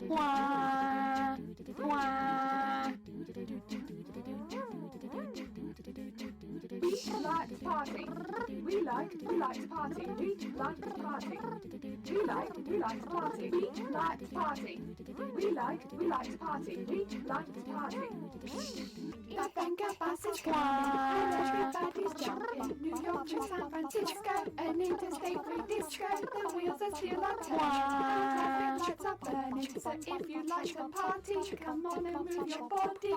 Wah, wah. We like to party. We like to party. We like to party. We like to party. We like to party. We like to party. We like to party. The Venga bus is coming and everybody's jumping. New York to San Francisco, an interstate free disco. The wheels are still on turning. Traffic lights are burning. So if you like to party, come on and move your body.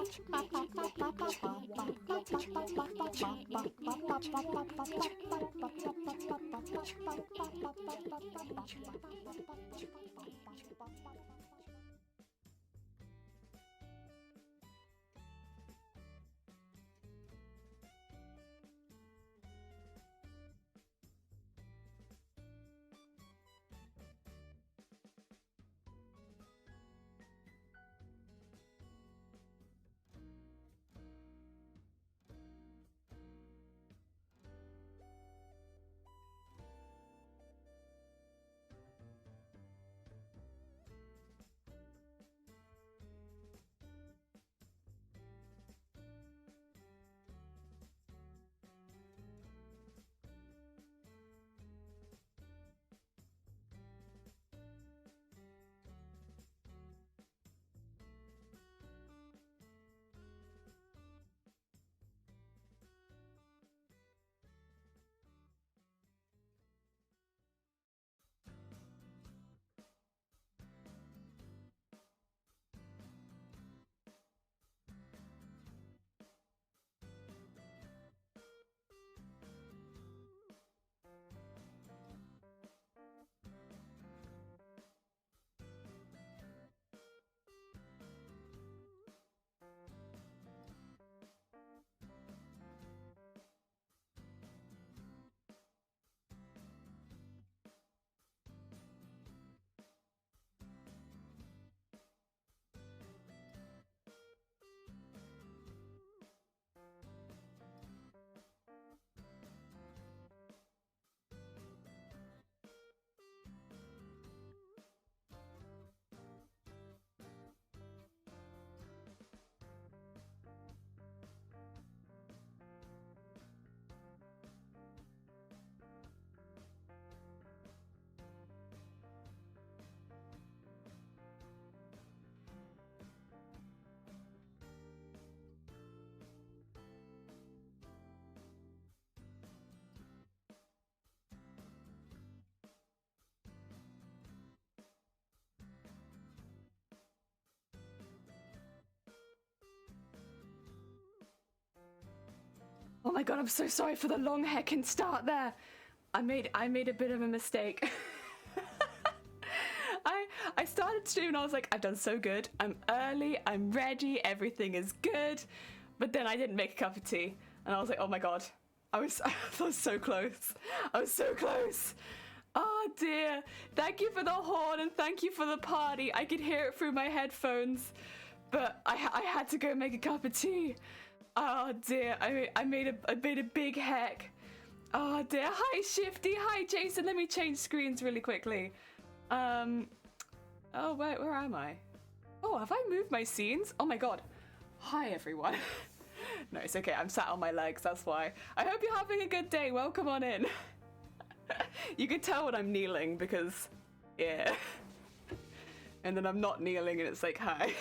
Oh my god, I'm so sorry for the long heckin' start there. I made a bit of a mistake. I started stream and I was like, I've done so good. I'm early, I'm ready, everything is good. But then I didn't make a cup of tea. And I was like, oh my god. I was so close. I was so close. Oh dear. Thank you for the horn and thank you for the party. I could hear it through my headphones. But I had to go make a cup of tea. Oh dear, I made a big heck. Oh dear, hi Shifty, hi Jason, let me change screens really quickly. Oh where am I? Oh, have I moved my scenes? Oh my god. Hi everyone. No, it's okay, I'm sat on my legs, that's why. I hope you're having a good day, welcome on in. You can tell when I'm kneeling because, yeah. And then I'm not kneeling and it's like, hi.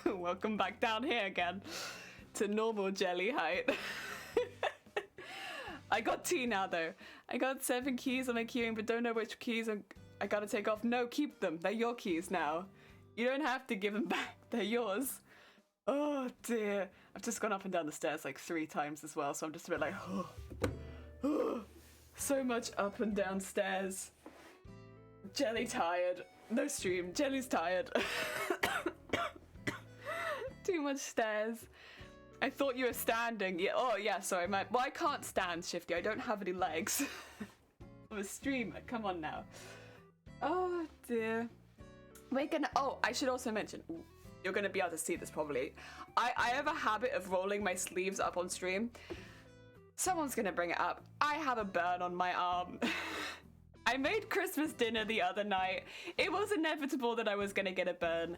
Welcome back down here again. To normal jelly height. I got tea now though. I got 7 keys on my queuing, but don't know which keys I gotta take off. No, keep them. They're your keys now. You don't have to give them back. They're yours. Oh dear. I've just gone up and down the stairs like 3 times as well, so I'm just a bit like, so much up and down stairs. Jelly tired. No stream. Jelly's tired. Too much stairs. I thought you were standing. Yeah. Oh, yeah. Sorry. Well, I can't stand, Shifty. I don't have any legs. I'm a streamer. Come on now. Oh dear. We're gonna. Oh, I should also mention. You're gonna be able to see this probably. I have a habit of rolling my sleeves up on stream. Someone's gonna bring it up. I have a burn on my arm. I made Christmas dinner the other night. It was inevitable that I was gonna get a burn.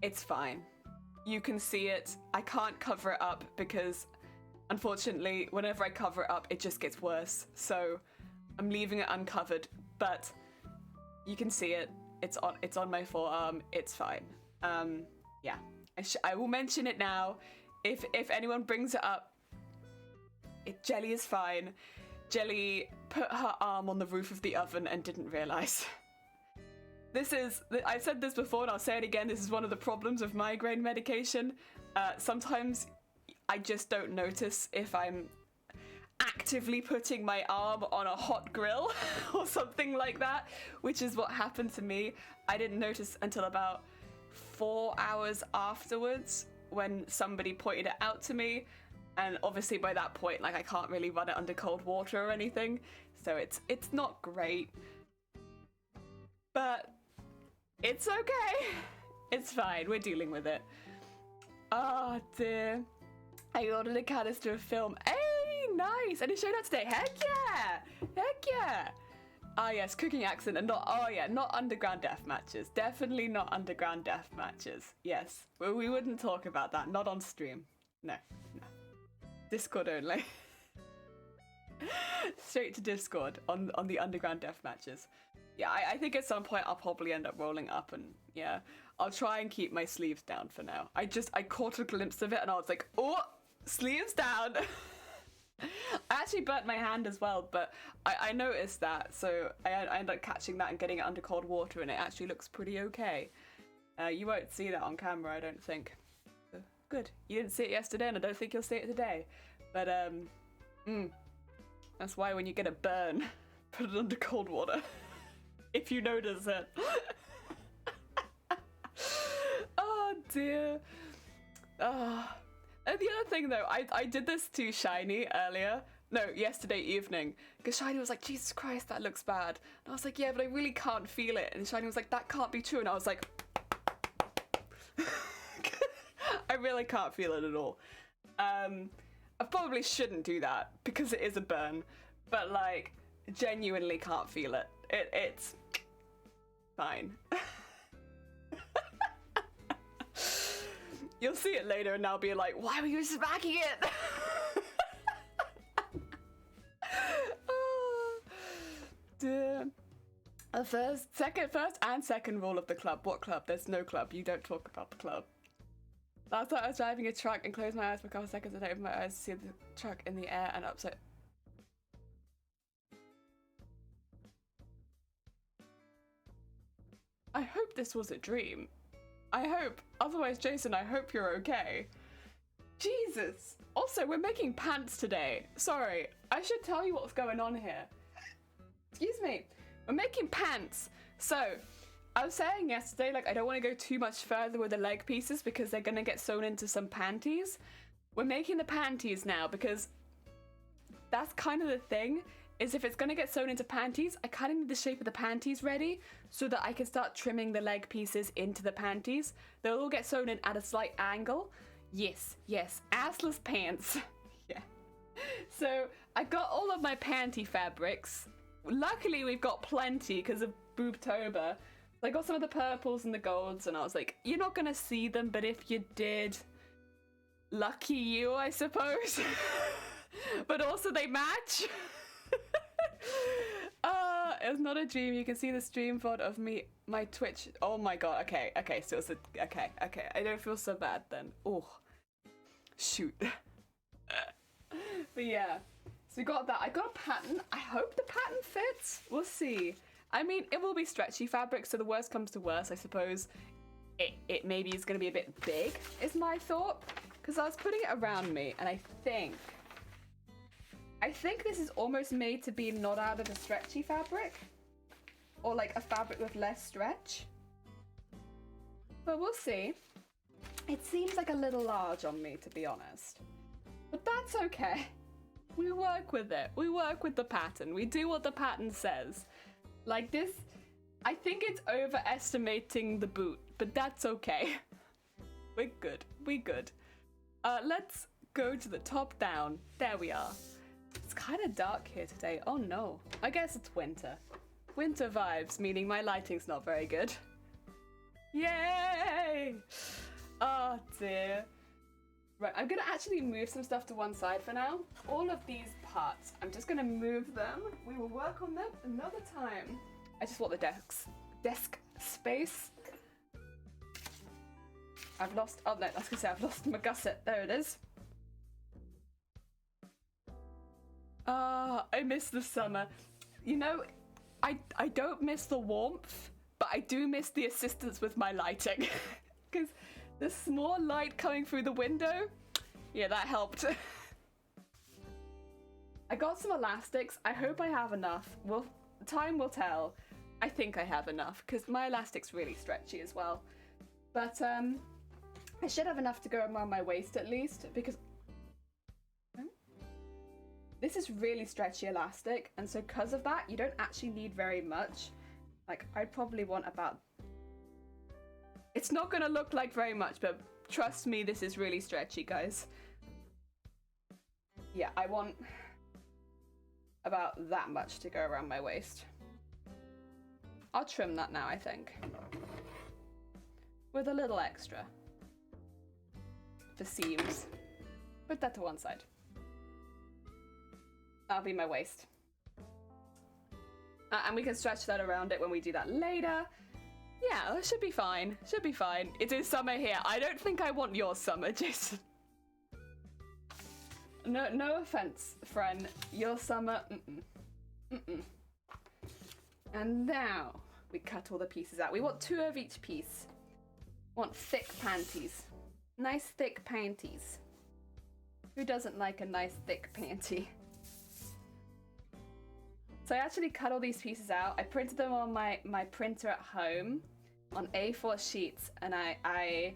It's fine. You can see it. I can't cover it up because, unfortunately, whenever I cover it up, it just gets worse. So I'm leaving it uncovered, but you can see it. It's on my forearm. It's fine. Yeah. I will mention it now. If anyone brings it up, Jelly is fine. Jelly put her arm on the roof of the oven and didn't realize. I've said this before and I'll say it again, this is one of the problems of migraine medication. Sometimes I just don't notice if I'm actively putting my arm on a hot grill or something like that, which is what happened to me. I didn't notice until about 4 hours afterwards when somebody pointed it out to me. And obviously by that point, like, I can't really run it under cold water or anything. So it's not great. But it's okay. It's fine. We're dealing with it. Oh dear. I ordered a canister of film. Hey, nice. And it showed up today. Heck yeah. Heck yeah. Ah yes, cooking accent and not underground death matches. Definitely not underground death matches. Yes. Well, we wouldn't talk about that. Not on stream. No. Discord only. Straight to Discord on the underground death matches. Yeah, I think at some point I'll probably end up rolling up and yeah, I'll try and keep my sleeves down for now. I caught a glimpse of it and I was like, oh, sleeves down. I actually burnt my hand as well, but I noticed that, so I ended up catching that and getting it under cold water and it actually looks pretty okay. You won't see that on camera, I don't think. So, good. You didn't see it yesterday and I don't think you'll see it today. But, that's why when you get a burn, put it under cold water. If you notice it. Oh dear. And the other thing though, I did this to Shiny earlier. No, yesterday evening. Because Shiny was like, Jesus Christ, that looks bad. And I was like, yeah, but I really can't feel it. And Shiny was like, that can't be true. And I was like, I really can't feel it at all. I probably shouldn't do that because it is a burn. But like, genuinely can't feel it. It's fine. You'll see it later and I'll be like, why were you smacking it? Oh, dear. First and second rule of the club. What club? There's no club. You don't talk about the club. Last night I was driving a truck and closed my eyes for a couple of seconds and opened my eyes to see the truck in the air and upside. I hope this was a dream. I hope. Otherwise, Jason, I hope you're okay. Jesus. Also, we're making pants today. Sorry, I should tell you what's going on here. Excuse me. We're making pants. So, I was saying yesterday, like, I don't want to go too much further with the leg pieces because they're going to get sewn into some panties. We're making the panties now because that's kind of the thing. Is if it's going to get sewn into panties, I kind of need the shape of the panties ready so that I can start trimming the leg pieces into the panties. They'll all get sewn in at a slight angle. Yes, assless pants. Yeah. So I got all of my panty fabrics. Luckily, we've got plenty because of Boobtober. I got some of the purples and the golds and I was like, you're not going to see them, but if you did, lucky you, I suppose. But also they match. It's not a dream. You can see the stream VOD of me, my Twitch. Oh my god. Okay. So it's okay. I don't feel so bad then. Oh, shoot. But yeah, so we got that. I got a pattern. I hope the pattern fits. We'll see. I mean, it will be stretchy fabric, so the worst comes to worst, I suppose. It maybe is going to be a bit big, is my thought, because I was putting it around me, and I think this is almost made to be not out of a stretchy fabric, or like a fabric with less stretch. But we'll see. It seems like a little large on me, to be honest. But that's okay. We work with it. We work with the pattern. We do what the pattern says. Like this, I think it's overestimating the boot, but that's okay. We're good. Let's go to the top down. There we are. It's kind of dark here today. Oh no. I guess it's winter. winter vibes, meaning my lighting's not very good. Yay! Oh dear. Right, I'm gonna actually move some stuff to one side for now. All of these parts, I'm just gonna move them. We will work on them another time. I just want the desk space. I've lost, oh no, I was gonna say I've lost my gusset. There it is. I miss the summer. You know, I don't miss the warmth, but I do miss the assistance with my lighting. Because the small light coming through the window, yeah, that helped. I got some elastics. I hope I have enough. Well, time will tell. I think I have enough, because my elastic's really stretchy as well. But, I should have enough to go around my waist at least, because this is really stretchy elastic, and so because of that, you don't actually need very much. Like, I'd probably want about... It's not gonna look like very much, but trust me, this is really stretchy, guys. Yeah, I want about that much to go around my waist. I'll trim that now, I think. With a little extra. For seams. Put that to one side. That'll be my waist. And we can stretch that around it when we do that later. Yeah, that should be fine. Should be fine. It is summer here. I don't think I want your summer, Jason. No offense, friend. Your summer, And now we cut all the pieces out. We want 2 of each piece. Want thick panties. Nice thick panties. Who doesn't like a nice thick panty? So I actually cut all these pieces out. I printed them on my printer at home on A4 sheets, and I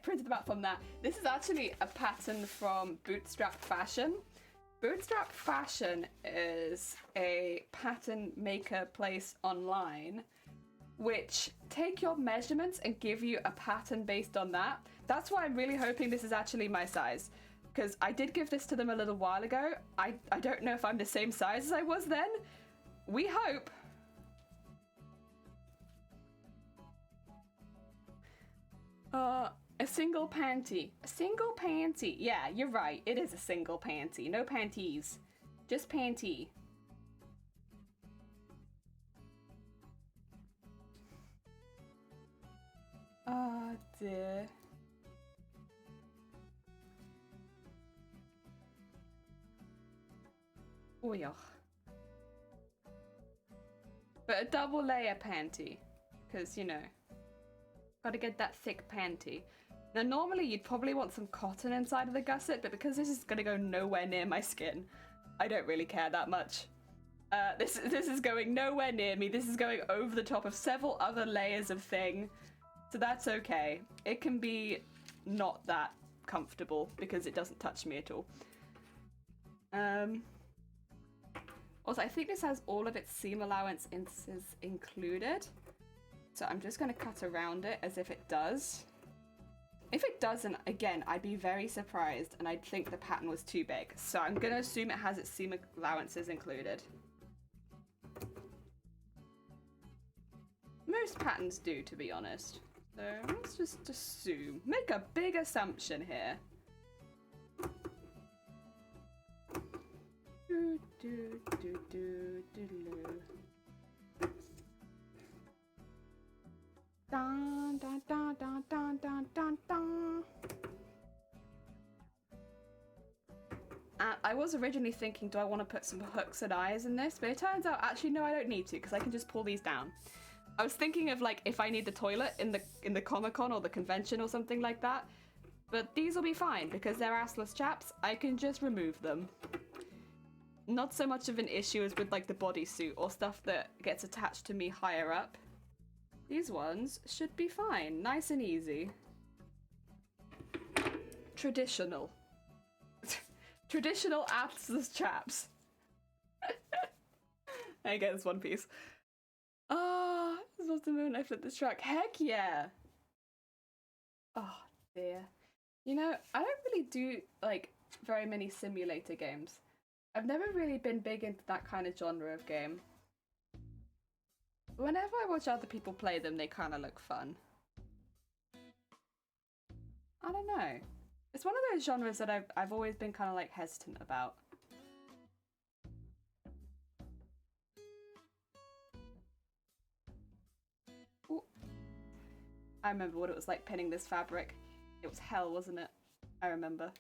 printed them out from that. This is actually a pattern from Bootstrap Fashion. Bootstrap Fashion is a pattern maker place online which take your measurements and give you a pattern based on that. That's why I'm really hoping this is actually my size, because I did give this to them a little while ago. I don't know if I'm the same size as I was then. We hope. A single panty. A single panty. Yeah, you're right. It is a single panty. No panties. Just panty. Oh dear. Oh yeah. But a double layer panty. Because, you know, gotta get that thick panty. Now normally you'd probably want some cotton inside of the gusset, but because this is gonna go nowhere near my skin, I don't really care that much. This is going nowhere near me. This is going over the top of several other layers of thing. So that's okay. It can be not that comfortable because it doesn't touch me at all. Also, I think this has all of its seam allowance included. So I'm just going to cut around it as if it does. If it doesn't, again, I'd be very surprised and I'd think the pattern was too big. So I'm going to assume it has its seam allowances included. Most patterns do, to be honest. So let's just assume. Make a big assumption here. Dun, dun, dun, dun, dun, dun, dun, dun. I was originally thinking, do I want to put some hooks and eyes in this? But it turns out, actually, no, I don't need to, because I can just pull these down. I was thinking of, like, if I need the toilet in the Comic-Con or the convention or something like that. But these will be fine, because they're assless chaps. I can just remove them. Not so much of an issue as with, like, the bodysuit or stuff that gets attached to me higher up. These ones should be fine. Nice and easy. Traditional. Traditional assless chaps. I get this one piece. Ah, this was the moment I flipped this track. Heck yeah! Oh dear. You know, I don't really do, like, very many simulator games. I've never really been big into that kind of genre of game. Whenever I watch other people play them, they kind of look fun. I don't know. It's one of those genres that I've always been kind of like hesitant about. Ooh. I remember what it was like pinning this fabric. It was hell, wasn't it? I remember.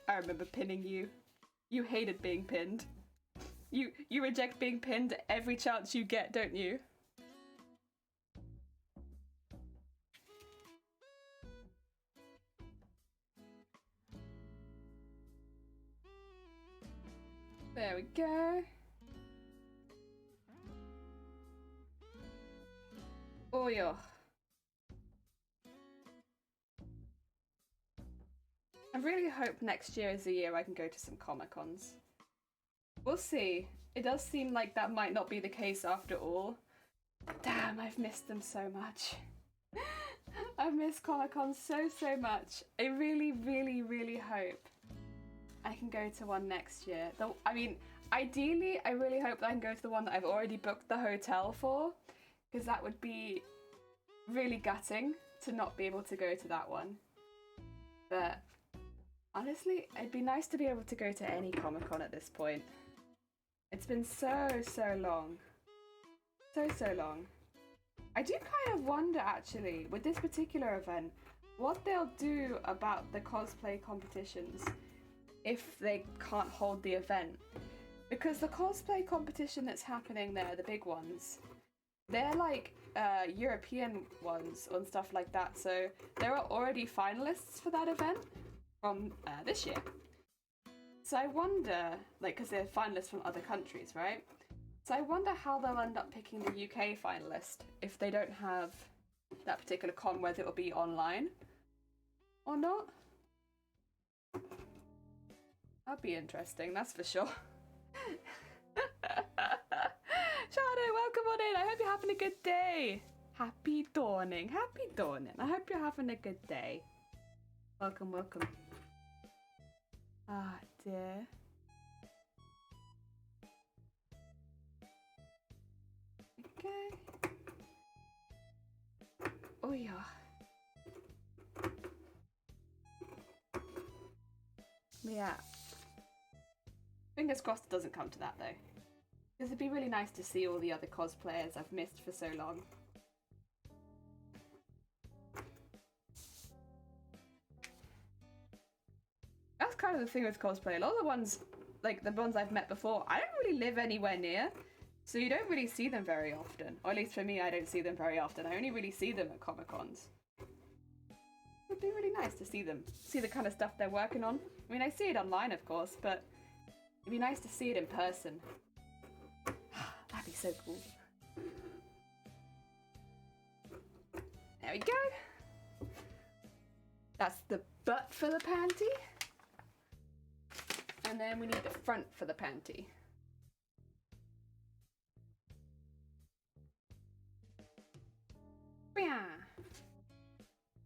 I remember pinning you. You hated being pinned. You reject being pinned every chance you get, don't you? There we go. Oh yeah. I really hope next year is the year I can go to some Comic-Cons. We'll see. It does seem like that might not be the case after all. Damn, I've missed them so much. I've missed Comic-Con so much. I really, really, really hope I can go to one next year. Though, I mean, ideally, I really hope that I can go to the one that I've already booked the hotel for, because that would be really gutting to not be able to go to that one. But honestly, it'd be nice to be able to go to any Comic-Con at this point. It's been so long. So long. I do kind of wonder, actually, with this particular event, what they'll do about the cosplay competitions if they can't hold the event. Because the cosplay competition that's happening there, the big ones, they're like European ones and stuff like that, so there are already finalists for that event from this year. So I wonder, like, because they're finalists from other countries, right? So I wonder how they'll end up picking the UK finalist if they don't have that particular con, whether it'll be online or not. That'd be interesting, that's for sure. Shadow, welcome on in. I hope you're having a good day. Happy dawning. Happy dawning. I hope you're having a good day. Welcome, welcome. Ah, dear. Okay. Oh, yeah. Yeah. Fingers crossed it doesn't come to that, though. Because it'd be really nice to see all the other cosplayers I've missed for so long. That's kind of the thing with cosplay. A lot of the ones, like the ones I've met before, I don't really live anywhere near. So you don't really see them very often. Or at least for me, I don't see them very often. I only really see them at Comic-Cons. It'd be really nice to see them. See the kind of stuff they're working on. I mean, I see it online, of course, but it'd be nice to see it in person. That'd be so cool. There we go. That's the butt for the panty. And then we need the front for the panty.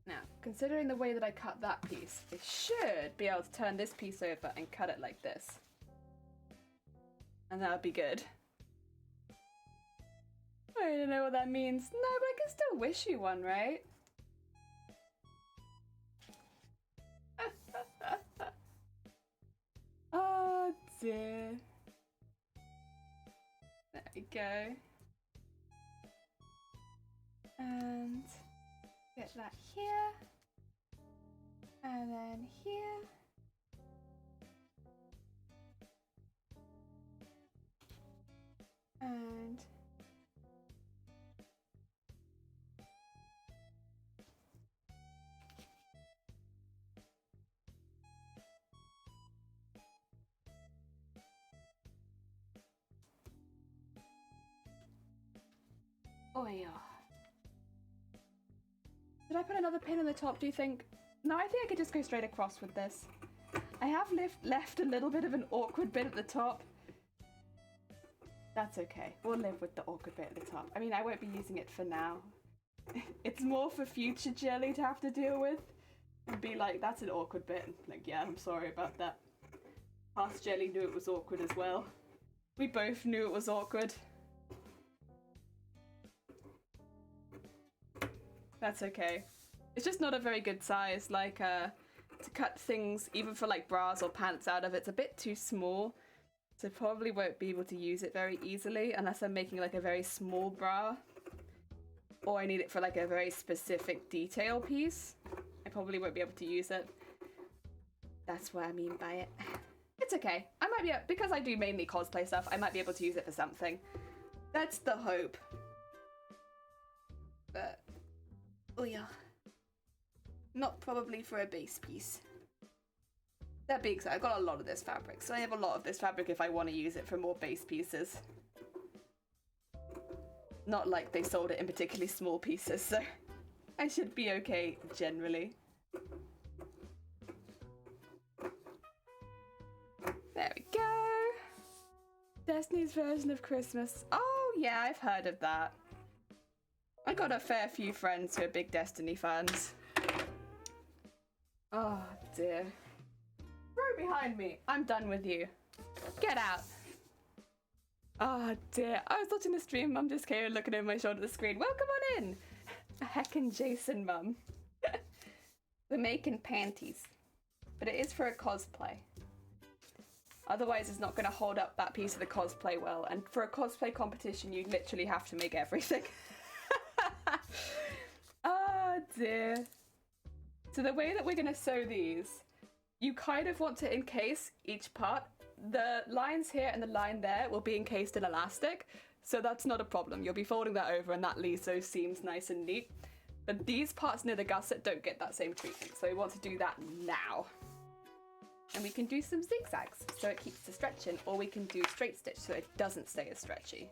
Now, considering the way that I cut that piece, I should be able to turn this piece over and cut it like this. And that would be good. I don't know what that means. No, but I can still wish you one, right? Oh dear. There we go. And get that here. And then here. And oh yeah. Did I put another pin in the top, do you think? No, I think I could just go straight across with this. I have left a little bit of an awkward bit at the top. That's okay. We'll live with the awkward bit at the top. I mean, I won't be using it for now. It's more for future Jelly to have to deal with. And be like, that's an awkward bit. Like, yeah, I'm sorry about that. Past Jelly knew it was awkward as well. We both knew it was awkward. That's okay. It's just not a very good size, like, to cut things, even for, like, bras or pants out of, it's a bit too small. So probably won't be able to use it very easily unless I'm making, like, a very small bra. Or I need it for, like, a very specific detail piece. I probably won't be able to use it. That's what I mean by it. It's okay. I might be, because I do mainly cosplay stuff, I might be able to use it for something. That's the hope. But, oh yeah. Not probably for a base piece. That being said, I've got a lot of this fabric, so I have a lot of this fabric if I want to use it for more base pieces. Not like they sold it in particularly small pieces, so I should be okay generally. There we go. Destiny's version of Christmas. Oh yeah, I've heard of that. I got a fair few friends who are big Destiny fans. Oh dear. Throw behind me. I'm done with you. Get out. Oh dear. I was watching the stream. Mum just came and looking over my shoulder at the screen. Welcome on in. A heckin' Jason, Mum. We're making panties. But it is for a cosplay. Otherwise, it's not going to hold up that piece of the cosplay well. And for a cosplay competition, you literally have to make everything. Oh dear. So the way that we're going to sew these, you kind of want to encase each part. The lines here and the line there will be encased in elastic, so that's not a problem. You'll be folding that over and that leaves those seams nice and neat. But these parts near the gusset don't get that same treatment, so we want to do that now. And we can do some zigzags, so it keeps the stretch in, or we can do straight stitch, so it doesn't stay as stretchy.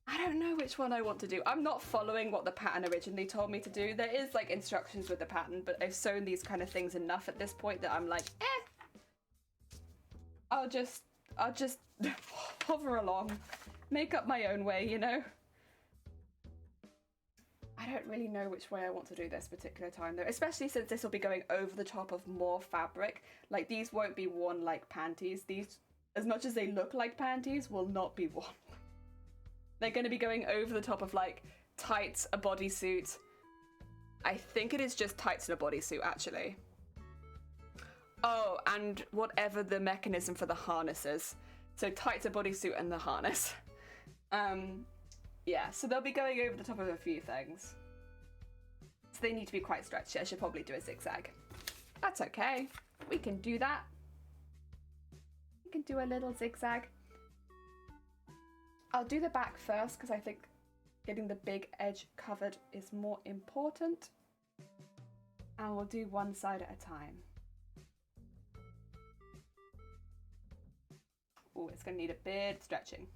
I don't know which one I want to do. I'm not following what the pattern originally told me to do. There is like instructions with the pattern, but I've sewn these kind of things enough at this point that I'm like, I'll just hover along, make up my own way, you know? I don't really know which way I want to do this particular time though, especially since this will be going over the top of more fabric. Like these won't be worn like panties. These, as much as they look like panties, will not be worn. They're going to be going over the top of like tights, a bodysuit. I think it is just tights and a bodysuit actually. Oh, and whatever the mechanism for the harness is. So tights, a bodysuit, and the harness. Yeah, so they'll be going over the top of a few things. So they need to be quite stretchy. I should probably do a zigzag. That's okay. We can do that. We can do a little zigzag. I'll do the back first because I think getting the big edge covered is more important. And we'll do one side at a time. Oh, it's going to need a bit stretching.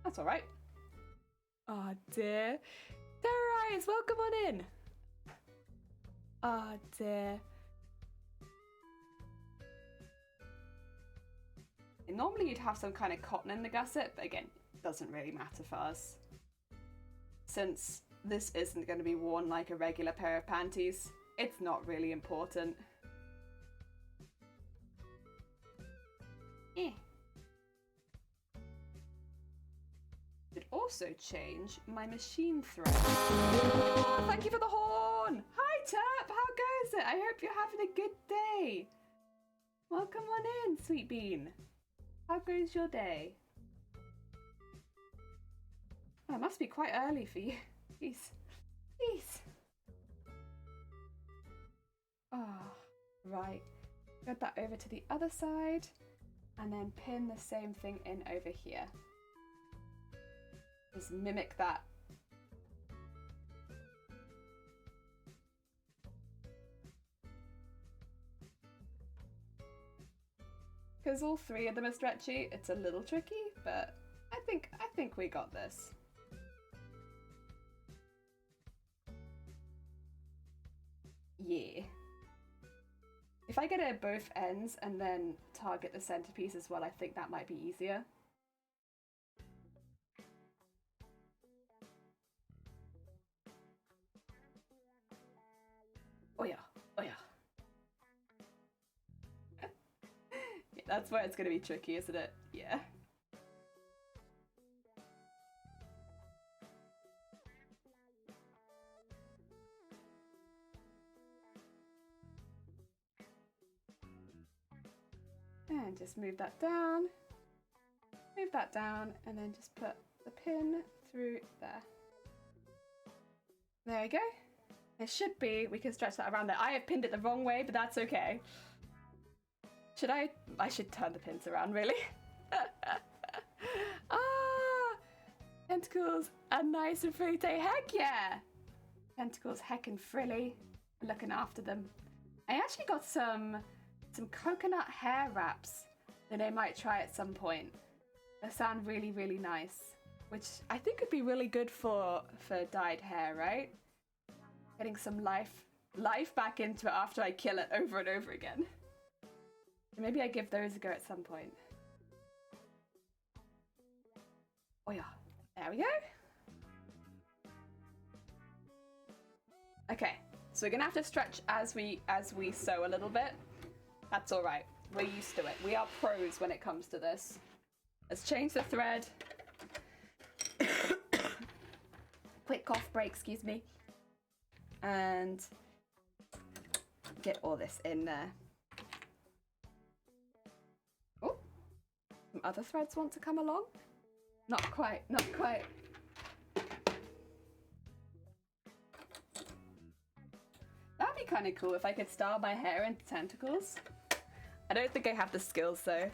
That's all right. Oh dear. Terrorize, welcome on in. Oh dear. And normally you'd have some kind of cotton in the gusset, but again, it doesn't really matter for us. Since this isn't going to be worn like a regular pair of panties, it's not really important. Should also change my machine thread. Oh, thank you for the horn! Hi Terp, how goes it? I hope you're having a good day. Welcome on in, Sweet Bean. How goes your day? Oh, it must be quite early for you. Jeez. Jeez. Oh, right. Get that over to the other side and then pin the same thing in over here. Just mimic that. Because all three of them are stretchy, it's a little tricky, but I think we got this. Yeah. If I get it at both ends and then target the centerpiece as well, I think that might be easier. Oh yeah, oh yeah. That's where it's gonna be tricky, isn't it? Yeah. And just move that down, and then just put the pin through there. There we go. It should be, we can stretch that around there. I have pinned it the wrong way, but that's okay. Should I should turn the pins around, really. Ah, tentacles are nice and frilly. Heck yeah. Tentacles heckin' frilly. Looking after them. I actually got some coconut hair wraps that I might try at some point. They sound really, really nice, which I think would be really good for dyed hair, right? Getting some life back into it after I kill it over and over again. Maybe I give those a go at some point. Oh yeah, there we go. Okay, so we're gonna have to stretch as we sew a little bit. That's all right. We're used to it. We are pros when it comes to this. Let's change the thread. Quick cough break, excuse me. And get all this in there. Oh, some other threads want to come along? Not quite, not quite. That'd be kind of cool if I could style my hair into tentacles. I don't think I have the skills though.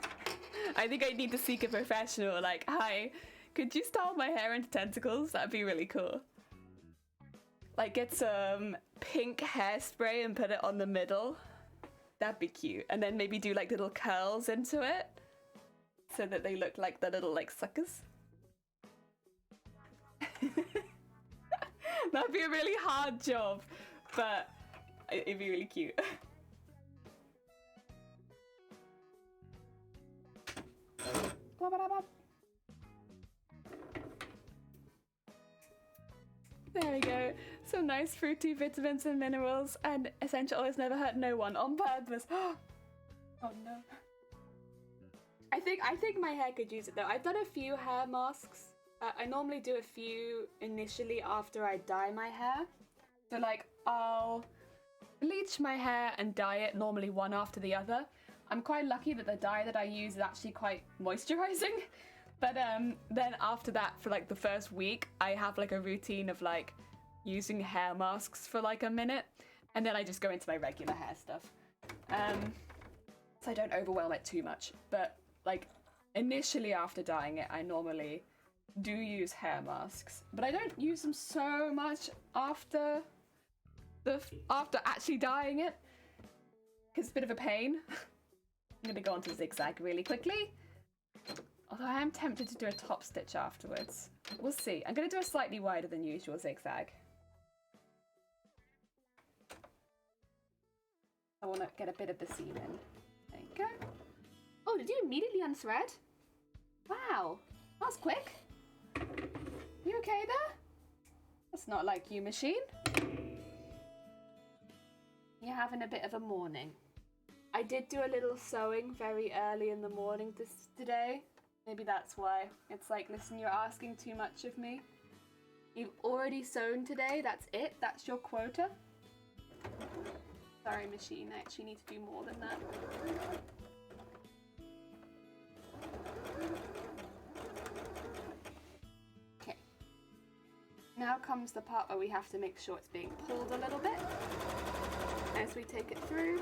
I think I need to seek a professional, like, hi, could you style my hair into tentacles? That'd be really cool. Like, get some pink hairspray and put it on the middle. That'd be cute. And then maybe do like little curls into it so that they look like the little like suckers. That'd be a really hard job, but it'd be really cute. There we go. Some nice fruity vitamins and minerals, and essential oils never hurt no one on purpose. Oh no. I think my hair could use it though. I've done a few hair masks. I normally do a few initially after I dye my hair. So like I'll bleach my hair and dye it normally one after the other. I'm quite lucky that the dye that I use is actually quite moisturizing. But then after that, for like the first week, I have like a routine of like using hair masks for like a minute, and then I just go into my regular hair stuff. So I don't overwhelm it too much. But like initially after dyeing it, I normally do use hair masks, but I don't use them so much after actually dyeing it, because it's a bit of a pain. I'm gonna go on to zigzag really quickly. Although I am tempted to do a top stitch afterwards. We'll see. I'm going to do a slightly wider than usual zigzag. I want to get a bit of the seam in. There you go. Oh, did you immediately unthread? Wow, that was quick. You okay there? That's not like you, machine. You're having a bit of a morning. I did do a little sewing very early in the morning today. Maybe that's why. It's like, listen, you're asking too much of me. You've already sewn today, that's it, that's your quota. Sorry, machine, I actually need to do more than that. Okay. Now comes the part where we have to make sure it's being pulled a little bit as we take it through.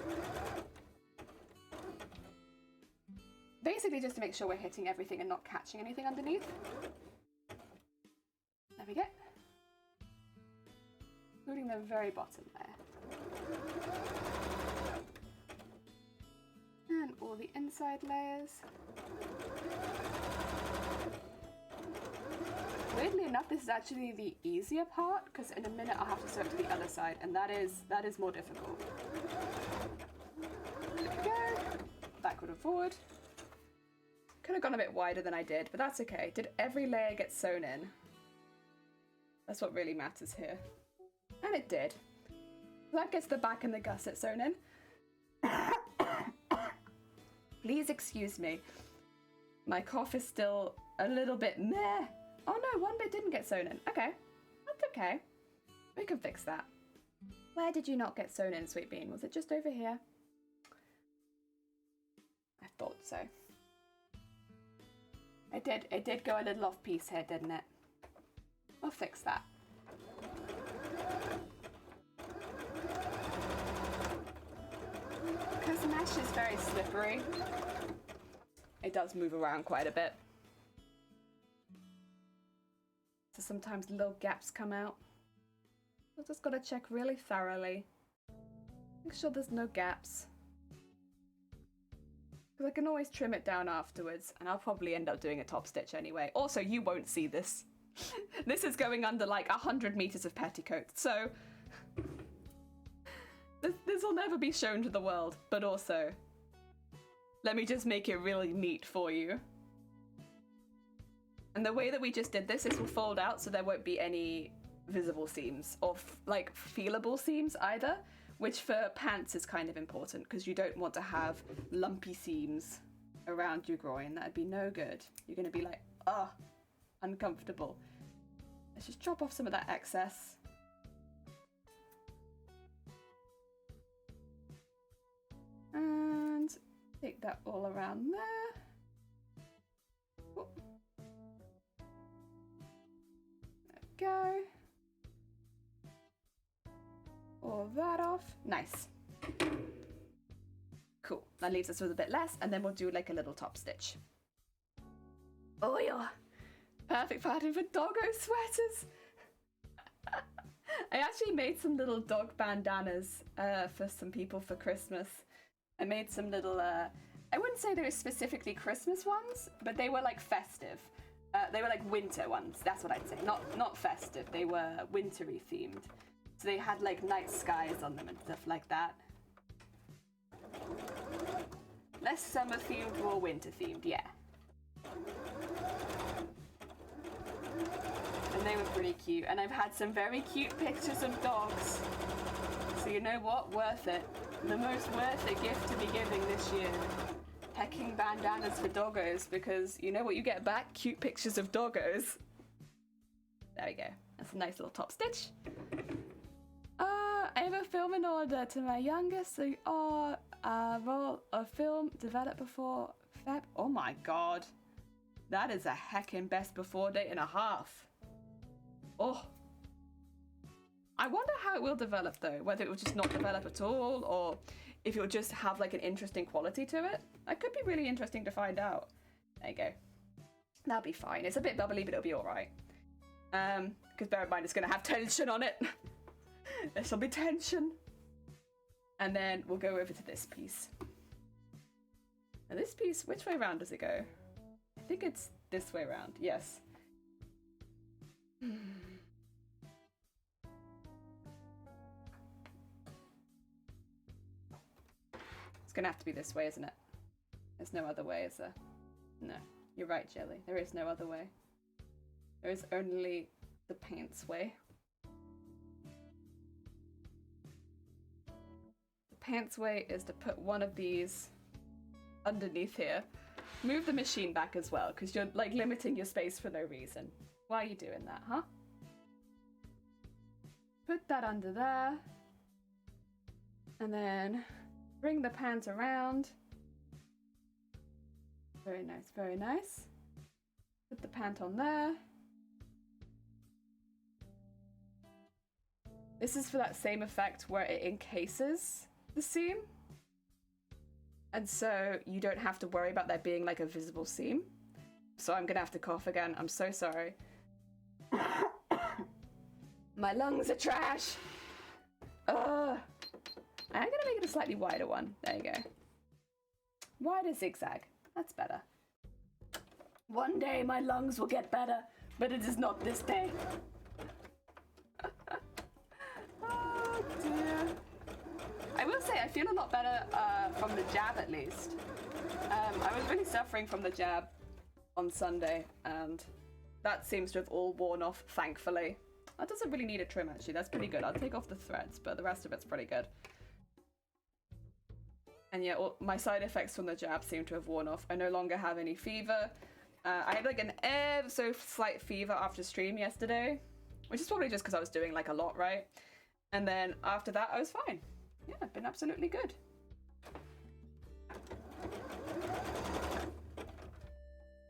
Basically just to make sure we're hitting everything and not catching anything underneath. There we go. Including the very bottom there. And all the inside layers. Weirdly enough, this is actually the easier part, because in a minute I'll have to sew it to the other side, and that is more difficult. There we go. Backward and forward. Could have gone a bit wider than I did, but that's okay. Did every layer get sewn in? That's what really matters here. And it did. That gets the back and the gusset sewn in. Please excuse me. My cough is still a little bit meh. Oh no, one bit didn't get sewn in. Okay, that's okay. We can fix that. Where did you not get sewn in, Sweet Bean? Was it just over here? I thought so. It did go a little off piece here, didn't it? I'll fix that. Because mesh is very slippery, it does move around quite a bit. So sometimes little gaps come out. I've just got to check really thoroughly. Make sure there's no gaps. Because I can always trim it down afterwards, and I'll probably end up doing a top stitch anyway. Also, you won't see this. This is going under like 100 meters of petticoat, so this will never be shown to the world. But also, let me just make it really neat for you. And the way that we just did this will fold out, so there won't be any visible seams or like feelable seams either, which for pants is kind of important because you don't want to have lumpy seams around your groin. That'd be no good. You're gonna be like, ugh, uncomfortable. Let's just chop off some of that excess. And take that all around there. Whoop. There we go. All that off. Nice. Cool. That leaves us with a bit less, and then we'll do like a little top stitch. Oh yeah. Perfect pattern for doggo sweaters. I actually made some little dog bandanas for some people for Christmas. I made some little, I wouldn't say they were specifically Christmas ones, but they were like festive. They were like winter ones, that's what I'd say. Not festive, they were wintry themed. So they had like night skies on them and stuff like that. Less summer themed, more winter themed, yeah. And they were pretty cute. And I've had some very cute pictures of dogs. So you know what? Worth it. The most worth it gift to be giving this year. Pecking bandanas for doggos, because you know what you get back? Cute pictures of doggos. There we go. That's a nice little top stitch. I have a film in order to my youngest, so roll a film developed before Feb. Oh my god. That is a heckin' best before date and a half. Oh. I wonder how it will develop though, whether it will just not develop at all, or if it will just have like an interesting quality to it. That could be really interesting to find out. There you go. That'll be fine. It's a bit bubbly, but it'll be alright. Because bear in mind, it's going to have tension on it. This'll be tension. And then we'll go over to this piece. And this piece, which way around does it go? I think it's this way around, yes. It's gonna have to be this way, isn't it? There's no other way, is there? No, you're right, Jelly. There is no other way. There is only the pants way. The pants way is to put one of these underneath here. Move the machine back as well, because you're like limiting your space for no reason. Why are you doing that, huh? Put that under there. And then bring the pants around. Very nice, very nice. Put the pant on there. This is for that same effect where it encases the seam. And so you don't have to worry about there being like a visible seam. So I'm gonna have to cough again. I'm so sorry. My lungs are trash. Ugh. I'm gonna make it a slightly wider one. There you go. Wider zigzag. That's better. One day my lungs will get better, but it is not this day. Oh dear. I will say I feel a lot better from the jab at least. I was really suffering from the jab on Sunday, and that seems to have all worn off, thankfully. That doesn't really need a trim actually, that's pretty good. I'll take off the threads, but the rest of it's pretty good. And yeah, my side effects from the jab seem to have worn off. I no longer have any fever. I had like an ever so slight fever after stream yesterday, which is probably just because I was doing like a lot, right? And then after that, I was fine. Yeah, I've been absolutely good.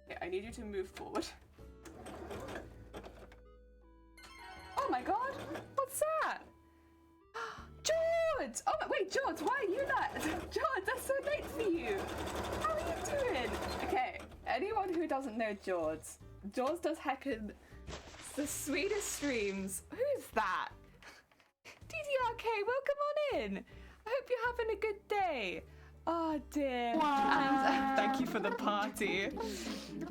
Okay, I need you to move forward. Oh my god, what's that? George! Oh my, wait, George, why are you not? George, that's so late for you. How are you doing? Okay, anyone who doesn't know George does heckin' the sweetest streams. Who's that? DDRK, welcome on in. I hope you're having a good day. Oh dear. And thank you for the party.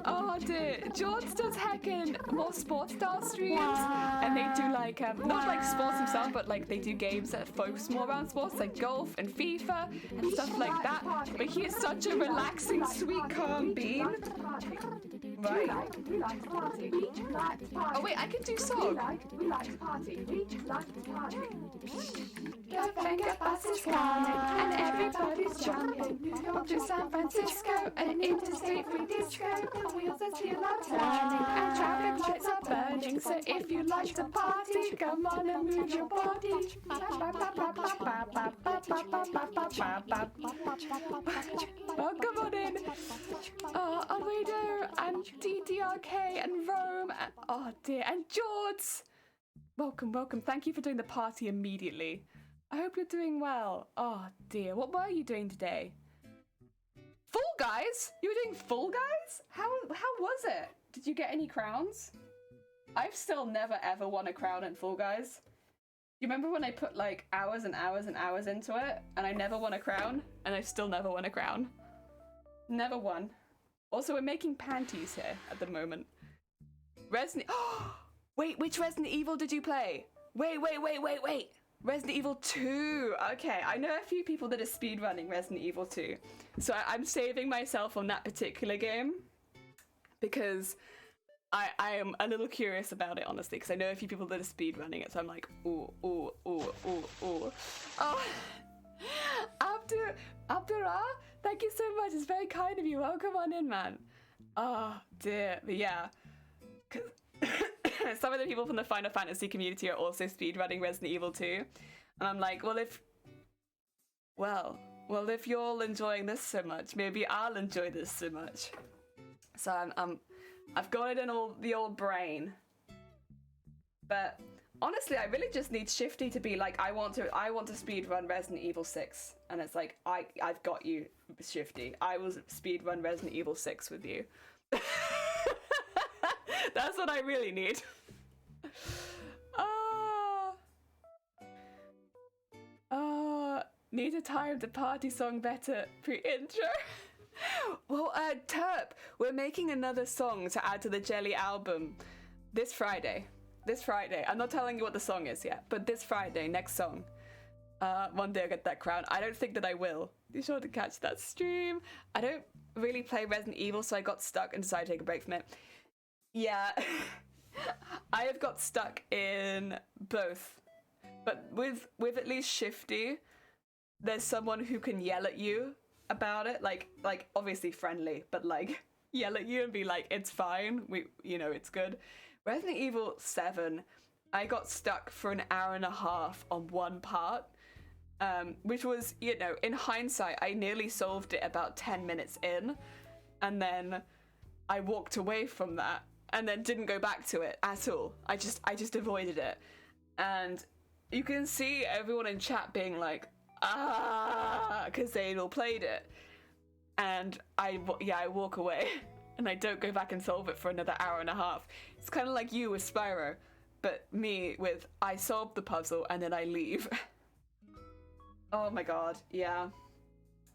Oh dear. George does heckin' more sports style streams, and they do like not like sports himself, but like they do games that focus more around sports, like golf and FIFA and stuff like that. But he is such a relaxing, sweet, calm being. Right. Oh wait, I can do song. We like to party. We like to party. The finger bus is coming and everybody's jumping up to San Francisco and interstate free disco. The wheels are still are turning and traffic lights are burning. So if you like to party, come on and move your body. Welcome on in. Alredo and DDRK and Rome and oh dear, and George. Welcome, welcome. Thank you for doing the party immediately. I hope you're doing well. Oh dear, what were you doing today? Fall Guys? You were doing Fall Guys? How was it? Did you get any crowns? I've still never ever won a crown in Fall Guys. You remember when I put like hours and hours and hours into it and I never won a crown? And I still never won a crown. Never won. Also, we're making panties here at the moment. Resident... Wait, which Resident Evil did you play? Wait. Resident Evil 2. Okay, I know a few people that are speedrunning Resident Evil 2. So I'm saving myself on that particular game because I am a little curious about it, honestly, because I know a few people that are speedrunning it. So I'm like, ooh. Oh, Abdurrah, thank you so much. It's very kind of you. Welcome on in, man. Oh, dear. But yeah. Some of the people from the Final Fantasy community are also speedrunning Resident Evil 2. And I'm like, well, if you're all enjoying this so much, maybe I'll enjoy this so much. So I've got it in the old brain. But honestly, I really just need Shifty to be like, I want to speedrun Resident Evil 6. And it's like, I've got you, Shifty. I will speedrun Resident Evil 6 with you. That's what I really need. Need to time the party song better pre-intro. Well, Terp, we're making another song to add to the Jelly album this Friday. I'm not telling you what the song is yet, but this Friday, next song. One day I'll get that crown. I don't think that I will. Be sure to catch that stream. I don't really play Resident Evil, so I got stuck and decided to take a break from it. Yeah, I have got stuck in both, but with at least Shifty, there's someone who can yell at you about it, like obviously friendly, but like yell at you and be like, it's fine, it's good. Resident Evil 7, I got stuck for an hour and a half on one part, which was, in hindsight, I nearly solved it about 10 minutes in, and then I walked away from that. And then didn't go back to it at all. I just avoided it. And you can see everyone in chat being like, because they'd all played it. And I walk away and I don't go back and solve it for another hour and a half. It's kind of like you with Spyro, but me with I solved the puzzle and then I leave. Oh my god, yeah.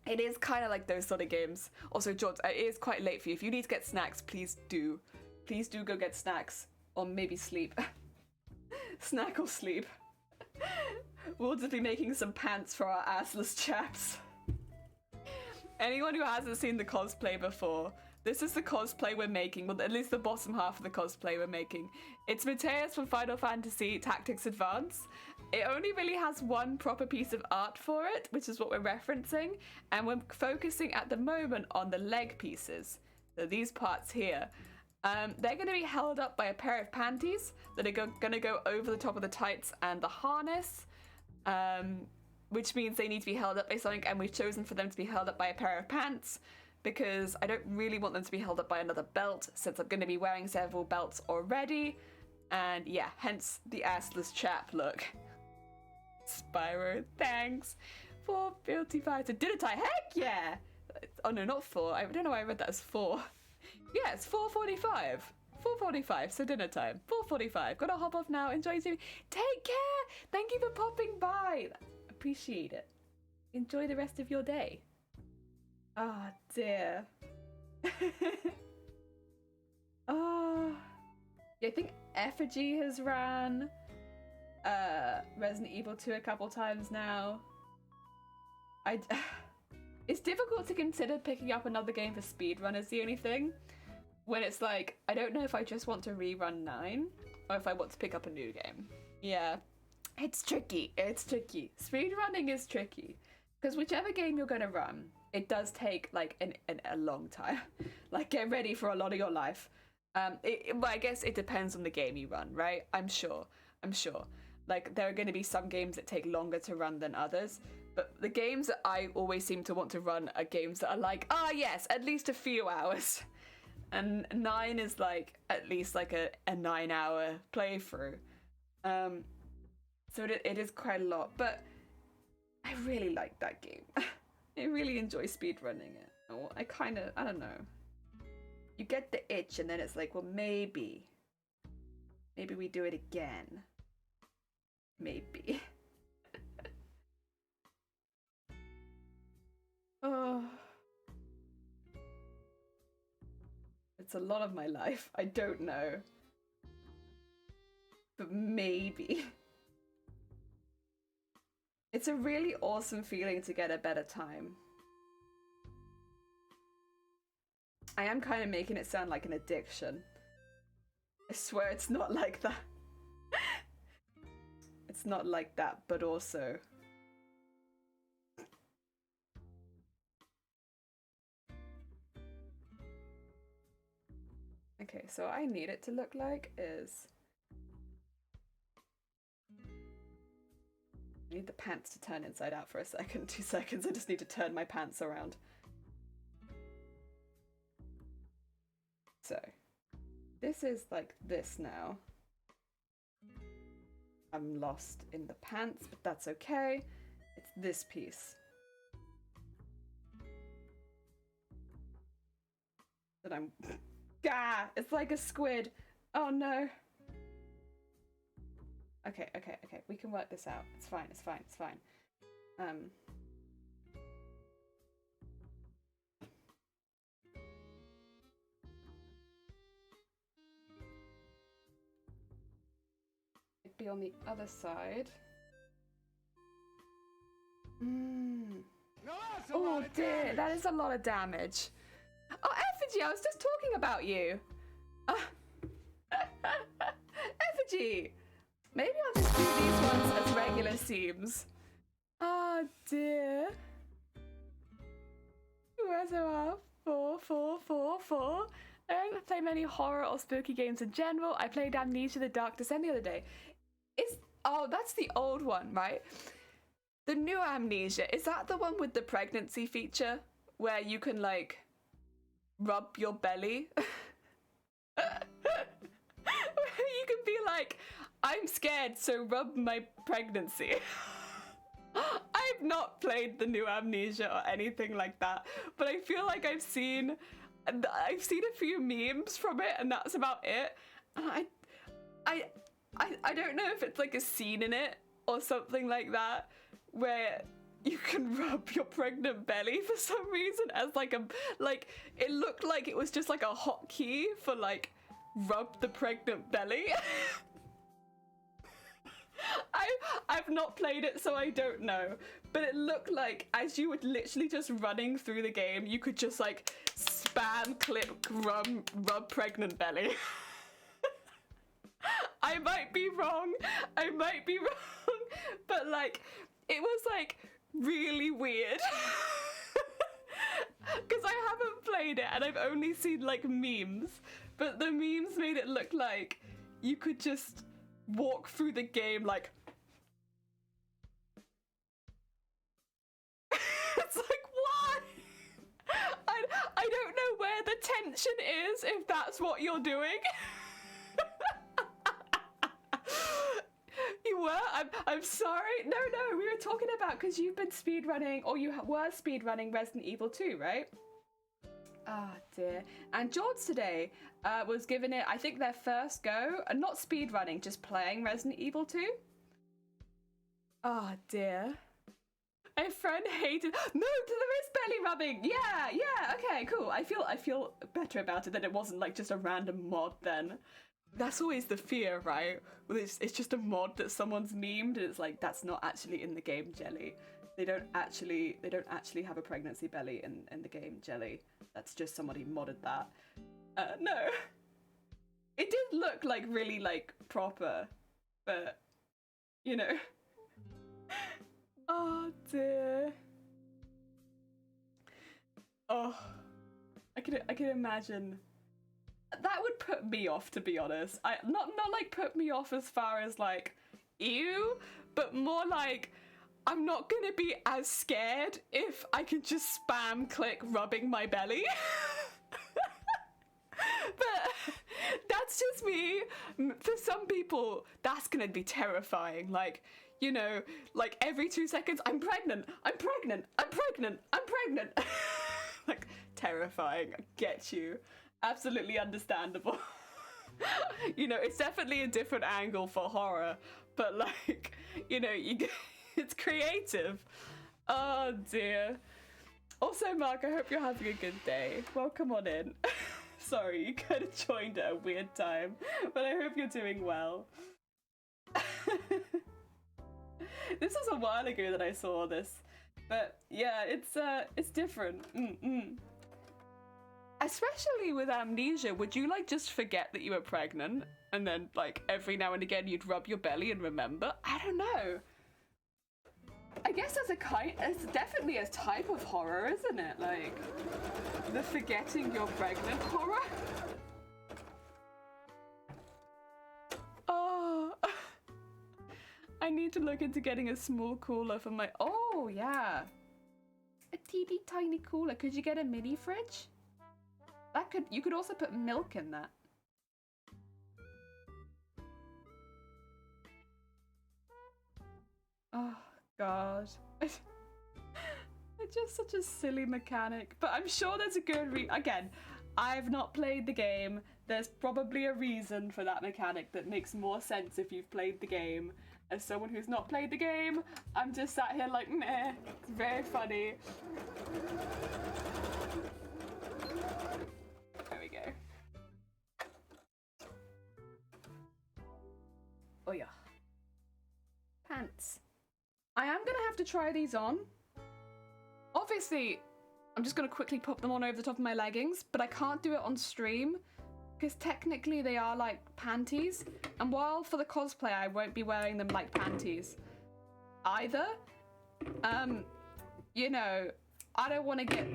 It is kind of like those sort of games. Also, George, it is quite late for you. If you need to get snacks, please do. Please do go get snacks, or maybe sleep. Snack or sleep. We'll just be making some pants for our assless chaps. Anyone who hasn't seen the cosplay before, This is the cosplay we're making, well, at least the bottom half of the cosplay we're making. It's Mateus from Final Fantasy Tactics Advance. It only really has one proper piece of art for it, which is what we're referencing, and we're focusing at the moment on the leg pieces. So these parts here. They're going to be held up by a pair of panties that are going to go over the top of the tights and the harness, which means they need to be held up by something, and we've chosen for them to be held up by a pair of pants because I don't really want them to be held up by another belt since I'm going to be wearing several belts already, and yeah, hence the assless chap look. Spyro, thanks. 4:55 to dinner time. Heck yeah! Oh no, not 4. I don't know why I read that as 4. Yeah, it's 4:45. 4:45, so dinner time. 4:45. Gotta hop off now. Enjoy your TV. Take care! Thank you for popping by. Appreciate it. Enjoy the rest of your day. Ah, oh, dear. Oh. Yeah, I think Effigy has ran Resident Evil 2 a couple times now. It's difficult to consider picking up another game for speedrun is the only thing. When it's like, I don't know if I just want to rerun 9 or if I want to pick up a new game. Yeah, it's tricky. It's tricky. Speedrunning is tricky because whichever game you're going to run, it does take like a long time. Like, get ready for a lot of your life. But I guess it depends on the game you run, right? I'm sure. Like, there are going to be some games that take longer to run than others. But the games that I always seem to want to run are games that are like, yes, at least a few hours. And 9 is like, at least like a 9-hour playthrough. So it is quite a lot. But I really like that game. I really enjoy speedrunning it. I don't know. You get the itch and then it's like, well, maybe we do it again. Maybe. Oh. It's a lot of my life. I don't know. But maybe. It's a really awesome feeling to get a better time. I am kind of making it sound like an addiction. I swear it's not like that. It's not like that, but also. Okay, so what I need it to look like is... I need the pants to turn inside out for a second. 2 seconds, I just need to turn my pants around. So, this is like this now. I'm lost in the pants, but that's okay. It's this piece. That I'm... Gah! It's like a squid. Oh no. Okay. We can work this out. It's fine. It'd be on the other side. Oh dear, that is a lot of damage. Oh, Effigy, I was just talking about you. Effigy! Maybe I'll just do these ones as regular seams. Oh dear. Where's it? 4. I don't play many horror or spooky games in general. I played Amnesia the Dark Descent the other day. Oh, that's the old one, right? The new Amnesia, is that the one with the pregnancy feature? Where you can, like, rub your belly? Where you can be like, I'm scared, so rub my pregnancy. I've not played the new Amnesia or anything like that, but I feel like I've seen a few memes from it, and that's about it. And I don't know if it's like a scene in it or something like that where you can rub your pregnant belly for some reason as it looked like it was just like a hotkey for like rub the pregnant belly. I I've not played it, so I don't know. But it looked like as you were literally just running through the game, you could just like spam click rub pregnant belly. I might be wrong, but like it was like really weird. Because I haven't played it and I've only seen like memes, but the memes made it look like you could just walk through the game like it's like what? I don't know where the tension is if that's what you're doing. You were? I'm sorry. No, we were talking about because you've been speedrunning, or you were speedrunning Resident Evil 2, right? Ah, dear. And George today was giving it, I think, their first go, and not speedrunning, just playing Resident Evil 2. Oh, dear. My friend hated. No, there is belly rubbing. Yeah. Okay, cool. I feel better about it, that it wasn't like just a random mod then. That's always the fear, right? Well, it's just a mod that someone's memed, and it's like that's not actually in the game, Jelly. They don't actually have a pregnancy belly in the game, Jelly. That's just somebody modded that. No. It did look like really like proper, but you know. Oh dear. Oh, I can imagine. That would put me off, to be honest. Not like put me off as far as like ew, but more like I'm not gonna be as scared if I can just spam click rubbing my belly. But that's just me. For some people, that's gonna be terrifying. Like, you know, like every 2 seconds, I'm pregnant. Like, terrifying. I get you. Absolutely understandable. You know, it's definitely a different angle for horror, but like, you know, it's creative. Oh dear. Also, Mark, I hope you're having a good day. Welcome on in. Sorry, you kind of joined at a weird time, but I hope you're doing well. This was a while ago that I saw this, but yeah, it's different. Especially with amnesia, would you like just forget that you were pregnant and then like every now and again you'd rub your belly and remember? I don't know. I guess it's definitely a type of horror, isn't it? Like the forgetting you're pregnant horror. Oh, I need to look into getting a small cooler for my. Oh yeah, a teeny tiny cooler. Could you get a mini fridge? You could also put milk in that. Oh god. It's just such a silly mechanic. But I'm sure there's a good again, I've not played the game. There's probably a reason for that mechanic that makes more sense if you've played the game. As someone who's not played the game, I'm just sat here like, meh. It's very funny. There we go. Oh yeah. Pants. I am gonna have to try these on. Obviously, I'm just gonna quickly pop them on over the top of my leggings, but I can't do it on stream because technically they are like panties. And while for the cosplay I won't be wearing them like panties either, you know, I don't want to get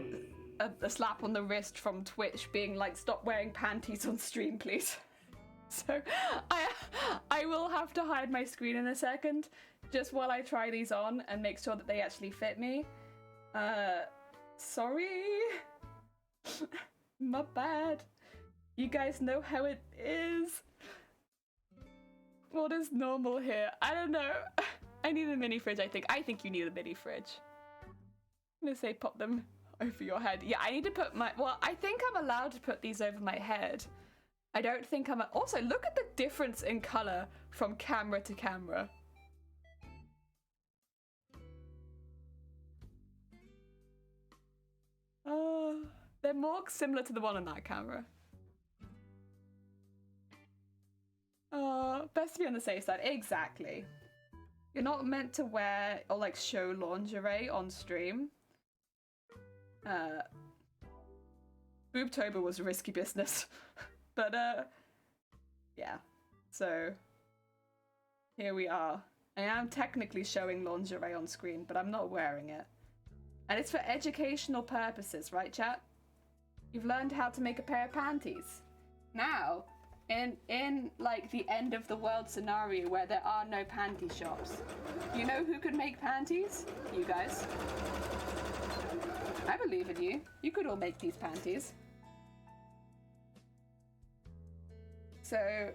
a slap on the wrist from Twitch being like, stop wearing panties on stream, please. So I will have to hide my screen in a second just while I try these on and make sure that they actually fit me. Sorry. My bad. You guys know how it is. What is normal here? I don't know. I need a mini fridge, I think. I think you need a mini fridge. I'm gonna say pop them over your head. Yeah, I need to put my... Well, I think I'm allowed to put these over my head. I don't think I'm... Also, look at the difference in colour from camera to camera. They're more similar to the one on that camera. Best to be on the safe side. Exactly. You're not meant to wear or like show lingerie on stream. Boobtober was risky business. But yeah. So here we are. I am technically showing lingerie on screen, but I'm not wearing it. And it's for educational purposes, right, chat? You've learned how to make a pair of panties. Now, in like the end of the world scenario where there are no panty shops, you know who could make panties? You guys. I believe in you. You could all make these panties. So,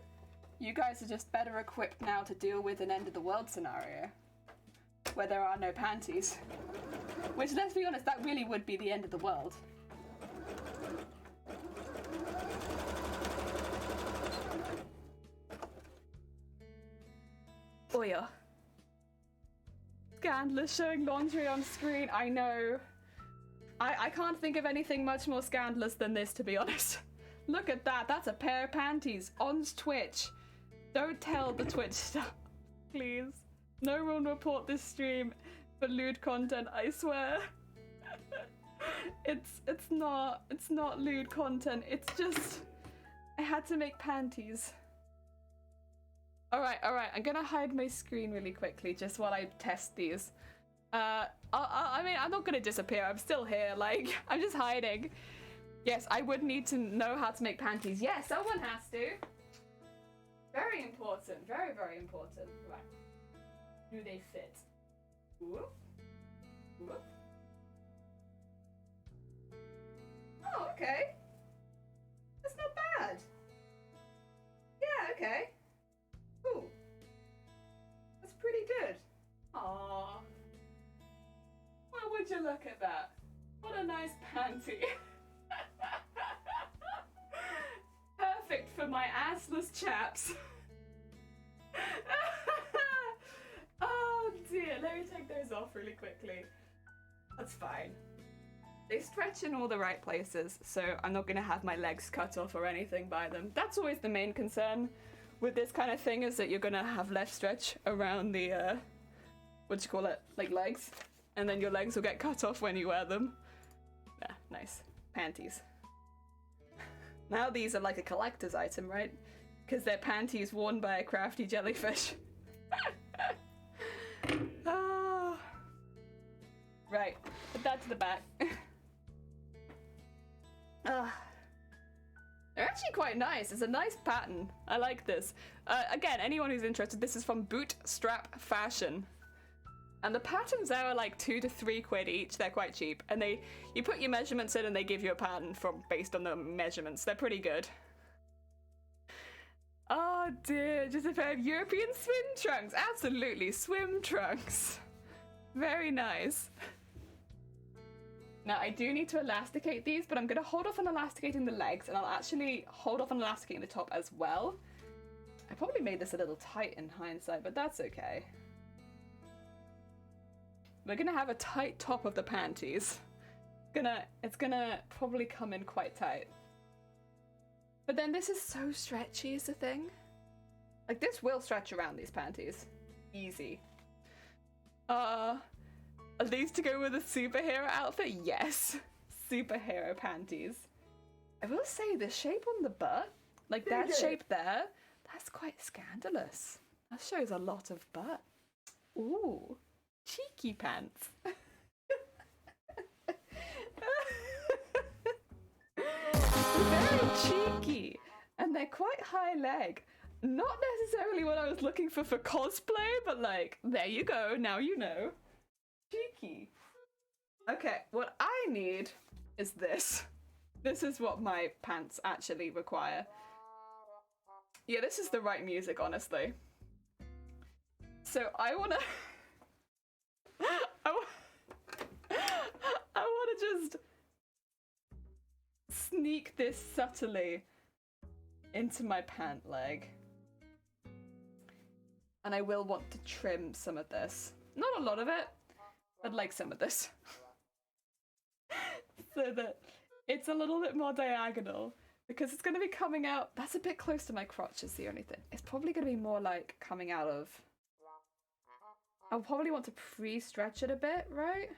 you guys are just better equipped now to deal with an end of the world scenario where there are no panties. Which, let's be honest, that really would be the end of the world. Oh yeah. Scandalous showing lingerie on screen, I know. I can't think of anything much more scandalous than this, to be honest. Look at that, that's a pair of panties on Twitch. Don't tell the Twitch stuff, please. No one report this stream for lewd content, I swear. It's not lewd content, it's just I had to make panties. Alright, I'm gonna hide my screen really quickly just while I test these. I mean, I'm not gonna disappear, I'm still here, like, I'm just hiding. Yes, I would need to know how to make panties. Yes, someone has to. Very important, very, very important. Right. Do they fit? Ooh. Ooh. Oh, okay. That's not bad. Yeah, okay. Ooh. That's pretty good. Aww. Well, would you look at that? What a nice panty. Perfect for my assless chaps. Oh dear, let me take those off really quickly. That's fine. They stretch in all the right places, so I'm not gonna have my legs cut off or anything by them. That's always the main concern with this kind of thing, is that you're gonna have less stretch around the, like legs. And then your legs will get cut off when you wear them. Yeah, nice. Panties. Now these are like a collector's item, right? Because they're panties worn by a crafty jellyfish. Oh. Right, put that to the back. They're actually quite nice. It's a nice pattern. I like this. Again, anyone who's interested, this is from Bootstrap Fashion. And the patterns there are like 2 to 3 quid each. They're quite cheap. And you put your measurements in and they give you a pattern based on the measurements. They're pretty good. Oh dear, just a pair of European swim trunks. Absolutely, swim trunks. Very nice. Now I do need to elasticate these, but I'm gonna hold off on elasticating the legs, and I'll actually hold off on elasticating the top as well. I probably made this a little tight in hindsight, but that's okay. We're gonna have a tight top of the panties. It's gonna probably come in quite tight. But then this is so stretchy is the thing. Like this will stretch around these panties. Easy. Are these to go with a superhero outfit? Yes. Superhero panties. I will say the shape on the butt, like that shape there, that's quite scandalous. That shows a lot of butt. Ooh. Cheeky pants. Very cheeky. And they're quite high leg. Not necessarily what I was looking for cosplay, but like, there you go, now you know. Cheeky. Okay, what I need is this. This is what my pants actually require. Yeah, this is the right music, honestly. So I wanna... I want to just sneak this subtly into my pant leg. And I will want to trim some of this. Not a lot of it, but like some of this. So that it's a little bit more diagonal. Because it's going to be coming out... That's a bit close to my crotch is the only thing. It's probably going to be more like coming out of... I'll probably want to pre-stretch it a bit, right?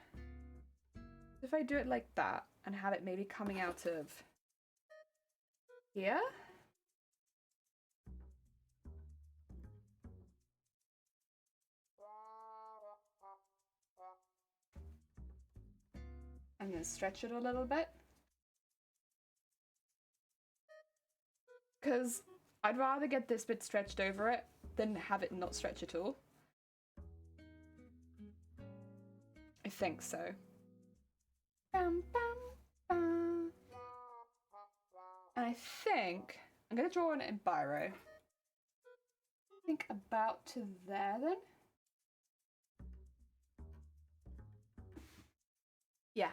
If I do it like that and have it maybe coming out of here. And then stretch it a little bit. Because I'd rather get this bit stretched over it than have it not stretch at all. I think so. Bam, bam, bam. And I think I'm going to draw on it in Biro. I think about to there then. Yeah.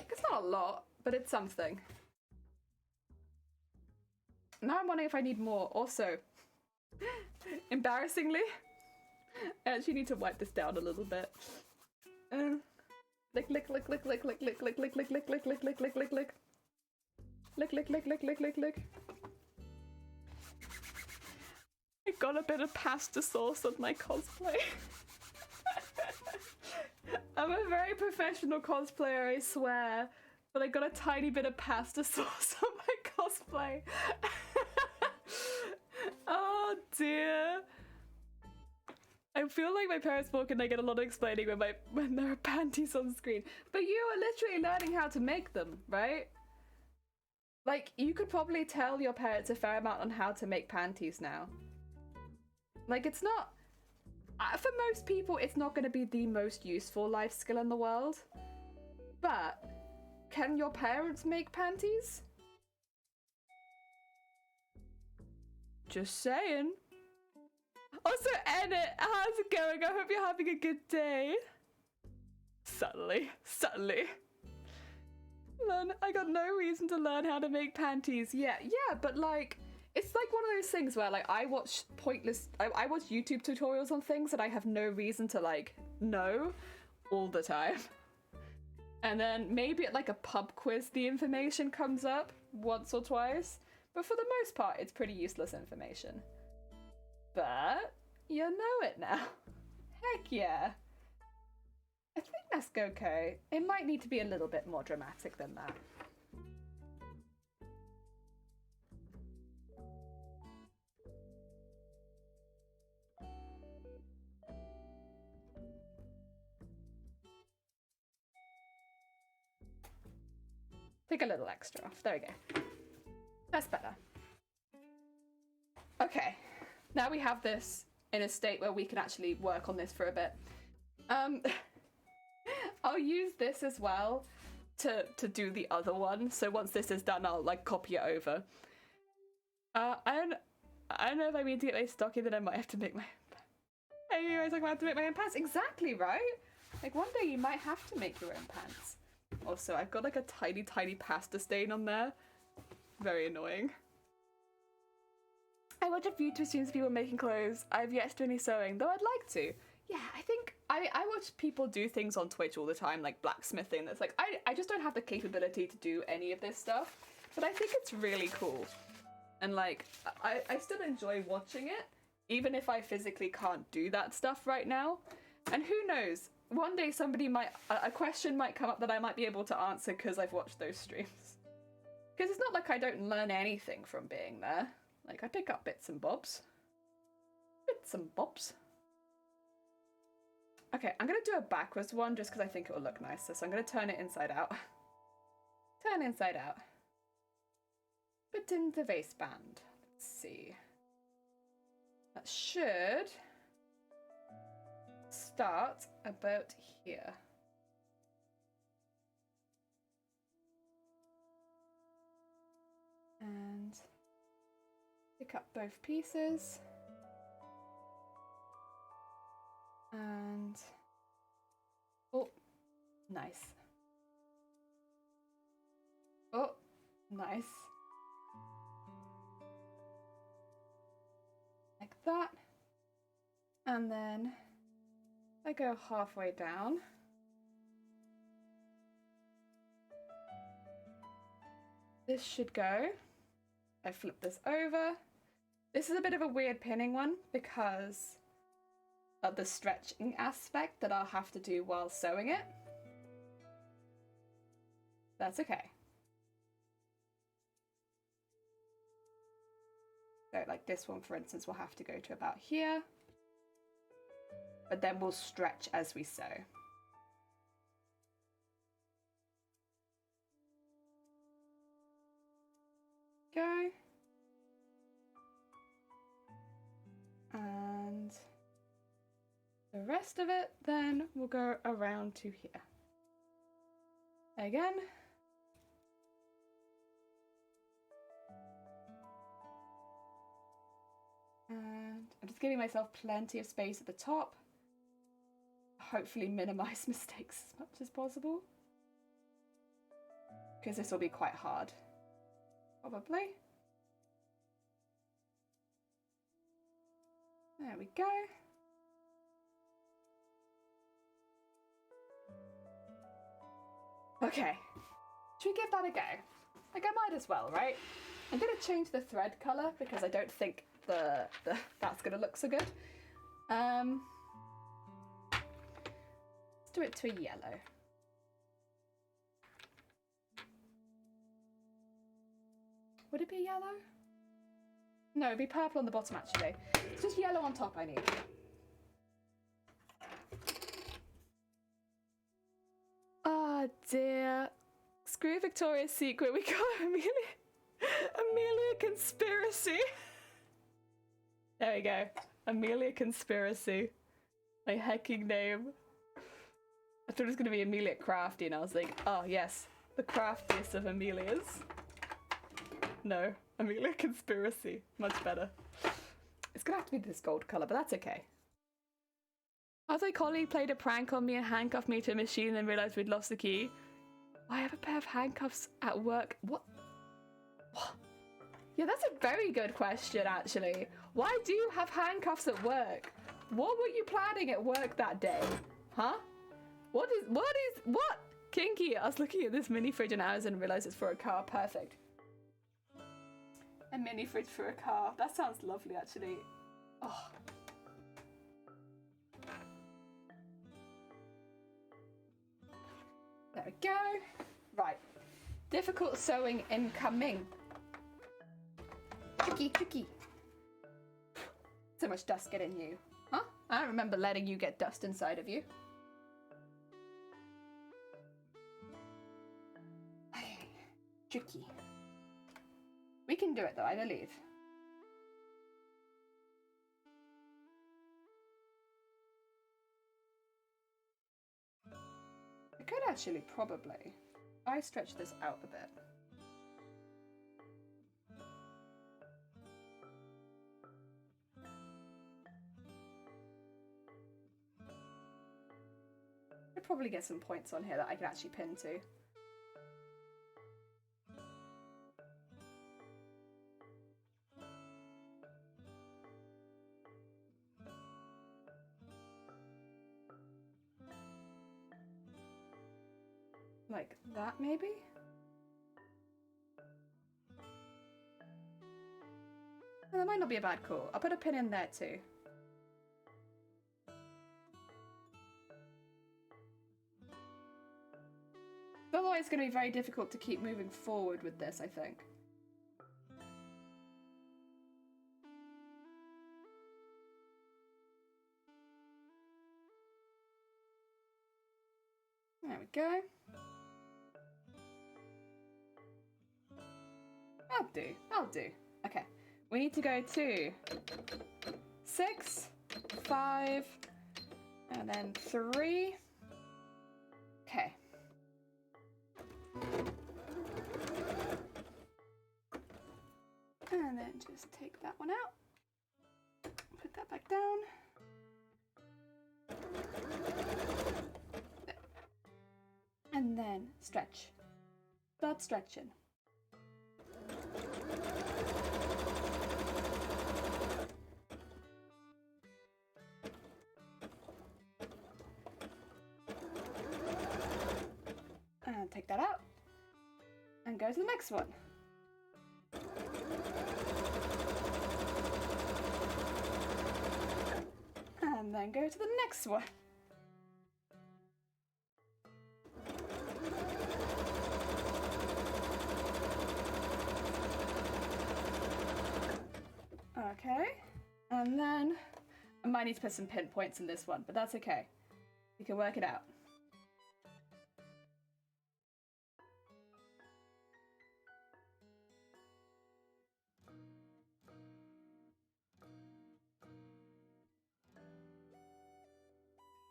It's not a lot, but it's something. Now I'm wondering if I need more. Also, embarrassingly, I actually need to wipe this down a little bit. Lick, lick, lick, lick, lick, lick, lick, lick, lick, lick, lick, lick, lick, lick, lick, lick, lick. Lick, lick, lick, lick, lick, lick, lick. I got a bit of pasta sauce on my cosplay. I'm a very professional cosplayer, I swear. But I got a tiny bit of pasta sauce on my cosplay. Oh dear. I feel like my parents walk and I get a lot of explaining when there are panties on screen. But you are literally learning how to make them, right? Like, you could probably tell your parents a fair amount on how to make panties now. Like, it's not... for most people, it's not going to be the most useful life skill in the world. But, can your parents make panties? Just saying. Also, Enid, how's it going? I hope you're having a good day. Subtly. I got no reason to learn how to make panties. Yeah, but like, it's like one of those things where like I watch I watch YouTube tutorials on things that I have no reason to like know all the time. And then maybe at like a pub quiz the information comes up once or twice. But for the most part, it's pretty useless information. But you know it now. Heck yeah. I think that's okay. It might need to be a little bit more dramatic than that. Take a little extra off. There we go. That's better. Okay. Now we have this in a state where we can actually work on this for a bit. I'll use this as well to do the other one. So once this is done, I'll like copy it over. I don't know if I mean to get my stocky, then I might have to make my anyways, I might have to make my own pants. Exactly, right? Like one day you might have to make your own pants. Also, I've got like a tiny pasta stain on there. Very annoying. I watch a few streams of people making clothes. I've yet to do any sewing, though I'd like to. Yeah, I think I watch people do things on Twitch all the time, like blacksmithing. That's like, I just don't have the capability to do any of this stuff, but I think it's really cool. And like, I still enjoy watching it, even if I physically can't do that stuff right now. And who knows, one day a question might come up that I might be able to answer because I've watched those streams. Because it's not like I don't learn anything from being there. Like, I pick up bits and bobs. Okay, I'm going to do a backwards one just because I think it will look nicer. So I'm going to turn it inside out. Turn inside out. Put in the waistband. Let's see. That should start about here. And pick up both pieces. And oh, nice. Oh, nice. Like that. And then I go halfway down. This should go. I flip this over. This is a bit of a weird pinning one because of the stretching aspect that I'll have to do while sewing it. That's okay. So like this one, for instance, will have to go to about here. But then we'll stretch as we sew. Go. And the rest of it then will go around to here. Again. And I'm just giving myself plenty of space at the top. Hopefully minimize mistakes as much as possible. Because this will be quite hard. Probably. There we go. Okay. Should we give that a go? Like, I might as well, right? I'm going to change the thread colour because I don't think that's going to look so good. Let's do it to a yellow. Would it be yellow? No, it'd be purple on the bottom actually. It's just yellow on top I need. Oh dear. Screw Victoria's Secret, we got Amelia Conspiracy. There we go. Amelia Conspiracy. My hecking name. I thought it was going to be Amelia Crafty and I was like, oh yes, the craftiest of Amelias. No, Amelia Conspiracy. Much better. It's going to have to be this gold colour, but that's okay. As a colleague played a prank on me and handcuffed me to a machine and realised we'd lost the key. I have a pair of handcuffs at work. What? Yeah, that's a very good question, actually. Why do you have handcuffs at work? What were you planning at work that day? Huh? What? Kinky. I was looking at this mini fridge and hours and realised it's for a car. Perfect. A mini fridge for a car. That sounds lovely, actually. Oh. There we go. Right. Difficult sewing incoming. Tricky, tricky. So much dust getting you. Huh? I don't remember letting you get dust inside of you. Tricky. We can do it though, I believe. I could actually probably. I stretch this out a bit. I'd probably get some points on here that I can actually pin to. Like that, maybe? Oh, that might not be a bad call. I'll put a pin in there too. Otherwise it's going to be very difficult to keep moving forward with this, I think. There we go. I'll do. Okay, we need to go to 6, 5, and then 3. Okay. And then just take that one out. Put that back down. There. And then stretch. Start stretching. And take that out. And go to the next one. then go to the next one. Okay, and then I might need to put some pinpoints in this one, but that's okay. We can work it out.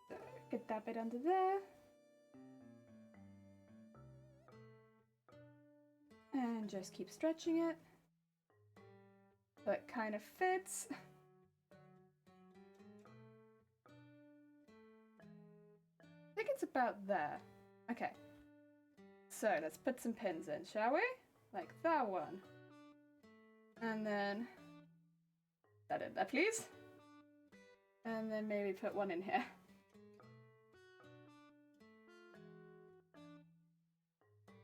So, get that bit under there. And just keep stretching it. So it kind of fits. I think it's about there. Okay. So let's put some pins in, shall we? Like that one. And then that in there, please. And then maybe put one in here.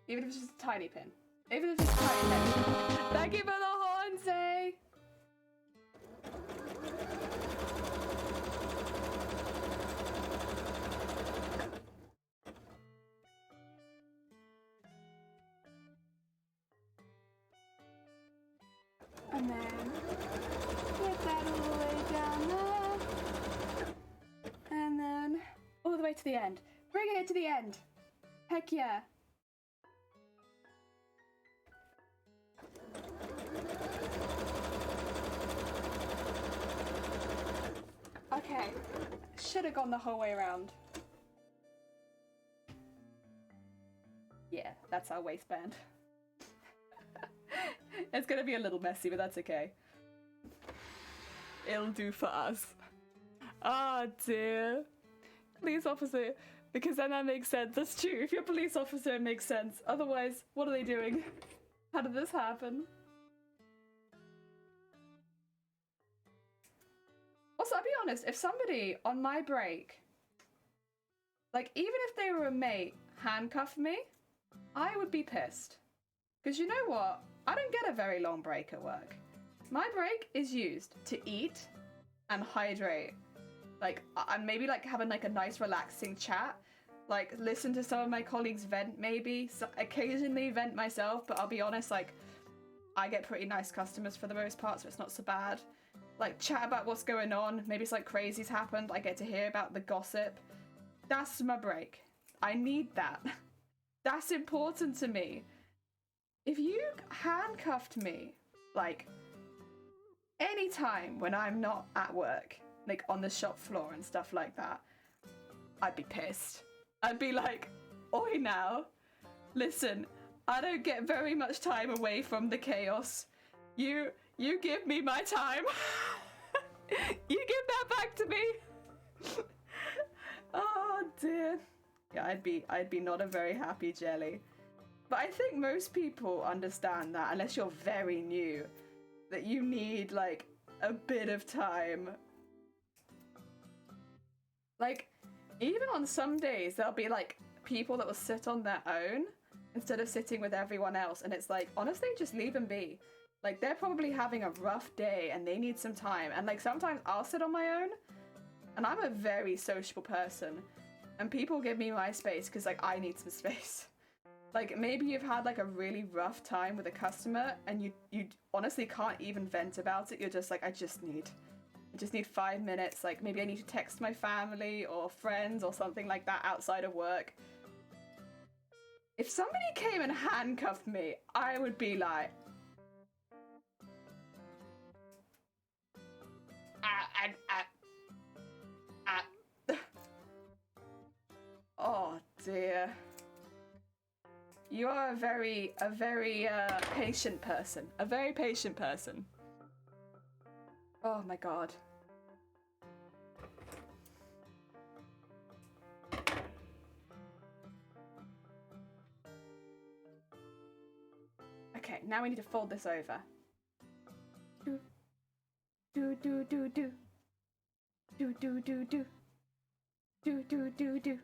Even if it's just a tiny pin. Even if it's a tiny pin. Thank you for the horns, eh? And then get that all the way down there. And then all the way to the end. Bringing it to the end. Heck yeah. Okay. Should have gone the whole way around. Yeah, that's our waistband. It's gonna be a little messy, but that's okay. It'll do for us. Oh dear. Police officer. Because then that makes sense. That's true. If you're a police officer, it makes sense. Otherwise, what are they doing? How did this happen? Also, I'll be honest, if somebody on my break, like even if they were a mate, handcuffed me, I would be pissed. Because you know what? I don't get a very long break at work. My break is used to eat and hydrate. Like, and maybe like having like a nice relaxing chat. Like listen to some of my colleagues vent maybe. So occasionally vent myself, but I'll be honest, like I get pretty nice customers for the most part, so it's not so bad. Like chat about what's going on. Maybe it's like crazy's happened. I get to hear about the gossip. That's my break. I need that. That's important to me. If you handcuffed me, like, anytime when I'm not at work, like on the shop floor and stuff like that, I'd be pissed. I'd be like, oi now, listen, I don't get very much time away from the chaos. You give me my time. You give that back to me. Oh dear. Yeah, I'd be not a very happy jelly. But I think most people understand that, unless you're very new, that you need, like, a bit of time. Like, even on some days, there'll be, like, people that will sit on their own instead of sitting with everyone else, and it's like, honestly, just leave them be. Like, they're probably having a rough day, and they need some time, and, like, sometimes I'll sit on my own, and I'm a very sociable person, and people give me my space because, like, I need some space. Like, maybe you've had, like, a really rough time with a customer and you honestly can't even vent about it. You're just like, I just need 5 minutes. Like, maybe I need to text my family or friends or something like that outside of work. If somebody came and handcuffed me, I would be like... Oh, dear. You are a very patient person. A very patient person. Oh my god. Okay, now we need to fold this over. Do. Do do do do. Do do do do. Do do do do.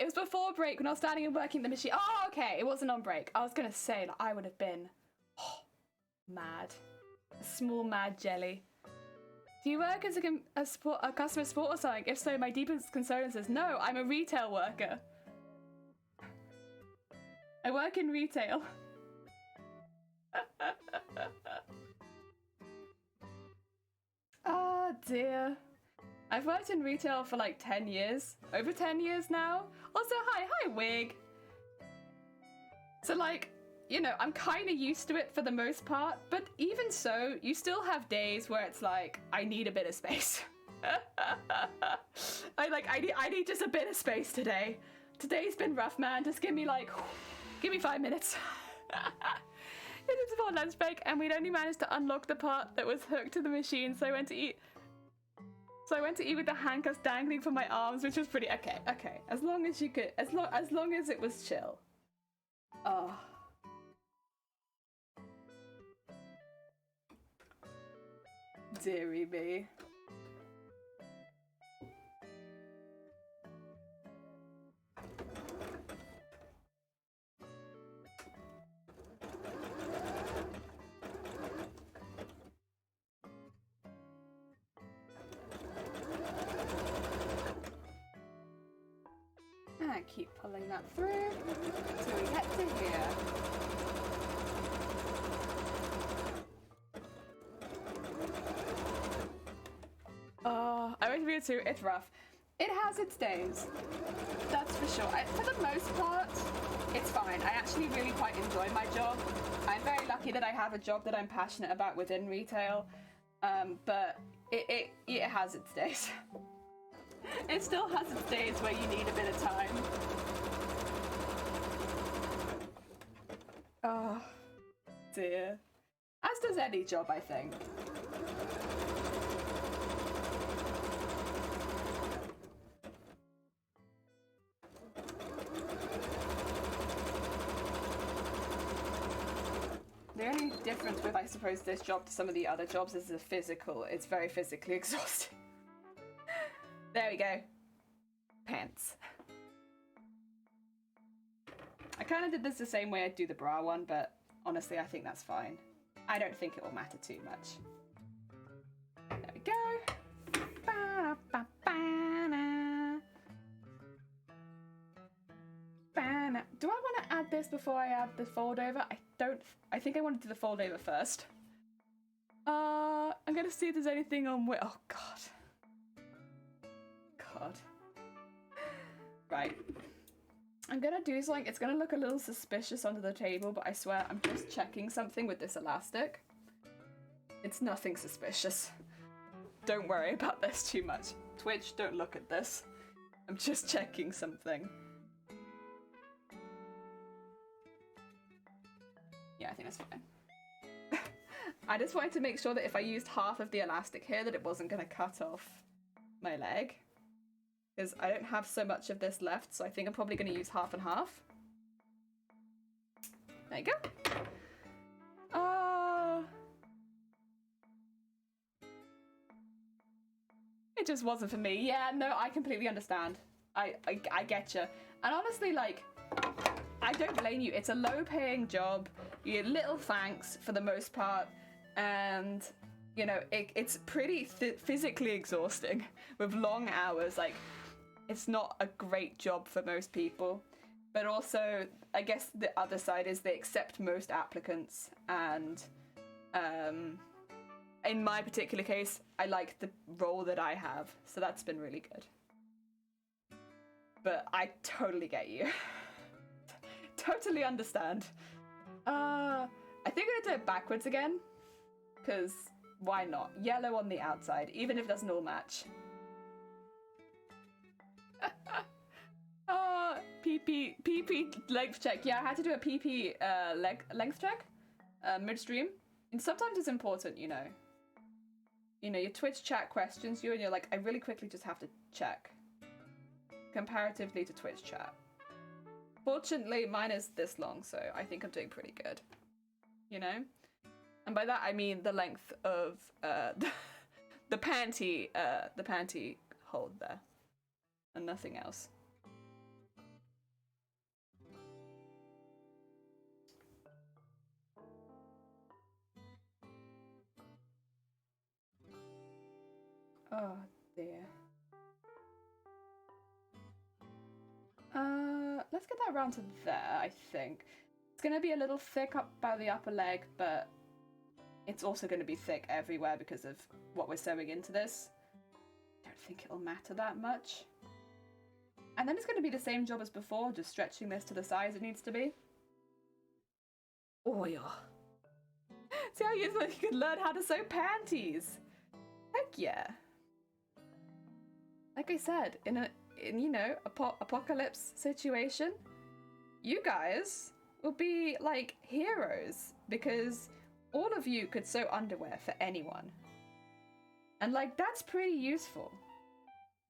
It was before break when I was standing and working the machine. Oh, okay, it wasn't on break. I was gonna say, like, I would have been mad. Small mad jelly. Do you work as a customer support or something? If so, my deepest concern is no, I'm a retail worker. I work in retail. Oh dear. I've worked in retail for like 10 years. Over 10 years now. Also, hi Wig. So like, you know, I'm kind of used to it for the most part, but even so, you still have days where it's like, I need a bit of space. I need just a bit of space today. Today's been rough, man. Just give me 5 minutes. It was before lunch break, and we'd only managed to unlock the part that was hooked to the machine, so I went to eat. So I went to eat with the handcuffs dangling from my arms, which was pretty okay. As long as you could, as long as it was chill. Oh. Dearie me. And keep pulling that through until we get to here. Oh, I went to too. It's rough. It has its days. That's for sure. For the most part, it's fine. I actually really quite enjoy my job. I'm very lucky that I have a job that I'm passionate about within retail. But it has its days. It still has its days where you need a bit of time. Oh, dear. As does any job, I think. The only difference with, I suppose, this job to some of the other jobs is it's very physically exhausting. There we go. Pants. I kind of did this the same way I'd do the bra one, but honestly, I think that's fine. I don't think it will matter too much. There we go. Do I want to add this before I add the fold over? I think I want to do the fold over first. I'm gonna see if there's anything on oh god. Right. I'm gonna do something. It's gonna look a little suspicious under the table, but I swear I'm just checking something with this elastic. It's nothing suspicious. Don't worry about this too much. Twitch, don't look at this. I'm just checking something. Yeah, I think that's fine. I just wanted to make sure that if I used half of the elastic here that it wasn't gonna cut off my leg. Because I don't have so much of this left, so I think I'm probably going to use half and half. There you go. It just wasn't for me. Yeah, no, I completely understand. I get you. And honestly, like, I don't blame you. It's a low-paying job. You get little thanks for the most part, and you know it's pretty physically exhausting with long hours. Like, it's not a great job for most people, but also I guess the other side is they accept most applicants, and in my particular case, I like the role that I have, so that's been really good. But I totally get you. Totally understand. I think I'm gonna do it backwards again, because why not? Yellow on the outside, even if it doesn't all match. PP length check. Yeah, I had to do a PP length check midstream. And sometimes it's important, you know. You know, your Twitch chat questions you and you're like, I really quickly just have to check. Comparatively to Twitch chat. Fortunately, mine is this long, so I think I'm doing pretty good. You know? And by that I mean the length of the panty hold there. And nothing else. Oh dear. Let's get that around to there, I think. It's gonna be a little thick up by the upper leg, but it's also gonna be thick everywhere because of what we're sewing into this. I don't think it'll matter that much. And then it's gonna be the same job as before, just stretching this to the size it needs to be. Oh yeah. See how you can learn how to sew panties? Heck yeah. Like I said, in you know, apocalypse situation, you guys will be like heroes because all of you could sew underwear for anyone. And like, that's pretty useful.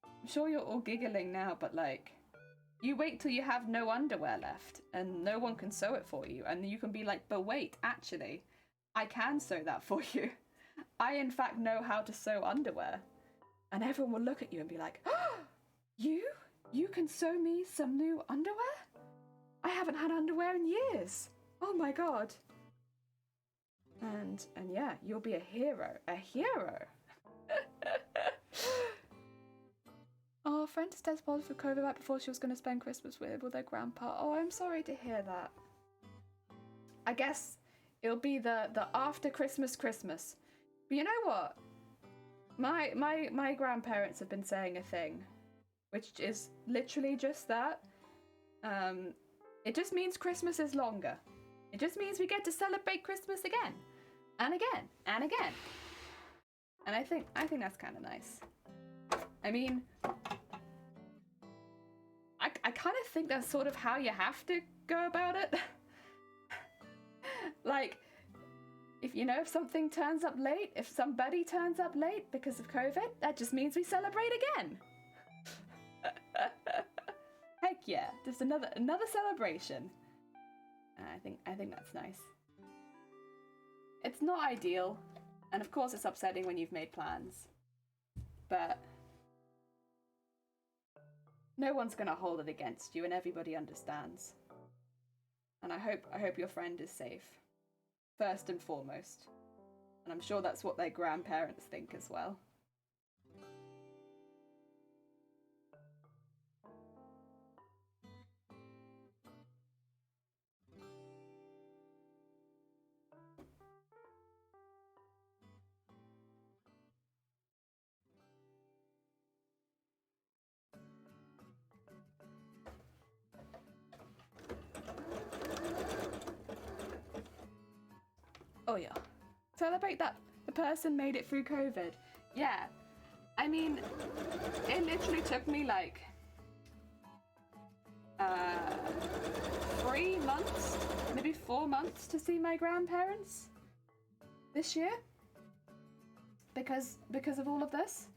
I'm sure you're all giggling now, but like, you wait till you have no underwear left and no one can sew it for you, and you can be like, but wait, actually, I can sew that for you. I in fact know how to sew underwear. And everyone will look at you and be like, oh, you can sew me some new underwear? I haven't had underwear in years. Oh my god. And yeah, you'll be a hero. A hero. Oh, a friend is test positive for COVID right before she was going to spend Christmas with their grandpa. Oh, I'm sorry to hear that. I guess it'll be the after Christmas. But you know what? My grandparents have been saying a thing, which is literally just that. It just means Christmas is longer. It just means we get to celebrate Christmas again, and again, and again. And I think that's kind of nice. I mean, I kind of think that's sort of how you have to go about it. Like, if something turns up late, if somebody turns up late because of COVID, that just means we celebrate again. Heck yeah, just another celebration. I think that's nice. It's not ideal, and of course it's upsetting when you've made plans, but no one's gonna hold it against you, and everybody understands. And I hope your friend is safe. First and foremost. And I'm sure that's what their grandparents think as well. Oh yeah. Celebrate that the person made it through COVID. Yeah. I mean, it literally took me like 3 months, maybe 4 months to see my grandparents this year. Because of all of this.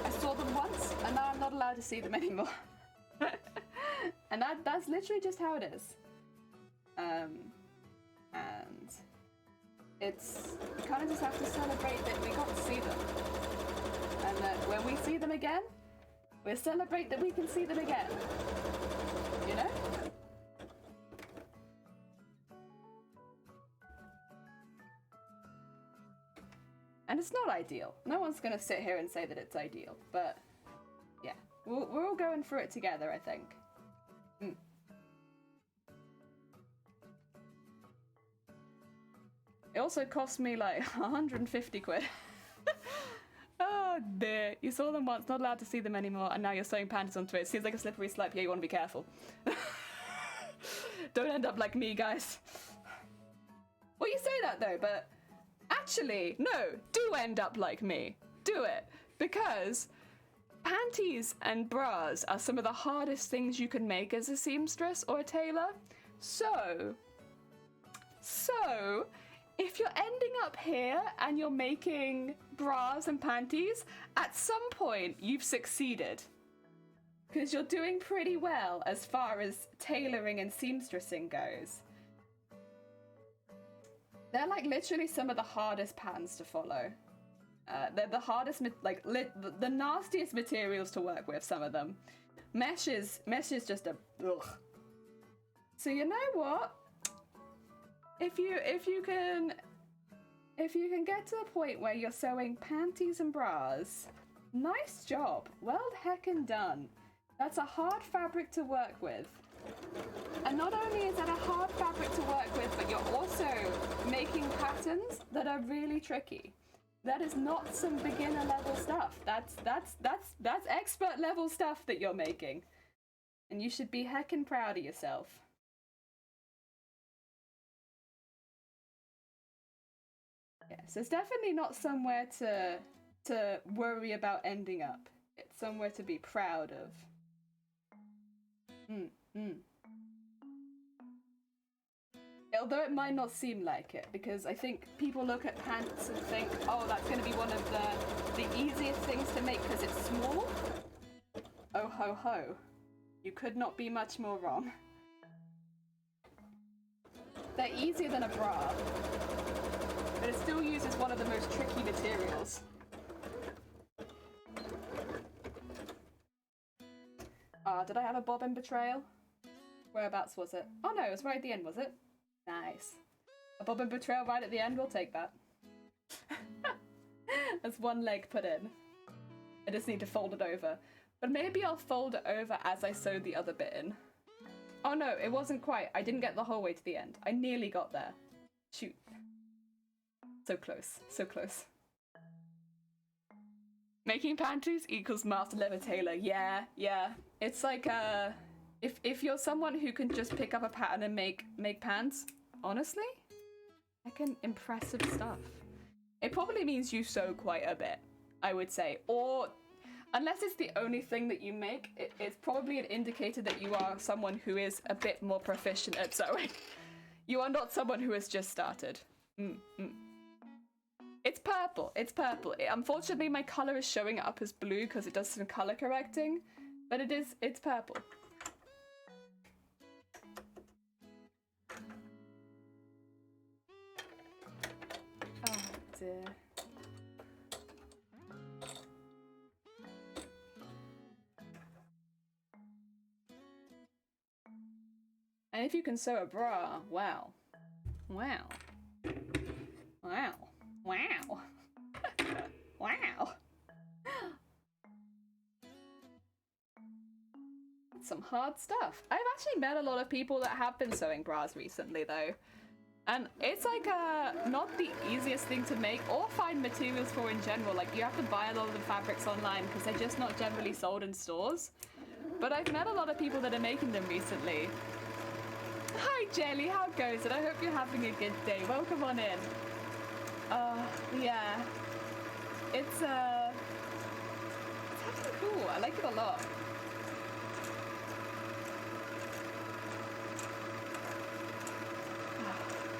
I saw them once and now I'm not allowed to see them anymore. And that's literally just how it is. And you kind of just have to celebrate that we got to see them, and that when we see them again, we'll celebrate that we can see them again, you know? And it's not ideal. No one's gonna sit here and say that it's ideal, but yeah, we're all going through it together, I think. It also cost me like 150 quid. Oh dear. You saw them once, not allowed to see them anymore, and now you're sewing panties onto it. Seems like a slippery slope. Yeah, you want to be careful. Don't end up like me, guys. Well, you say that though, but actually, no, do end up like me. Do it. Because panties and bras are some of the hardest things you can make as a seamstress or a tailor. So, if you're ending up here and you're making bras and panties, at some point you've succeeded. Because you're doing pretty well as far as tailoring and seamstressing goes. They're like literally some of the hardest patterns to follow. They're the hardest, the nastiest materials to work with, some of them. Mesh is just a ugh. So you know what? If you can If you can get to a point where you're sewing panties and bras, nice job. Well heckin' done. That's a hard fabric to work with. And not only is that a hard fabric to work with, but you're also making patterns that are really tricky. That is not some beginner level stuff. That's expert level stuff that you're making. And you should be heckin' proud of yourself. Yeah, so it's definitely not somewhere to worry about ending up. It's somewhere to be proud of. Although it might not seem like it, because I think people look at pants and think, oh, that's going to be one of the easiest things to make because it's small. Oh ho ho. You could not be much more wrong. They're easier than a bra, but it still uses one of the most tricky materials. Did I have a bobbin betrayal? Whereabouts was it? Oh no, it was right at the end, was it? Nice. A bobbin betrayal right at the end, we'll take that. That's one leg put in. I just need to fold it over. But maybe I'll fold it over as I sew the other bit in. Oh no, it wasn't quite. I didn't get the whole way to the end. I nearly got there. Shoot. So close, so close. Making panties equals master level tailor. Yeah. It's like, if you're someone who can just pick up a pattern and make pants, honestly, impressive stuff. It probably means you sew quite a bit, I would say. Or, unless it's the only thing that you make, it's probably an indicator that you are someone who is a bit more proficient at sewing. You are not someone who has just started. It's purple. Unfortunately, my color is showing up as blue because it does some color correcting, but it's purple. Oh dear. And if you can sew a bra, wow. Wow. Wow. Wow. Wow. That's some hard stuff. I've actually met a lot of people that have been sewing bras recently though. And it's like not the easiest thing to make or find materials for in general. Like you have to buy a lot of the fabrics online because they're just not generally sold in stores. But I've met a lot of people that are making them recently. Hi Jelly, how goes it? I hope you're having a good day. Welcome on in. Yeah. It's actually cool. I like it a lot.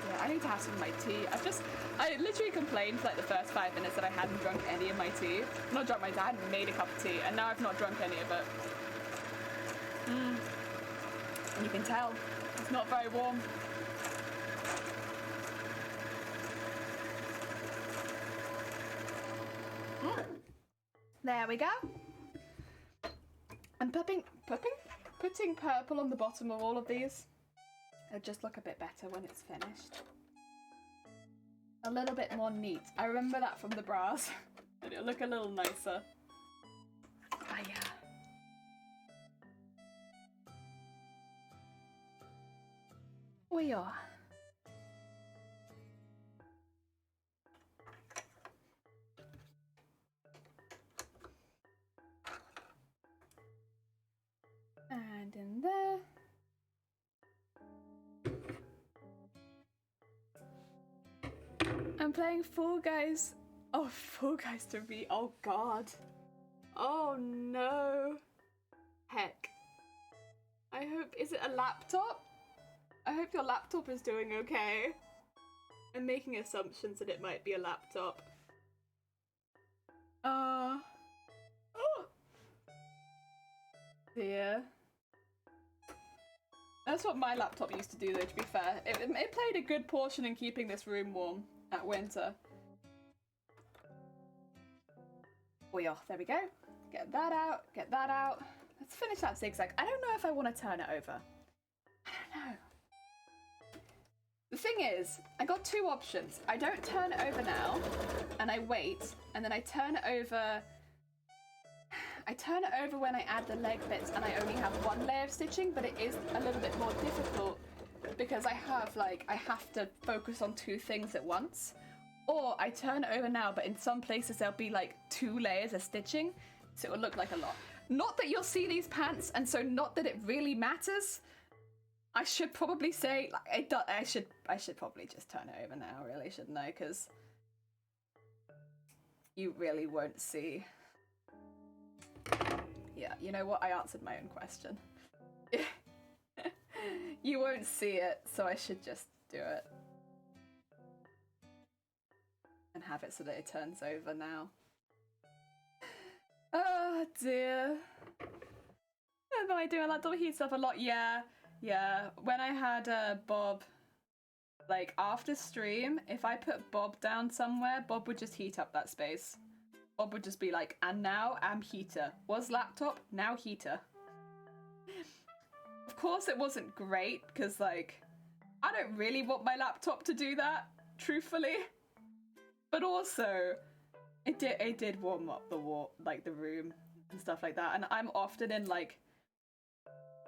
Yeah, I need to have some of my tea. I literally complained for like the first 5 minutes that I hadn't drunk any of my tea. Not drunk my tea, I hadn't made a cup of tea, and now I've not drunk any of it. And you can tell, it's not very warm. There we go. I'm putting purple on the bottom of all of these. It'll just look a bit better when it's finished. A little bit more neat. I remember that from the bras. It'll look a little nicer. Ah, yeah. We are. And in there. I'm playing Fall Guys. Oh, Fall Guys to be. Oh, God. Oh, no. Heck. I hope. Is it a laptop? I hope your laptop is doing okay. I'm making assumptions that it might be a laptop. Oh. Dear. That's what my laptop used to do though, to be fair. It played a good portion in keeping this room warm at winter. Oh yeah, there we go. Get that out, get that out. Let's finish that zigzag. I don't know if I want to turn it over. I don't know. The thing is, I got two options. I don't turn it over now, and I wait, and then I turn it over... I turn it over when I add the leg bits and I only have one layer of stitching, but it is a little bit more difficult because I have to focus on two things at once. Or I turn it over now, but in some places there'll be like 2 layers of stitching, so it will look like a lot. Not that you'll see these pants, and so not that it really matters. I should probably say, like, I should probably just turn it over now, really, shouldn't I? Because you really won't see. Yeah, you know what? I answered my own question. You won't see it, so I should just do it. And have it so that it turns over now. Oh dear. Am I doing that double heat stuff a lot? Yeah. When I had Bob, like after stream, if I put Bob down somewhere, Bob would just heat up that space. Bob would just be like, and now I'm heater. Was laptop, now heater. Of course it wasn't great, because like, I don't really want my laptop to do that, truthfully. But also, it did warm up the room and stuff like that. And I'm often in like,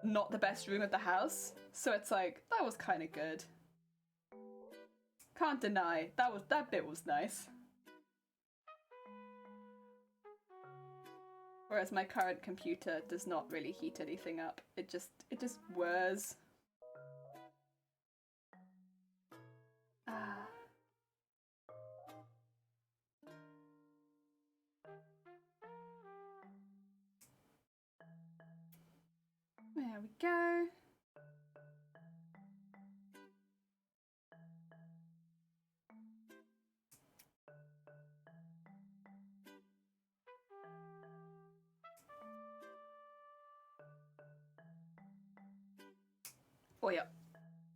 not the best room of the house. So it's like, that was kind of good. Can't deny, that bit was nice. Whereas my current computer does not really heat anything up. It just whirs. There we go. Oh yeah.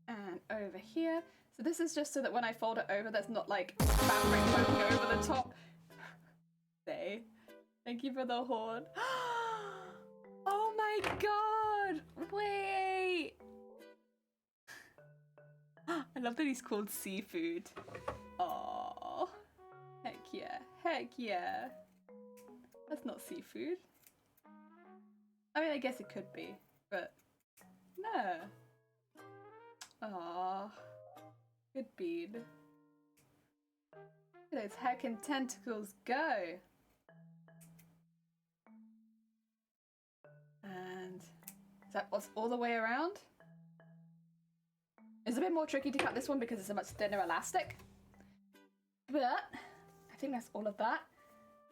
And over here. So this is just so that when I fold it over, there's not like fabric poking over the top. Thank you for the horn. Oh my god! Wait! I love that he's called Seafood. Oh, heck yeah. Heck yeah. That's not seafood. I mean, I guess it could be, but no. Aww. Good bead. Look at those heckin' tentacles go! And is that what's all the way around? It's a bit more tricky to cut this one because it's a much thinner elastic. But I think that's all of that.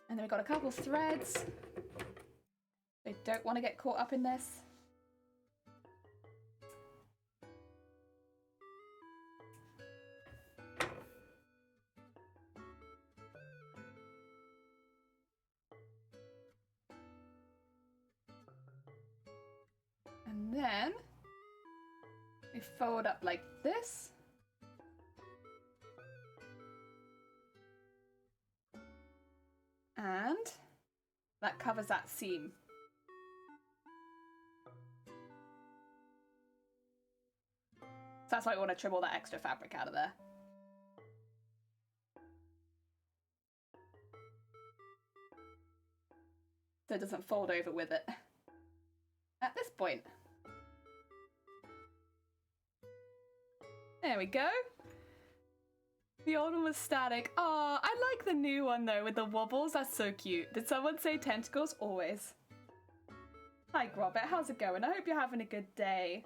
And then we've got a couple threads. I don't want to get caught up in this. And then we fold up like this. And that covers that seam. So that's why we want to trim all that extra fabric out of there. So it doesn't fold over with it. At this point. There we go. The old one was static. Oh, I like the new one though with the wobbles. That's so cute. Did someone say tentacles? Always. Hi Grobet, how's it going? I hope you're having a good day.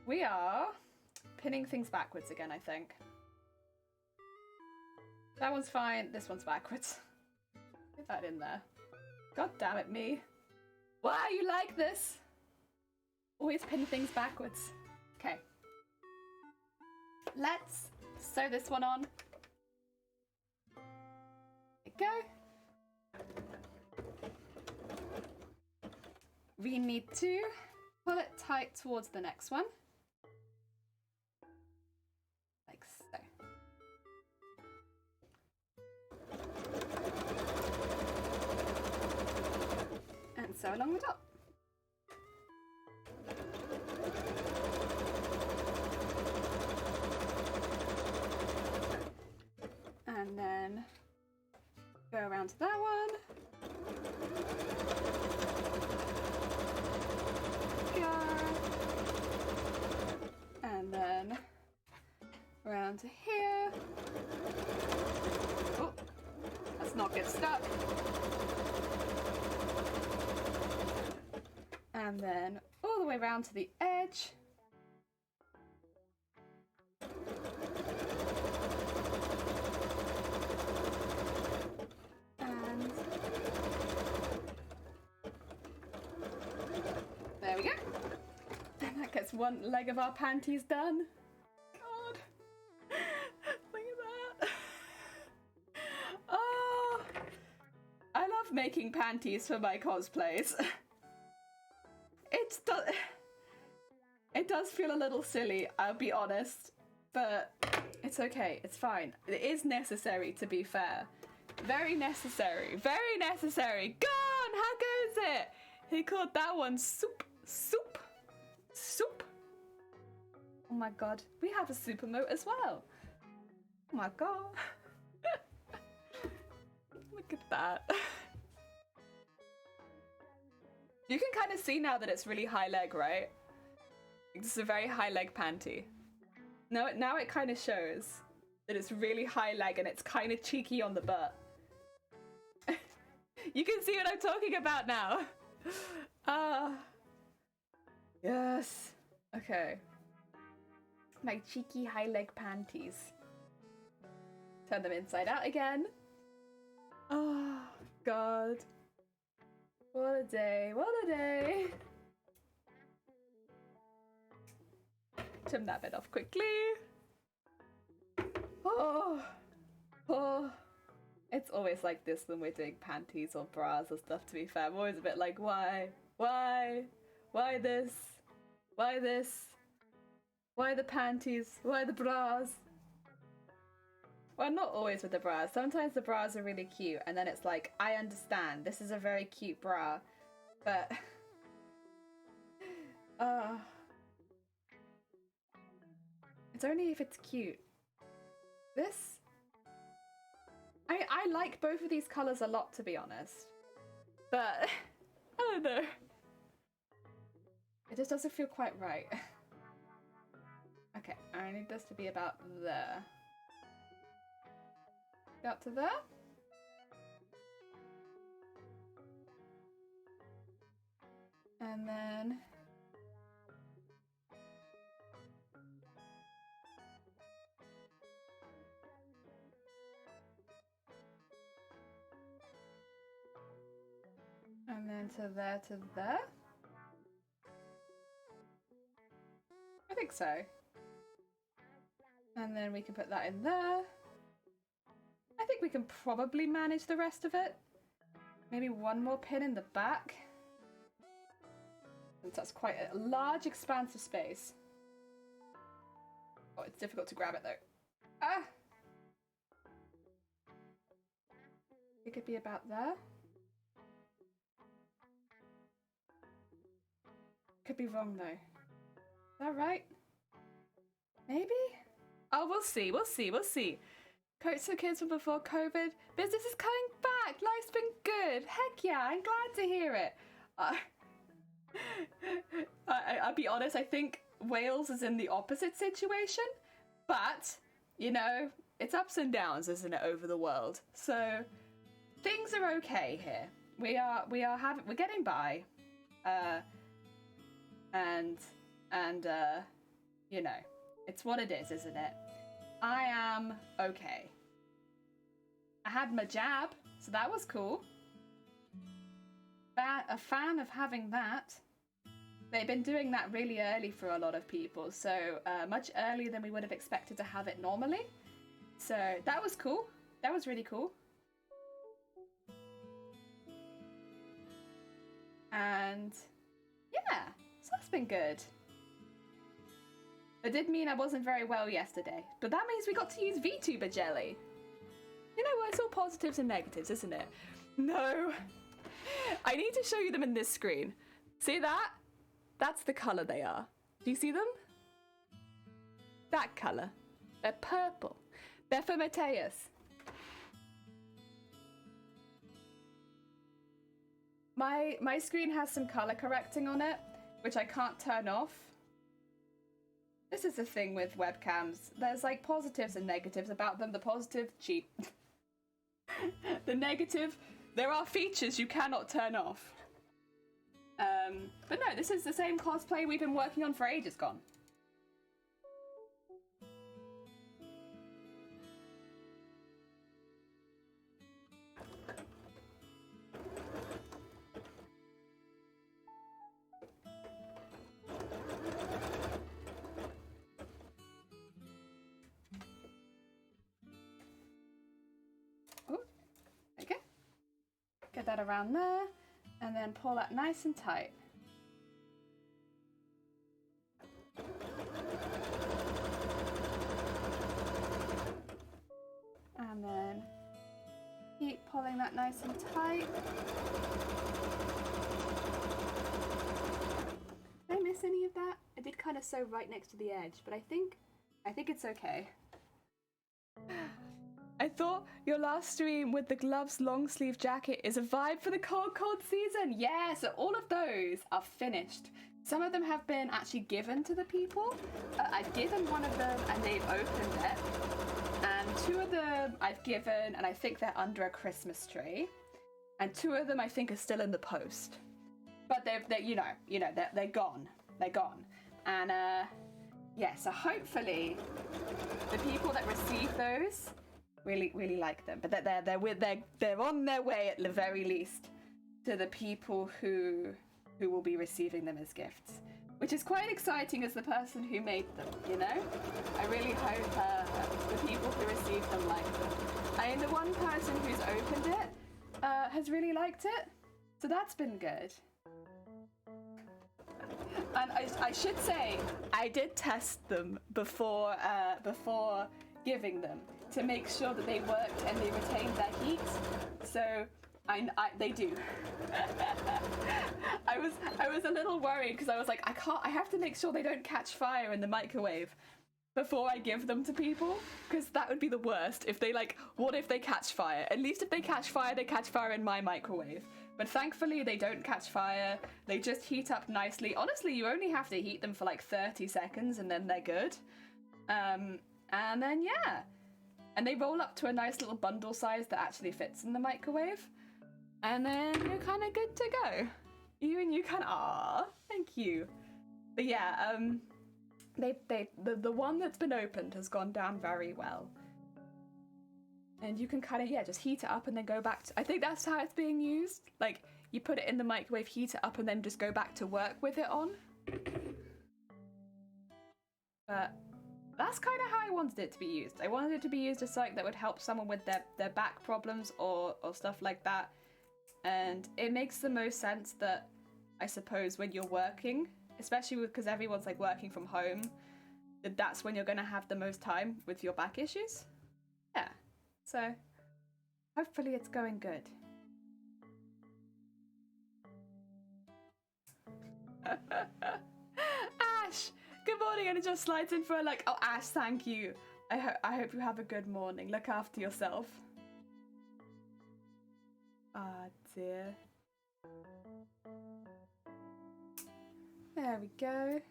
We are pinning things backwards again, I think. That one's fine. This one's backwards. Get that in there. God damn it, me. Why you like this? Always pin things backwards. Okay. Let's sew this one on. There we go. We need to pull it tight towards the next one. Like so. And sew along the top. around to that one. Go. And then around to here. Oh, let's not get stuck. And then all the way around to the edge. And there we go. And that gets one leg of our panties done. God, look at that. Oh, I love making panties for my cosplays. It does feel a little silly, I'll be honest, but it's okay, it's fine. It is necessary, to be fair. Very necessary, very necessary. Gone! How goes it? He called that one soup, soup, soup. Oh my god, we have a super emote as well. Oh my god. Look at that. You can kind of see now that it's really high leg, right? It's a very high leg panty. Now it kind of shows that it's really high leg and it's kind of cheeky on the butt. You can see what I'm talking about now. Yes. Okay. My cheeky high leg panties. Turn them inside out again. Oh, God. What a day, what a day. Trim that bit off quickly. Oh, it's always like this when we're doing panties or bras or stuff, to be fair. I'm always a bit like, why this, why the panties, why the bras? Well, not always with the bras. Sometimes the bras are really cute and then it's like, I understand, this is a very cute bra, but it's only if it's cute. This, I like both of these colours a lot, to be honest, but I don't know. It just doesn't feel quite right. Okay, I need this to be about there. Up to there. And then to there to there. I think so. And then we can put that in there. I think we can probably manage the rest of it. Maybe one more pin in the back. Since that's quite a large expanse of space. Oh, it's difficult to grab it though. Ah! It could be about there. Could be wrong though. Is that right? Maybe? Oh, we'll see, we'll see, we'll see. Coats for kids from before COVID. Business is coming back. Life's been good. Heck yeah, I'm glad to hear it. I'll be honest, I think Wales is in the opposite situation. But, you know, it's ups and downs, isn't it, over the world? So things are okay here. We're getting by. You know, it's what it is, isn't it? I am okay. I had my jab, so that was cool. A fan of having that. They've been doing that really early for a lot of people, so much earlier than we would have expected to have it normally. So that was cool. That was really cool. And yeah, so that's been good. It did mean I wasn't very well yesterday, but that means we got to use VTuber jelly. You know what, it's all positives and negatives, isn't it? No. I need to show you them in this screen. See that? That's the colour they are. Do you see them? That colour. They're purple. They're for Mateus. my screen has some color correcting on it, which I can't turn off. This is the thing with webcams. There's like positives and negatives about them. The positive, cheap. The negative, there are features you cannot turn off. But no, this is the same cosplay we've been working on for ages gone. Okay. Get that around there, and then pull that nice and tight. And then keep pulling that nice and tight. Did I miss any of that? I did kind of sew right next to the edge, but I think it's okay. I thought your last stream with the gloves long sleeve jacket is a vibe for the cold season. Yeah, so all of those are finished. Some of them have been actually given to the people. I've given one of them and they've opened it. And 2 of them I've given and I think they're under a Christmas tree. And 2 of them I think are still in the post. But they're gone. They're gone. And yeah, so hopefully the people that receive those really like them. But they're on their way at the very least to the people who will be receiving them as gifts, which is quite exciting as the person who made them, you know? I really hope the people who receive them like them. I mean, the one person who's opened it has really liked it, so that's been good. And I should say, I did test them before giving them to make sure that they worked and they retained their heat. So they do. I was a little worried because I was like, I have to make sure they don't catch fire in the microwave before I give them to people, because that would be the worst. If they what if they catch fire? At least if they catch fire, they catch fire in my microwave. But thankfully they don't catch fire. They just heat up nicely. Honestly, you only have to heat them for like 30 seconds and then they're good. And then yeah. And they roll up to a nice little bundle size that actually fits in the microwave. And then you're kind of good to go. You kind of, ah, thank you. But yeah, the one that's been opened has gone down very well. And you can kind of, yeah, just heat it up and then go back to, I think that's how it's being used. Like, you put it in the microwave, heat it up, and then just go back to work with it on. But that's kind of how I wanted it to be used. I wanted it to be used as something that would help someone with their back problems or stuff like that. And it makes the most sense that, I suppose, when you're working, especially because everyone's like working from home, that's when you're going to have the most time with your back issues. Yeah. So, hopefully it's going good. Ash! Good morning, and it just slides in for oh, Ash, thank you. I hope you have a good morning. Look after yourself. Ah, dear. There we go.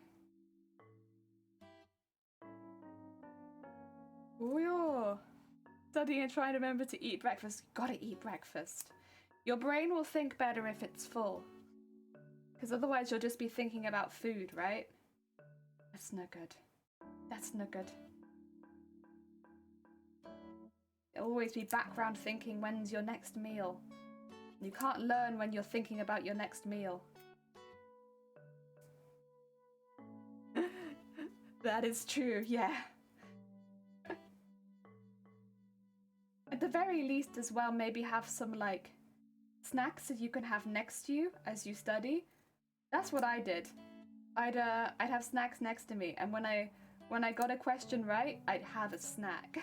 Oh, yeah. Studying and trying to remember to eat breakfast. Gotta eat breakfast. Your brain will think better if it's full. Because otherwise you'll just be thinking about food, right? That's no good. That's no good. It'll always be background thinking, when's your next meal? You can't learn when you're thinking about your next meal. That is true, yeah. At the very least as well, maybe have some snacks that you can have next to you as you study. That's what I did. I'd have snacks next to me, and when I got a question right, I'd have a snack.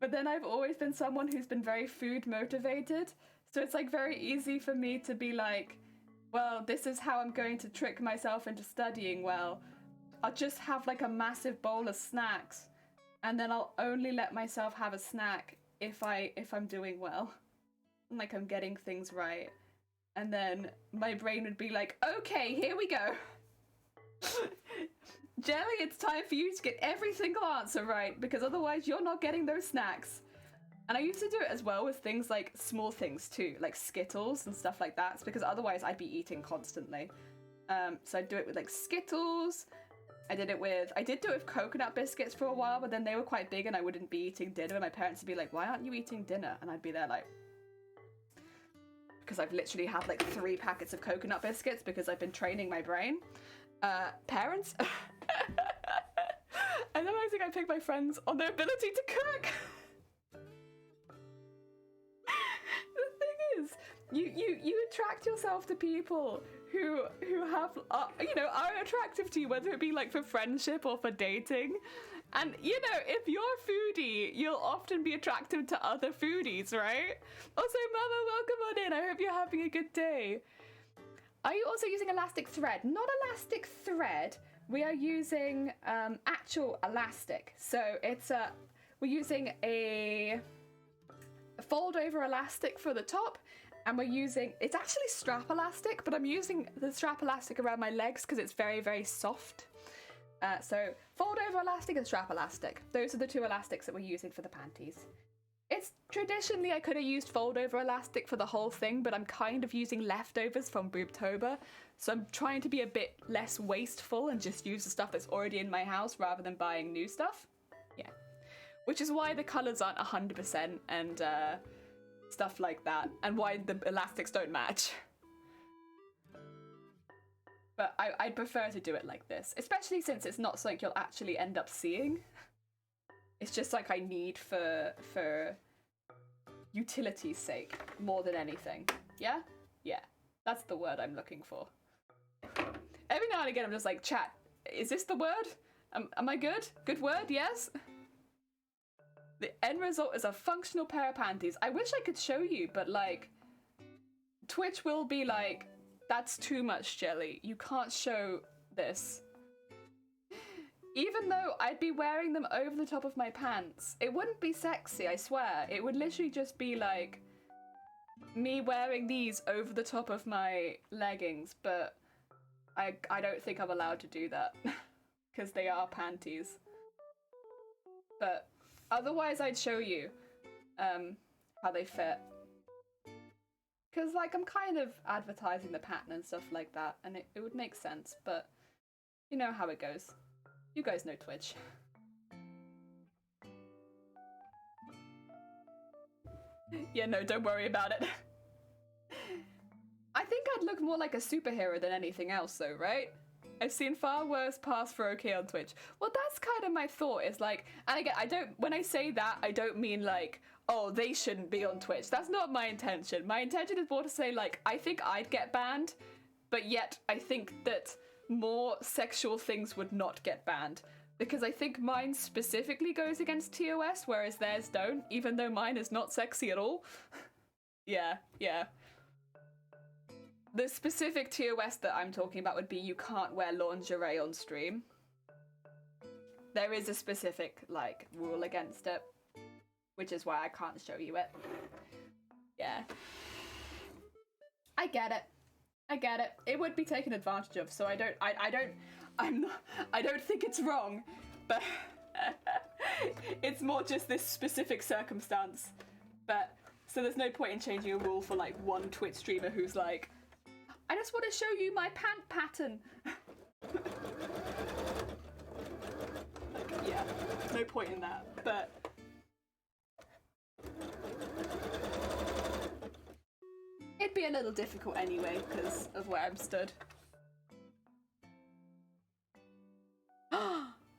But then I've always been someone who's been very food motivated, so it's very easy for me to be well, this is how I'm going to trick myself into studying well. I'll just have a massive bowl of snacks, and then I'll only let myself have a snack if I'm doing well. like I'm getting things right. And then my brain would be like, okay, here we go. Jelly, it's time for you to get every single answer right, because otherwise you're not getting those snacks. And I used to do it as well with things like small things too, like Skittles and stuff like that, because otherwise I'd be eating constantly. So I'd do it with like Skittles. I did do it with coconut biscuits for a while, but then they were quite big and I wouldn't be eating dinner. And my parents would be like, why aren't you eating dinner? And I'd be there like, because I've literally had like 3 packets of coconut biscuits because I've been training my brain. Parents? And then I think I pick my friends on their ability to cook. The thing is, you attract yourself to people who have are attractive to you, whether it be like for friendship or for dating. And you know, if you're a foodie, you'll often be attracted to other foodies, right? Also, Mama, welcome on in. I hope you're having a good day. Are you also using elastic thread? Not elastic thread. We are using actual elastic. So it's we're using a fold over elastic for the top, and we're using, it's actually strap elastic, but I'm using the strap elastic around my legs because it's very, very soft. So fold over elastic and strap elastic. Those are the 2 elastics that we're using for the panties. It's traditionally, I could have used fold over elastic for the whole thing, but I'm kind of using leftovers from Boobtober. So I'm trying to be a bit less wasteful and just use the stuff that's already in my house rather than buying new stuff. Yeah. Which is why the colours aren't 100% and stuff like that, and why the elastics don't match. But I'd prefer to do it like this, especially since it's not something you'll actually end up seeing. It's just like I need for utility's sake more than anything. Yeah? Yeah. That's the word I'm looking for. Every now and again I'm just like, chat, is this the word? Am I good? Good word, yes? The end result is a functional pair of panties. I wish I could show you, but like, Twitch will be like, that's too much, Jelly. You can't show this. Even though I'd be wearing them over the top of my pants, it wouldn't be sexy, I swear. It would literally just be like me wearing these over the top of my leggings, but I don't think I'm allowed to do that because they are panties. But otherwise I'd show you how they fit. Because, like, I'm kind of advertising the pattern and stuff like that, and it would make sense, but you know how it goes. You guys know Twitch. Yeah, no, don't worry about it. I think I'd look more like a superhero than anything else, though, right? I've seen far worse pass for okay on Twitch. Well, that's kind of my thought, is like, and again, when I say that, I don't mean like, oh, they shouldn't be on Twitch. That's not my intention. My intention is more to say, like, I think I'd get banned, but yet I think that more sexual things would not get banned. Because I think mine specifically goes against TOS, whereas theirs don't, even though mine is not sexy at all. Yeah. The specific TOS that I'm talking about would be you can't wear lingerie on stream. There is a specific, like, rule against it, which is why I can't show you it. Yeah. I get it. It would be taken advantage of, so I don't think it's wrong, but it's more just this specific circumstance. But, so there's no point in changing a rule for, like, one Twitch streamer who's like, I just want to show you my pant pattern. Yeah, no point in that, but it'd be a little difficult anyway because of where I'm stood.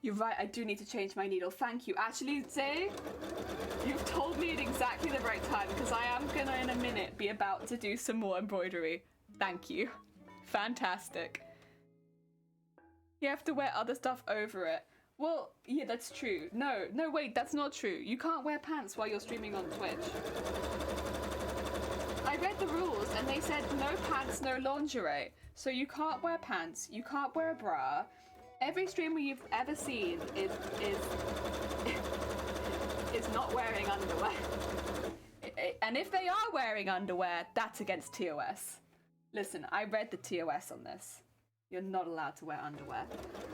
You're right, I do need to change my needle. Thank you. Actually, Zay, you've told me at exactly the right time because I am gonna in a minute be about to do some more embroidery. Thank you. Fantastic. You have to wear other stuff over it. Well, yeah, that's true. No, wait, that's not true. You can't wear pants while you're streaming on Twitch. I read the rules and they said no pants, no lingerie. So you can't wear pants, you can't wear a bra. Every streamer you've ever seen is not wearing underwear. And if they are wearing underwear, that's against TOS. Listen, I read the TOS on this. You're not allowed to wear underwear.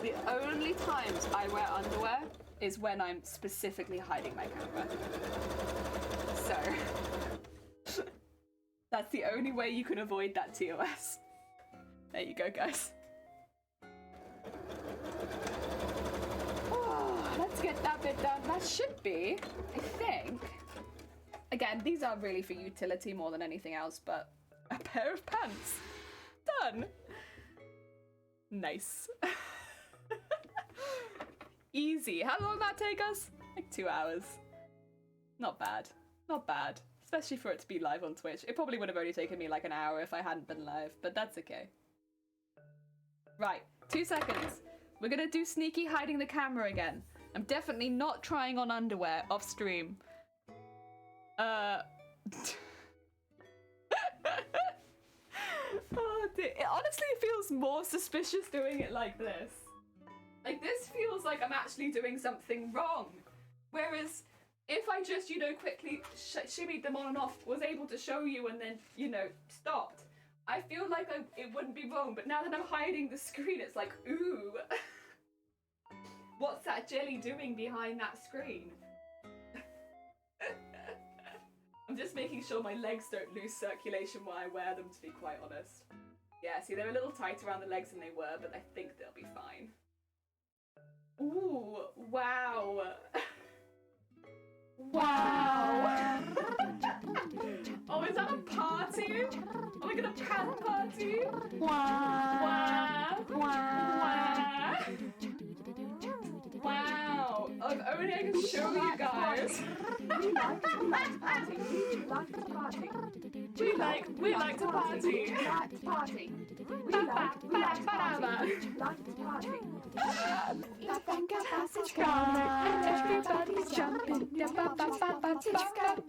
The only times I wear underwear is when I'm specifically hiding my camera. So, that's the only way you can avoid that TOS. There you go, guys. Oh, let's get that bit done. That should be, I think. Again, these are really for utility more than anything else, but a pair of pants. Done. Nice. Easy. How long did that take us? Like 2 hours. Not bad. Not bad. Especially for it to be live on Twitch. It probably would have only taken me like an hour if I hadn't been live, but that's okay. Right, 2 seconds. We're gonna do sneaky hiding the camera again. I'm definitely not trying on underwear off stream. Oh dear. It honestly feels more suspicious doing it like this. Like, this feels like I'm actually doing something wrong. Whereas, if I just, you know, quickly shimmied them on and off, was able to show you and then, you know, stopped, I feel like it wouldn't be wrong. But now that I'm hiding the screen, it's like, ooh. What's that jelly doing behind that screen? I'm just making sure my legs don't lose circulation while I wear them, to be quite honest. Yeah, see, they're a little tight around the legs than they were, but I think they'll be fine. Ooh, wow. Wow. Oh, is that a party? Are we gonna pan party? Wow. Wow. Wow. Wow. If only I could show you guys. We like to party. We like to party. We like to party. We like to party. We like to party. The finger passage coming, and everybody's jumping.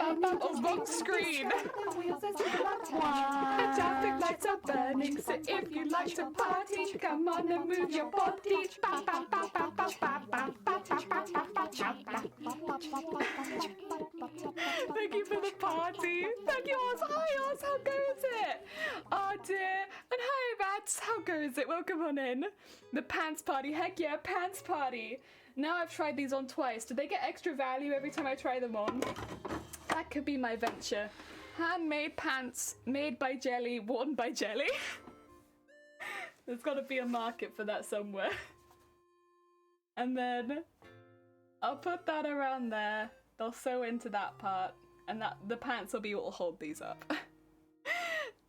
Oh, wrong screen. The wheels are still on time. The traffic lights are burning, so if you like to party, come on and move your body. Thank you for the party. Thank you, Oz. Hi, Oz. How goes it? Oh, dear. And hi, Rats. How goes it? Welcome on in. The pants party. Heck yeah, pants party. Now I've tried these on twice. Do they get extra value every time I try them on? That could be my venture. Handmade pants made by Jelly, worn by Jelly. There's got to be a market for that somewhere. And then I'll put that around there. They'll sew into that part, and that the pants will be what will hold these up.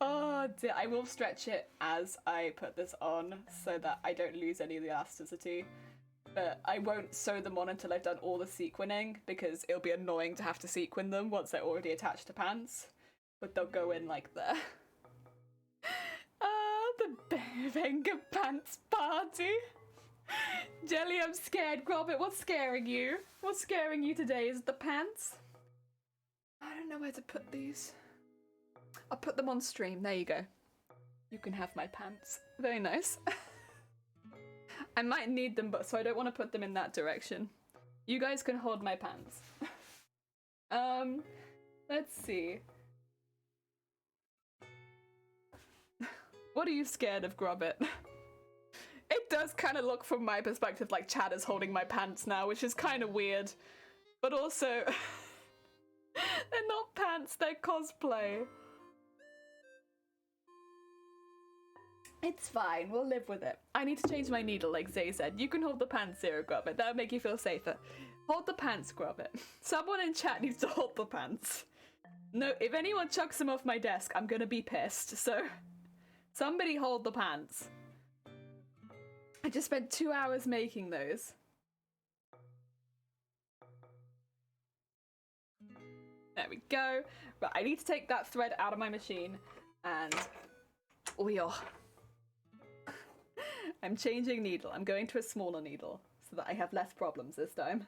Oh dear, I will stretch it as I put this on so that I don't lose any of the elasticity. But I won't sew them on until I've done all the sequining, because it'll be annoying to have to sequin them once they're already attached to pants. But they'll go in like there. The Venga Pants Party. Jelly, I'm scared. Grobit, what's scaring you? What's scaring you today? Is it the pants? I don't know where to put these. I'll put them on stream. There you go. You can have my pants. Very nice. I might need them, but so I don't want to put them in that direction. You guys can hold my pants. Let's see. What are you scared of, Grobit? It does kind of look from my perspective like Chad is holding my pants now, which is kind of weird. But also, they're not pants, they're cosplay. It's fine, we'll live with it. I need to change my needle, like Zay said. You can hold the pants, Zero Grobit. That would make you feel safer. Hold the pants, Grobit. Someone in chat needs to hold the pants. No, if anyone chucks them off my desk, I'm gonna be pissed. So, somebody hold the pants. I just spent 2 hours making those. There we go. Right, I need to take that thread out of my machine and wheel. I'm changing needle. I'm going to a smaller needle so that I have less problems this time.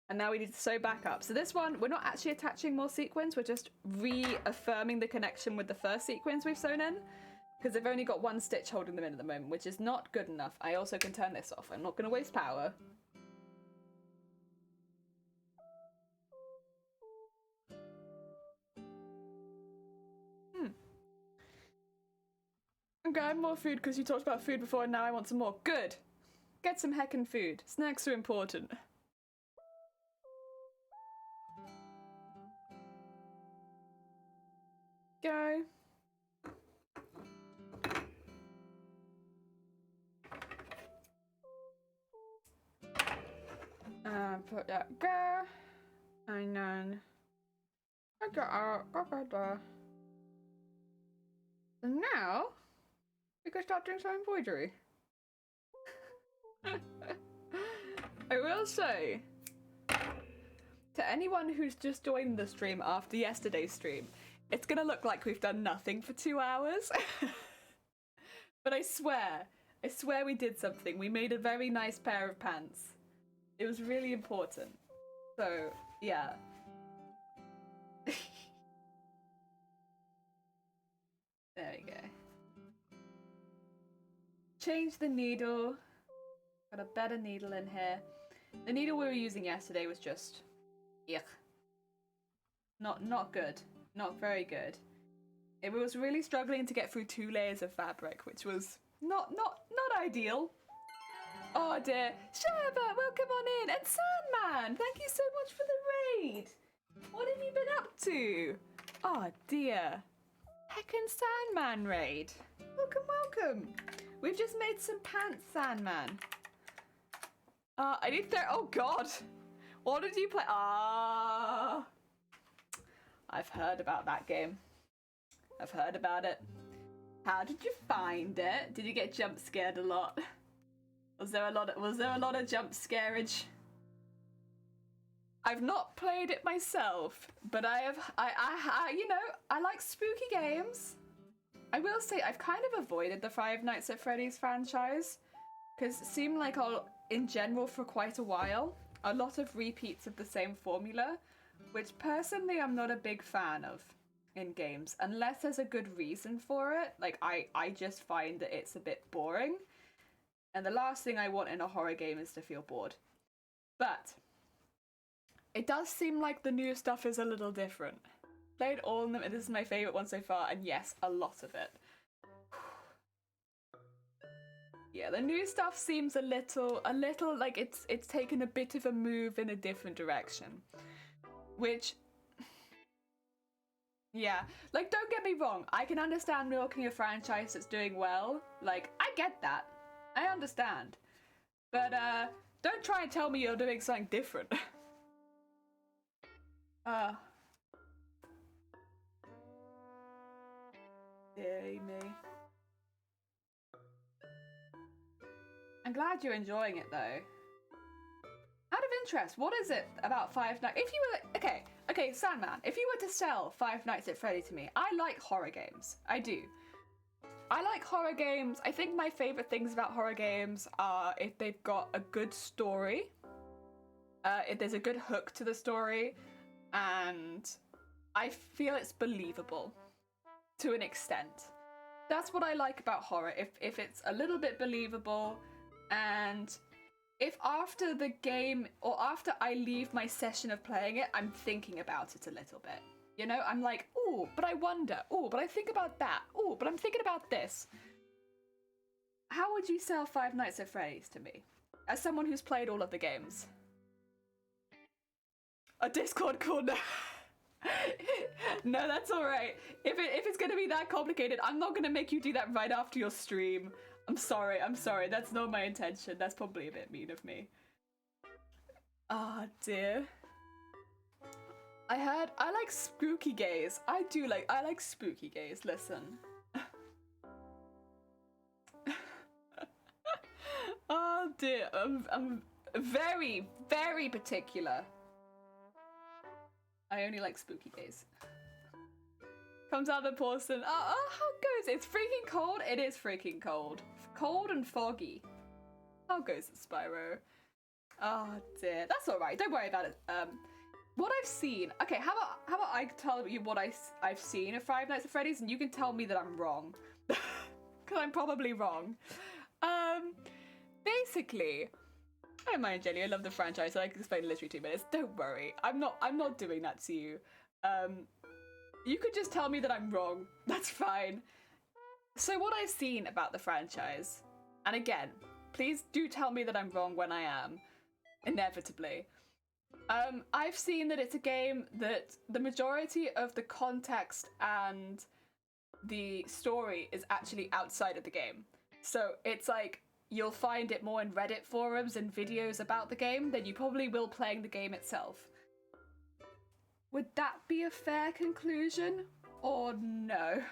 And now we need to sew back up. So this one, we're not actually attaching more sequins. We're just reaffirming the connection with the first sequins we've sewn in. Because they've only got one stitch holding them in at the moment, which is not good enough. I also can turn this off. I'm not going to waste power. I'm gonna have more food because you talked about food before and now I want some more. Good. Get some heckin' food. Snacks are important. Go. Put that go. And then I got out. And now we can start doing some embroidery. I will say, to anyone who's just joined the stream after yesterday's stream, it's gonna look like we've done nothing for 2 hours. But I swear we did something. We made a very nice pair of pants. It was really important. So, yeah. There we go. Change the needle. Got a better needle in here. The needle we were using yesterday was just... yuck. Not good. Not very good. It was really struggling to get through 2 layers of fabric, which was not ideal. Oh dear. Sherbert, welcome on in. And Sandman, thank you so much for the raid. What have you been up to? Oh dear. Heckin' Sandman raid. Welcome. We've just made some pants, Sandman. I need to... oh god. What did you play? I've heard about that game. I've heard about it. How did you find it? Did you get jump scared a lot? Was there a lot of jump scarage? I've not played it myself, but I you know, I like spooky games. I will say I've kind of avoided the Five Nights at Freddy's franchise because it seemed like in general for quite a while, a lot of repeats of the same formula, which personally I'm not a big fan of in games, unless there's a good reason for it. Like, I just find that it's a bit boring. And the last thing I want in a horror game is to feel bored. But it does seem like the new stuff is a little different. Played all of them, and this is my favourite one so far, and yes, a lot of it. Yeah, the new stuff seems a little like it's taken a bit of a move in a different direction. Which, yeah, like, don't get me wrong, I can understand milking a franchise that's doing well. Like, I get that. I understand. But, don't try and tell me you're doing something different. Deary me. I'm glad you're enjoying it, though. Out of interest, what is it about Five Nights... if you were... Okay, Sandman, if you were to sell Five Nights at Freddy to me, I like horror games. I do. I like horror games. I think my favourite things about horror games are if they've got a good story, if there's a good hook to the story, and I feel it's believable to an extent. That's what I like about horror, if it's a little bit believable, and if after the game, or after I leave my session of playing it, I'm thinking about it a little bit. You know, I'm like, ooh, but I wonder. Ooh, but I think about that. Ooh, but I'm thinking about this. How would you sell Five Nights at Freddy's to me? As someone who's played all of the games. A Discord corner. No, that's alright. If it's gonna be that complicated, I'm not gonna make you do that right after your stream. I'm sorry. That's not my intention. That's probably a bit mean of me. Ah, dear. I like spooky gays. I like spooky gays, listen. Oh dear, I'm very, very particular. I only like spooky gays. Comes out of the porcelain. Oh, how goes it? It's freaking cold. It is freaking cold. Cold and foggy. How goes it, Spyro? Oh dear, that's alright. Don't worry about it. What I've seen. Okay, how about I tell you what I've seen of Five Nights at Freddy's, and you can tell me that I'm wrong, because I'm probably wrong. Basically, I don't mind, Jenny. I love the franchise. So I can explain in literally 2 minutes. Don't worry. I'm not doing that to you. You could just tell me that I'm wrong. That's fine. So what I've seen about the franchise, and again, please do tell me that I'm wrong when I am, inevitably. I've seen that it's a game that the majority of the context and the story is actually outside of the game. So it's like, you'll find it more in Reddit forums and videos about the game than you probably will playing the game itself. Would that be a fair conclusion, or no?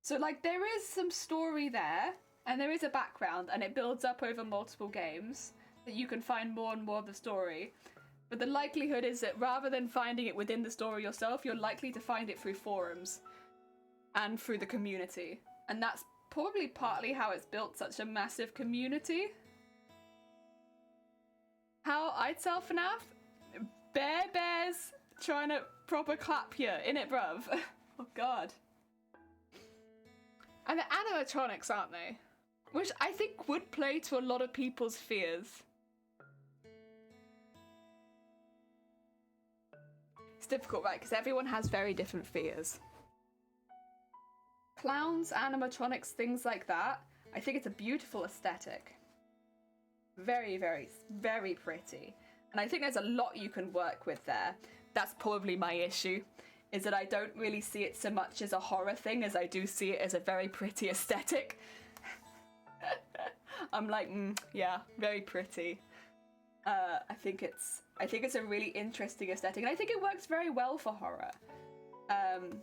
So like, there is some story there, and there is a background, and it builds up over multiple games, that you can find more and more of the story. But the likelihood is that rather than finding it within the story yourself, you're likely to find it through forums and through the community. And that's probably partly how it's built such a massive community. How I'd sell FNAF? Bears trying to proper clap you, innit, bruv? Oh god. And the animatronics, aren't they? Which I think would play to a lot of people's fears. It's difficult, right? Because everyone has very different fears. Clowns, animatronics, things like that. I think it's a beautiful aesthetic. Very, very, very pretty. And I think there's a lot you can work with there. That's probably my issue, is that I don't really see it so much as a horror thing as I do see it as a very pretty aesthetic. I'm like, yeah, very pretty. I think it's a really interesting aesthetic, and I think it works very well for horror. And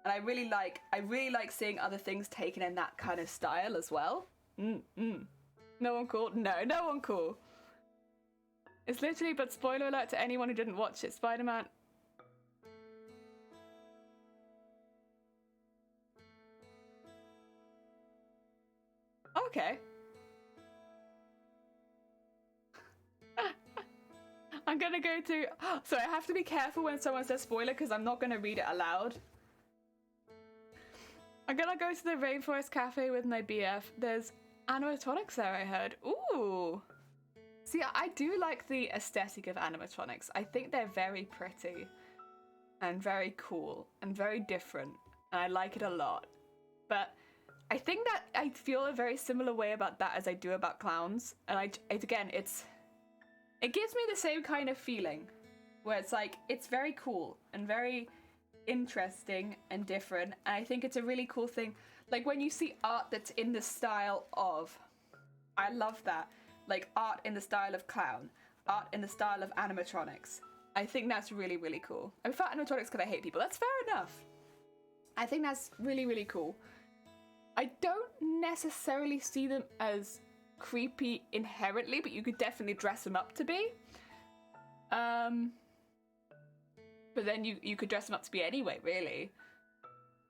I really like seeing other things taken in that kind of style as well. No one cool? No one cool. It's literally, but spoiler alert to anyone who didn't watch it, Spider-Man. Okay. I'm gonna go to... So I have to be careful when someone says spoiler because I'm not gonna read it aloud. I'm gonna go to the Rainforest Cafe with my BF. There's animatronics there, I heard. Ooh. See, I do like the aesthetic of animatronics. I think they're very pretty and very cool and very different. And I like it a lot. But I think that I feel a very similar way about that as I do about clowns. And it gives me the same kind of feeling where it's like, it's very cool and very interesting and different. And I think it's a really cool thing. Like when you see art that's in the style of, I love that. Like art in the style of clown, art in the style of animatronics. I think that's really, really cool. I prefer animatronics because I hate people. That's fair enough. I think that's really, really cool. I don't necessarily see them as creepy inherently, but you could definitely dress them up to be. But then you could dress them up to be anyway, really.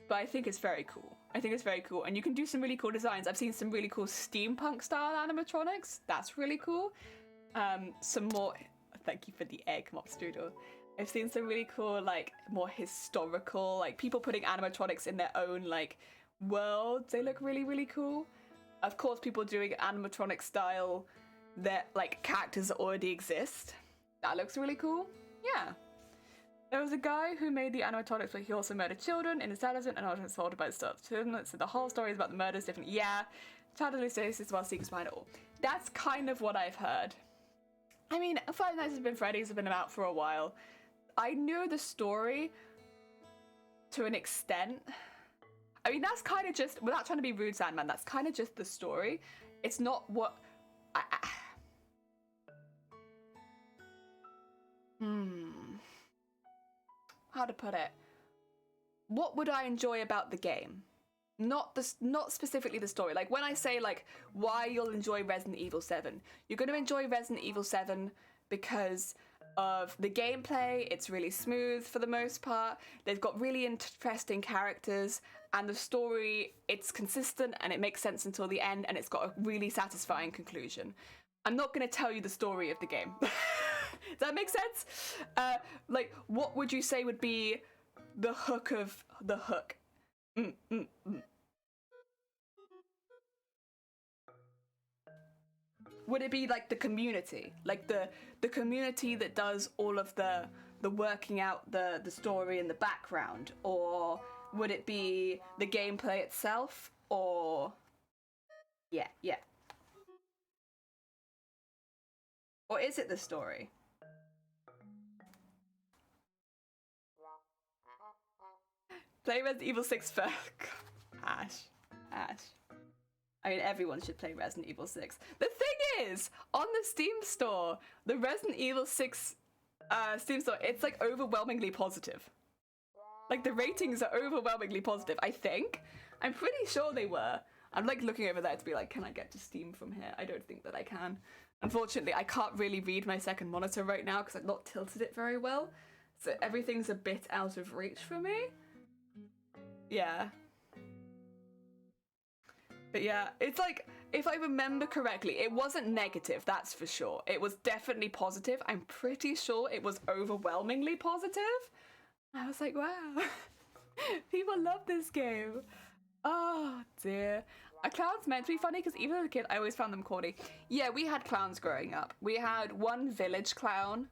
But I think it's very cool. I think it's very cool. And you can do some really cool designs. I've seen some really cool steampunk style animatronics. That's really cool. Some more... Thank you for the egg, Mopstrudel. I've seen some really cool, like, more historical, like, people putting animatronics in their own, like, worlds. They look really, really cool. Of course, people doing animatronic style that, like, characters that already exist. That looks really cool. Yeah. There was a guy who made the animatronics, but he also murdered children in establishment and was assaulted by the staff children. So the whole story is about the murders, different. Yeah, childhood hallucinations while secrets behind it all. That's kind of what I've heard. I mean, Five Nights at Freddy's have been out for a while. I knew the story to an extent. I mean, that's kind of just, without trying to be rude, Sandman, that's kind of just the story. It's not what... How to put it? What would I enjoy about the game? Not specifically the story. Like when I say like why you'll enjoy Resident Evil 7, you're going to enjoy Resident Evil 7 because of the gameplay. It's really smooth for the most part. They've got really interesting characters, and the story, it's consistent and it makes sense until the end, and it's got a really satisfying conclusion. I'm not going to tell you the story of the game. Does that make sense? Like, what would you say would be the hook of the hook? Would it be like the community? Like the community that does all of the the working out the story in the background, or would it be the gameplay itself, or yeah. Or is it the story? Play Resident Evil 6 first. Ash. I mean, everyone should play Resident Evil 6. The thing is, on the Steam store, the Resident Evil 6 Steam store, it's like overwhelmingly positive. Like the ratings are overwhelmingly positive, I think. I'm pretty sure they were. I'm like looking over there to be like, can I get to Steam from here? I don't think that I can. Unfortunately, I can't really read my second monitor right now because I've not tilted it very well. So everything's a bit out of reach for me. Yeah. But yeah, it's like, if I remember correctly, it wasn't negative, that's for sure. It was definitely positive. I'm pretty sure it was overwhelmingly positive. I was like, wow, people love this game. Oh dear. Are clowns meant to be funny? Because even as a kid, I always found them corny. Yeah, we had clowns growing up. We had one village clown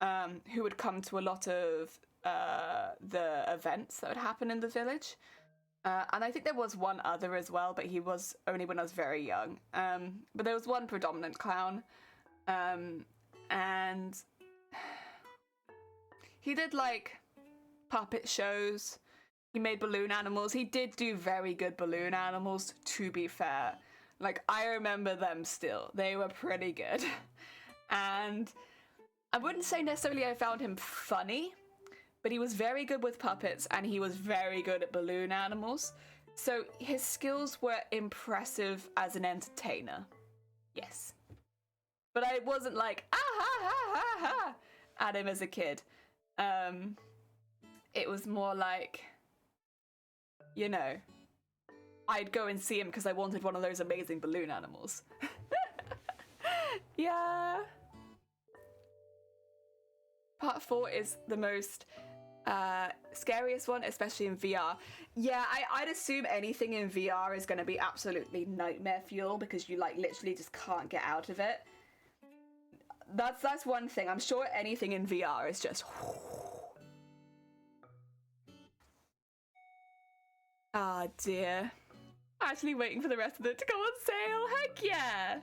who would come to a lot of the events that would happen in the village. And I think there was one other as well, but he was only when I was very young. But there was one predominant clown. And he did like puppet shows. He made balloon animals. He did do very good balloon animals, to be fair. Like, I remember them still. They were pretty good. And I wouldn't say necessarily I found him funny, but he was very good with puppets and he was very good at balloon animals. So his skills were impressive as an entertainer. Yes. But I wasn't like, ah ha ha ha ha at him as a kid. It was more like, you know, I'd go and see him because I wanted one of those amazing balloon animals. Yeah. Part 4 is the most scariest one, especially in VR. Yeah, I'd assume anything in VR is going to be absolutely nightmare fuel because you like literally just can't get out of it. That's one thing. I'm sure anything in VR is just... Ah, dear. Actually waiting for the rest of it to go on sale. Heck yeah!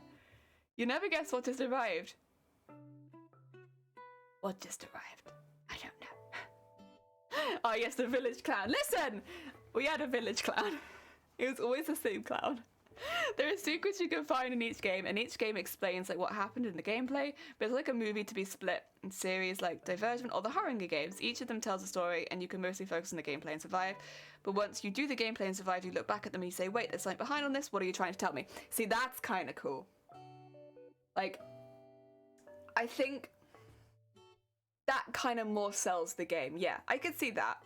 You never guess what just arrived. What just arrived? I don't know. Oh yes, the village clown. Listen! We had a village clown. It was always the same clown. There are secrets you can find in each game, and each game explains like what happened in the gameplay, but it's like a movie to be split in series like Divergent or the Hunger Games. Each of them tells a story, and you can mostly focus on the gameplay and survive. But once you do the gameplay and survive, you look back at them and you say, wait, there's something behind on this, what are you trying to tell me? See, that's kind of cool. Like, I think that kind of more sells the game. Yeah, I could see that.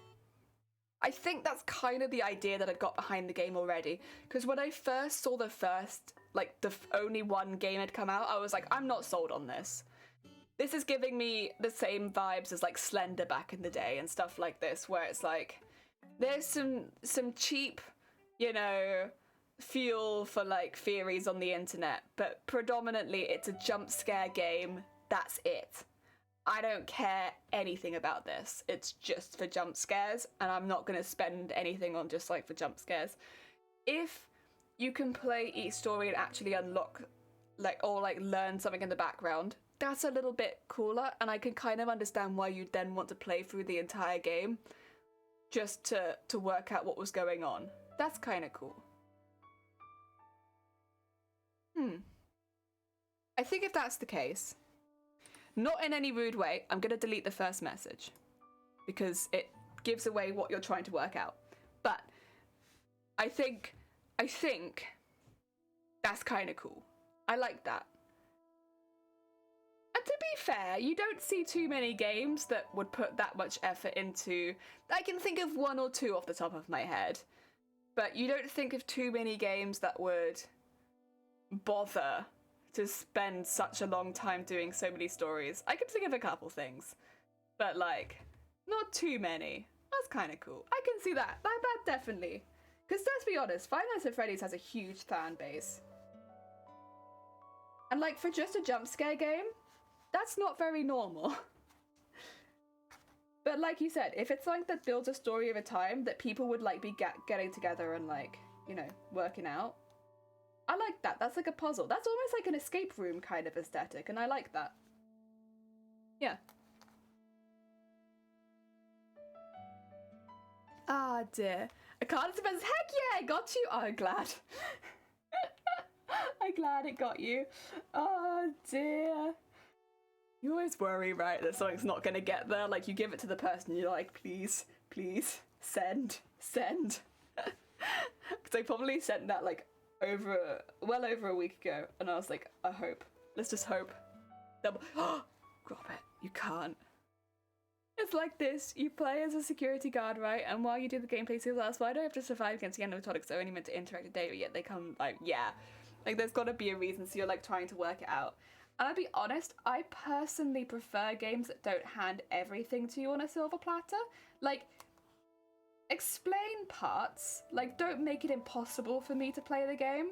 I think that's kind of the idea that I got behind the game already. Because when I first saw the only one game had come out, I was like, I'm not sold on this. This is giving me the same vibes as like Slender back in the day and stuff like this, where it's like, there's some cheap, you know, fuel for like theories on the internet, but predominantly it's a jump scare game. That's it. I don't care anything about this. It's just for jump scares, and I'm not going to spend anything on just like for jump scares. If you can play each story and actually unlock or learn something in the background, that's a little bit cooler, and I can kind of understand why you'd then want to play through the entire game just to work out what was going on. That's kind of cool. I think if that's the case, not in any rude way, I'm going to delete the first message because it gives away what you're trying to work out. But I think that's kind of cool. I like that. And to be fair, you don't see too many games that would put that much effort into... I can think of one or two off the top of my head, but you don't think of too many games that would bother to spend such a long time doing so many stories. I can think of a couple things, but like, not too many. That's kind of cool. I can see that. That definitely. Because let's be honest, Five Nights at Freddy's has a huge fan base. And like, for just a jump scare game, that's not very normal. But like you said, if it's something that builds a story over time that people would like be getting together and like, you know, working out, I like that. That's like a puzzle. That's almost like an escape room kind of aesthetic, and I like that. Yeah. Ah, dear. A card defense. Heck yeah, I got you. Oh, I'm glad. I'm glad it got you. Oh, dear. You always worry, right, that something's not going to get there. Like, you give it to the person, you're like, please, please, send. Because I probably sent that, like, well over a week ago, and I was like, I hope. Let's just hope. Oh, drop it. You can't. It's like this. You play as a security guard, right? And while you do the gameplay skills, that's why I don't have to survive against the animatronics. They're only meant to interact with data, yet they come, like, yeah. Like, there's got to be a reason, so you're, like, trying to work it out. And I'll be honest, I personally prefer games that don't hand everything to you on a silver platter. Like, explain parts. Like, don't make it impossible for me to play the game.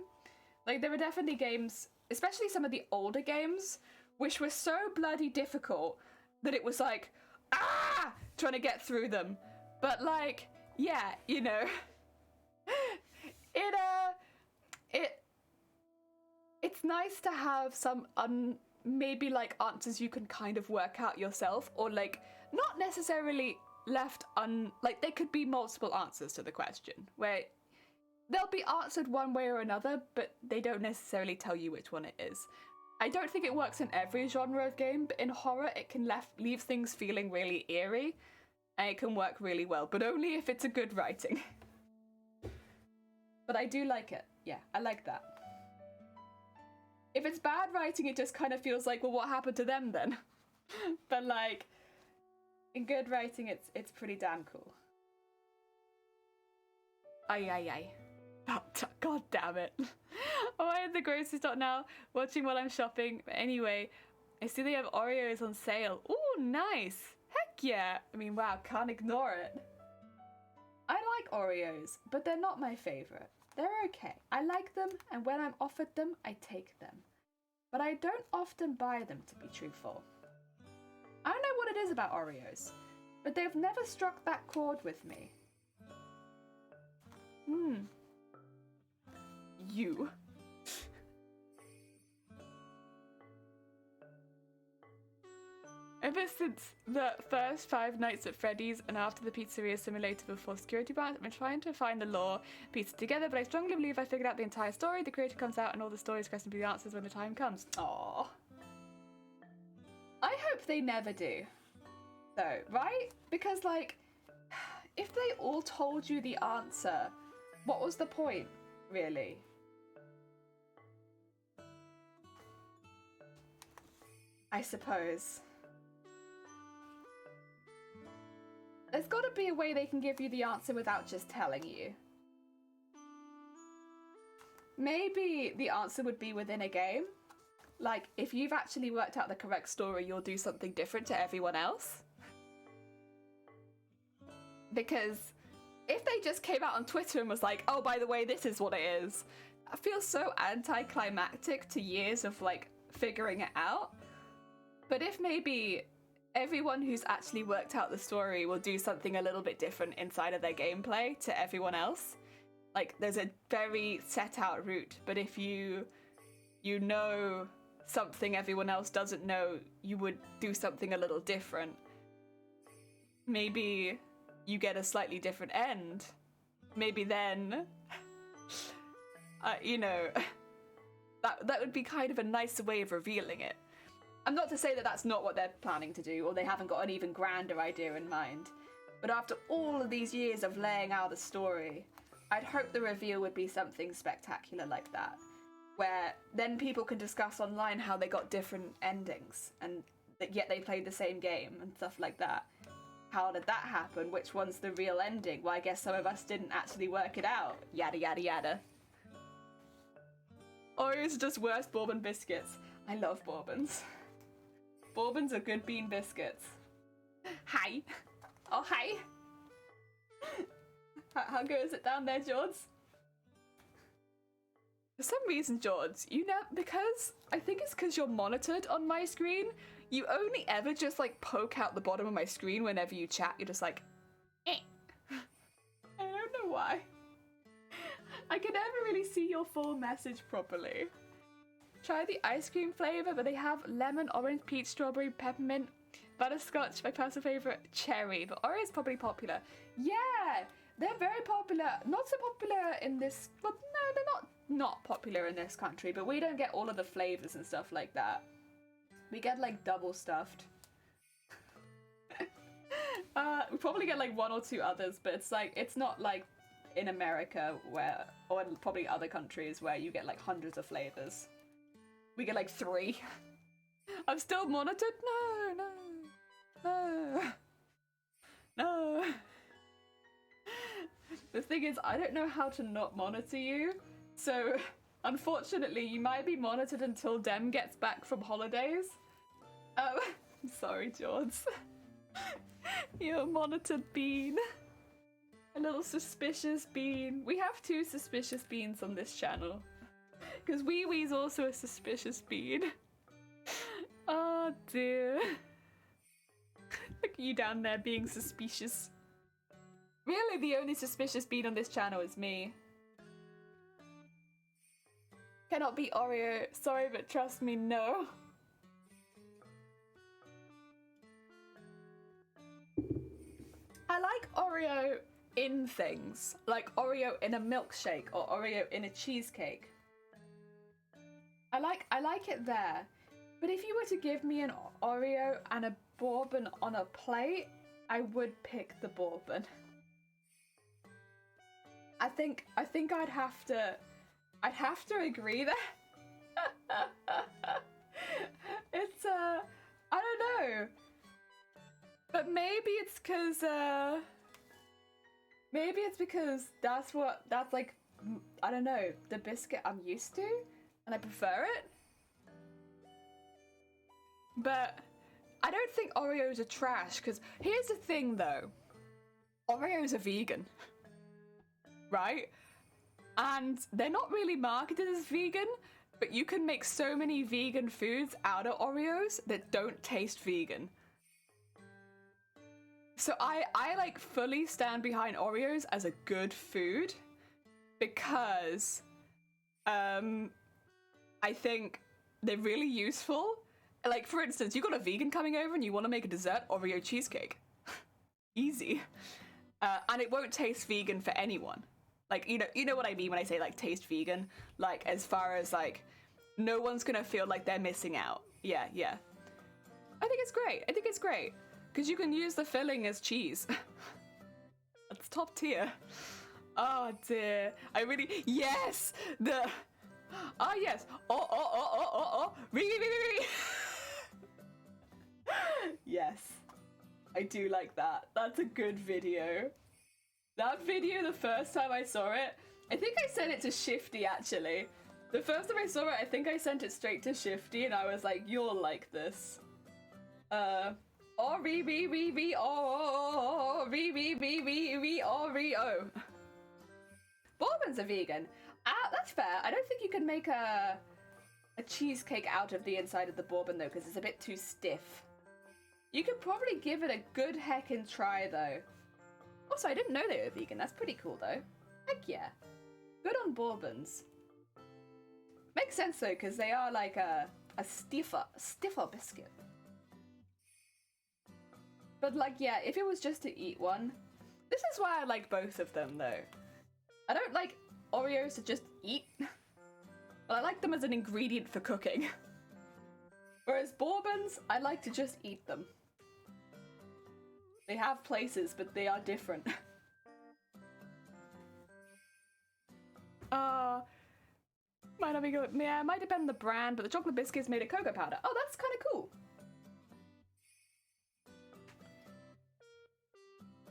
Like, there are definitely games, especially some of the older games, which were so bloody difficult that it was like, trying to get through them. But, like, yeah, you know, it's nice to have some maybe like answers you can kind of work out yourself, or like not necessarily left like there could be multiple answers to the question where they'll be answered one way or another, but they don't necessarily tell you which one it is. I don't think it works in every genre of game, but in horror it can leave things feeling really eerie, and it can work really well, but only if it's a good writing. But I do like it. Yeah, I like that. If it's bad writing, it just kind of feels like, well, what happened to them then? But like, in good writing, it's pretty damn cool. Aye. Oh, God damn it. Oh, I'm at the grocery store now, watching while I'm shopping. But anyway, I see they have Oreos on sale. Ooh, nice. Heck yeah. I mean, wow, can't ignore it. I like Oreos, but they're not my favourite. They're okay. I like them, and when I'm offered them, I take them. But I don't often buy them, to be truthful. I don't know what it is about Oreos, but they've never struck that chord with me. You. Ever since the first 5 Nights at Freddy's and after the Pizzeria Simulator before Security Branch, I've been trying to find the lore, piece it together, but I strongly believe I figured out the entire story. The creator comes out and all the stories question be the answers when the time comes. Aww. I hope they never do, though, right? Because, like, if they all told you the answer, what was the point, really? I suppose. There's got to be a way they can give you the answer without just telling you. Maybe the answer would be within a game. Like, if you've actually worked out the correct story, you'll do something different to everyone else. Because if they just came out on Twitter and was like, oh, by the way, this is what it is, I feel so anticlimactic to years of, like, figuring it out. But if maybe everyone who's actually worked out the story will do something a little bit different inside of their gameplay to everyone else. Like, there's a very set out route, but if you know something everyone else doesn't know, you would do something a little different. Maybe you get a slightly different end. Maybe then, you know, that would be kind of a nicer way of revealing it. I'm not to say that that's not what they're planning to do, or they haven't got an even grander idea in mind. But after all of these years of laying out a story, I'd hope the reveal would be something spectacular like that, where then people can discuss online how they got different endings, and yet they played the same game and stuff like that. How did that happen? Which one's the real ending? Well, I guess some of us didn't actually work it out. Yada, yada, yada. Oreos are just worse bourbon biscuits. I love bourbons. Bourbons are good bean biscuits. Hi. Oh, hi. How good is it down there, George? For some reason, George, because I think it's because you're monitored on my screen, You only ever just like poke out the bottom of my screen whenever you chat. You're just like, eh. I don't know why. I can never really see your full message properly. Try the ice cream flavor, but they have lemon, orange, peach, strawberry, peppermint, butterscotch, my personal favorite, cherry. But Oreo's probably popular. Yeah, they're very popular. Not so popular in this. Well, no, they're not popular in this country. But we don't get all of the flavors and stuff like that. We get like double stuffed. We probably get like one or two others, but it's not like in America where, or in probably other countries where you get like hundreds of flavors. We get like 3. I'm still monitored? No. The thing is, I don't know how to not monitor you, so unfortunately you might be monitored until Dem gets back from holidays. I'm sorry, George. You're a monitored bean. A little suspicious bean. We have 2 suspicious beans on this channel. Because Wee Wee's also a suspicious bean. Oh dear. Look at you down there being suspicious. Really, the only suspicious bean on this channel is me. Cannot be Oreo. Sorry, but trust me, no. I like Oreo in things. Like Oreo in a milkshake or Oreo in a cheesecake. I like it there. But if you were to give me an Oreo and a bourbon on a plate, I would pick the bourbon. I think I'd have to agree there. It's I don't know. But maybe it's because that's like, I don't know, the biscuit I'm used to and I prefer it. But I don't think Oreos are trash, because here's the thing though. Oreos are vegan. Right? And they're not really marketed as vegan, but you can make so many vegan foods out of Oreos that don't taste vegan. So I like fully stand behind Oreos as a good food because I think they're really useful. Like, for instance, you got a vegan coming over and you want to make a dessert Oreo cheesecake. Easy. And it won't taste vegan for anyone. Like, you know what I mean when I say, like, taste vegan? Like, as far as, like, no one's gonna feel like they're missing out. Yeah. I think it's great. Because you can use the filling as cheese. That's top tier. Oh, dear. Yes! Yes! Oh. Re. Yes. I do like that. That's a good video. That video, the first time I saw it, I think I sent it to Shifty, actually. The first time I saw it, I think I sent it straight to Shifty, and I was like, you'll like this. Bourbons are vegan. That's fair. I don't think you can make a cheesecake out of the inside of the bourbon, though, because it's a bit too stiff. You could probably give it a good heckin' try, though. Also, I didn't know they were vegan. That's pretty cool, though. Heck yeah. Good on bourbons. Makes sense, though, because they are like a stiffer biscuit. But, like, yeah, if it was just to eat one... This is why I like both of them, though. I don't like Oreos to just eat. But I like them as an ingredient for cooking. Whereas bourbons, I like to just eat them. They have places, but they are different. Might not be good. Yeah, it might depend on the brand, but the chocolate biscuits made of cocoa powder. Oh, that's kind of cool.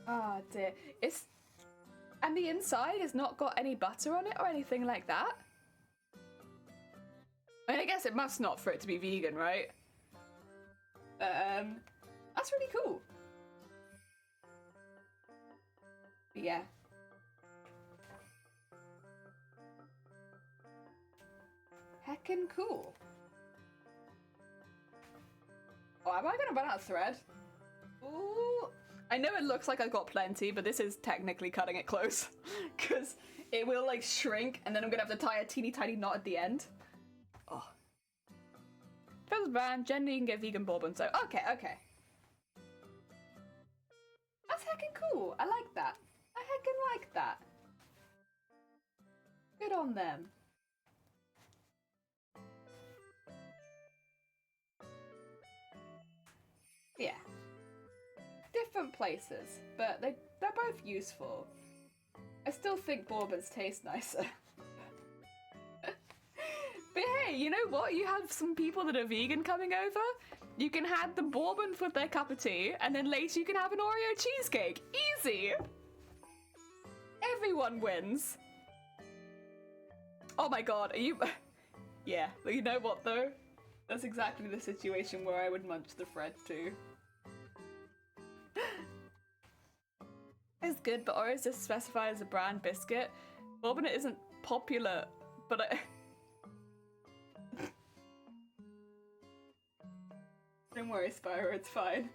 Oh dear. And the inside has not got any butter on it or anything like that. I mean, I guess it must not for it to be vegan, right? That's really cool. But yeah. Heckin' cool. Oh, am I gonna run out of thread? Ooh. I know it looks like I've got plenty, but this is technically cutting it close. Because it will, like, shrink, and then I'm gonna have to tie a teeny tiny knot at the end. Oh. First brand, generally you can get vegan bourbon, so okay. That's heckin' cool. I like that. I heckin' like that. Good on them. Yeah. Different places, but they're both useful. I still think bourbons taste nicer. But hey, you know what? You have some people that are vegan coming over. You can have the bourbon with their cup of tea, and then later you can have an Oreo cheesecake. Easy! Everyone wins. Oh my god, are you... Yeah, but you know what though? That's exactly the situation where I would munch the thread too. It's good, but Oreos just specify as a brand biscuit. Bourbon isn't popular, but I... Don't worry, Spyro, it's fine.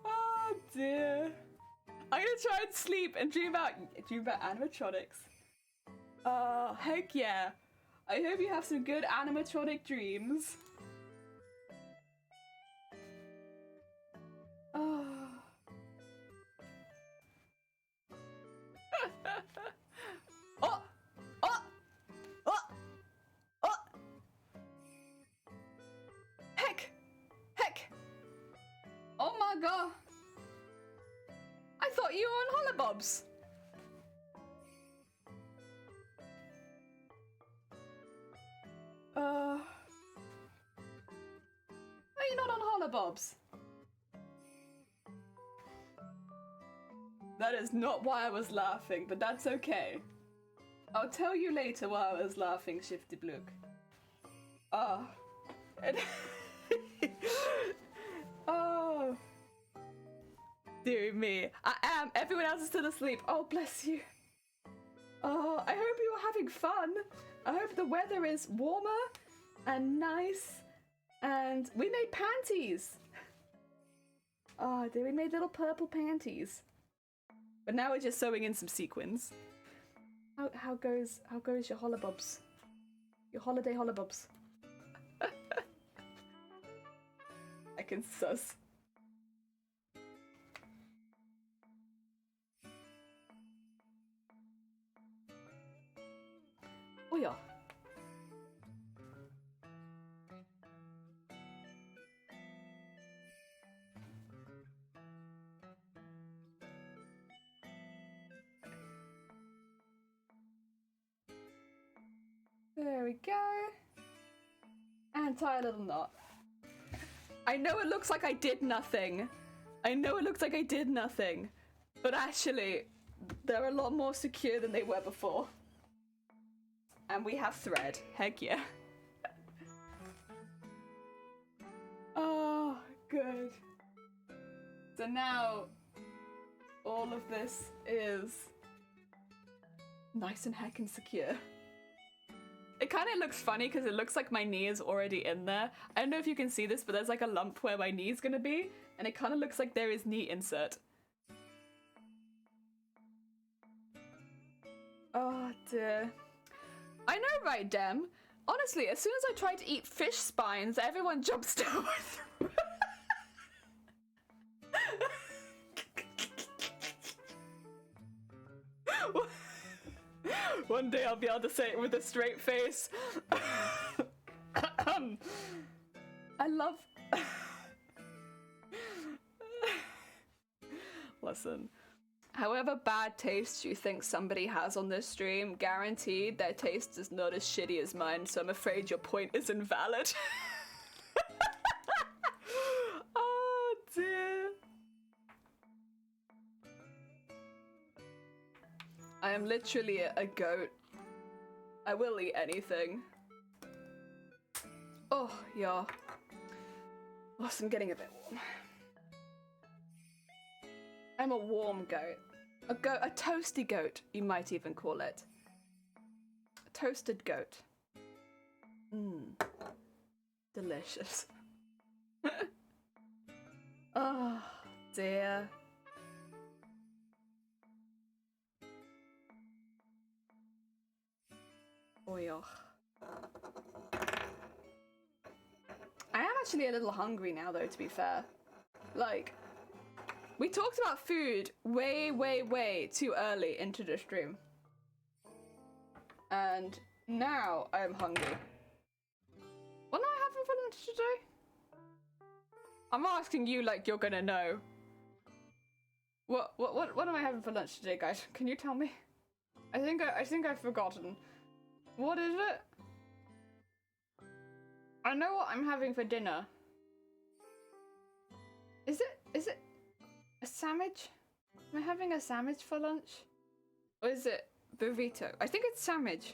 Oh dear. I'm gonna try and sleep and dream about animatronics. Heck yeah. I hope you have some good animatronic dreams. Oh. Oh! Oh! Oh! Oh! Heck! Heck! Oh my god! I thought you were on Holobobs! Are you not on Holobobs? That is not why I was laughing, but that's okay. I'll tell you later why I was laughing, Shifty Blook. Oh. Oh. Dear me. I am. Everyone else is still asleep. Oh, bless you. Oh, I hope you are having fun. I hope the weather is warmer and nice. And we made panties. Oh, dear, we made little purple panties. But now we're just sewing in some sequins. How goes your holobobs? Your holiday holobobs? I can sus. Oh yeah. There we go. And tie a little knot. I know it looks like I did nothing. I know it looks like I did nothing. But actually, they're a lot more secure than they were before. And we have thread. Heck yeah. Oh, good. So now, all of this is nice and heckin' secure. It kind of looks funny because it looks like my knee is already in there. I don't know if you can see this, but there's like a lump where my knee's gonna be, and it kind of looks like there is knee insert. Oh dear. I know, right, Dem? Honestly, as soon as I try to eat fish spines, everyone jumps down my throat. One day I'll be able to say it with a straight face. I love... Listen. However bad taste you think somebody has on this stream, guaranteed their taste is not as shitty as mine, so I'm afraid your point is invalid. Oh dear. I am literally a goat. I will eat anything. Oh, yeah. Oh, I'm getting a bit warm. I'm a warm goat. A toasty goat, you might even call it. A toasted goat. delicious. Oh dear. Oh yeah. I am actually a little hungry now though, to be fair. Like, we talked about food way too early into the stream. And now I'm hungry. What am I having for lunch today? I'm asking you like you're gonna know. What am I having for lunch today, guys? Can you tell me? I think I've forgotten. What is it? I know what I'm having for dinner. Is it a sandwich? Am I having a sandwich for lunch? Or is it burrito? I think it's sandwich.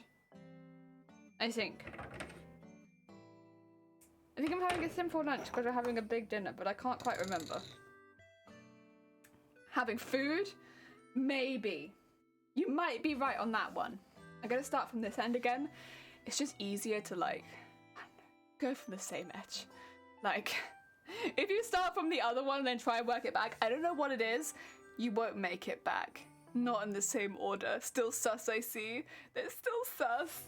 I think I'm having a simple lunch because we're having a big dinner, but I can't quite remember. Having food? Maybe. You might be right on that one. I'm gonna start from this end again. It's just easier to like go from the same edge. Like, if you start from the other one and then try and work it back, I don't know what it is, you won't make it back. Not in the same order. Still sus, I see. They're still sus.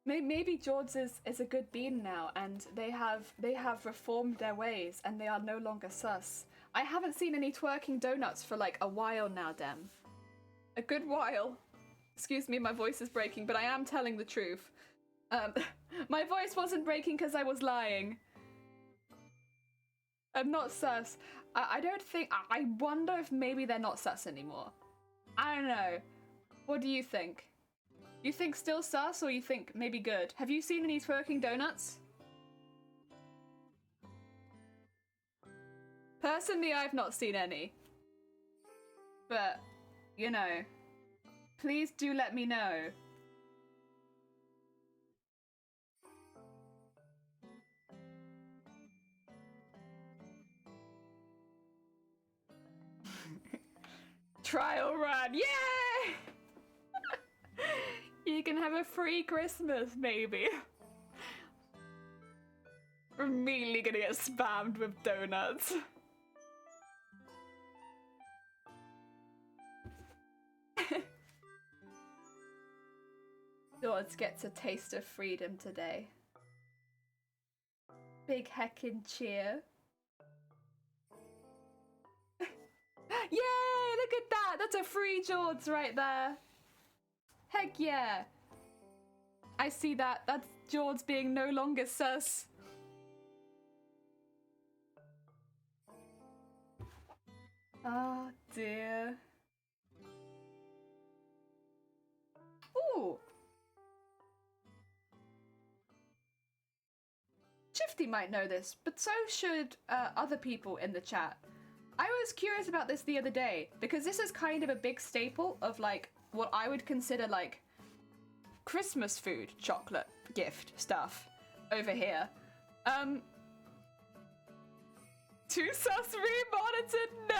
Maybe George is a good bean now, and they have reformed their ways, and they are no longer sus. I haven't seen any twerking donuts for like a while now, Dem. A good while. Excuse me, my voice is breaking, but I am telling the truth. My voice wasn't breaking because I was lying. I'm not sus. I don't think... I wonder if maybe they're not sus anymore. I don't know. What do you think? You think still sus, or you think maybe good? Have you seen any twerking donuts? Personally, I've not seen any. But, you know, please do let me know. Trial run, yay! You can have a free Christmas, maybe. We're immediately gonna get spammed with donuts. George gets a taste of freedom today. Big heckin' cheer. Yay! Look at that! That's a free George right there. Heck yeah! I see that. That's George being no longer sus. Oh dear. Ooh! Shifty might know this, but so should other people in the chat. I was curious about this the other day, because this is kind of a big staple of like what I would consider like Christmas food, chocolate, gift stuff over here. Too sus remonitored, no!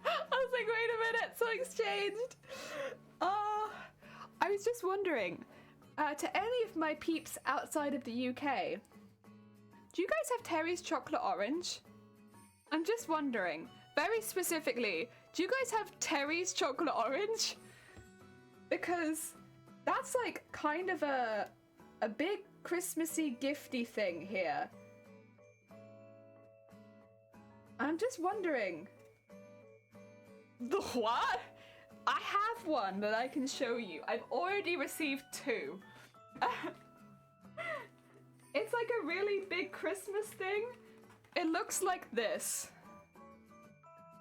I was like, wait a minute, so exchanged. I was just wondering, to any of my peeps outside of the UK, do you guys have Terry's chocolate orange? I'm just wondering, very specifically, do you guys have Terry's chocolate orange? Because that's like kind of a big Christmassy gifty thing here. I'm just wondering. The what? I have one that I can show you. I've already received 2. It's like a really big Christmas thing. It looks like this.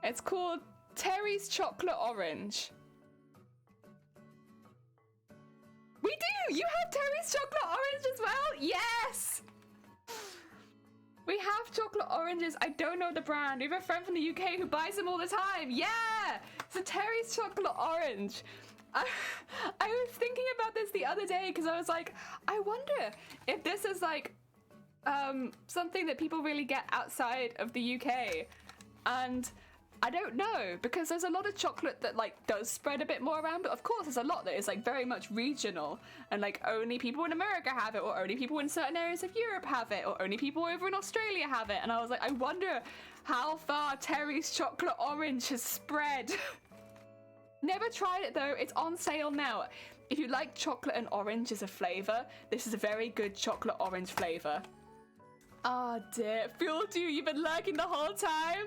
It's called Terry's Chocolate Orange. We do! You have Terry's Chocolate Orange as well? Yes! We have chocolate oranges. I don't know the brand. We have a friend from the UK who buys them all the time. Yeah! It's a Terry's Chocolate Orange. I was thinking about this the other day because I was like, I wonder if this is like something that people really get outside of the UK. And I don't know, because there's a lot of chocolate that like does spread a bit more around, but of course there's a lot that is like very much regional and like only people in America have it, or only people in certain areas of Europe have it, or only people over in Australia have it. And I was like, I wonder how far Terry's chocolate orange has spread. Never tried it though. It's on sale now. If you like chocolate and orange as a flavour, this is a very good chocolate orange flavour. Oh dear, fooled you, you've been lurking the whole time?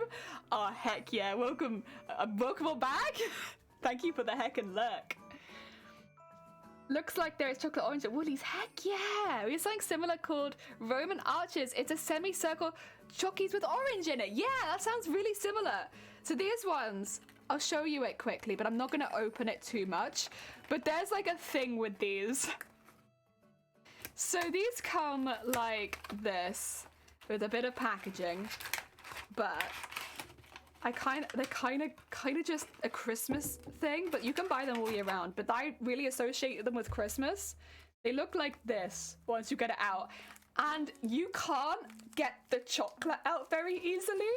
Oh heck yeah, welcome on back. Thank you for the heck and lurk. Looks like there is chocolate orange at Woolies. Heck yeah, we have something similar called Roman Arches. It's a semicircle chockies with orange in it. Yeah, that sounds really similar. So these ones, I'll show you it quickly, but I'm not gonna open it too much. But there's like a thing with these. So these come like this with a bit of packaging, but they're kind of just a Christmas thing, but you can buy them all year round. But I really associate them with Christmas. They look like this once you get it out, and you can't get the chocolate out very easily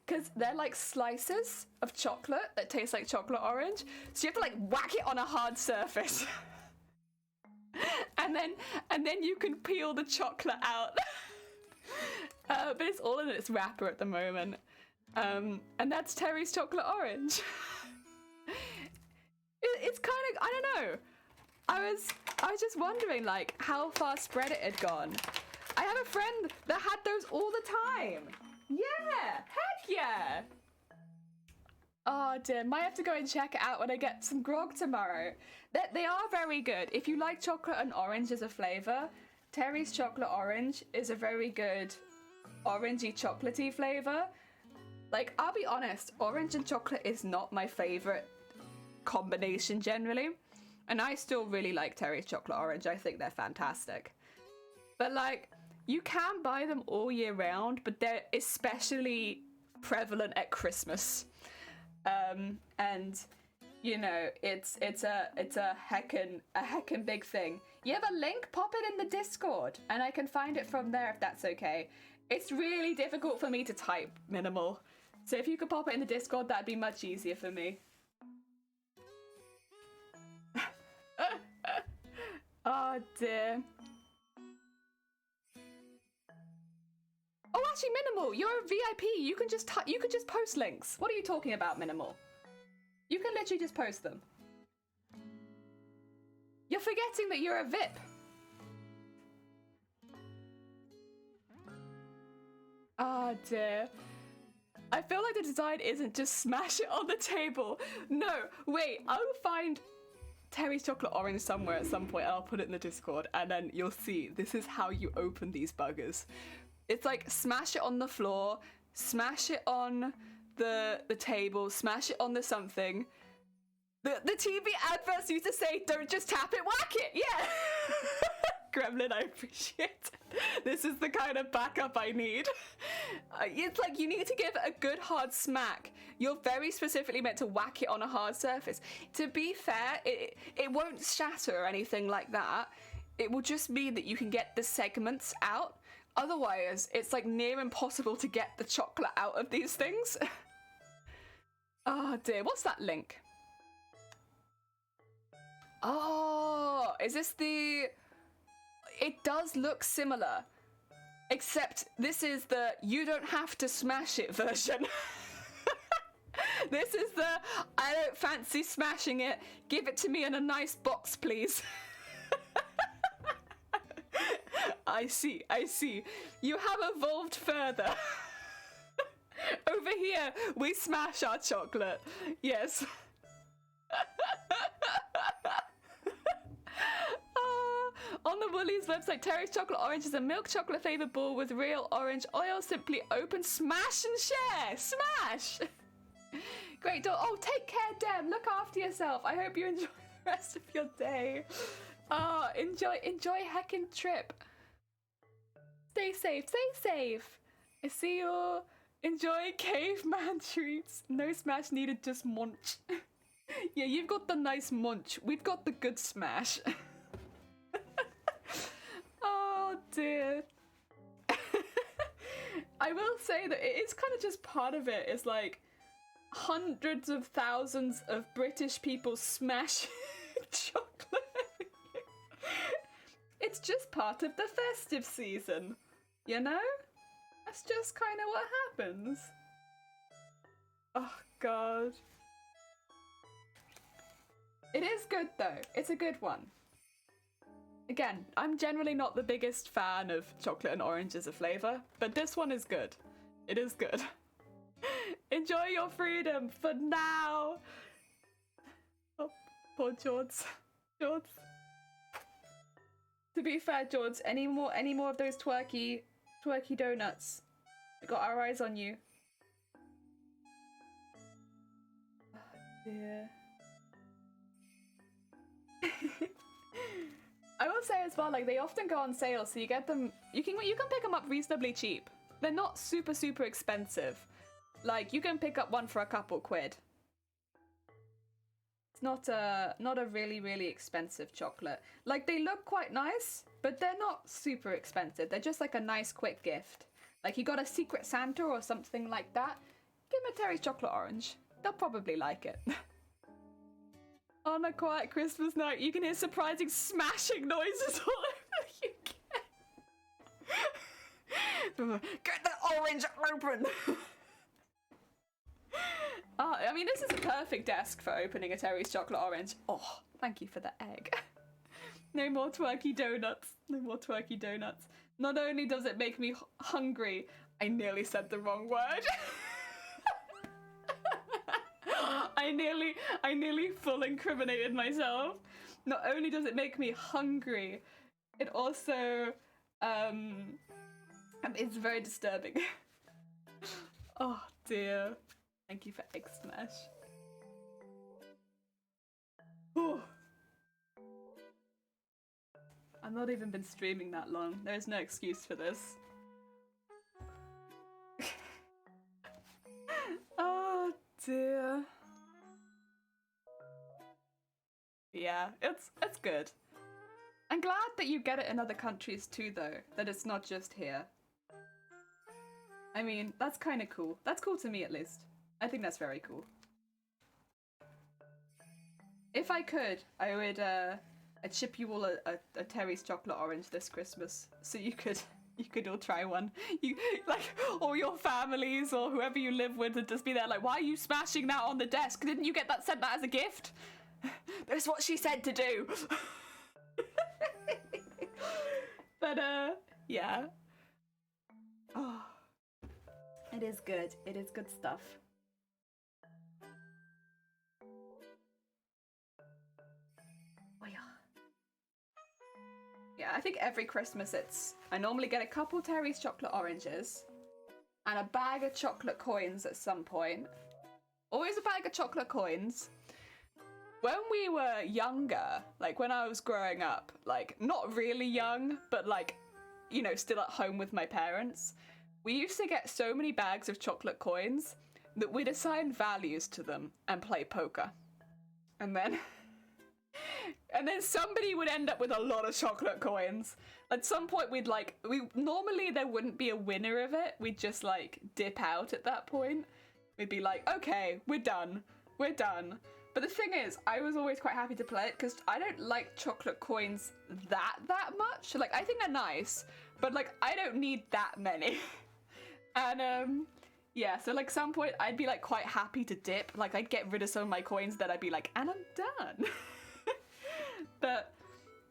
because they're like slices of chocolate that taste like chocolate orange. So you have to like whack it on a hard surface. and then you can peel the chocolate out. But it's all in its wrapper at the moment. And that's Terry's chocolate orange. It's kind of, I don't know. I was just wondering like how far spread it had gone. I have a friend that had those all the time. Yeah, heck yeah. Oh dear, might have to go and check it out when I get some grog tomorrow. They are very good. If you like chocolate and orange as a flavour, Terry's chocolate orange is a very good orangey chocolatey flavour. Like, I'll be honest, orange and chocolate is not my favourite combination generally. And I still really like Terry's chocolate orange. I think they're fantastic. But like, you can buy them all year round, but they're especially prevalent at Christmas. And you know, it's a heckin' big thing. You have a link? Pop it in the Discord, and I can find it from there if that's okay. It's really difficult for me to type minimal, so if you could pop it in the Discord, that'd be much easier for me. Oh dear. Oh, actually, Minimal, you're a VIP. You can just post links. What are you talking about, Minimal? You can literally just post them. You're forgetting that you're a VIP. Oh dear. I feel like the design isn't just smash it on the table. No, wait, I'll find Terry's chocolate orange somewhere at some point and I'll put it in the Discord, and then you'll see this is how you open these buggers. It's like smash it on the floor, smash it on the table, smash it on the something. The TV adverts used to say, don't just tap it, whack it, yeah! Gremlin, I appreciate it. This is the kind of backup I need. It's like you need to give it a good hard smack. You're very specifically meant to whack it on a hard surface. To be fair, it won't shatter or anything like that. It will just mean that you can get the segments out. Otherwise, it's like near impossible to get the chocolate out of these things. Oh dear, what's that link? Oh, is this the... It does look similar, except this is the you don't have to smash it version. This is the I don't fancy smashing it, give it to me in a nice box, please. I see. You have evolved further. Over here, we smash our chocolate. Yes. On the Woolies website, Terry's chocolate orange is a milk chocolate flavoured ball with real orange oil. Simply open, smash and share. Smash! Great dog. Oh, take care, Dem. Look after yourself. I hope you enjoy the rest of your day. Oh, enjoy heckin' trip. Stay safe. I see you. Enjoy caveman treats. No smash needed, just munch. Yeah, you've got the nice munch. We've got the good smash. Oh dear. I will say that it is kind of just part of it. It's like hundreds of thousands of British people smash chocolate. It's just part of the festive season, you know? That's just kind of what happens. Oh, God. It is good, though. It's a good one. Again, I'm generally not the biggest fan of chocolate and orange as a flavour, but this one is good. It is good. Enjoy your freedom for now. Oh, poor George. George. To be fair, George, any more of those twerky donuts? We got our eyes on you. Oh, dear. I will say as well, like, they often go on sale, so you get them. You can pick them up reasonably cheap. They're not super expensive. Like, you can pick up one for a couple quid. It's not a really expensive chocolate. Like, they look quite nice, but they're not super expensive. They're just like a nice quick gift. Like, you got a Secret Santa or something like that, give them a Terry's chocolate orange. They'll probably like it. On a quiet Christmas night, you can hear surprising smashing noises all over the UK. Get the orange open! I mean, this is a perfect desk for opening a Terry's chocolate orange. Oh, thank you for the egg. No more twerky donuts. No more twerky donuts. Not only does it make me hungry, I nearly said the wrong word. I nearly full incriminated myself. Not only does it make me hungry, it also it's very disturbing. Oh dear. Thank you for egg smash. Ooh. I've not even been streaming that long. There is no excuse for this. Oh dear. Yeah, it's good. I'm glad that you get it in other countries too, though. That it's not just here. I mean, that's kind of cool. That's cool to me, at least. I think that's very cool. If I could, I would I'd ship you all a Terry's chocolate orange this Christmas, so you could all try one. You like all your families or whoever you live with would just be there like, why are you smashing that on the desk? Didn't you get that sent that as a gift? That's what she said to do. But yeah. Oh, it is good. It is good stuff. Oh yeah. Yeah, I think every Christmas I normally get a couple Terry's chocolate oranges and a bag of chocolate coins at some point. Always a bag of chocolate coins. When we were younger, like when I was growing up, like not really young, but like, you know, still at home with my parents, we used to get so many bags of chocolate coins that we'd assign values to them and play poker. And then somebody would end up with a lot of chocolate coins. At some point normally there wouldn't be a winner of it. We'd just like dip out at that point. We'd be like, okay, we're done. But the thing is, I was always quite happy to play it because I don't like chocolate coins that much. Like, I think they're nice, but like, I don't need that many. And yeah, so like some point I'd be like quite happy to dip. Like, I'd get rid of some of my coins, then I'd be like, and I'm done. But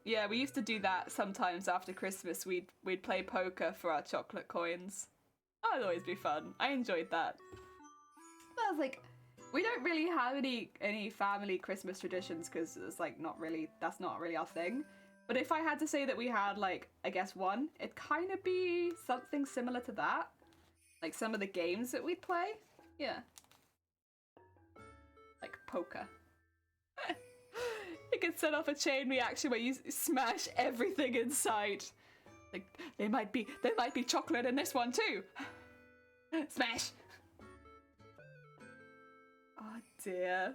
yeah, we used to do that sometimes after Christmas. We'd play poker for our chocolate coins. That would always be fun. I enjoyed that. But I was like, we don't really have any family Christmas traditions because it's like that's not really our thing. But if I had to say that we had like, I guess one, it'd kind of be something similar to that. Like some of the games that we'd play. Yeah. Like poker. It could set off a chain reaction where you smash everything in sight. Like there might be chocolate in this one too. Smash. Oh dear.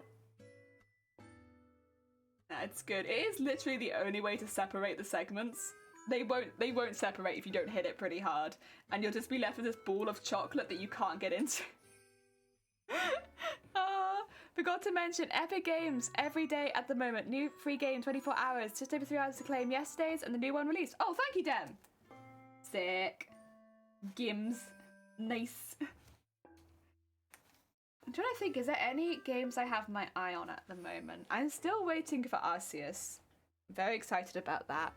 It's good. It is literally the only way to separate the segments. They won't separate if you don't hit it pretty hard, and you'll just be left with this ball of chocolate that you can't get into. Forgot to mention Epic Games every day at the moment. New free game, 24 hours, just over 3 hours to claim yesterday's and the new one released. Oh, thank you, Dem. Sick. Gims. Nice. I'm trying to think, is there any games I have my eye on at the moment? I'm still waiting for Arceus. I'm very excited about that.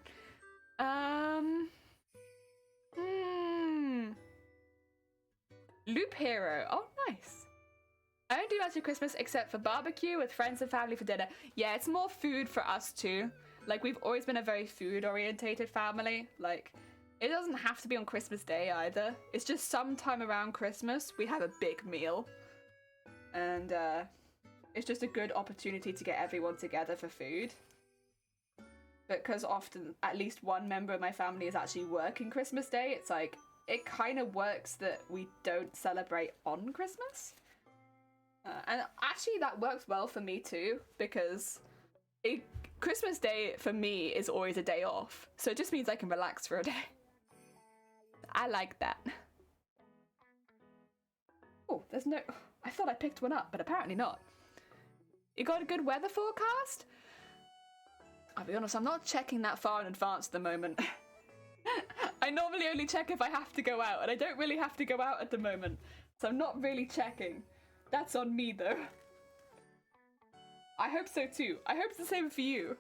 Loop Hero. Oh, nice. I don't do much at Christmas except for barbecue with friends and family for dinner. Yeah, it's more food for us too. Like, we've always been a very food-orientated family. Like, it doesn't have to be on Christmas Day either. It's just sometime around Christmas we have a big meal. And it's just a good opportunity to get everyone together for food. Because often at least one member of my family is actually working Christmas Day, it's like, it kind of works that we don't celebrate on Christmas. And actually that works well for me too, because Christmas Day for me is always a day off. So it just means I can relax for a day. I like that. Oh, there's no... I thought I picked one up, but apparently not. You got a good weather forecast? I'll be honest, I'm not checking that far in advance at the moment. I normally only check if I have to go out, and I don't really have to go out at the moment. So I'm not really checking. That's on me, though. I hope so, too. I hope it's the same for you.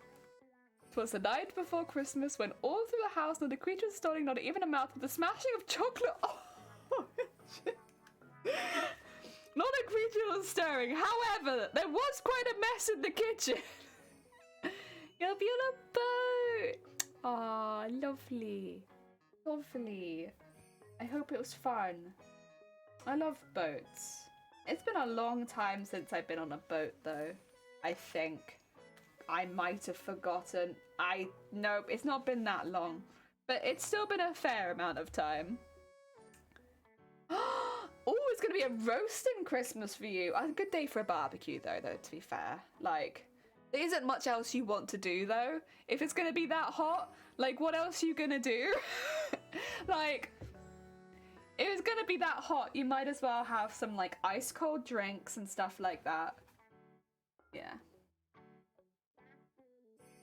'Twas the night before Christmas when all through the house not a creature was stalling, not even a mouth, with the smashing of chocolate. Oh, shit. Not a creature was stirring. However, there was quite a mess in the kitchen. You'll be on a boat. Aw, lovely. Lovely. I hope it was fun. I love boats. It's been a long time since I've been on a boat, though. I think. I might have forgotten. Nope, it's not been that long. But it's still been a fair amount of time. Oh, it's going to be a roasting Christmas for you. A good day for a barbecue, though, to be fair. Like, there isn't much else you want to do, though. If it's going to be that hot, like, what else are you going to do? Like, if it's going to be that hot, you might as well have some, like, ice-cold drinks and stuff like that. Yeah.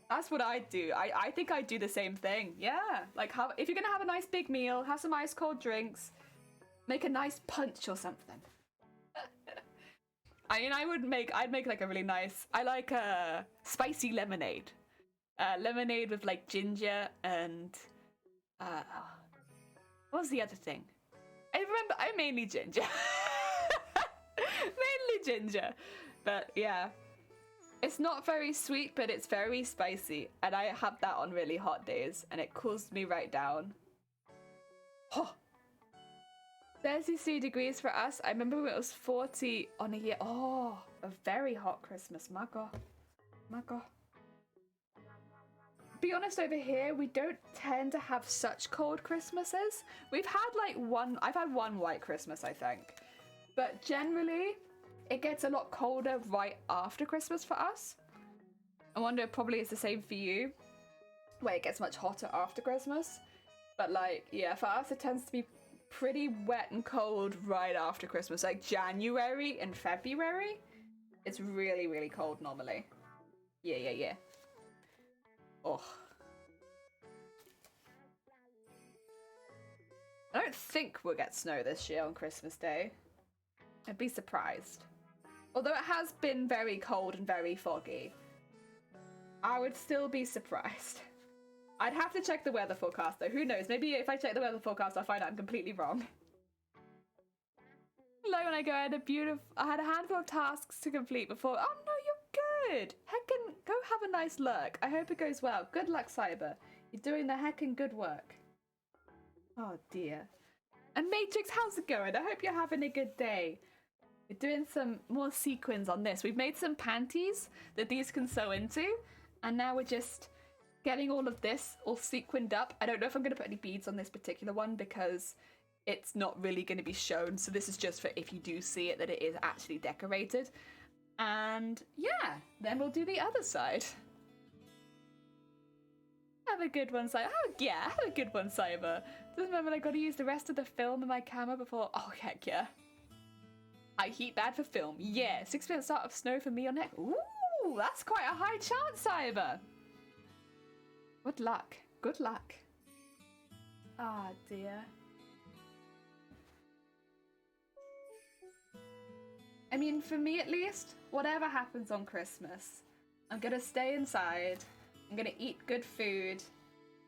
That's what I'd do. I think I'd do the same thing. Yeah. Like, if you're going to have a nice big meal, have some ice-cold drinks, make a nice punch or something. I mean, I'd make like a really nice, I like spicy lemonade. Lemonade with like ginger and, what was the other thing? I'm mainly ginger. Mainly ginger. But yeah, it's not very sweet, but it's very spicy. And I have that on really hot days and it cools me right down. Oh. 33 degrees for us. I remember when it was 40 on a year. Oh, a very hot Christmas. My God. My God. Be honest, over here, we don't tend to have such cold Christmases. We've had like I've had one white Christmas, I think. But generally, it gets a lot colder right after Christmas for us. I wonder if probably it's the same for you, where it gets much hotter after Christmas. But like, yeah, for us, it tends to be pretty wet and cold right after Christmas, like January and February. It's really, really cold normally. Yeah. Oh. I don't think we'll get snow this year on Christmas Day. I'd be surprised. Although it has been very cold and very foggy, I would still be surprised. I'd have to check the weather forecast though. Who knows? Maybe if I check the weather forecast, I'll find out I'm completely wrong. Hello, and I had a handful of tasks to complete before. Oh no, you're good. Heckin', go have a nice lurk. I hope it goes well. Good luck, Cyber. You're doing the heckin' good work. Oh dear. And Matrix, how's it going? I hope you're having a good day. We're doing some more sequins on this. We've made some panties that these can sew into, and now we're just getting all of this all sequined up. I don't know if I'm going to put any beads on this particular one because it's not really going to be shown. So this is just for if you do see it that it is actually decorated. And yeah, then we'll do the other side. Have a good one, Cyber. Have a good one, Cyber. Just remember I got to use the rest of the film in my camera before. Oh, heck yeah. I heat bad for film. Yeah, 6% start of snow for me on next. Ooh, that's quite a high chance, Cyber. Good luck. Good luck. Ah, dear. I mean, for me at least, whatever happens on Christmas, I'm gonna stay inside. I'm gonna eat good food.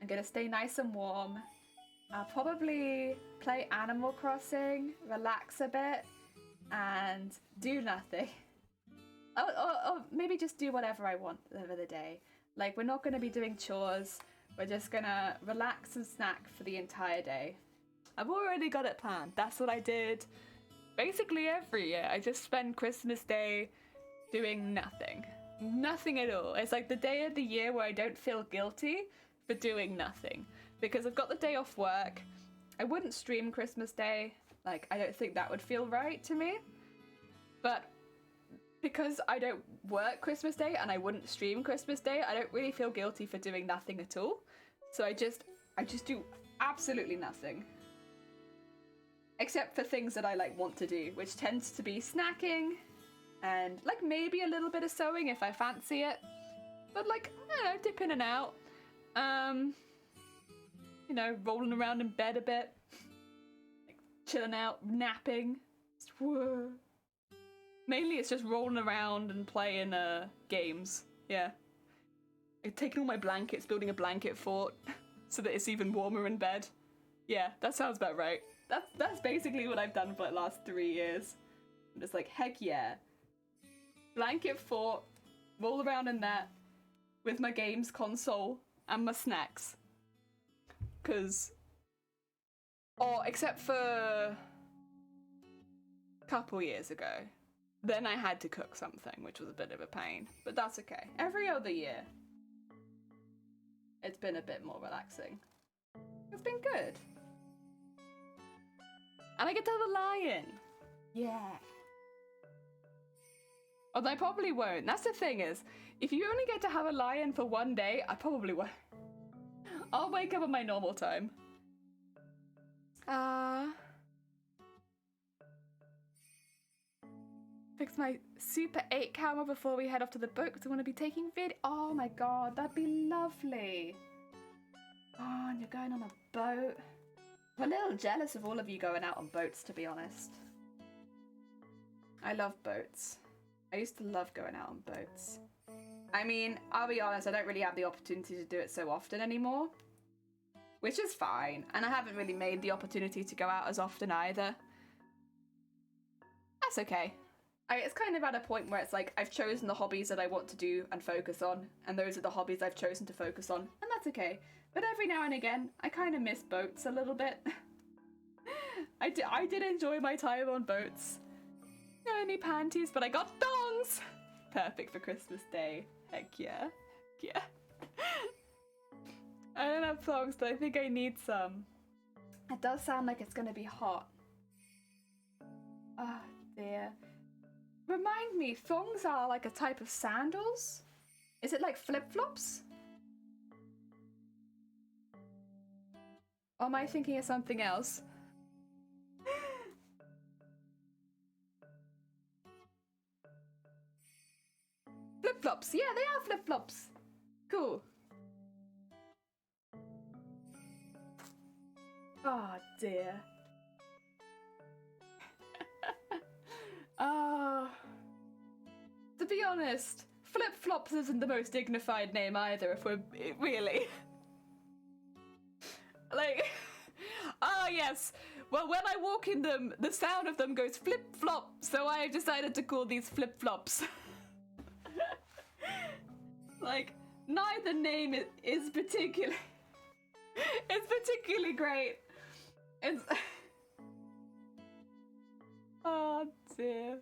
I'm gonna stay nice and warm. I'll probably play Animal Crossing, relax a bit, and do nothing. Or maybe just do whatever I want over the day. Like, we're not gonna be doing chores. We're just gonna relax and snack for the entire day. I've already got it planned. That's what I did basically every year. I just spend Christmas Day doing nothing. Nothing at all. It's like the day of the year where I don't feel guilty for doing nothing. Because I've got the day off work. I wouldn't stream Christmas Day. Like, I don't think that would feel right to me. But because I don't work Christmas Day and I wouldn't stream Christmas Day, I don't really feel guilty for doing nothing at all. So I just do absolutely nothing. Except for things that I like want to do, which tends to be snacking and like maybe a little bit of sewing if I fancy it. But like, I don't know, dip in and out. You know, rolling around in bed a bit. Like chilling out, napping. Just, whoa. Mainly it's just rolling around and playing games. Yeah. Like, taking all my blankets, building a blanket fort so that it's even warmer in bed. Yeah, that sounds about right. That's basically what I've done for like the last 3 years. I'm just like, heck yeah. Blanket fort, roll around in that with my games console and my snacks. Except for a couple years ago. Then I had to cook something, which was a bit of a pain. But that's okay. Every other year, it's been a bit more relaxing. It's been good. And I get to have a lion. Yeah. Although I probably won't. That's the thing is, if you only get to have a lion for one day, I probably won't. I'll wake up at my normal time. Fix my Super 8 camera before we head off to the boat because I want to be taking video. Oh my god, that'd be lovely. Oh, and you're going on a boat. I'm a little jealous of all of you going out on boats, to be honest. I love boats. I used to love going out on boats. I mean, I'll be honest, I don't really have the opportunity to do it so often anymore. Which is fine. And I haven't really made the opportunity to go out as often either. That's okay. It's kind of at a point where it's like, I've chosen the hobbies that I want to do and focus on. And those are the hobbies I've chosen to focus on. And that's okay. But every now and again, I kind of miss boats a little bit. I did enjoy my time on boats. No, any panties, but I got thongs! Perfect for Christmas Day. Heck yeah. Yeah. I don't have thongs, but I think I need some. It does sound like it's gonna be hot. Oh dear. Remind me, thongs are like a type of sandals? Is it like flip-flops? Or am I thinking of something else? Flip-flops, yeah, they are flip-flops. Cool. Oh dear. To be honest, flip-flops isn't the most dignified name either, if we're really. Like, yes. Well, when I walk in them, the sound of them goes flip-flop, so I have decided to call these flip-flops. Like, neither name is particularly... It's particularly great. It's... Oh dear.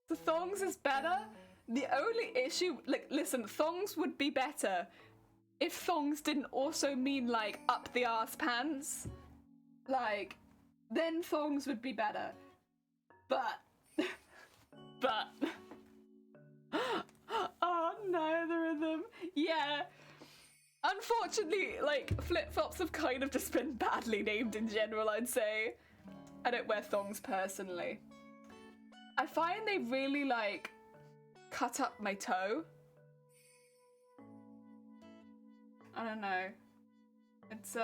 The thongs is better. The only issue, like, listen, thongs would be better if thongs didn't also mean, like, up the arse pants. Like, then thongs would be better. But, oh, neither of them. Yeah. Unfortunately, like, flip-flops have kind of just been badly named in general, I'd say. I don't wear thongs personally. I find they really like cut up my toe. I don't know. It's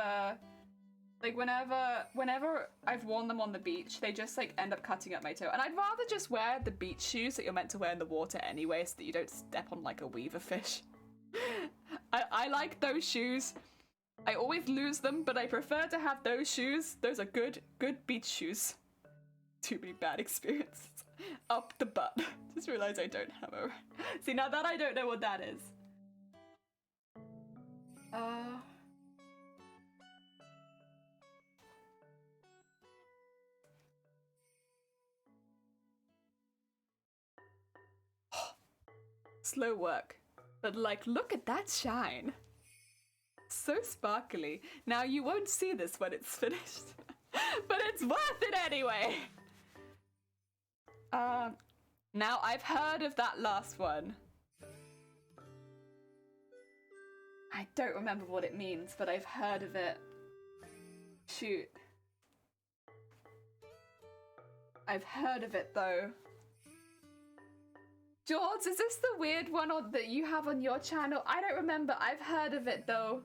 like whenever I've worn them on the beach, they just like end up cutting up my toe. And I'd rather just wear the beach shoes that you're meant to wear in the water anyway, so that you don't step on like a weaver fish. I like those shoes. I always lose them, but I prefer to have those shoes. Those are good beach shoes. Too many bad experiences. Up the butt. Just realized I don't have a... See, now that I don't know what that is. Slow work. But like, look at that shine. So sparkly. Now you won't see this when it's finished. But it's worth it anyway. Now I've heard of that last one. I don't remember what it means, but I've heard of it. Shoot. I've heard of it though. George, is this the weird one that you have on your channel? I don't remember. I've heard of it though.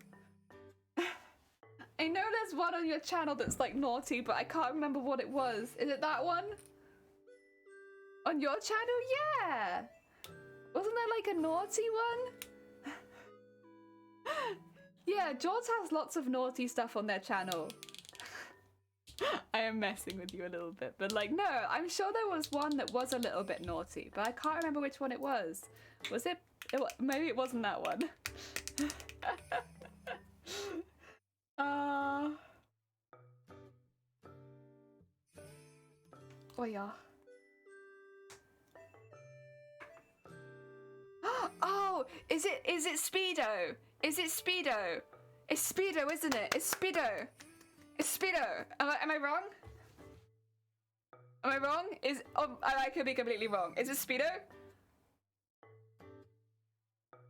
I know there's one on your channel that's like naughty, but I can't remember what it was. Is it that one? On your channel? Yeah. Wasn't there like a naughty one? Yeah, George has lots of naughty stuff on their channel. I am messing with you a little bit, but like, no, I'm sure there was one that was a little bit naughty, but I can't remember which one it was. Was it maybe it wasn't that one. Oh yeah. Oh, is it Speedo? Is it Speedo? It's Speedo, isn't it? It's Speedo. It's Speedo. Am I wrong? Am I wrong? I could be completely wrong. Is it Speedo?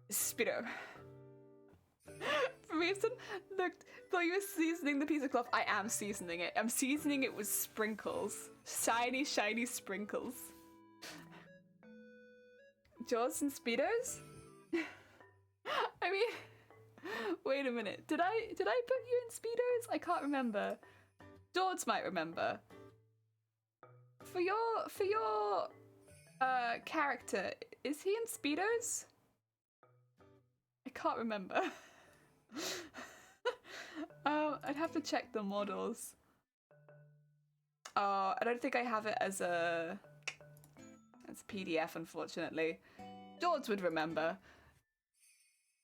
It's Speedo. Reason looked, thought you were seasoning the piece of cloth. I am seasoning it. I'm seasoning it with sprinkles. Shiny, shiny sprinkles. Jaws and Speedos? I mean, wait a minute. Did I put you in Speedos? I can't remember. George might remember. For your character, is he in Speedos? I can't remember. I'd have to check the models. I don't think I have it as a PDF, unfortunately. George would remember.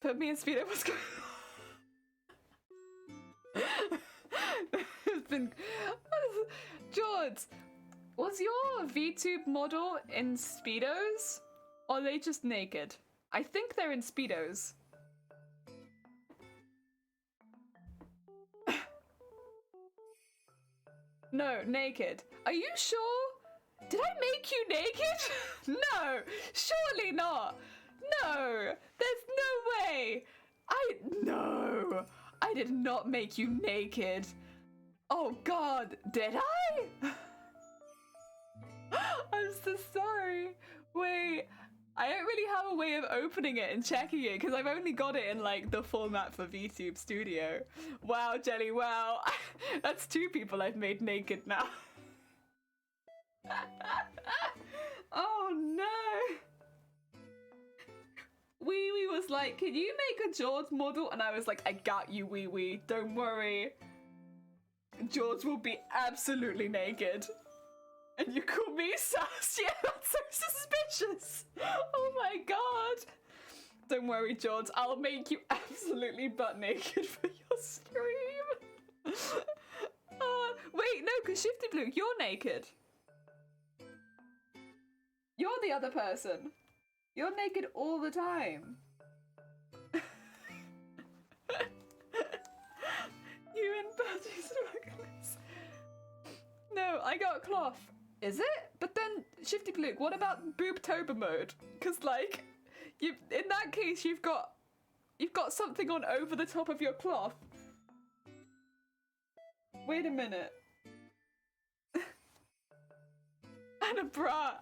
But me and Speedo was going It's been... George, was your VTube model in Speedos? Or are they just naked? I think they're in Speedos. No, naked. Are you sure? Did I make you naked? No, surely not. No, there's no way. No, I did not make you naked. Oh God, did I? I'm so sorry. Wait, I don't really have a way of opening it and checking it because I've only got it in like the format for VTube Studio. Wow, Jelly, wow. That's 2 people I've made naked now. Oh no. Wee Wee was like, can you make a George model? And I was like, I got you, Wee Wee. Don't worry. George will be absolutely naked. And you call me sus? Yeah, that's so suspicious. Oh my God. Don't worry, George. I'll make you absolutely butt naked for your stream. Wait, no, because Shifty Blue, you're naked. You're the other person. You're naked all the time. You and Budgie smugglers. No, I got cloth. Is it? But then, Shifty Blue, what about Boobtober mode? Because, like, in that case, you've got something on over the top of your cloth. Wait a minute. And a bra.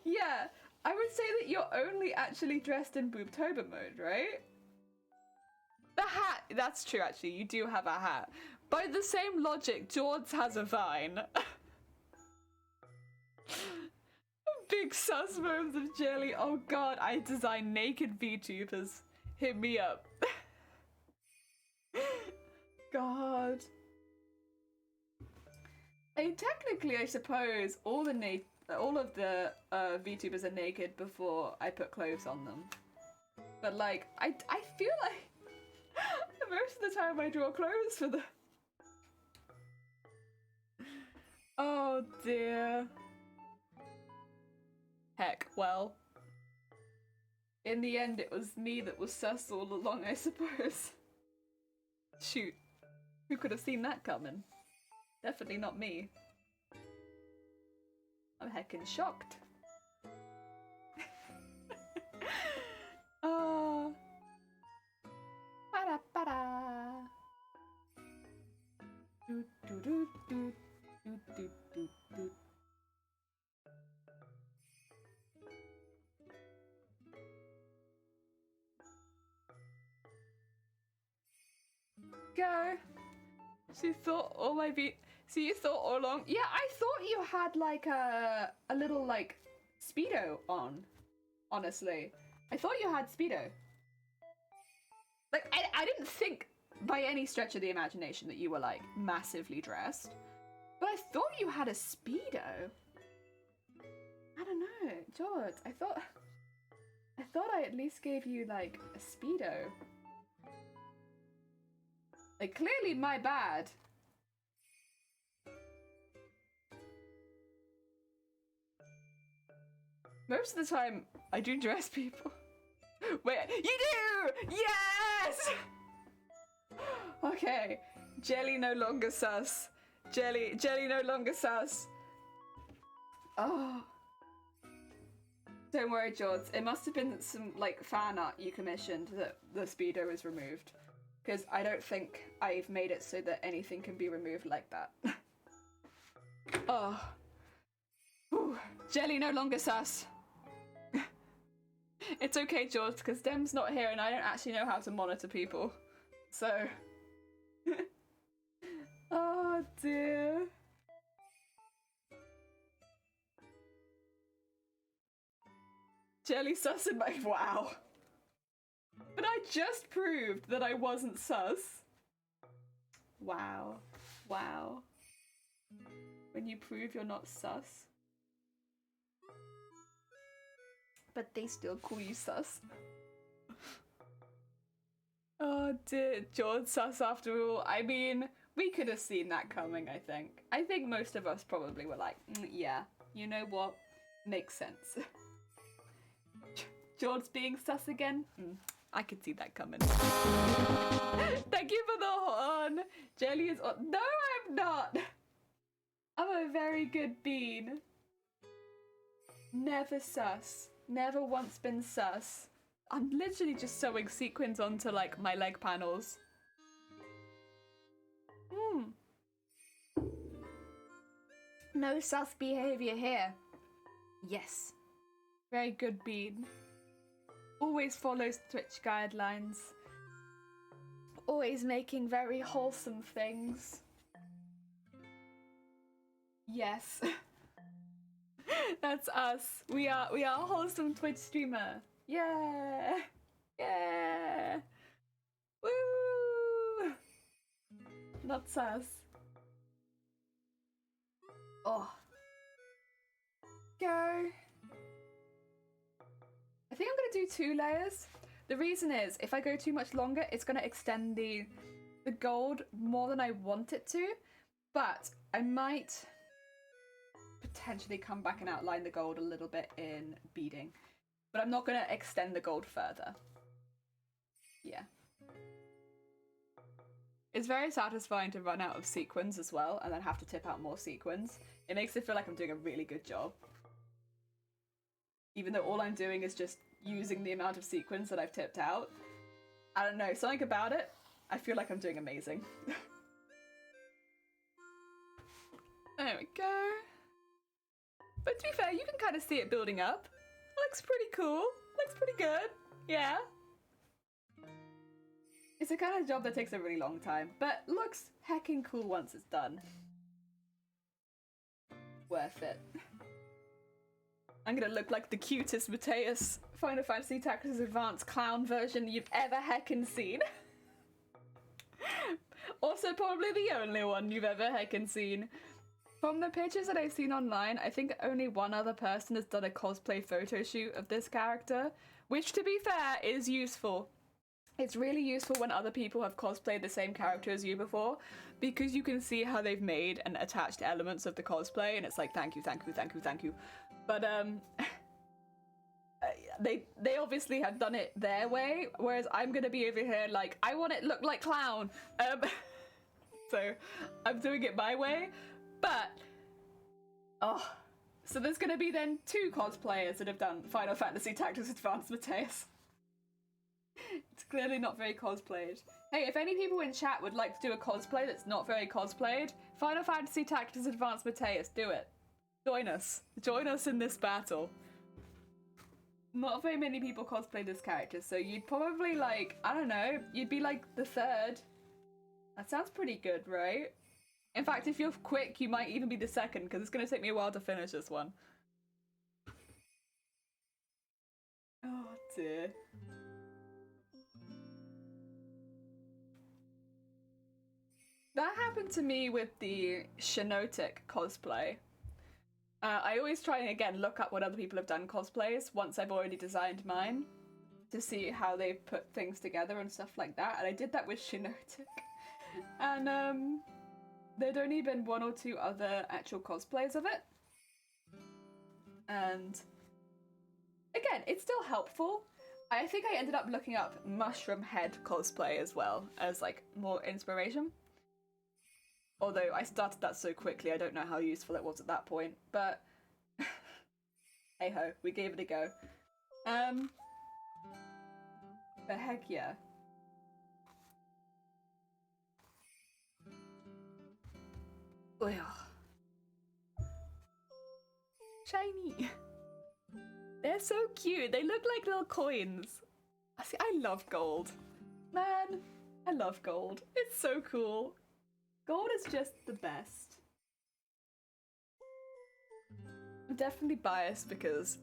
Yeah, I would say that you're only actually dressed in Boobtober mode, right? The hat, that's true actually, you do have a hat. By the same logic, George has a vine. Big sus moments of jelly. Oh god, I design naked VTubers. Hit me up. God. Technically, I suppose all of the VTubers are naked before I put clothes on them. But like, I feel like most of the time I draw clothes for them. Oh dear. Heck, well. In the end, it was me that was sus all along, I suppose. Shoot. Who could have seen that coming? Definitely not me. I'm heckin' shocked. Oh. Ba-da-ba-da. Do do do do do do do do. Go. She thought all my So you thought all along? Yeah, I thought you had like a little like Speedo on. Honestly, I thought you had Speedo. Like I didn't think by any stretch of the imagination that you were like massively dressed, but I thought you had a Speedo. I don't know, George. I thought I at least gave you like a Speedo. Like, clearly my bad. Most of the time, I do dress people. Wait, you do! Yes! Okay, Jelly no longer sus. Jelly no longer sus. Oh. Don't worry, George. It must have been some, like, fan art you commissioned that the Speedo is removed. Because I don't think I've made it so that anything can be removed like that. Oh. Whew. Jelly no longer sus. It's okay, George, because Dem's not here and I don't actually know how to monitor people. So... Oh dear. Jelly sus in my... Wow. But I just proved that I wasn't sus. Wow. Wow. When you prove you're not sus. But they still call you sus. Oh dear, George sus after all. I mean, we could have seen that coming, I think. I think most of us probably were like, yeah, you know what? Makes sense. George being sus again? I could see that coming. Thank you for the horn. Jelly is on. No, I'm not. I'm a very good bean. Never sus. Never once been sus. I'm literally just sewing sequins onto like my leg panels. No sus behavior here. Yes. Very good bean. Always follows Twitch guidelines. Always making very wholesome things. Yes. That's us. We are a wholesome Twitch streamer. Yeah. Yeah. Woo. Not us. Oh. Go. I think I'm gonna do 2 layers. The reason is, if I go too much longer, it's gonna extend the gold more than I want it to. But I might potentially come back and outline the gold a little bit in beading. But I'm not gonna extend the gold further. Yeah. It's very satisfying to run out of sequins as well, and then have to tip out more sequins. It makes it feel like I'm doing a really good job. Even though all I'm doing is just using the amount of sequins that I've tipped out. I don't know, something about it, I feel like I'm doing amazing. There we go. But to be fair, you can kind of see it building up. Looks pretty cool. Looks pretty good. Yeah. It's a kind of job that takes a really long time, but looks heckin' cool once it's done. Worth it. I'm gonna look like the cutest Mateus Final Fantasy Tactics Advanced clown version you've ever heckin' seen. Also probably the only one you've ever heckin' seen. From the pictures that I've seen online, I think only one other person has done a cosplay photo shoot of this character, which to be fair is useful. It's really useful when other people have cosplayed the same character as you before, because you can see how they've made and attached elements of the cosplay, and it's like, thank you, thank you, thank you, thank you. But they obviously have done it their way, whereas I'm gonna be over here like, I want it look like clown. So I'm doing it my way, but so there's gonna be then 2 cosplayers that have done Final Fantasy Tactics Advanced Mateus. It's clearly not very cosplayed. Hey, if any people in chat would like to do a cosplay that's not very cosplayed, Final Fantasy Tactics Advanced Mateus, do it. Join us. Join us in this battle. Not very many people cosplay this character, so you'd probably like, I don't know, you'd be like the 3rd. That sounds pretty good, right? In fact, if you're quick, you might even be the 2nd, because it's going to take me a while to finish this one. Oh dear. That happened to me with the Shinotic cosplay. I always try and, again, look up what other people have done cosplays once I've already designed mine to see how they've put things together and stuff like that. And I did that with Shinotic. And there'd only been 1 or 2 other actual cosplays of it. And again, it's still helpful. I think I ended up looking up Mushroom Head cosplay as well as like more inspiration. Although I started that so quickly, I don't know how useful it was at that point, but hey ho, we gave it a go. But heck yeah. Oh yeah. Shiny. They're so cute. They look like little coins. See, I love gold. Man, I love gold. It's so cool. Gold is just the best. I'm definitely biased because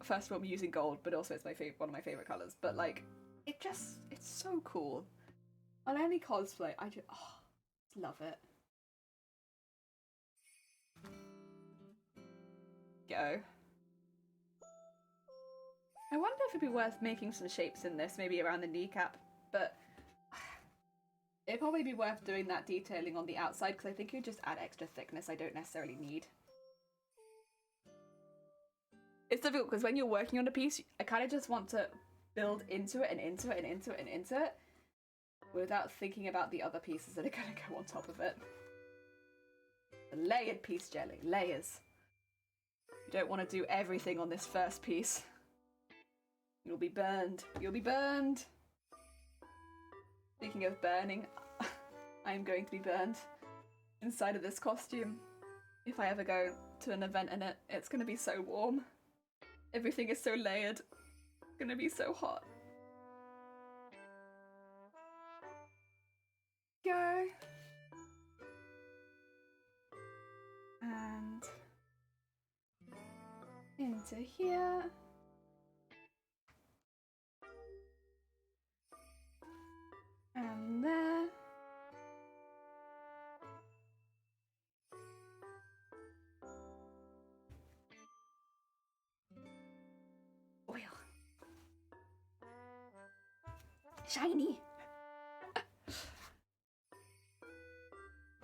first of all, I'm using gold, but also it's one of my favorite colors. But like, it's so cool. On any cosplay, I just love it. Go. I wonder if it'd be worth making some shapes in this, maybe around the kneecap, but it'd probably be worth doing that detailing on the outside because I think it would just add extra thickness I don't necessarily need. It's difficult because when you're working on a piece, I kind of just want to build into it and into it and into it and into it without thinking about the other pieces that are going to go on top of it. The layered piece jelly, layers. You don't want to do everything on this first piece. You'll be burned. You'll be burned. Speaking of burning, I'm going to be burned inside of this costume. If I ever go to an event in it, it's going to be so warm. Everything is so layered. It's going to be so hot. Go. And into here. And there. Oil. Shiny.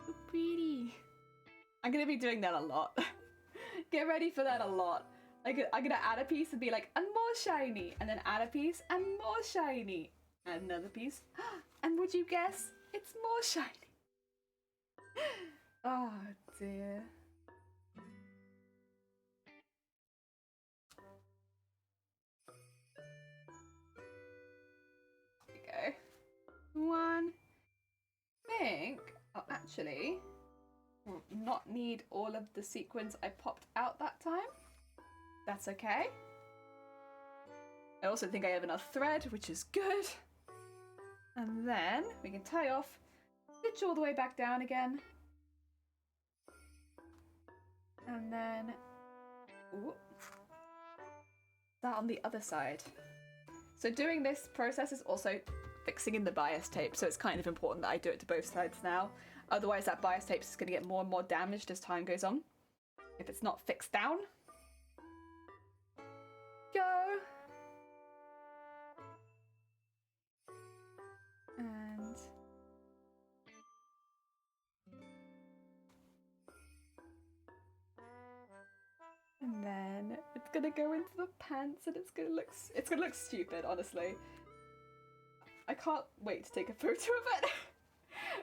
So pretty. I'm gonna be doing that a lot. Get ready for that a lot. Like, I'm gonna add a piece and be like, and more shiny, and then add a piece and more shiny, add another piece, and would you guess it's more shiny? Oh dear. There we go. One. I think. Oh, actually. not need all of the sequins I popped out that time. That's okay. I also think I have enough thread, which is good. And then we can tie off, stitch all the way back down again. And then, ooh, that on the other side. So doing this process is also fixing in the bias tape, so it's kind of important that I do it to both sides now. Otherwise that bias tape is going to get more and more damaged as time goes on, if it's not fixed down. Go! And then it's gonna go into the pants, and it's gonna look stupid, honestly. I can't wait to take a photo of it.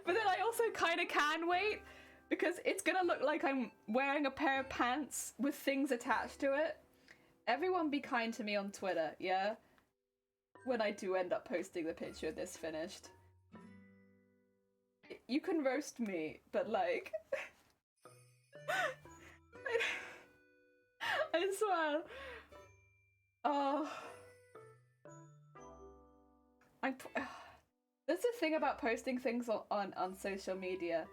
But then I also kind of can wait, because it's gonna look like I'm wearing a pair of pants with things attached to it. Everyone be kind to me on Twitter, yeah? When I do end up posting the picture of this finished. You can roast me, but like... I swear. Oh. That's the thing about posting things on social media,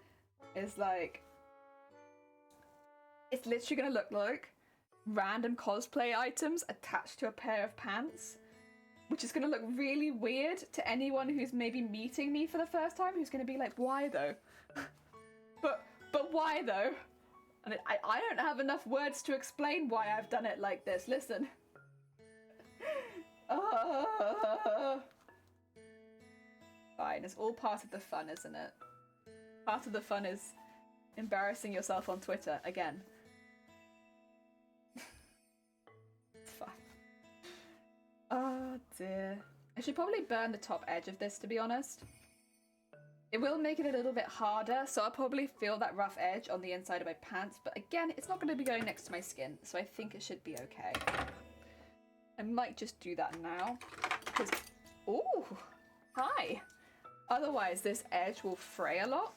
is like, it's literally gonna look like random cosplay items attached to a pair of pants, which is gonna look really weird to anyone who's maybe meeting me for the first time, who's gonna be like, why though? but why though? And I don't have enough words to explain why I've done it like this. Listen. Fine, it's all part of the fun, isn't it? Part of the fun is embarrassing yourself on Twitter again. It's fine. Oh dear. I should probably burn the top edge of this, to be honest. It will make it a little bit harder, so I'll probably feel that rough edge on the inside of my pants, but again, it's not going to be going next to my skin, so I think it should be okay. I might just do that now, because... Ooh! Hi! Otherwise, this edge will fray a lot.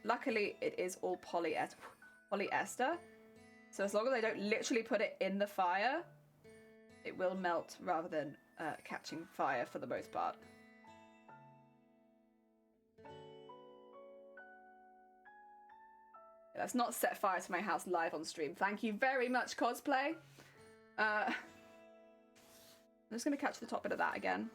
Luckily, it is all polyester, so as long as I don't literally put it in the fire, it will melt rather than catching fire for the most part. Let's not set fire to my house live on stream. Thank you very much, cosplay. I'm just going to catch the top bit of that again.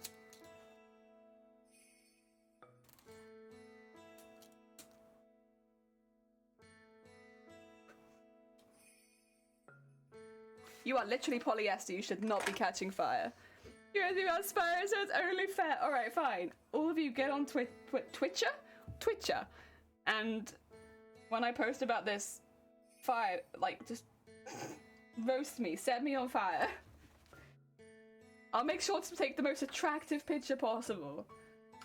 You are literally polyester. You should not be catching fire. You're asking about fire, so it's only fair. All right, fine. All of you get on Twitcher, and when I post about this fire, like, just roast me, set me on fire. I'll make sure to take the most attractive picture possible.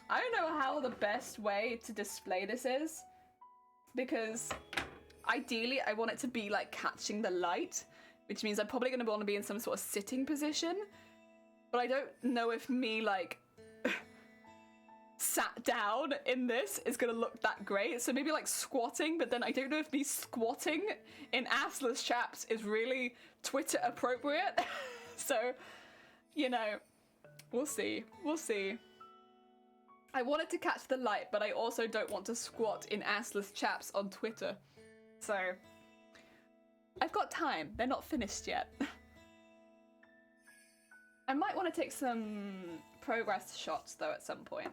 I don't know how the best way to display this is, because ideally I want it to be like catching the light, which means I'm probably going to want to be in some sort of sitting position, but I don't know if me like sat down in this is gonna look that great. So maybe like squatting, but then I don't know if me squatting in assless chaps is really Twitter appropriate. So, you know, we'll see. We'll see. I wanted to catch the light, but I also don't want to squat in assless chaps on Twitter. So, I've got time. They're not finished yet. I might want to take some progress shots though at some point.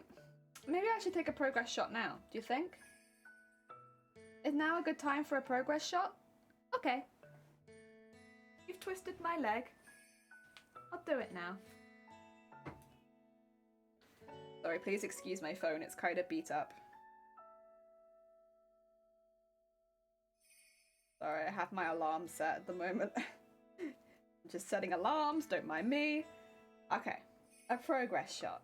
Maybe I should take a progress shot now, do you think? Is now a good time for a progress shot? Okay. You've twisted my leg. I'll do it now. Sorry, please excuse my phone, it's kind of beat up. Sorry, I have my alarm set at the moment. I'm just setting alarms, don't mind me. Okay, a progress shot.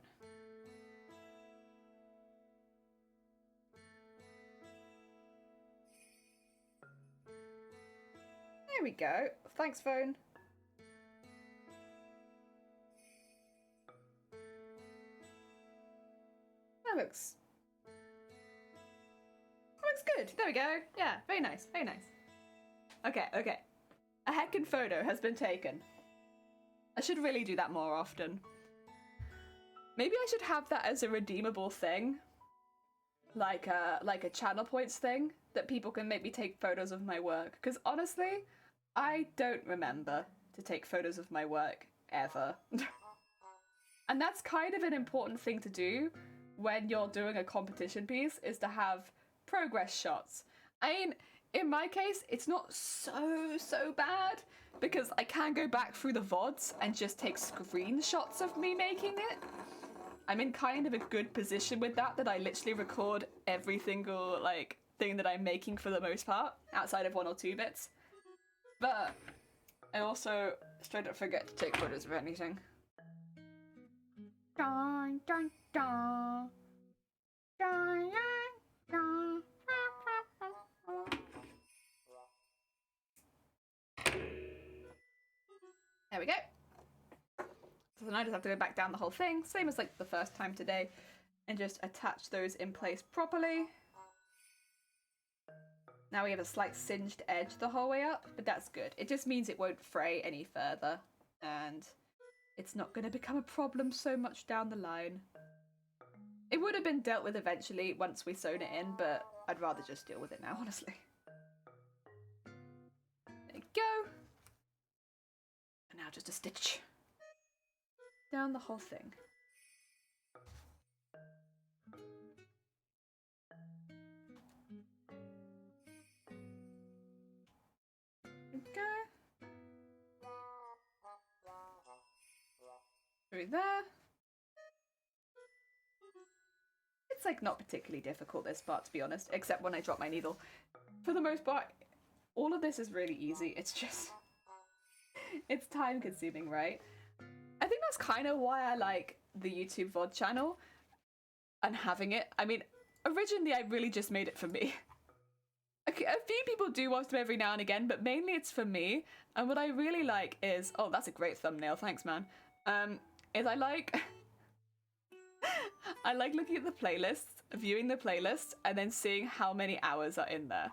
There we go. Thanks, phone. That looks Good. There we go. Yeah, very nice. Very nice. Okay, okay. A heckin' photo has been taken. I should really do that more often. Maybe I should have that as a redeemable thing. Like a channel points thing that people can make me take photos of my work. Because honestly, I don't remember to take photos of my work ever. And that's kind of an important thing to do when you're doing a competition piece, is to have progress shots. I mean, in my case, it's not so bad because I can go back through the VODs and just take screenshots of me making it. I'm in kind of a good position with that I literally record every single like thing that I'm making for the most part, outside of 1 or 2 bits. But I also straight up forget to take photos of anything. Dun, dun, dun. Dun, dun, dun. There we go. So then I just have to go back down the whole thing, same as like the first time today, and just attach those in place properly. Now we have a slight singed edge the whole way up, but that's good. It just means it won't fray any further, and it's not going to become a problem so much down the line. It would have been dealt with eventually once we sewn it in, but I'd rather just deal with it now, honestly. There you go. And now just a stitch down the whole thing. Okay. Through there. It's like not particularly difficult, this part, to be honest, except when I drop my needle. For the most part, all of this is really easy. It's just, it's time consuming, right? I think that's kind of why I like the YouTube VOD channel and having it. I mean, originally I really just made it for me. A few people do watch them every now and again, but mainly it's for me. And what I really like is, oh, that's a great thumbnail, thanks man. Is I like looking at the playlists, viewing the playlist, and then seeing how many hours are in there.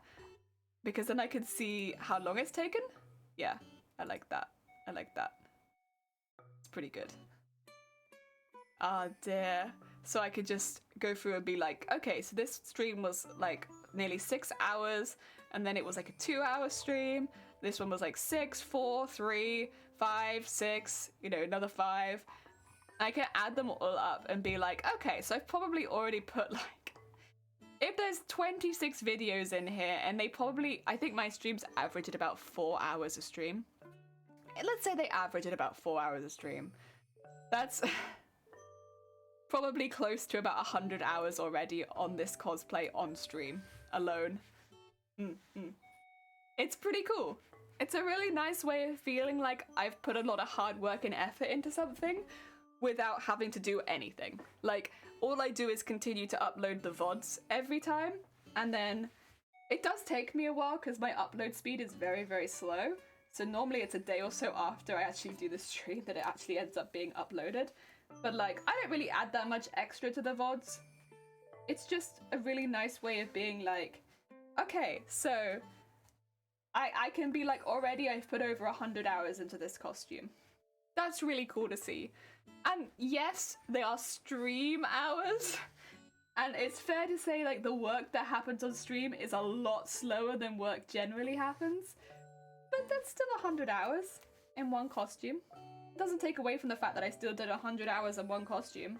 Because then I can see how long it's taken. Yeah, I like that. I like that. It's pretty good. Ah, dear. So I could just go through and be like, okay, so this stream was like nearly 6 hours, and then it was like a 2-hour stream. This one was like 6, 4, 3, 5, 6, you know, another 5. I can add them all up and be like, okay, so I've probably already put like, if there's 26 videos in here, and they probably, I think my streams average at about 4 hours a stream. Let's say they average at about 4 hours a stream. That's probably close to about 100 hours already on this cosplay on stream alone. It's pretty cool. It's a really nice way of feeling like I've put a lot of hard work and effort into something without having to do anything. Like, all I do is continue to upload the VODs every time, and then it does take me a while because my upload speed is very, very slow. So normally it's a day or so after I actually do the stream that it actually ends up being uploaded. But like, I don't really add that much extra to the VODs. It's just a really nice way of being like, okay, so I can be like, already I've put over 100 hours into this costume. That's really cool to see. And yes, they are stream hours. And it's fair to say like the work that happens on stream is a lot slower than work generally happens. But that's still 100 hours in one costume. It doesn't take away from the fact that I still did 100 hours in one costume.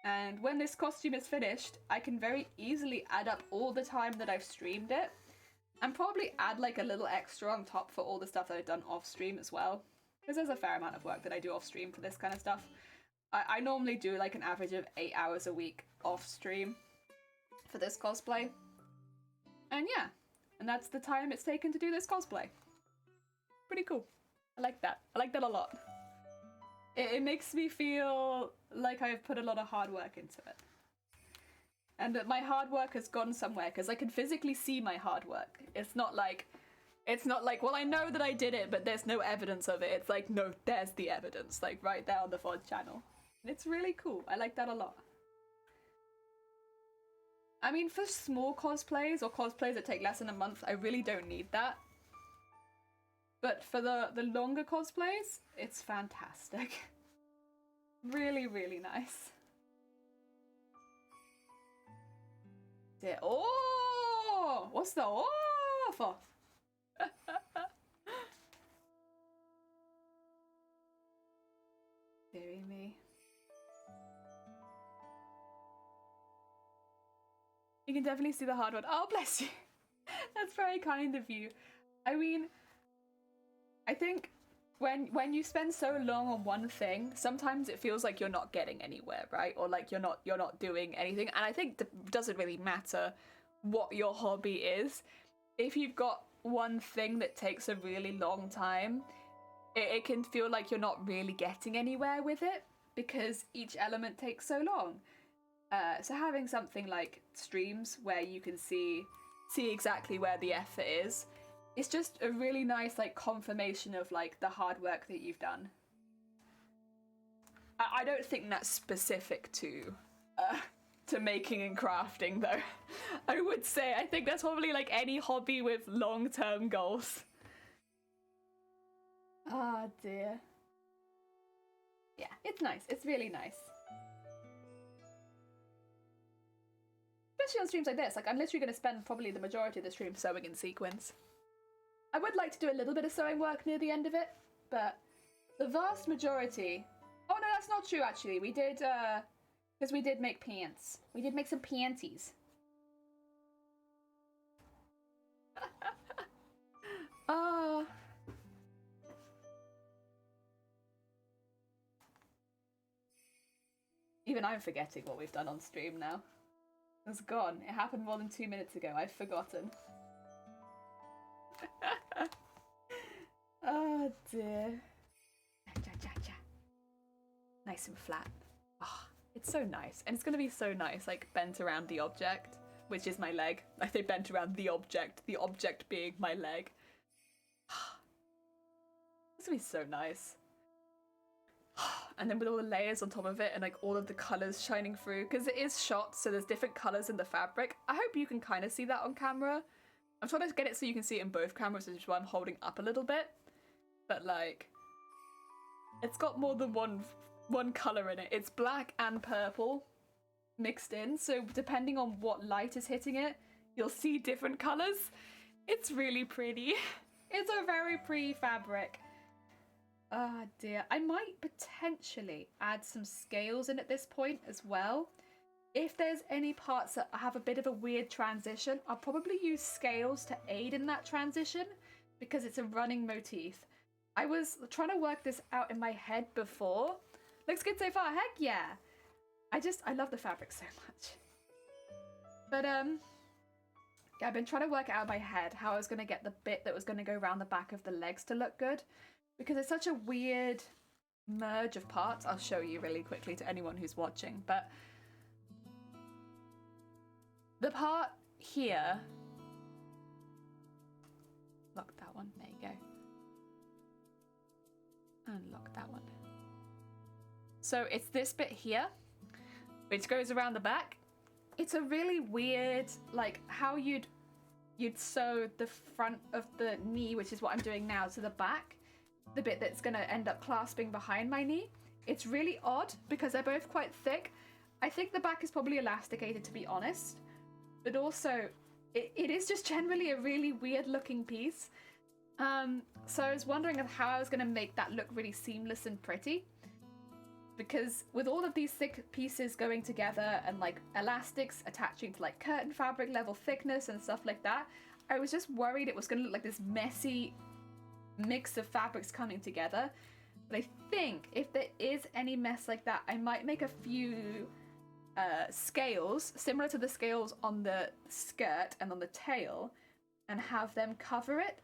And when this costume is finished, I can very easily add up all the time that I've streamed it. And probably add like a little extra on top for all the stuff that I've done off stream as well. Because there's a fair amount of work that I do off stream for this kind of stuff. I normally do like an average of 8 hours a week off stream for this cosplay. And yeah, and that's the time it's taken to do this cosplay. Pretty cool. I like that. I like that a lot. It makes me feel like I've put a lot of hard work into it. And that my hard work has gone somewhere, because I can physically see my hard work. It's not like, well, I know that I did it, but there's no evidence of it. It's like, no, there's the evidence, like right there on the VOD channel. And it's really cool. I like that a lot. I mean, for small cosplays or cosplays that take less than a month, I really don't need that. But for the longer cosplays, it's fantastic. Really, really nice. Oh! What's the oh for? Dearie me. You can definitely see the hard one. Oh, bless you. That's very kind of you. I mean, I think when you spend so long on one thing, sometimes it feels like you're not getting anywhere, right? Or like you're not doing anything. And I think it doesn't really matter what your hobby is. If you've got one thing that takes a really long time, it can feel like you're not really getting anywhere with it because each element takes so long. So having something like streams where you can see exactly where the effort is, it's just a really nice like confirmation of like the hard work that you've done. I don't think that's specific to making and crafting though. I would say I think that's probably like any hobby with long-term goals. Ah, dear. Yeah, it's nice. It's really nice. Especially on streams like this. Like, I'm literally going to spend probably the majority of the stream sewing in sequins. I would like to do a little bit of sewing work near the end of it, but the vast majority... Oh, no, that's not true, actually. We did, because we did make pants. We did make some panties. Oh... Even I'm forgetting what we've done on stream now. It's gone. It happened more than 2 minutes ago. I've forgotten. Oh dear. Nice and flat. Oh, it's so nice. And it's going to be so nice, like bent around the object, which is my leg. I say bent around the object being my leg. It's going to be so nice. And then with all the layers on top of it and like all of the colours shining through, because it is shot, so there's different colours in the fabric. I hope you can kind of see that on camera. I'm trying to get it so you can see it in both cameras, which is why I'm holding up a little bit. But like, it's got more than one colour in it. It's black and purple mixed in, so depending on what light is hitting it, you'll see different colours. It's really pretty. It's a very pretty fabric. Oh dear, I might potentially add some scales in at this point as well. If there's any parts that have a bit of a weird transition, I'll probably use scales to aid in that transition because it's a running motif. I was trying to work this out in my head before. Looks good so far, heck yeah! I love the fabric so much. But yeah, I've been trying to work it out in my head how I was going to get the bit that was going to go around the back of the legs to look good. Because it's such a weird merge of parts. I'll show you really quickly to anyone who's watching. But the part here... Lock that one. There you go. Unlock that one. So it's this bit here, which goes around the back. It's a really weird, like, how you'd sew the front of the knee, which is what I'm doing now, to the back. The bit that's going to end up clasping behind my knee. It's really odd because they're both quite thick. I think the back is probably elasticated, to be honest. But also, it is just generally a really weird looking piece. So I was wondering of how I was going to make that look really seamless and pretty. Because with all of these thick pieces going together and like elastics attaching to like curtain fabric level thickness and stuff like that, I was just worried it was going to look like this messy mix of fabrics coming together. But I think if there is any mess like that, I might make a few scales similar to the scales on the skirt and on the tail and have them cover it,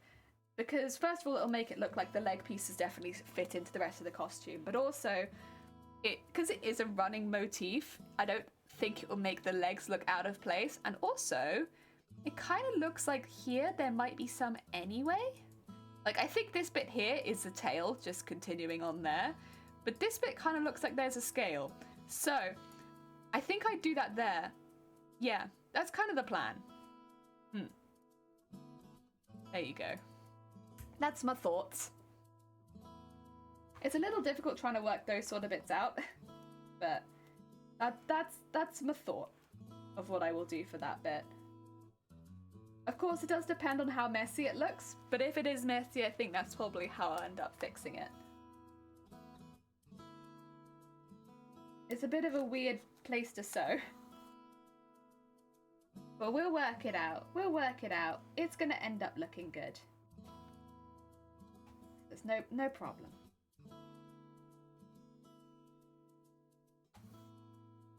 because first of all it'll make it look like the leg pieces definitely fit into the rest of the costume, but also because it is a running motif, I don't think it will make the legs look out of place. And also it kind of looks like here there might be some anyway. Like, I think this bit here is the tail, just continuing on there. But this bit kind of looks like there's a scale. So, I think I'd do that there. Yeah, That's kind of the plan. There you go. That's my thoughts. It's a little difficult trying to work those sort of bits out, but that's my thought of what I will do for that bit. Of course, it does depend on how messy it looks, but if it is messy, I think that's probably how I'll end up fixing it. It's a bit of a weird place to sew. But we'll work it out. We'll work it out. It's gonna end up looking good. There's no problem.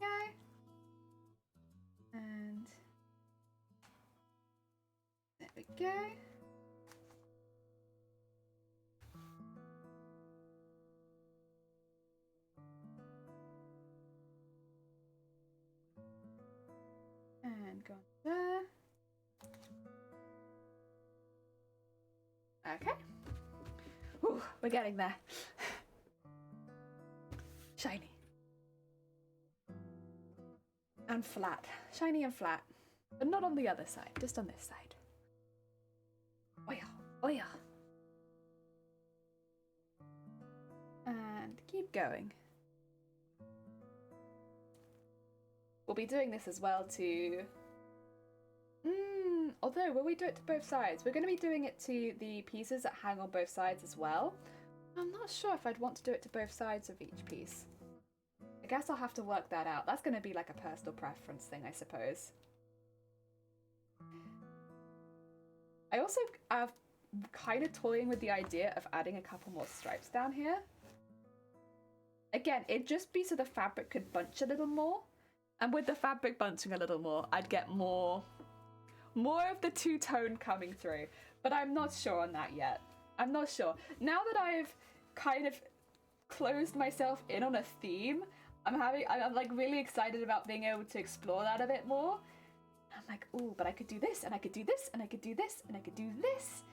Okay. And there we go. And go on there. Okay. Ooh, we're getting there. Shiny. And flat. Shiny and flat. But not on the other side, just on this side. Oh yeah, oh yeah. And keep going. We'll be doing this as well to... although, will we do it to both sides? We're going to be doing it to the pieces that hang on both sides as well. I'm not sure if I'd want to do it to both sides of each piece. I guess I'll have to work that out. That's going to be like a personal preference thing, I suppose. I also have kind of toying with the idea of adding a couple more stripes down here. Again, it'd just be so the fabric could bunch a little more. And with the fabric bunching a little more, I'd get more of the two-tone coming through. But I'm not sure on that yet. I'm not sure. Now that I've kind of closed myself in on a theme, I'm like really excited about being able to explore that a bit more. I'm like, ooh, but I could do this, and I could do this, and I could do this, and I could do this.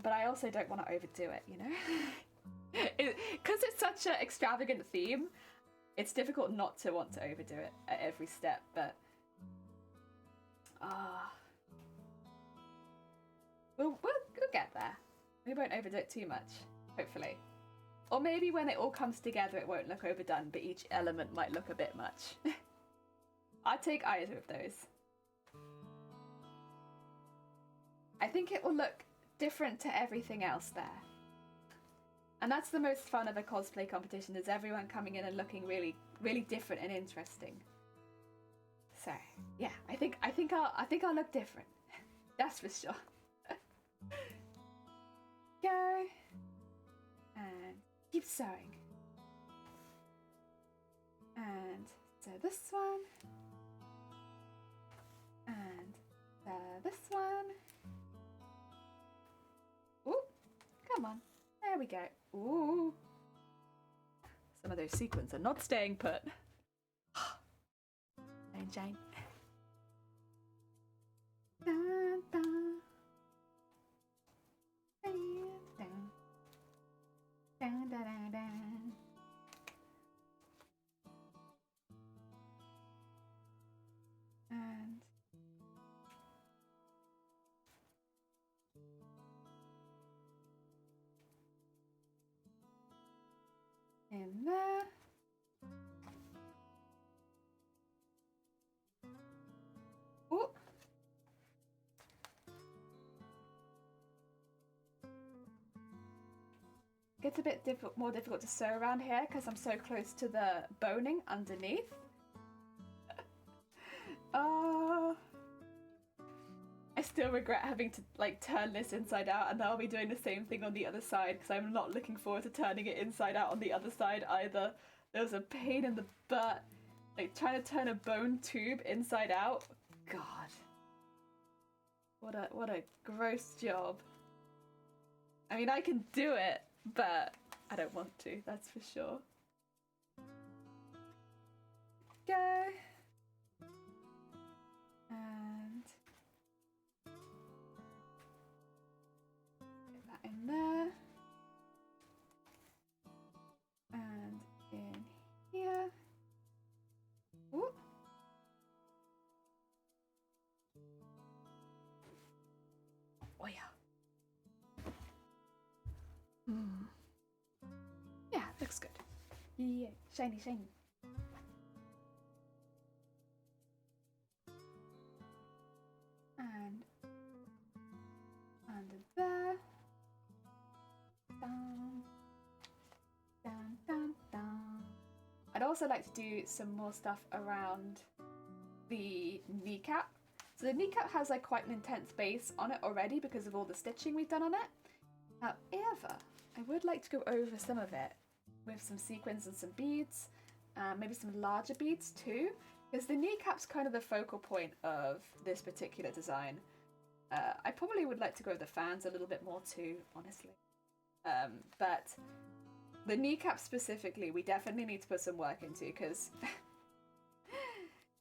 But I also don't want to overdo it, you know? Because it's such an extravagant theme, it's difficult not to want to overdo it at every step, but... We'll get there. We won't overdo it too much, hopefully. Or maybe when it all comes together it won't look overdone, but each element might look a bit much. I'd take either of those. I think it will look different to everything else there. And that's the most fun of a cosplay competition, is everyone coming in and looking really, really different and interesting. So, yeah, I think I'll look different. That's for sure. Go. And keep sewing. And sew this one. And sew this one. Ooh, come on. There we go. Ooh. Some of those sequins are not staying put. Jane. Dun, dun. Dun, dun. Dun, dun, dun, dun. And in there. Ooh. Gets a bit more difficult to sew around here because I'm so close to the boning underneath. I still regret having to like turn this inside out, and I'll be doing the same thing on the other side because I'm not looking forward to turning it inside out on the other side either. There was a pain in the butt, like trying to turn a bone tube inside out. God, what a gross job. I mean, I can do it, but I don't want to, that's for sure. Go. And get that in there. And in here. Ooh. Yeah, looks good. Yeah, shiny, shiny. And under there. Dun, dun, dun, dun. I'd also like to do some more stuff around the kneecap. So the kneecap has like quite an intense base on it already because of all the stitching we've done on it. However, I would like to go over some of it with some sequins and some beads, maybe some larger beads too, because the kneecap's kind of the focal point of this particular design. I probably would like to go with the fans a little bit more too, honestly. But the kneecap specifically, we definitely need to put some work into because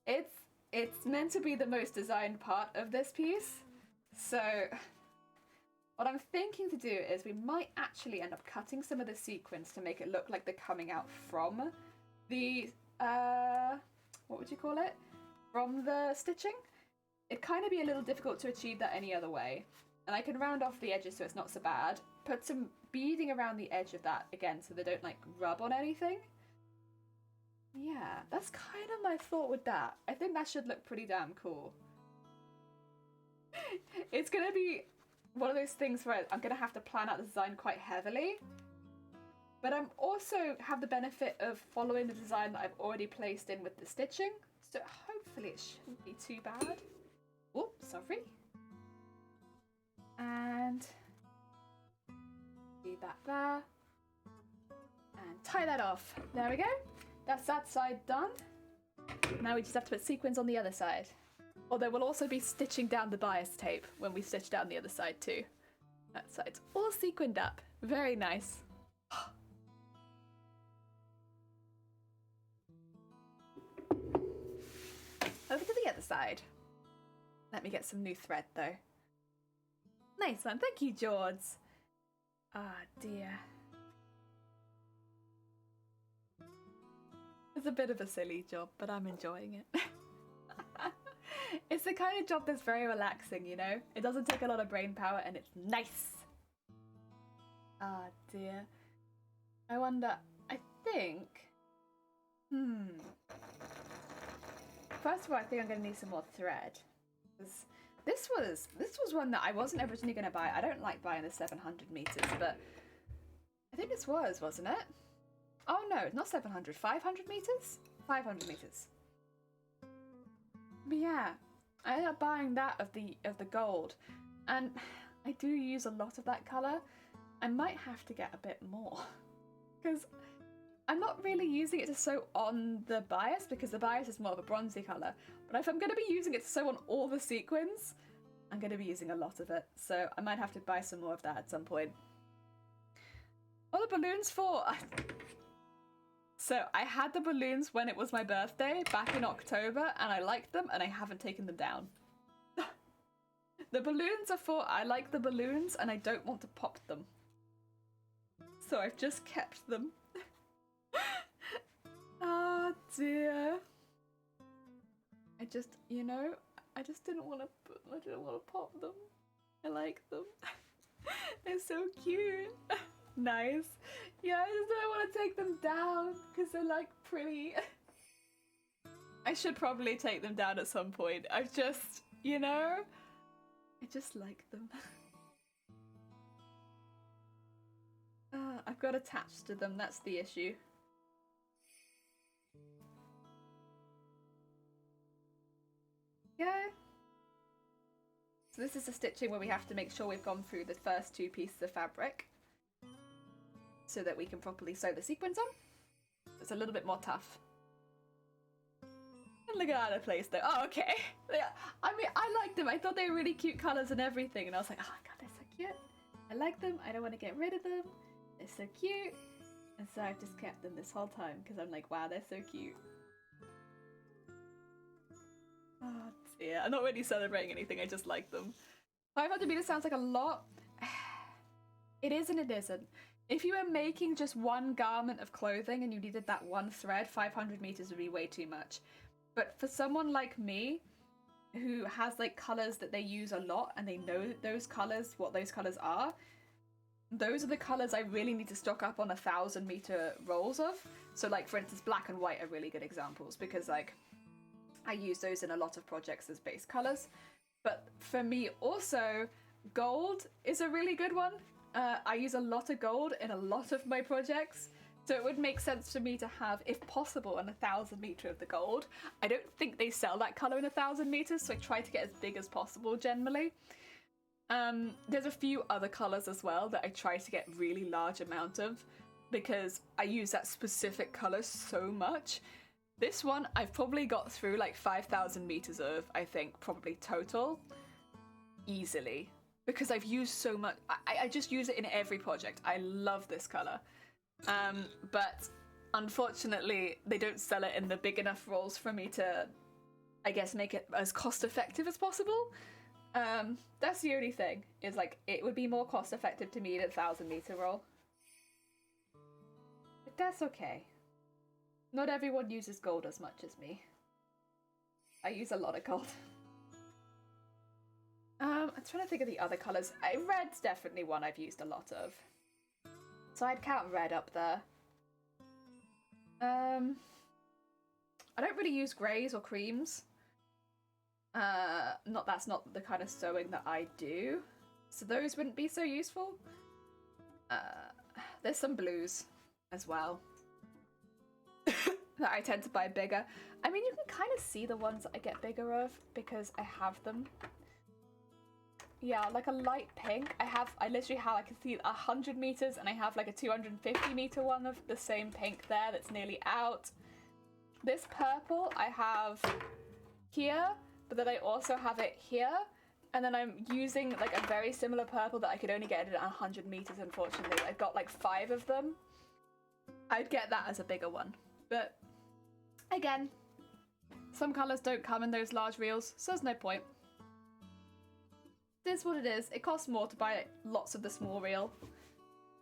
it's meant to be the most designed part of this piece. So what I'm thinking to do is we might actually end up cutting some of the sequins to make it look like they're coming out from the, what would you call it? From the stitching. It'd kind of be a little difficult to achieve that any other way. And I can round off the edges so it's not so bad. Put some beading around the edge of that again so they don't like rub on anything. Yeah, that's kind of my thought with that. I think that should look pretty damn cool. It's gonna be one of those things where I'm gonna have to plan out the design quite heavily. But I'm also have the benefit of following the design that I've already placed in with the stitching. So hopefully it shouldn't be too bad. Oh, sorry. And do that there. And tie that off. There we go. That's that side done. Now we just have to put sequins on the other side. Although we'll also be stitching down the bias tape when we stitch down the other side too. That side's all sequined up. Very nice. Over to the other side. Let me get some new thread though. Nice one, thank you, George. Ah, dear. It's a bit of a silly job, but I'm enjoying it. It's the kind of job that's very relaxing, you know? It doesn't take a lot of brain power and it's nice. Ah, dear. I wonder, I think... First of all, I think I'm going to need some more thread. This was one that I wasn't originally going to buy. I don't like buying the 700 meters, but I think this was, wasn't it? Oh no, not 700, 500 meters? 500 meters. But yeah, I ended up buying that of the gold, and I do use a lot of that colour. I might have to get a bit more, because I'm not really using it to sew on the bias, because the bias is more of a bronzy colour, but if I'm going to be using it to sew on all the sequins, I'm going to be using a lot of it, so I might have to buy some more of that at some point. What are the balloons for? So I had the balloons when it was my birthday back in October and I liked them and I haven't taken them down. The balloons are for I like the balloons and I don't want to pop them. So I've just kept them. Oh dear. I just, you know, I just didn't want to pop them. I like them. They're so cute. Nice. Yeah, I just don't want to take them down because they're like pretty. I should probably take them down at some point. I've just, you know, I just like them. I've got attached to them, that's the issue. Yeah. So this is the stitching where we have to make sure we've gone through the first two pieces of fabric so that we can properly sew the sequins on. It's a little bit more tough. And look at out of place though. Oh, okay. Yeah, I mean, I liked them. I thought they were really cute colours and everything. And I was like, oh my god, they're so cute. I like them. I don't want to get rid of them. They're so cute. And so I've just kept them this whole time because I'm like, wow, they're so cute. Oh dear. I'm not really celebrating anything. I just like them. 500 meters sounds like a lot. It is and it isn't. If you were making just one garment of clothing and you needed that one thread, 500 meters would be way too much. But for someone like me, who has like colours that they use a lot and they know those colours, what those colours are, those are the colours I really need to stock up on 1,000 meter rolls of. So like, for instance, black and white are really good examples because like I use those in a lot of projects as base colours. But for me also, gold is a really good one. I use a lot of gold in a lot of my projects. So it would make sense for me to have, if possible, an 1,000 meter of the gold. I don't think they sell that colour in 1,000 meters, so I try to get as big as possible generally. There's a few other colours as well that I try to get really large amount of because I use that specific colour so much. This one I've probably got through like 5,000 meters of, I think, probably total. Easily. Because I've used so much. I just use it in every project. I love this colour. But unfortunately, they don't sell it in the big enough rolls for me to, I guess, make it as cost effective as possible. That's the only thing, is like, it would be more cost effective to me at 1,000 meter roll. But that's okay. Not everyone uses gold as much as me. I use a lot of gold. I'm trying to think of the other colours. Red's definitely one I've used a lot of. So I'd count red up there. I don't really use greys or creams. That's not the kind of sewing that I do. So those wouldn't be so useful. There's some blues as well. That I tend to buy bigger. I mean, you can kind of see the ones that I get bigger of because I have them. Yeah, like a light pink. I literally have, I can see 100 meters and I have like a 250 meter one of the same pink there that's nearly out. This purple I have here, but then I also have it here. And then I'm using like a very similar purple that I could only get at 100 meters, unfortunately. I've got like 5 of them. I'd get that as a bigger one. But again, some colours don't come in those large reels, so there's no point. It is what it is. It costs more to buy lots of the small reel.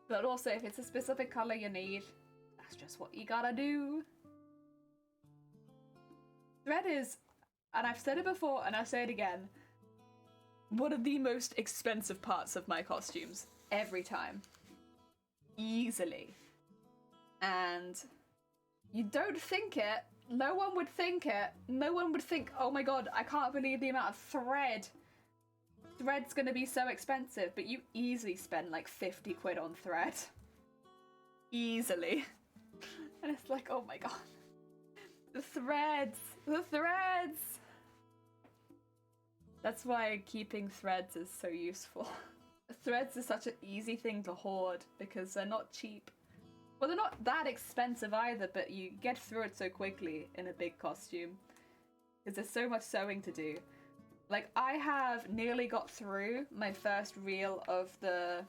But also, if it's a specific colour you need, that's just what you gotta do. Thread is, and I've said it before and I'll say it again, one of the most expensive parts of my costumes. Every time. Easily. And you don't think it. No one would think it. No one would think, oh my god, I can't believe the amount of thread. Thread's gonna be so expensive, but you easily spend like 50 quid on thread. Easily. And it's like, oh my god. The threads! The threads! That's why keeping threads is so useful. Threads is such an easy thing to hoard because they're not cheap. Well, they're not that expensive either, but you get through it so quickly in a big costume. Because there's so much sewing to do. Like, I have nearly got through my first reel of the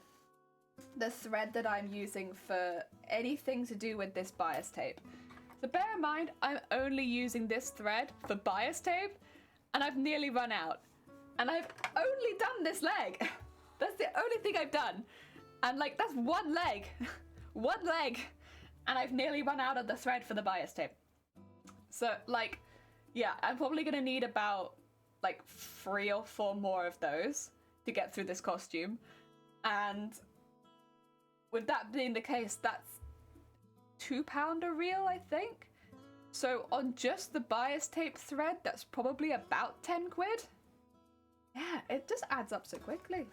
thread that I'm using for anything to do with this bias tape. So bear in mind, I'm only using this thread for bias tape, and I've nearly run out. And I've only done this leg. That's the only thing I've done. And like, that's one leg. One leg. And I've nearly run out of the thread for the bias tape. So like, yeah, I'm probably gonna need about like 3 or 4 more of those to get through this costume. And with that being the case, that's £2 a reel, I think. So on just the bias tape thread, that's probably about 10 quid. Yeah, it just adds up so quickly.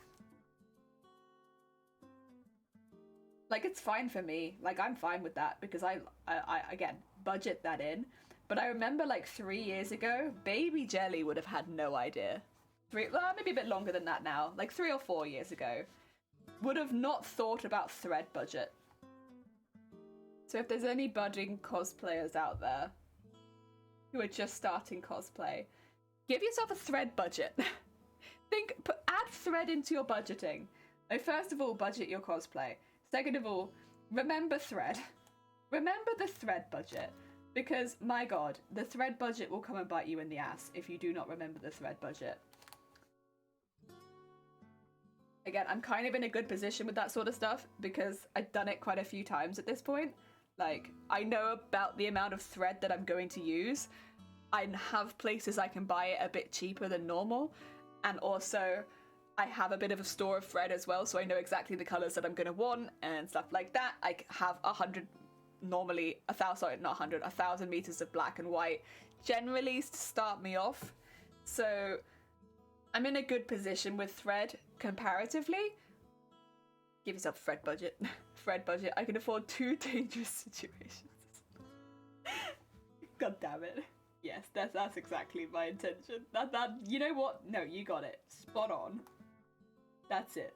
Like, it's fine for me. Like, I'm fine with that because I again, budget that in. But I remember like 3 years ago, Baby Jelly would have had no idea. Well, maybe a bit longer than that now. Like 3 or 4 years ago. Would have not thought about thread budget. So if there's any budding cosplayers out there who are just starting cosplay, give yourself a thread budget. Add thread into your budgeting. Like, first of all, budget your cosplay. Second of all, remember thread. Remember the thread budget. Because, my god, the thread budget will come and bite you in the ass if you do not remember the thread budget. Again, I'm kind of in a good position with that sort of stuff because I've done it quite a few times at this point. Like, I know about the amount of thread that I'm going to use. I have places I can buy it a bit cheaper than normal. And also, I have a bit of a store of thread as well, so I know exactly the colors that I'm going to want and stuff like that. I have 1,000 meters of black and white generally to start me off. So I'm in a good position with thread comparatively. Give yourself a thread budget. Thread budget. I can afford 2 dangerous situations. God damn it. Yes, that's exactly my intention. That you know what? No, you got it. Spot on. That's it.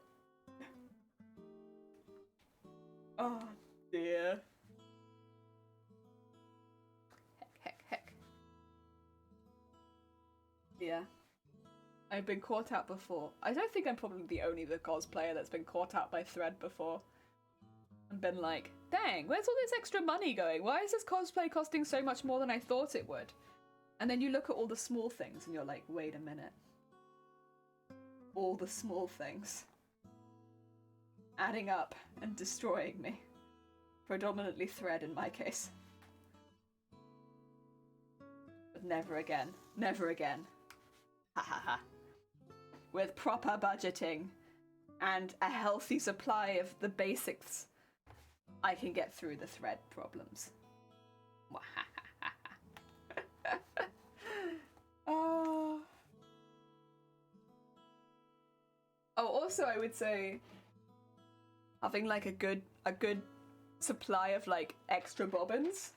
Oh dear. Heck. Yeah. I've been caught out before. I don't think I'm probably the only cosplayer that's been caught out by thread before. And been like, dang, where's all this extra money going? Why is this cosplay costing so much more than I thought it would? And then you look at all the small things and you're like, wait a minute. All the small things. Adding up and destroying me. Predominantly thread in my case. But never again. Never again. Ha ha ha. With proper budgeting and a healthy supply of the basics, I can get through the thread problems. Oh, also I would say having like a good supply of like extra bobbins.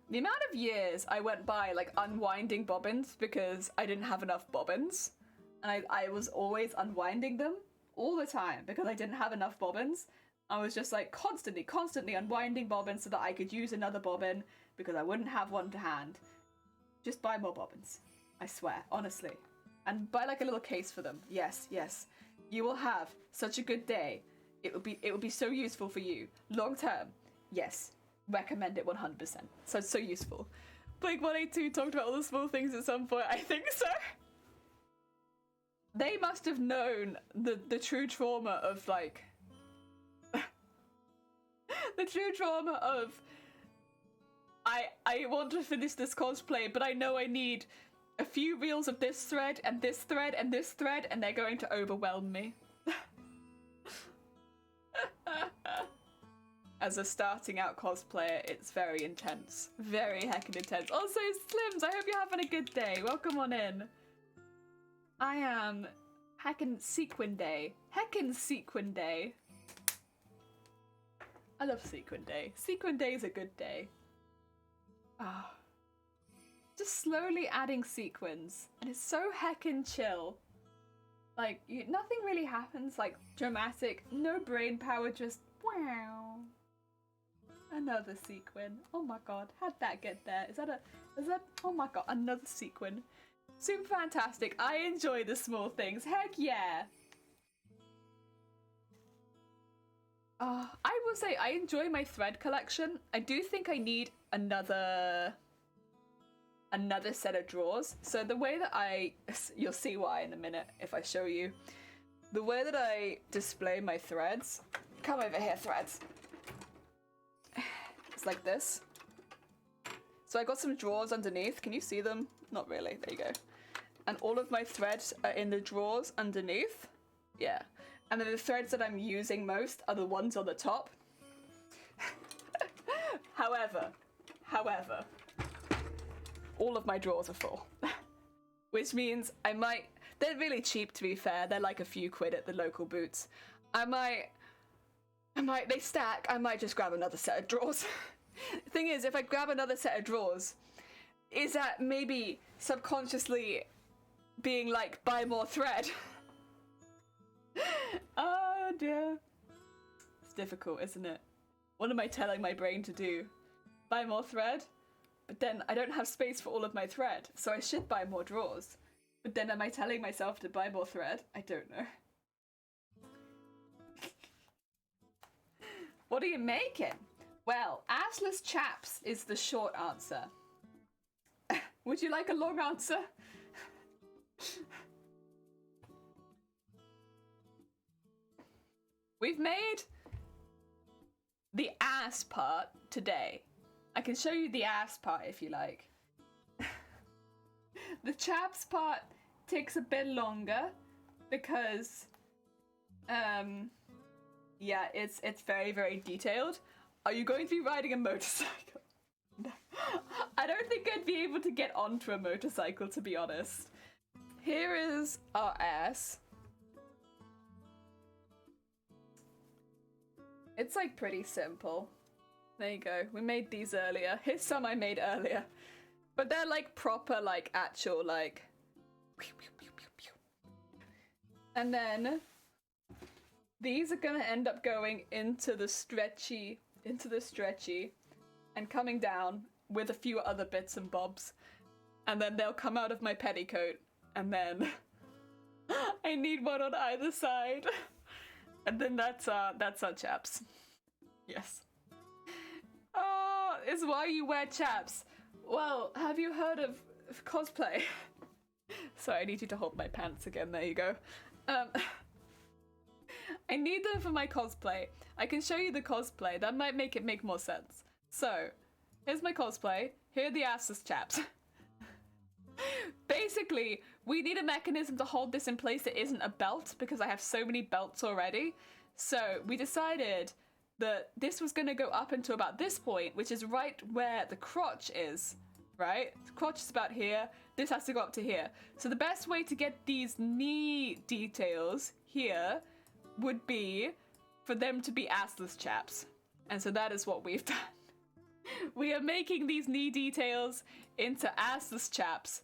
The amount of years I went by like unwinding bobbins because I didn't have enough bobbins, and I was always unwinding them all the time because I didn't have enough bobbins. I was just like constantly unwinding bobbins so that I could use another bobbin because I wouldn't have one to hand. Just buy more bobbins. I swear, honestly. And buy like a little case for them. Yes. You will have such a good day. It would be so useful for you. Long term. Yes. Recommend it 100%. So useful. Blink 182 talked about all the small things at some point. I think so. They must have known the true trauma of like the true trauma of I want to finish this cosplay, but I know I need a few reels of this thread and this thread and this thread, and they're going to overwhelm me. As a starting out cosplayer, it's very intense. Very heckin' intense. Also, Slims, I hope you're having a good day. Welcome on in. I am heckin' sequin day. Heckin' sequin day. I love sequin day. Sequin day is a good day. Ah. Just slowly adding sequins. And it's so heckin' chill. Like, nothing really happens, like, dramatic. No brain power, just wow. Another sequin. Oh my god, how'd that get there? Is that, oh my god, another sequin. Super fantastic. I enjoy the small things. Heck yeah. I will say I enjoy my thread collection. I do think I need another set of drawers. So the way that you'll see why in a minute if I show you. The way that I display my threads, come over here threads. It's like this. So I got some drawers underneath. Can you see them? Not really. There you go. And all of my threads are in the drawers underneath. Yeah. And then the threads that I'm using most are the ones on the top. However, all of my drawers are full. Which means they're really cheap to be fair. They're like a few quid at the local Boots. They stack, I might just grab another set of drawers. Thing is, if I grab another set of drawers, is that maybe subconsciously being like, buy more thread? Oh dear. It's difficult, isn't it? What am I telling my brain to do? Buy more thread? But then I don't have space for all of my thread, so I should buy more drawers. But then am I telling myself to buy more thread? I don't know. What are you making? Well, assless chaps is the short answer. Would you like a long answer? We've made the ass part today. I can show you the ass part if you like. The chaps part takes a bit longer because, yeah, it's very, very detailed. Are you going to be riding a motorcycle? No. I don't think I'd be able to get onto a motorcycle, to be honest. Here is our ass. It's like pretty simple. There you go. We made these earlier. Here's some I made earlier. But they're like proper, like actual, like. And then these are gonna end up going into the stretchy, and coming down with a few other bits and bobs. And then they'll come out of my petticoat. And then I need one on either side. And then that's our chaps. Yes. Oh, it's why you wear chaps. Well, have you heard of cosplay? Sorry, I need you to hold my pants again. There you go. I need them for my cosplay. I can show you the cosplay. That might make it make more sense. So, here's my cosplay. Here are the assless chaps. Basically, we need a mechanism to hold this in place that isn't a belt because I have so many belts already. So we decided that this was going to go up until about this point, which is right where the crotch is, right? The crotch is about here. This has to go up to here. So the best way to get these knee details here would be for them to be assless chaps. And so that is what we've done. We are making these knee details into assless chaps.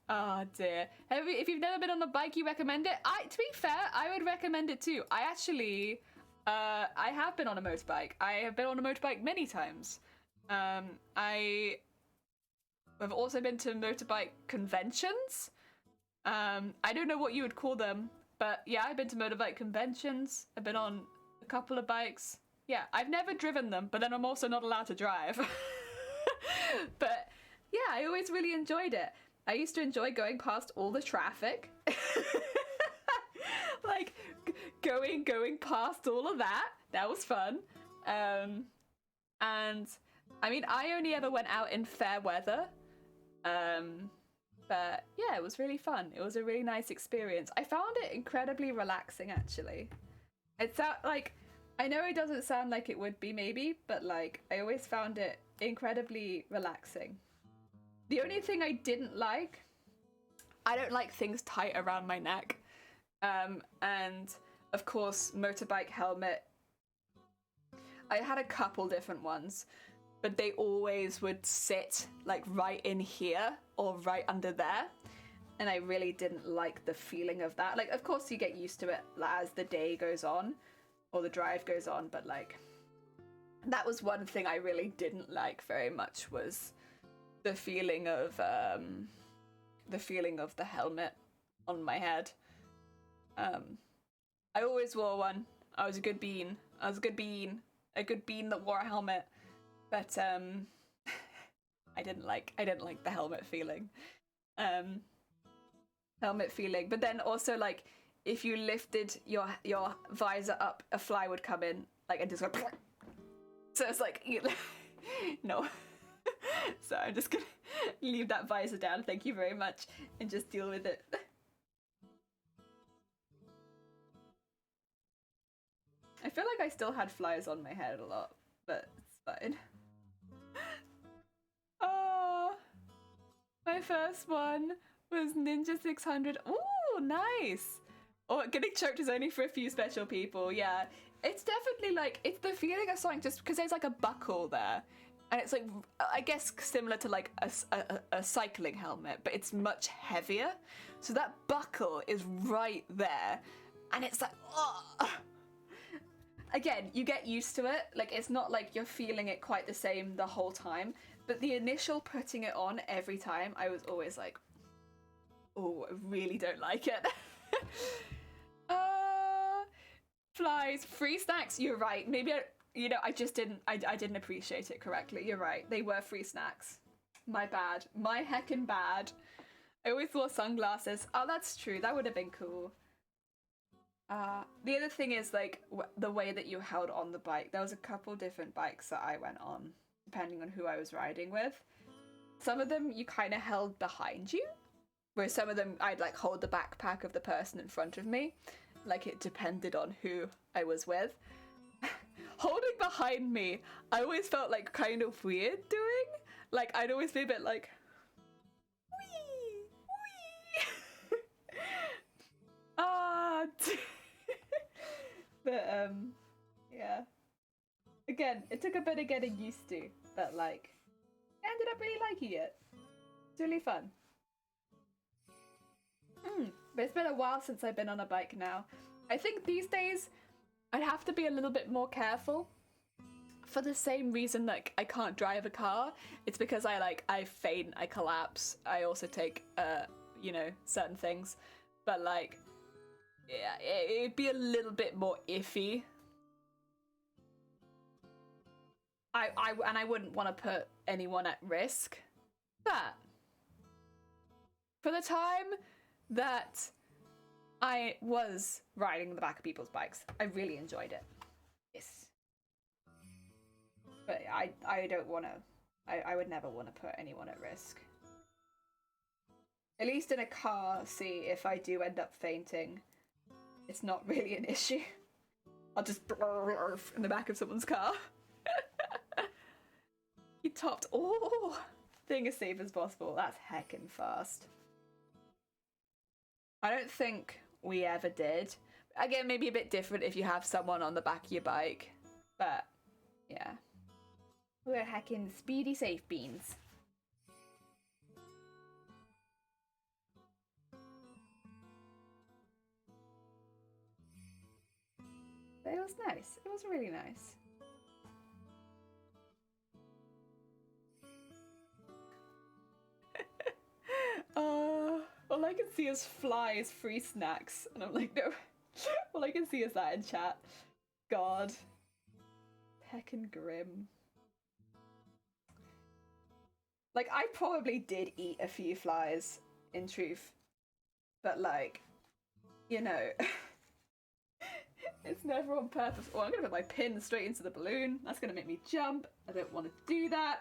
Oh dear. If you've never been on a bike, you recommend it? To be fair, I would recommend it too. I actually, I have been on a motorbike. I have been on a motorbike many times. I have also been to motorbike conventions. I don't know what you would call them, but yeah, I've been to motorbike conventions. I've been on a couple of bikes. Yeah, I've never driven them, but then I'm also not allowed to drive. But yeah, I always really enjoyed it. I used to enjoy going past all the traffic. Like, going past all of that. That was fun. And, I mean, I only ever went out in fair weather. But, yeah, it was really fun. It was a really nice experience. I found it incredibly relaxing, actually. It's like, I know it doesn't sound like it would be, maybe, but, like, I always found it incredibly relaxing. The only thing I didn't like, I don't like things tight around my neck. And of course, motorbike helmet. I had a couple different ones, but they always would sit like right in here or right under there. And I really didn't like the feeling of that. Like, of course you get used to it as the day goes on or the drive goes on, but like, that was one thing I really didn't like very much was the feeling of the helmet on my head. I always wore one. I was a good bean. A good bean that wore a helmet. But I didn't like the helmet feeling. But then also like if you lifted your visor up, a fly would come in like and just go. So it's like no. So I'm just gonna leave that visor down, thank you very much, and just deal with it. I feel like I still had flies on my head a lot, but it's fine. Oh, my first one was Ninja 600. Ooh, nice! Oh, getting choked is only for a few special people, yeah. It's definitely like, it's the feeling of something just because there's like a buckle there. And it's like, I guess similar to like a cycling helmet, but it's much heavier. So that buckle is right there. And it's like, oh. Again, you get used to it. Like, it's not like you're feeling it quite the same the whole time. But the initial putting it on every time, I was always like, oh, I really don't like it. Flies, free snacks, you're right. Maybe I just didn't appreciate it correctly. You're right. They were free snacks. My bad. My heckin' bad. I always wore sunglasses. Oh, that's true. That would have been cool. The other thing is like the way that you held on the bike. There was a couple different bikes that I went on, depending on who I was riding with. Some of them you kind of held behind you. Where some of them, I'd like hold the backpack of the person in front of me. Like it depended on who I was with. Holding behind me, I always felt like kind of weird doing. Like I'd always be a bit like, wee, wee. But yeah. Again, it took a bit of getting used to, but like, I ended up really liking it. It's really fun. But it's been a while since I've been on a bike now. I think these days I'd have to be a little bit more careful. For the same reason like I can't drive a car. It's because I faint, I collapse. I also take you know, certain things. But like, yeah, it'd be a little bit more iffy. And I wouldn't want to put anyone at risk. But for the time that I was riding the back of people's bikes, I really enjoyed it. Yes. But I don't want to, I would never want to put anyone at risk. At least in a car, see, if I do end up fainting, it's not really an issue. I'll just in the back of someone's car. He topped, being as safe as possible. That's heckin' fast. I don't think we ever did. Again, maybe a bit different if you have someone on the back of your bike. But, yeah. We're heckin' speedy safe beans. But it was nice. It was really nice. All I can see is flies, free snacks, and I'm like, no. All I can see is that in chat. God. Heckin' grim. Like, I probably did eat a few flies, in truth. But like, you know, it's never on purpose. Oh, I'm gonna put my pin straight into the balloon. That's gonna make me jump. I don't want to do that.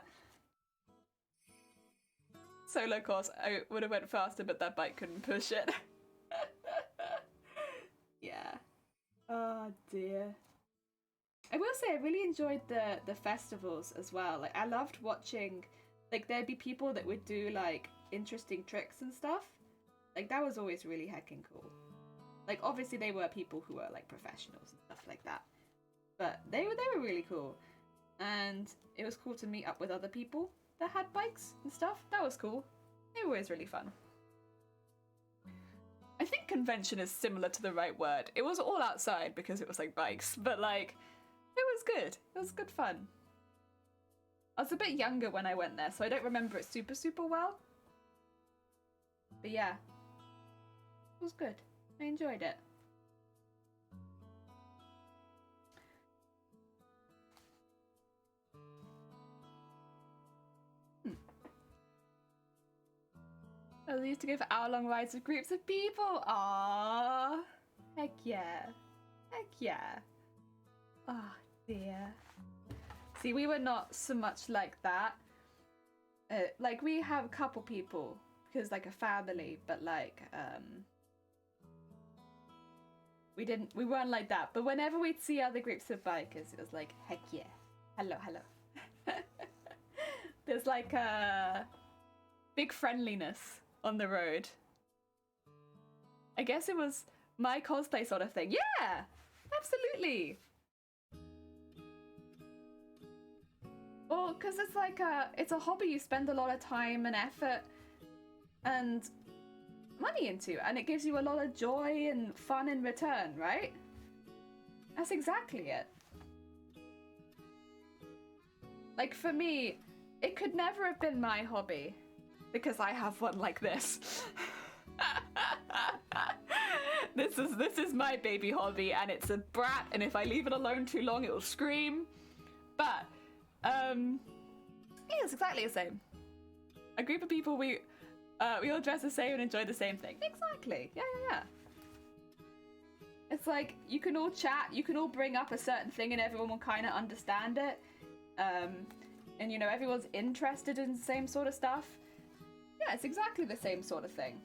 Solo course, I would have went faster, but that bike couldn't push it. Yeah. Oh dear. I will say I really enjoyed the festivals as well. Like I loved watching, like there'd be people that would do like interesting tricks and stuff. Like that was always really heckin' cool. Like obviously they were people who were like professionals and stuff like that. But they were really cool. And it was cool to meet up with other people that had bikes and stuff. That was cool. They were always really fun. I think convention is similar to the right word. It was all outside because it was like bikes, but like, it was good. It was good fun. I was a bit younger when I went there, so I don't remember it super well. But yeah, it was good. I enjoyed it. Oh, they used to go for hour-long rides with groups of people. Aww. Heck yeah. Heck yeah. Oh dear. See, we were not so much like that. Like, we have a couple people, because like a family, but like, we weren't like that. But whenever we'd see other groups of bikers, it was like, heck yeah. Hello, hello. There's like a big friendliness on the road. I guess it was my cosplay sort of thing. Yeah, absolutely. Well, because it's like it's a hobby you spend a lot of time and effort and money into, and it gives you a lot of joy and fun in return, right? That's exactly it. Like for me, it could never have been my hobby because I have one like this. This is my baby hobby, and it's a brat, and if I leave it alone too long, it'll scream. But yeah, it's exactly the same. A group of people, we all dress the same and enjoy the same thing. Exactly. Yeah. It's like you can all chat, you can all bring up a certain thing, and everyone will kind of understand it. And you know, everyone's interested in the same sort of stuff. Yeah, it's exactly the same sort of thing.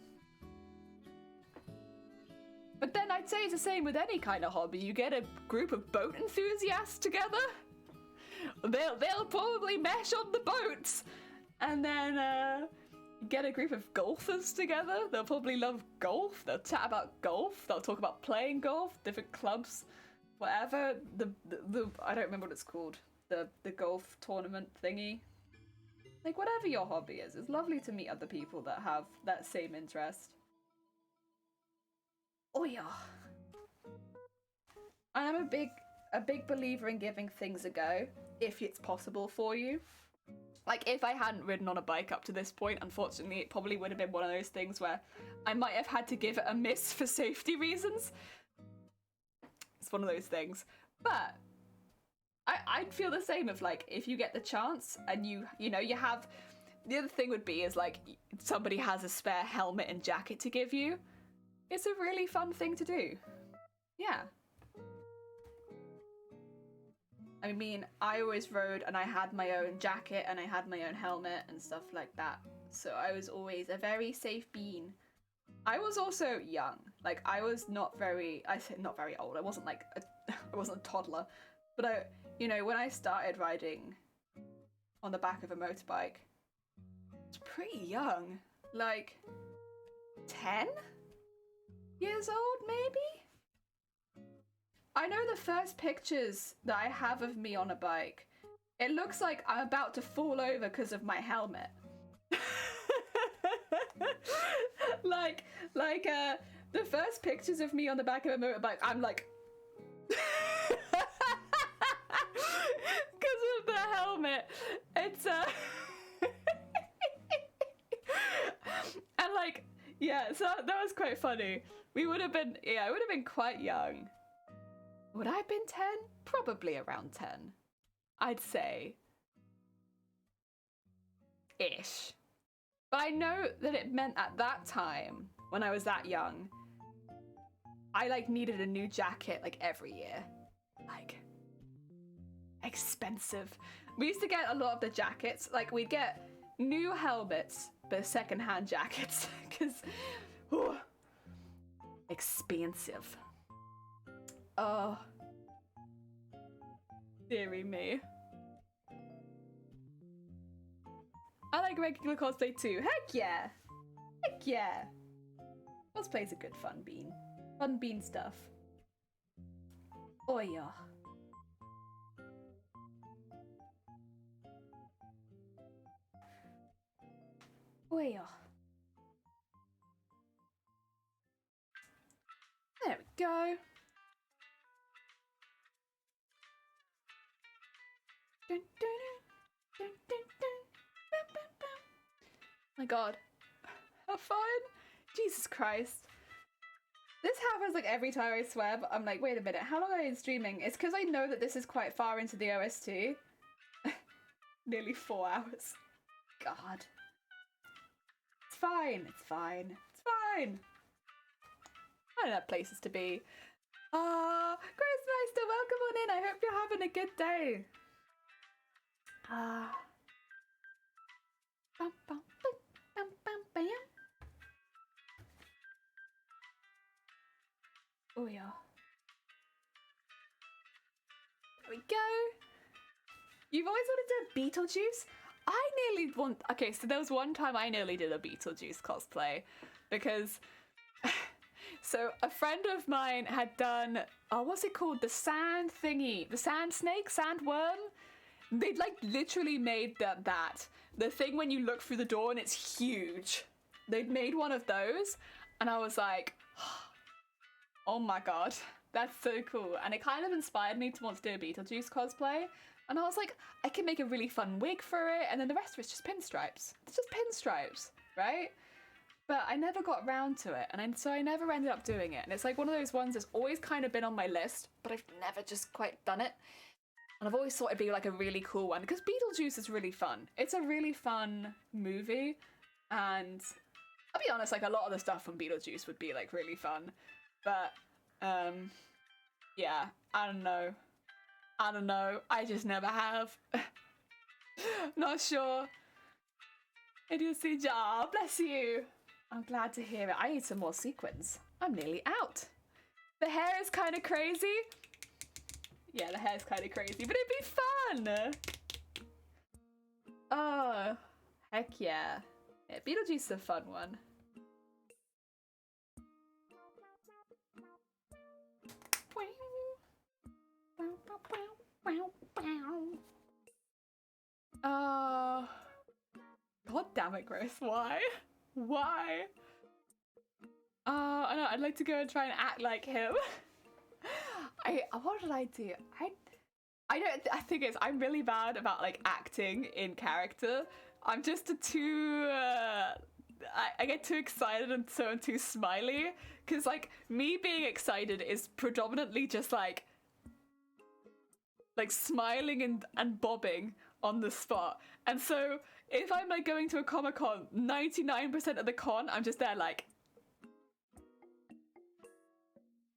But then I'd say it's the same with any kind of hobby. You get a group of boat enthusiasts together, they'll probably mesh on the boats, and then get a group of golfers together. They'll probably love golf. They'll chat about golf. They'll talk about playing golf, different clubs, whatever. The I don't remember what it's called. The golf tournament thingy. Like, whatever your hobby is, it's lovely to meet other people that have that same interest. Oh yeah. I'm a big believer in giving things a go if it's possible for you. Like, if I hadn't ridden on a bike up to this point, unfortunately, it probably would have been one of those things where I might have had to give it a miss for safety reasons. It's one of those things. But I'd feel the same if, like, if you get the chance and you know, you have... The other thing would be is, like, somebody has a spare helmet and jacket to give you. It's a really fun thing to do. Yeah. I mean, I always rode and I had my own jacket and I had my own helmet and stuff like that. So I was always a very safe bean. I was also young. Like, I was not very old. I wasn't like, I wasn't a toddler. But you know, when I started riding on the back of a motorbike, I was pretty young. Like, 10 years old, maybe? I know the first pictures that I have of me on a bike, it looks like I'm about to fall over because of my helmet. like the first pictures of me on the back of a motorbike, I'm like... Because of the helmet. It's and like, yeah, so that was quite funny. We would have been, yeah, I would have been quite young. Would I have been 10? Probably around 10. I'd say. Ish. But I know that it meant at that time, when I was that young, I like needed a new jacket like every year. Like, expensive. We used to get a lot of the jackets, like we'd get new helmets, but secondhand jackets, because, expensive. Oh, dearie me. I like regular cosplay too. Heck yeah! Heck yeah! Cosplay's a good fun bean. Fun bean stuff. Oh yeah. Oh yeah. There we go. Dun, dun, dun, dun, dun, dun. Bum, bum, bum. My god. How fun! Jesus Christ. This happens like every time, I swear, but I'm like, wait a minute, how long have I been streaming? It's because I know that this is quite far into the OST. Nearly 4 hours. God. It's fine, it's fine, it's fine. I don't have places to be. Ah, Grace Meister, welcome on in. I hope you're having a good day. Ah. Bum, bum, bum, bum, bum, bam. Oh yeah. There we go. You've always wanted to do a Beetlejuice? I nearly want... Okay, so there was one time I nearly did a Beetlejuice cosplay because... So a friend of mine had done... Oh, what's it called? The sand thingy. The sand snake? Sandworm? They'd like literally made that. The thing when you look through the door and it's huge. They'd made one of those and I was like... Oh my god, that's so cool. And it kind of inspired me to want to do a Beetlejuice cosplay. And I was like, I can make a really fun wig for it, and then the rest of it's just pinstripes. It's just pinstripes, right? But I never got around to it, and so I never ended up doing it. And it's like one of those ones that's always kind of been on my list, but I've never just quite done it. And I've always thought it'd be like a really cool one, because Beetlejuice is really fun. It's a really fun movie, and I'll be honest, like a lot of the stuff from Beetlejuice would be like really fun. But, yeah, I don't know. I just never have. Not sure. I do see jar. Bless you. I'm glad to hear it. I need some more sequins. I'm nearly out. The hair is kind of crazy. Yeah, the hair's kind of crazy, but it'd be fun. Oh, heck yeah. Yeah, Beetlejuice is a fun one. God damn it, Grace. Why? Why? I know, I'd like to go and try and act like him. What did I do? I think I'm really bad about like acting in character. I'm just I get too excited and so I'm too smiley. Cause like me being excited is predominantly just like smiling and bobbing on the spot. And so if I'm like going to a Comic-Con, 99% of the con, I'm just there like.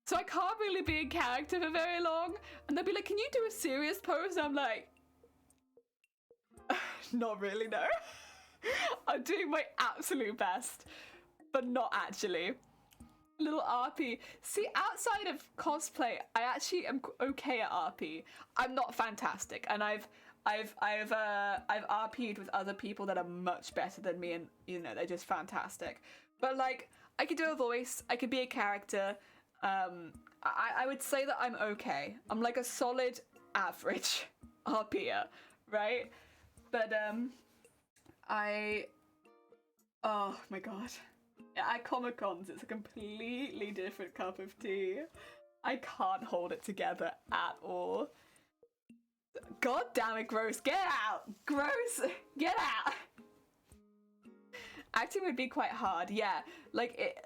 So I can't really be in character for very long. And they'll be like, can you do a serious pose? And I'm like, not really, no. I'm doing my absolute best, but not actually. Little RP. See, outside of cosplay, I actually am okay at RP. I'm not fantastic, and I've RP'd with other people that are much better than me, and you know they're just fantastic. But like, I could do a voice, I could be a character. I would say that I'm okay. I'm like a solid average RPer, right? But oh my god. At Comic-Cons, it's a completely different cup of tea. I can't hold it together at all. God damn it, Gross, get out! Gross, get out! Acting would be quite hard, yeah. Like,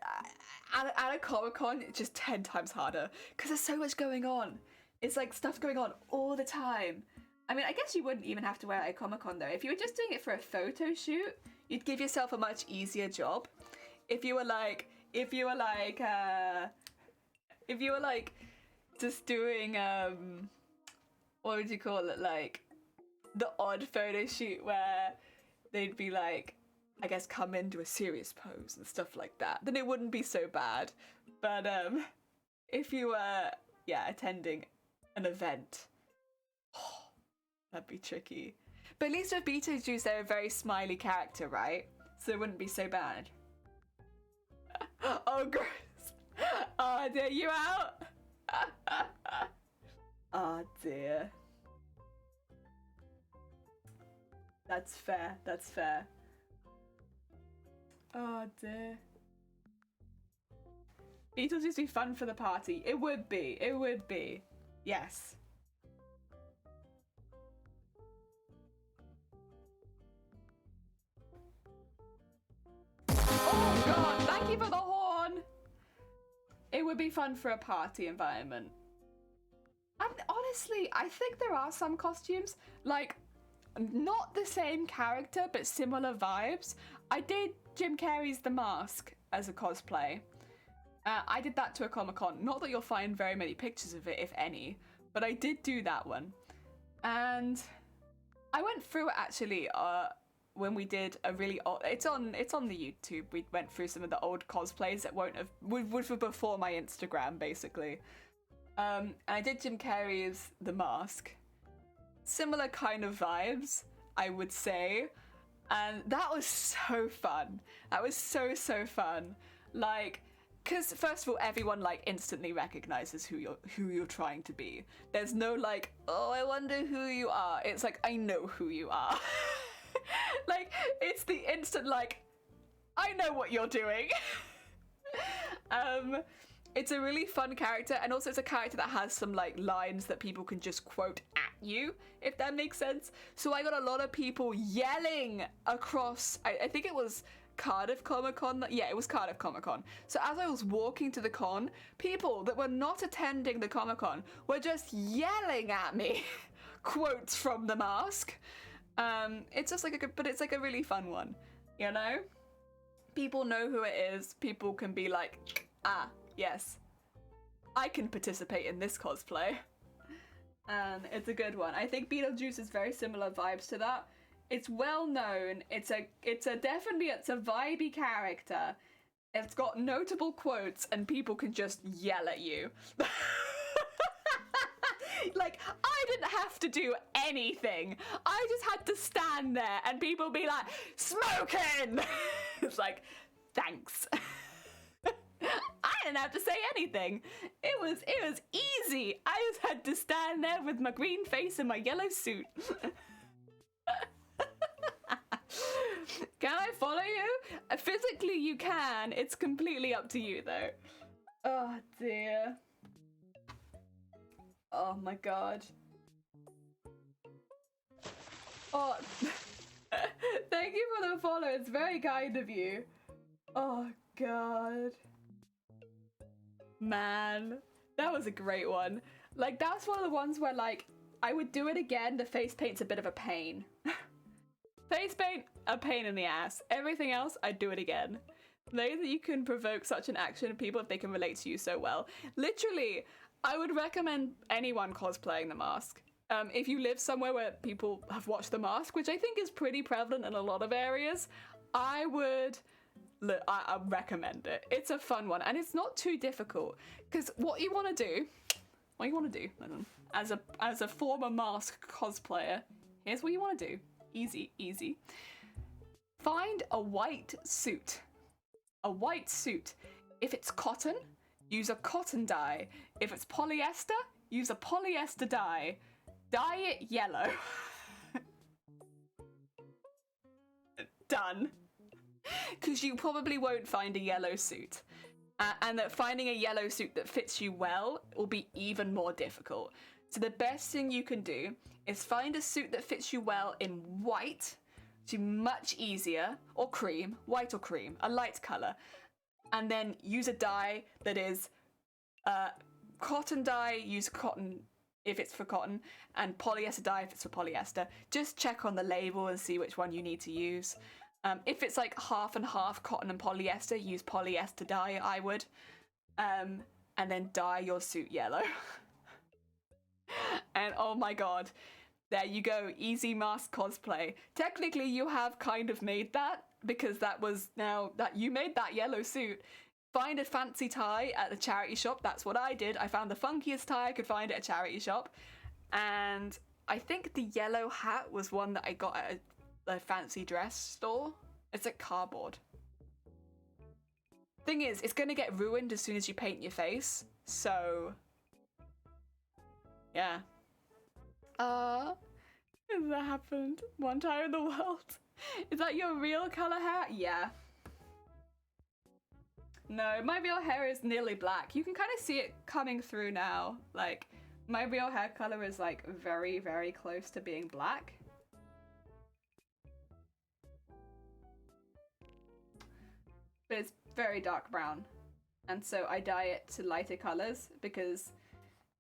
at a Comic-Con, it's just 10 times harder. Because there's so much going on. It's like stuff going on all the time. I mean, I guess you wouldn't even have to wear it at Comic-Con though. If you were just doing it for a photo shoot, you'd give yourself a much easier job. If you were like just doing what would you call it, like the odd photo shoot where they'd be like, I guess, come into a serious pose and stuff like that, then it wouldn't be so bad. But if you were attending an event, that'd be tricky. But at least with Beetlejuice, they're a very smiley character, right? So it wouldn't be so bad. Oh, gross. Oh, dear, you out? Oh, dear. That's fair, that's fair. Oh, dear. Beetlejuice be fun for the party. It would be, it would be. Yes. Oh god, thank you for the horn! It would be fun for a party environment. And honestly, I think there are some costumes, like, not the same character, but similar vibes. I did Jim Carrey's The Mask as a cosplay. I did that to a Comic-Con. Not that you'll find very many pictures of it, if any, but I did do that one. And I went through it actually, when we did a really old, it's on the YouTube. We went through some of the old cosplays that which were before my Instagram, basically. And I did Jim Carrey's The Mask. Similar kind of vibes, I would say. And that was so fun. That was so fun. Like, because first of all, everyone like instantly recognizes who you're trying to be. There's no like, oh, I wonder who you are. It's like, I know who you are. Like, it's the instant like, I know what you're doing. It's a really fun character, and also it's a character that has some like lines that people can just quote at you, if that makes sense. So I got a lot of people yelling across, I think it was Cardiff Comic-Con. Yeah, it was Cardiff Comic-Con. So as I was walking to the con, people that were not attending the Comic-Con were just yelling at me quotes from The Mask. It's just like but it's like a really fun one, you know? People know who it is. People can be like, ah, yes, I can participate in this cosplay. And it's a good one. I think Beetlejuice is very similar vibes to that. It's well known. It's a vibey character. It's got notable quotes and people can just yell at you. Like, I didn't have to do anything. I just had to stand there and people be like, smoking! It's like, thanks. I didn't have to say anything. It was easy. I just had to stand there with my green face and my yellow suit. Can I follow you? Physically you can. It's completely up to you though. Oh dear. Oh my god. Oh, thank you for the follow. It's very kind of you. Oh god. Man, that was a great one. Like, that's one of the ones where, like, I would do it again. The face paint's a bit of a pain. Face paint, a pain in the ass. Everything else, I'd do it again. The way that you can provoke such an action in people if they can relate to you so well. Literally, I would recommend anyone cosplaying The Mask. If you live somewhere where people have watched The Mask, which I think is pretty prevalent in a lot of areas, I would... Look, I recommend it. It's a fun one, and it's not too difficult. Because what you want to do, as a former Mask cosplayer, here's what you want to do. Easy, easy. Find a white suit. A white suit. If it's cotton, use a cotton dye. If it's polyester, use a polyester dye. Dye it yellow. Done. Because you probably won't find a yellow suit. And that finding a yellow suit that fits you well will be even more difficult. So the best thing you can do is find a suit that fits you well in white, which is much easier, or cream, white or cream, a light colour. And then use a dye that is cotton dye, use cotton if it's for cotton, and polyester dye if it's for polyester. Just check on the label and see which one you need to use. If it's like half and half cotton and polyester, use polyester dye, I would. And then dye your suit yellow. And oh my god, there you go, easy Mask cosplay. Technically you have kind of made that, because that was now that you made that yellow suit. Find a fancy tie at the charity shop. That's what I did. I found the funkiest tie I could find at a charity shop. And I think the yellow hat was one that I got at a fancy dress store. It's like cardboard. Thing is, it's gonna get ruined as soon as you paint your face. So, yeah. That happened one time in the world. Is that your real color hair? Yeah. No, my real hair is nearly black. You can kind of see it coming through now. Like, my real hair color is like very, very close to being black. But it's very dark brown. And so I dye it to lighter colors because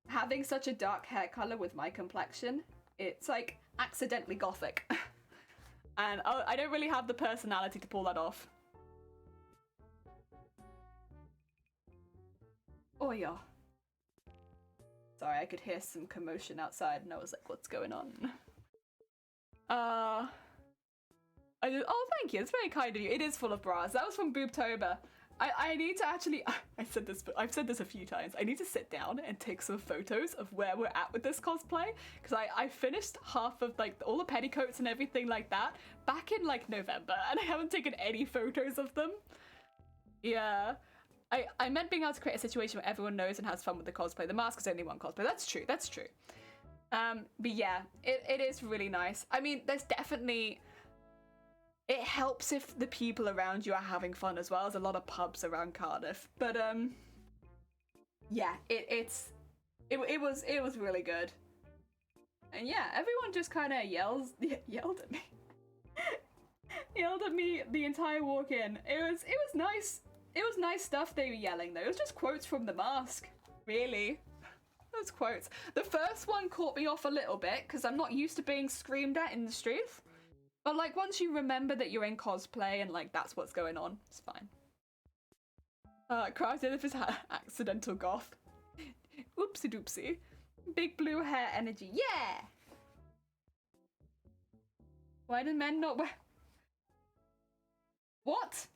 having such a dark hair color with my complexion, it's like accidentally gothic. And I don't really have the personality to pull that off. Oh yeah. Sorry, I could hear some commotion outside and I was like, what's going on? Oh, thank you. It's very kind of you. It is full of bras. That was from Boobtober. I need to actually, I've said this a few times. I need to sit down and take some photos of where we're at with this cosplay, because I finished half of like all the petticoats and everything like that back in like November, and I haven't taken any photos of them. Yeah. I meant being able to create a situation where everyone knows and has fun with the cosplay. The Mask is only one cosplay. That's true. That's true. But yeah, it is really nice. I mean, there's definitely... It helps if the people around you are having fun as well. There's a lot of pubs around Cardiff. But, yeah, it was really good. And yeah, everyone just kind of yelled at me. Yelled at me the entire walk in. It was nice. It was nice stuff they were yelling though. It was just quotes from The Mask, really. Those quotes. The first one caught me off a little bit because I'm not used to being screamed at in the streets. But like once you remember that you're in cosplay and like that's what's going on, it's fine. Crafted if it's accidental goth. Oopsie doopsie. Big blue hair energy. Yeah! Why do men not wear... What?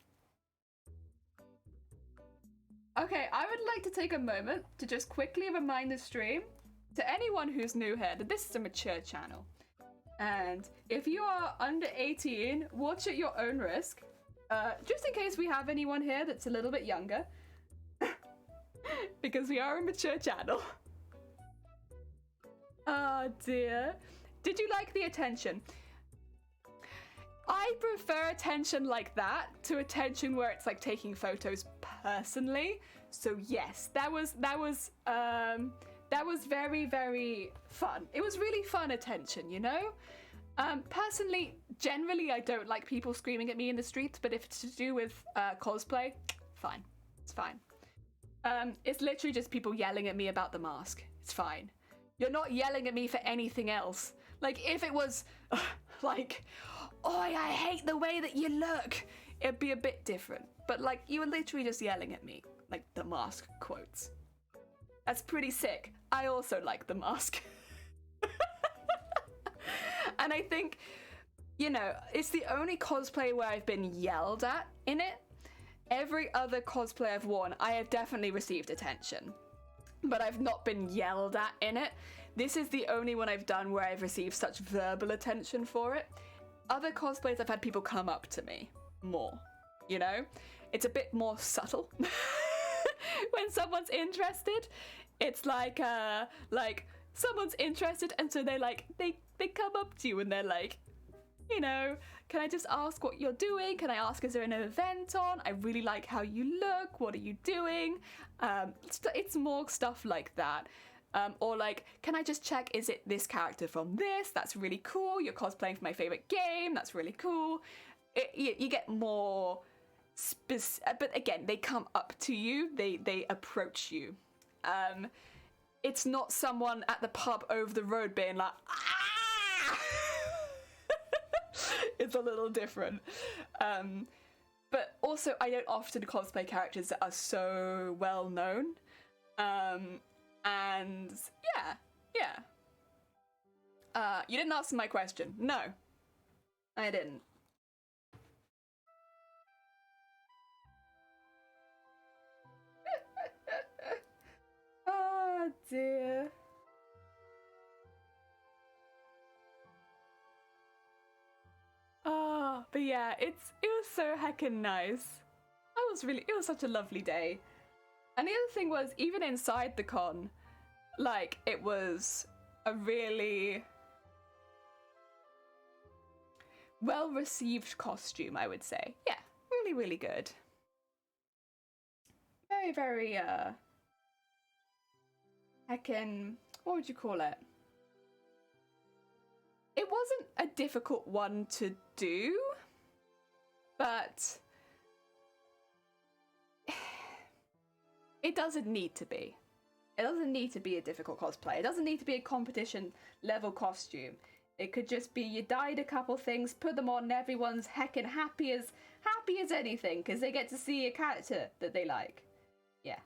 Okay, I would like to take a moment to just quickly remind the stream, to anyone who's new here, that this is a mature channel. And if you are under 18, watch at your own risk. Just in case we have anyone here that's a little bit younger. Because we are a mature channel. Oh dear. Did you like the attention? I prefer attention like that to attention where it's like taking photos personally. So yes, that was very, very fun. It was really fun attention, you know? Personally, generally, I don't like people screaming at me in the streets, but if it's to do with cosplay, fine. It's fine. It's literally just people yelling at me about the mask. It's fine. You're not yelling at me for anything else. Like, if it was, like, oh, I hate the way that you look, it'd be a bit different. But, like, you were literally just yelling at me, like, the mask quotes. That's pretty sick. I also like the mask. And I think, you know, it's the only cosplay where I've been yelled at in it. Every other cosplay I've worn, I have definitely received attention. But I've not been yelled at in it. This is the only one I've done where I've received such verbal attention for it. Other cosplays, I've had people come up to me more, you know? It's a bit more subtle. When someone's interested, it's like someone's interested, and so they come up to you and they're like, you know, can I just ask what you're doing? Can I ask, is there an event on? I really like how you look. What are you doing? It's more stuff like that. Or like, can I just check, is it this character from this? That's really cool. You're cosplaying for my favorite game. That's really cool. You get more but again, they come up to you. They approach you. It's not someone at the pub over the road being like, ah! It's a little different. But also, I don't often cosplay characters that are so well known. And yeah. You didn't ask my question. No, I didn't. Oh dear. Oh, but yeah, it was so heckin' nice. It was such a lovely day. And the other thing was, even inside the con, like, it was a really well-received costume, I would say. Yeah, really, really good. Very, very, heckin', what would you call it? It wasn't a difficult one to do, but it doesn't need to be. It doesn't need to be a difficult cosplay. It doesn't need to be a competition level costume. It could just be you dyed a couple things, put them on, and everyone's heckin' happy as anything because they get to see a character that they like. Yeah.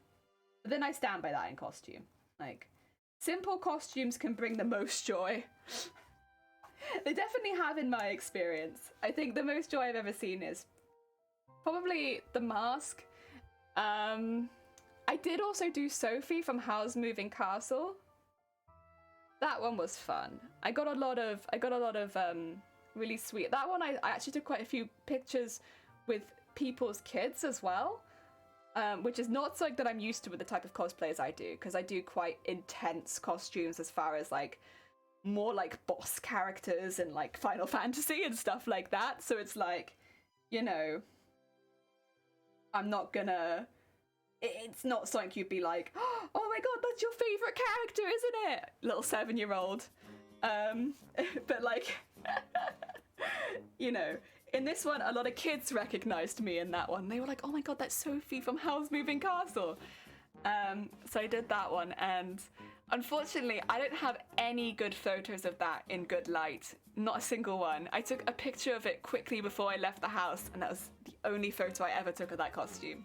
But then I stand by that in costume. Like, simple costumes can bring the most joy. They definitely have in my experience. I think the most joy I've ever seen is probably the mask. I did also do Sophie from Howl's Moving Castle. That one was fun. I got a lot of really sweet. That one I actually took quite a few pictures with people's kids as well. Which is not something that I'm used to with the type of cosplays I do, because I do quite intense costumes as far as like more like boss characters and like Final Fantasy and stuff like that. So it's like, you know, I'm not gonna, it's not something you'd be like, oh my god, that's your favorite character, isn't it? Little 7-year-old. But like, you know, in this one, a lot of kids recognized me in that one. They were like, oh my god, that's Sophie from Howl's Moving Castle. So I did that one, and unfortunately, I don't have any good photos of that in good light. Not a single one. I took a picture of it quickly before I left the house, and that was the only photo I ever took of that costume.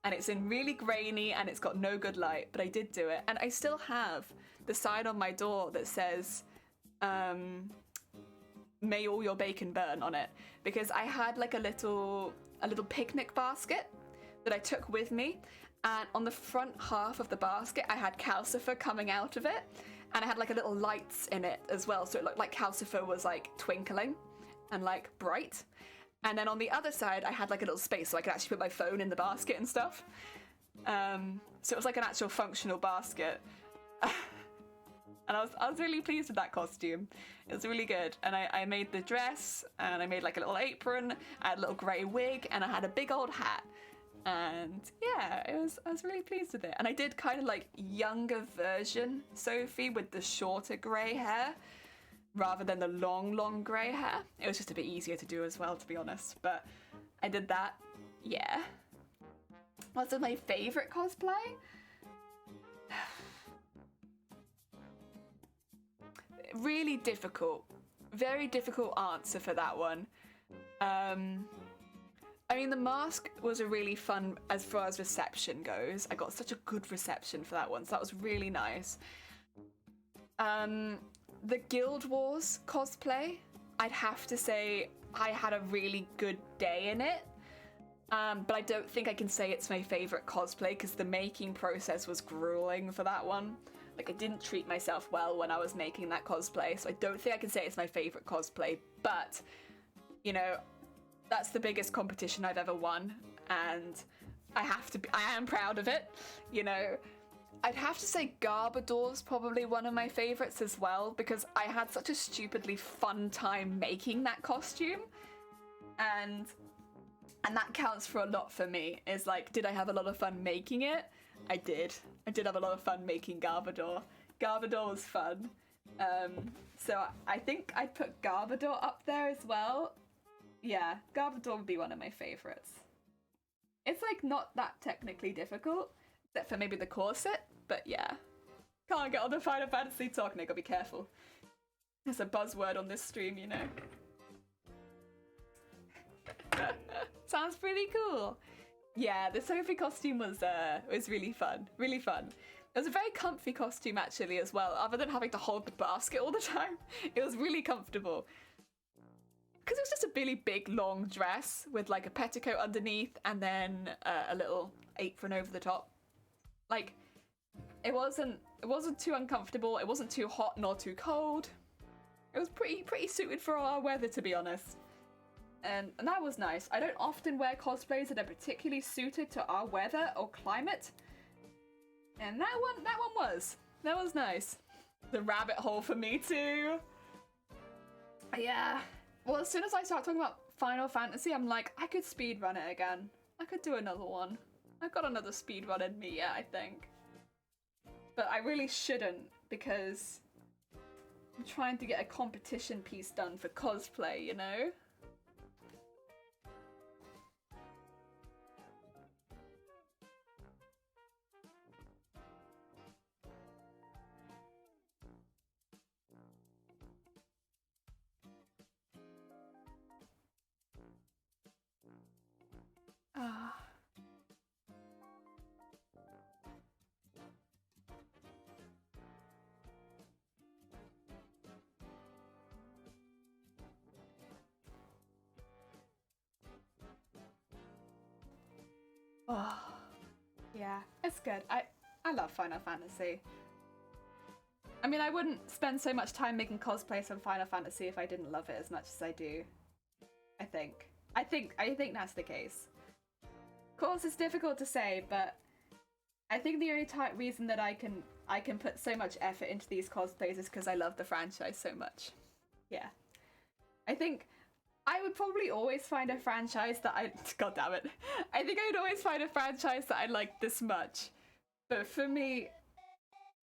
And it's in really grainy, and it's got no good light, but I did do it. And I still have the sign on my door that says, may all your bacon burn on it, because I had like a little picnic basket that I took with me, And on the front half of the basket, I had Calcifer coming out of it, and I had like a little lights in it as well, so it looked like Calcifer was like twinkling and like bright. And then on the other side, I had like a little space so I could actually put my phone in the basket and stuff. So it was like an actual functional basket. And I was really pleased with that costume. It was really good. And I made the dress, and I made like a little apron, I had a little grey wig, and I had a big old hat. And yeah, I was really pleased with it. And I did kind of like younger version Sophie with the shorter grey hair rather than the long grey hair. It was just a bit easier to do as well, to be honest. But I did that. Yeah. What's my favourite cosplay? Really difficult. Very difficult answer for that one. I mean, the mask was a really fun as far as reception goes. I got such a good reception for that one, so that was really nice. The Guild Wars cosplay, I'd have to say I had a really good day in it. But I don't think I can say it's my favourite cosplay because the making process was grueling for that one. Like, I didn't treat myself well when I was making that cosplay, so I don't think I can say it's my favourite cosplay, but, you know, that's the biggest competition I've ever won, and I am proud of it, you know. I'd have to say Garbodor's probably one of my favourites as well, because I had such a stupidly fun time making that costume, and that counts for a lot for me. Is like, did I have a lot of fun making it? I did. I did have a lot of fun making Garbodor. Garbodor was fun. So I think I'd put Garbodor up there as well. Yeah, Garbodor would be one of my favourites. It's like not that technically difficult, except for maybe the corset, but yeah. Can't get on the Final Fantasy talk, Nick, gotta be careful. It's a buzzword on this stream, you know. Sounds pretty cool. Yeah, the Sophie costume was really fun, really fun. It was a very comfy costume actually as well, other than having to hold the basket all the time. It was really comfortable. Because it was just a really big long dress with like a petticoat underneath and then a little apron over the top. Like, it wasn't too uncomfortable, it wasn't too hot nor too cold. It was pretty suited for our weather, to be honest. And that was nice. I don't often wear cosplays that are particularly suited to our weather or climate. And that was nice. The rabbit hole for me too. Yeah. Well, as soon as I start talking about Final Fantasy, I'm like, I could speedrun it again. I could do another one. I've got another speedrun in me, yeah, I think. But I really shouldn't, because I'm trying to get a competition piece done for cosplay, you know? Ah. Oh, yeah, it's good. I love Final Fantasy. I mean, I wouldn't spend so much time making cosplays from Final Fantasy if I didn't love it as much as I do. I think that's the case. Of course, it's difficult to say, but I think the only reason that I can put so much effort into these cosplays is because I love the franchise so much. Yeah. I think I would probably always find a franchise that God damn it. I think I would always find a franchise that I like this much. But for me,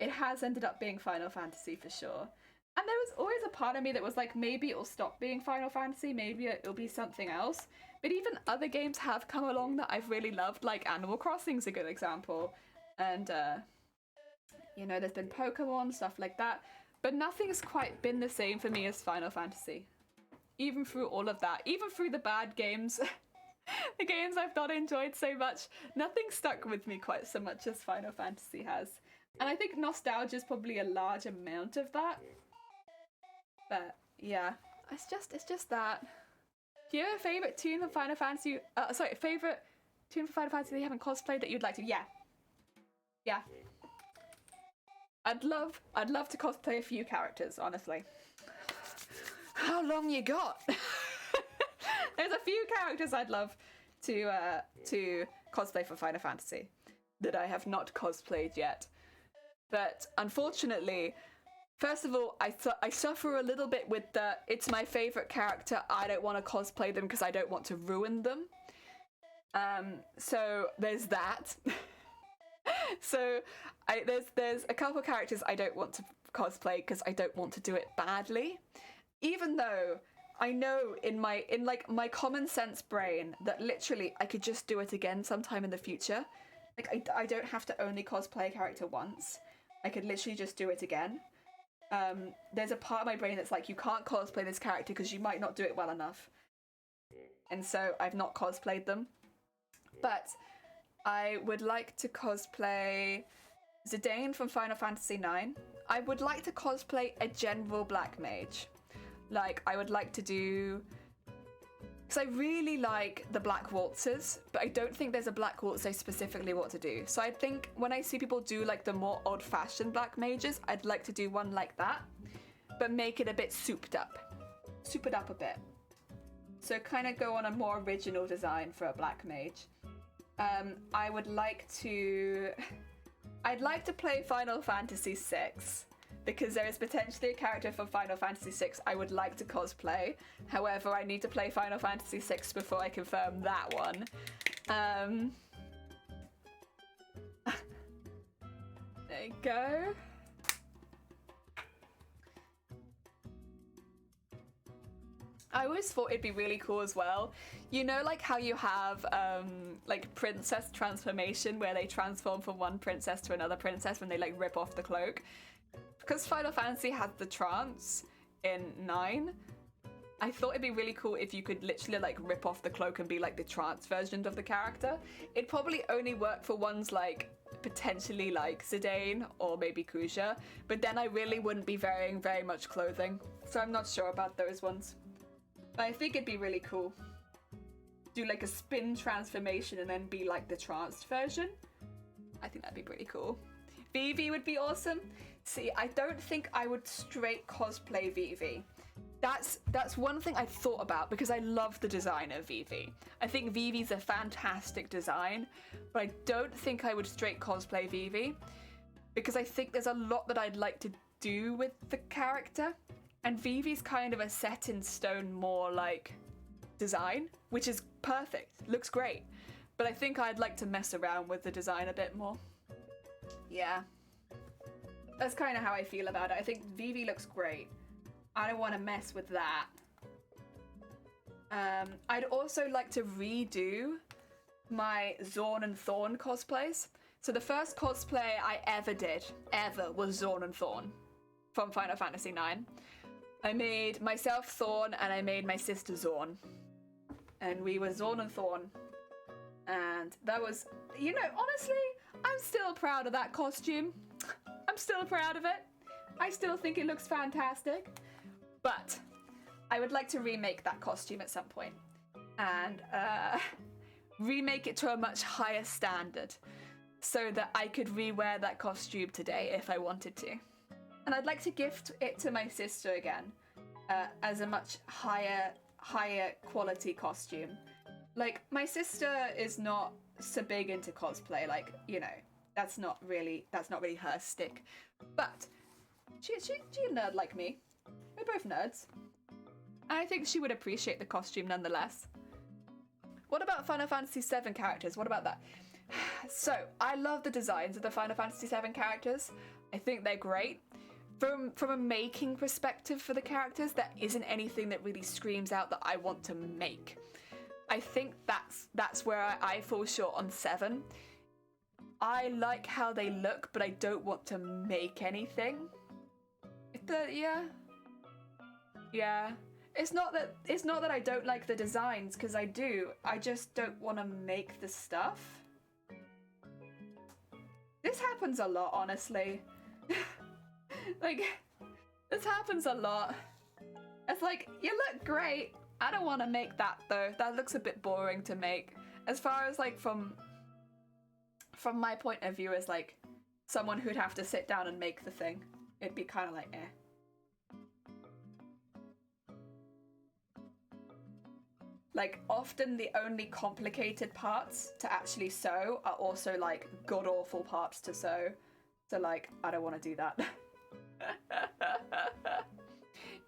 it has ended up being Final Fantasy for sure. And there was always a part of me that was like, maybe it'll stop being Final Fantasy, maybe it'll be something else. But even other games have come along that I've really loved, like Animal Crossing's a good example. And, you know, there's been Pokemon, stuff like that. But nothing's quite been the same for me as Final Fantasy. Even through all of that, even through the bad games, the games I've not enjoyed so much, nothing stuck with me quite so much as Final Fantasy has. And I think nostalgia is probably a large amount of that. But yeah, it's just that. Do you have a favourite tune for Final Fantasy? Favourite tune for Final Fantasy that you haven't cosplayed that you'd like to? Yeah, Yeah. I'd love to cosplay a few characters, honestly. How long you got? There's a few characters I'd love to cosplay for Final Fantasy that I have not cosplayed yet. But unfortunately, first of all, I suffer a little bit with the it's my favorite character, I don't want to cosplay them because I don't want to ruin them. So there's that. So there's a couple characters I don't want to cosplay because I don't want to do it badly, even though I know in my common sense brain that literally I could just do it again sometime in the future. Like I don't have to only cosplay a character once. I could literally just do it again. There's a part of my brain that's like, you can't cosplay this character because you might not do it well enough. And so I've not cosplayed them. But I would like to cosplay Zidane from Final Fantasy IX. I would like to cosplay a general black mage. Like, I would like to do... Because I really like the black waltzers, but I don't think there's a black waltz I specifically want to do. So I think when I see people do like the more old-fashioned black mages, I'd like to do one like that, but make it a bit souped up. Soup it up a bit. So kind of go on a more original design for a black mage. I'd like to play Final Fantasy VI, because there is potentially a character from Final Fantasy VI I would like to cosplay. However, I need to play Final Fantasy VI before I confirm that one. There you go. I always thought it'd be really cool as well. You know, like how you have like princess transformation where they transform from one princess to another princess when they like rip off the cloak? Because Final Fantasy has the trance in 9, I thought it'd be really cool if you could literally like rip off the cloak and be like the trance version of the character. It'd probably only work for ones like potentially like Zidane or maybe Kuja, but then I really wouldn't be wearing very much clothing. So I'm not sure about those ones. But I think it'd be really cool. Do like a spin transformation and then be like the trance version. I think that'd be pretty cool. Vivi would be awesome. See, I don't think I would straight cosplay Vivi. That's one thing I thought about because I love the design of Vivi. I think Vivi's a fantastic design, but I don't think I would straight cosplay Vivi because I think there's a lot that I'd like to do with the character. And Vivi's kind of a set in stone more like design, which is perfect, looks great. But I think I'd like to mess around with the design a bit more. Yeah. That's kind of how I feel about it. I think Vivi looks great. I don't want to mess with that. I'd also like to redo my Zorn and Thorn cosplays. So the first cosplay I ever did, was Zorn and Thorn from Final Fantasy IX. I made myself Thorn and I made my sister Zorn. And we were Zorn and Thorn. And that was, you know, honestly, I'm still proud of that costume. I'm still proud of it. I still think it looks fantastic. But I would like to remake that costume at some point. And remake it to a much higher standard. So that I could rewear that costume today if I wanted to. And I'd like to gift it to my sister again, as a much higher quality costume. Like, my sister is not so big into cosplay, like, you know, that's not really her stick. But she's a nerd like me. We're both nerds. And I think she would appreciate the costume nonetheless. What about Final Fantasy VII characters? What about that? So, I love the designs of the Final Fantasy VII characters. I think they're great. From a making perspective for the characters, there isn't anything that really screams out that I want to make. I think that's where I fall short on 7. I like how they look, but I don't want to make anything. Yeah. It's not that I don't like the designs, because I do. I just don't want to make the stuff. This happens a lot, honestly. Like, this happens a lot. It's like, you look great. I don't want to make that though. That looks a bit boring to make. As far as like from my point of view as like someone who'd have to sit down and make the thing. It'd be kind of like, eh. Like, often the only complicated parts to actually sew are also, like, god-awful parts to sew. So, like, I don't want to do that.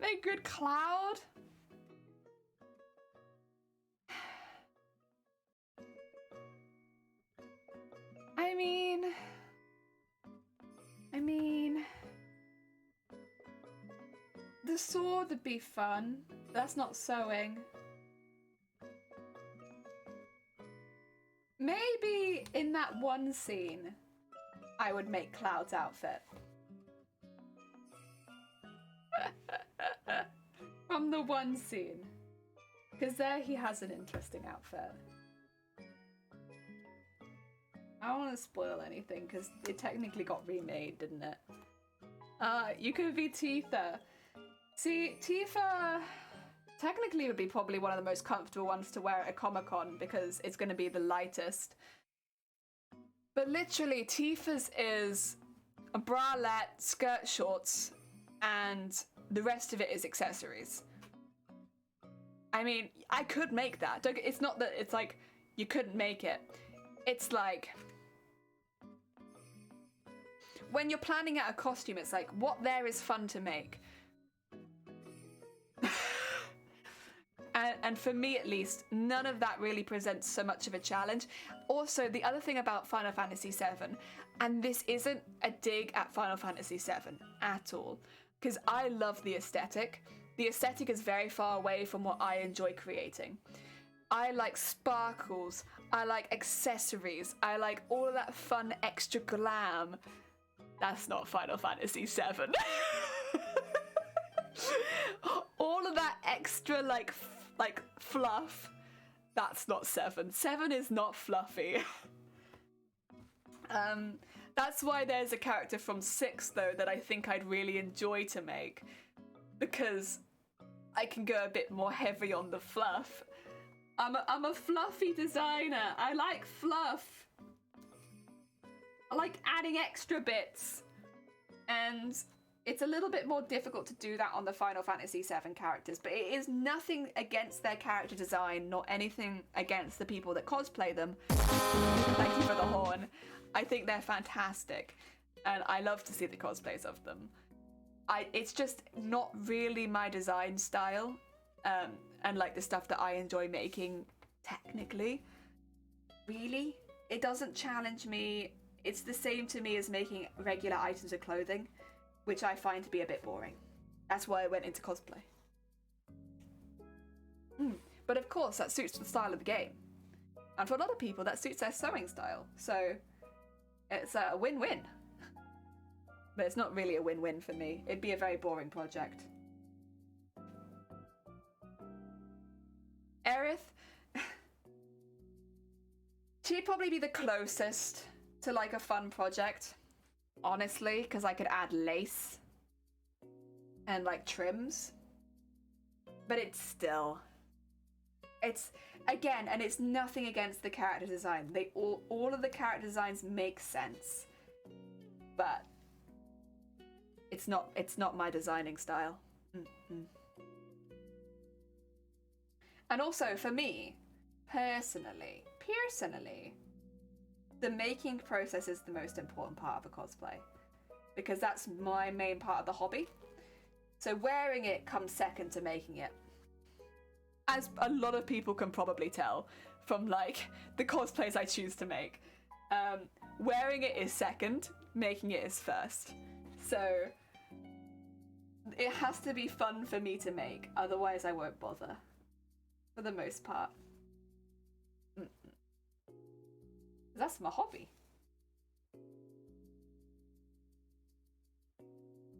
Make good cloud. I mean, the sword would be fun. That's not sewing. Maybe in that one scene, I would make Cloud's outfit. From the one scene. Because there he has an interesting outfit. I don't want to spoil anything because it technically got remade, didn't it? You could be Tifa. See, Tifa technically would be probably one of the most comfortable ones to wear at a Comic-Con because it's going to be the lightest. But literally, Tifa's is a bralette, skirt shorts, and the rest of it is accessories. I mean, I could make that. It's not that it's like you couldn't make it. It's like when you're planning out a costume, it's like what there is fun to make. And for me, at least, none of that really presents so much of a challenge. Also, the other thing about Final Fantasy VII, and this isn't a dig at Final Fantasy VII at all, because I love the aesthetic. The aesthetic is very far away from what I enjoy creating. I like sparkles, I like accessories, I like all of that fun extra glam. That's not Final Fantasy VII. All of that extra like fluff, that's not 7. 7 is not fluffy. That's why there's a character from 6 though that I think I'd really enjoy to make, because I can go a bit more heavy on the fluff. I'm a fluffy designer. I like fluff. I like adding extra bits. And it's a little bit more difficult to do that on the Final Fantasy VII characters, but it is nothing against their character design, nor anything against the people that cosplay them. Thank you for the horn. I think they're fantastic, and I love to see the cosplays of them. It's just not really my design style, and like the stuff that I enjoy making technically. Really, it doesn't challenge me. It's the same to me as making regular items of clothing, which I find to be a bit boring. That's why I went into cosplay. But of course, that suits the style of the game. And for a lot of people, that suits their sewing style. So it's a win-win. But it's not really a win-win for me. It'd be a very boring project. Aerith, she'd probably be the closest to like a fun project, honestly, because I could add lace and like trims. But it's still, it's again, and it's nothing against the character design. They all of the character designs make sense, but it's not my designing style. And also for me, personally, the making process is the most important part of a cosplay, because that's my main part of the hobby. So wearing it comes second to making it. As a lot of people can probably tell from like the cosplays I choose to make. Wearing it is second, making it is first. So it has to be fun for me to make, otherwise I won't bother, for the most part. That's my hobby.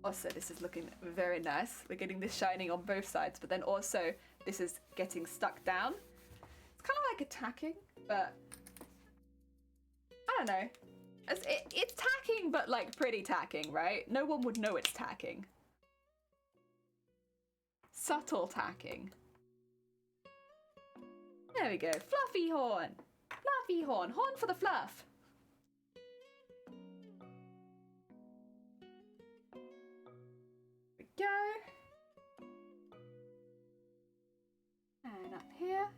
Also, this is looking very nice. We're getting this shining on both sides, but then also this is getting stuck down. It's kind of like a tacking, but I don't know. It's tacking, but like pretty tacking, right? No one would know it's tacking. Subtle tacking. There we go. Fluffy horn. Fluffy horn. Horn for the fluff. go. And up here.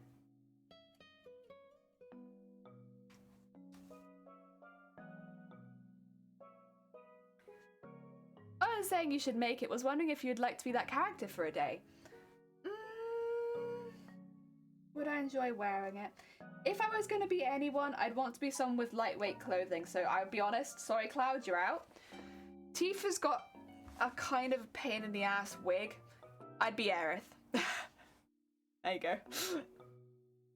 I was saying you should make it. Was wondering if you'd like to be that character for a day. Would I enjoy wearing it? If I was going to be anyone, I'd want to be someone with lightweight clothing. So I'll be honest. Sorry, Cloud, you're out. Tifa's got a kind of pain in the ass wig. I'd be Aerith. There you go.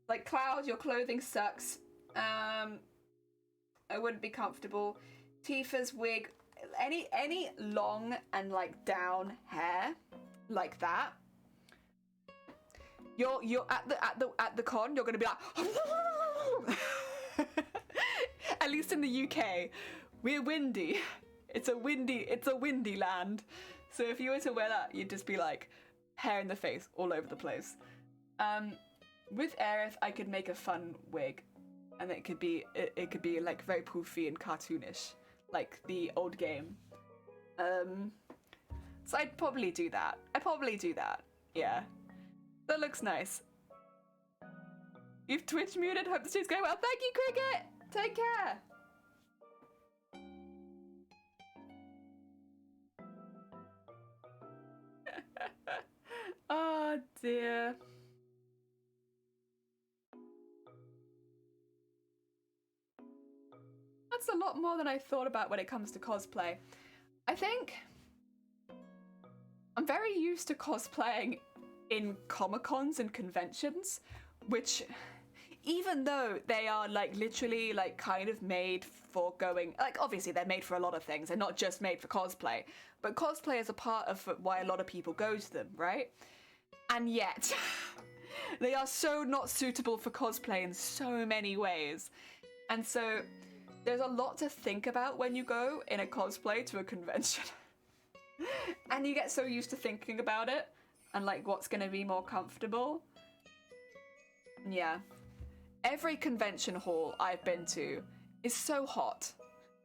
Like, Cloud, your clothing sucks. I wouldn't be comfortable. Tifa's wig, any long and like down hair like that. You're at the con, you're gonna be like at least in the UK, we're windy. It's a windy land. So if you were to wear that, you'd just be like hair in the face all over the place. With Aerith, I could make a fun wig, and it could be like very poofy and cartoonish, like the old game. So I'd probably do that. Yeah. That looks nice. You've Twitch muted. Hope the stream's going well. Thank you, Cricket. Take care. Oh dear. That's a lot more than I thought about when it comes to cosplay. I think I'm very used to cosplaying in Comic-Cons and conventions, which, even though they are like literally like kind of made for going, like obviously they're made for a lot of things, they're not just made for cosplay, but cosplay is a part of why a lot of people go to them, right? And yet they are so not suitable for cosplay in so many ways. And so there's a lot to think about when you go in a cosplay to a convention. And you get so used to thinking about it and like what's going to be more comfortable. Yeah. Every convention hall I've been to is so hot.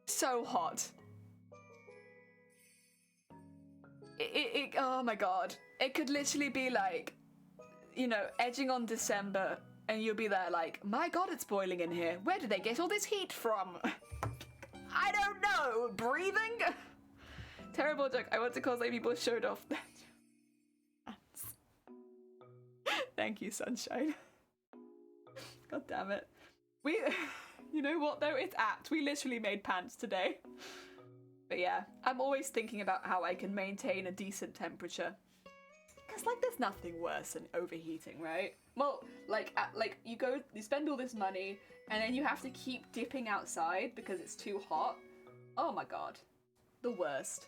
So hot. Oh my god. It could literally be like, you know, edging on December and you'll be there like, my god, it's boiling in here. Where did they get all this heat from? I don't know. Breathing? Terrible joke. I want to cosplay people showed off. Thank you, sunshine. God damn it. You know what though? It's apt. We literally made pants today. But yeah, I'm always thinking about how I can maintain a decent temperature. Because like there's nothing worse than overheating, right? Well, like you spend all this money and then you have to keep dipping outside because it's too hot. Oh my god. The worst.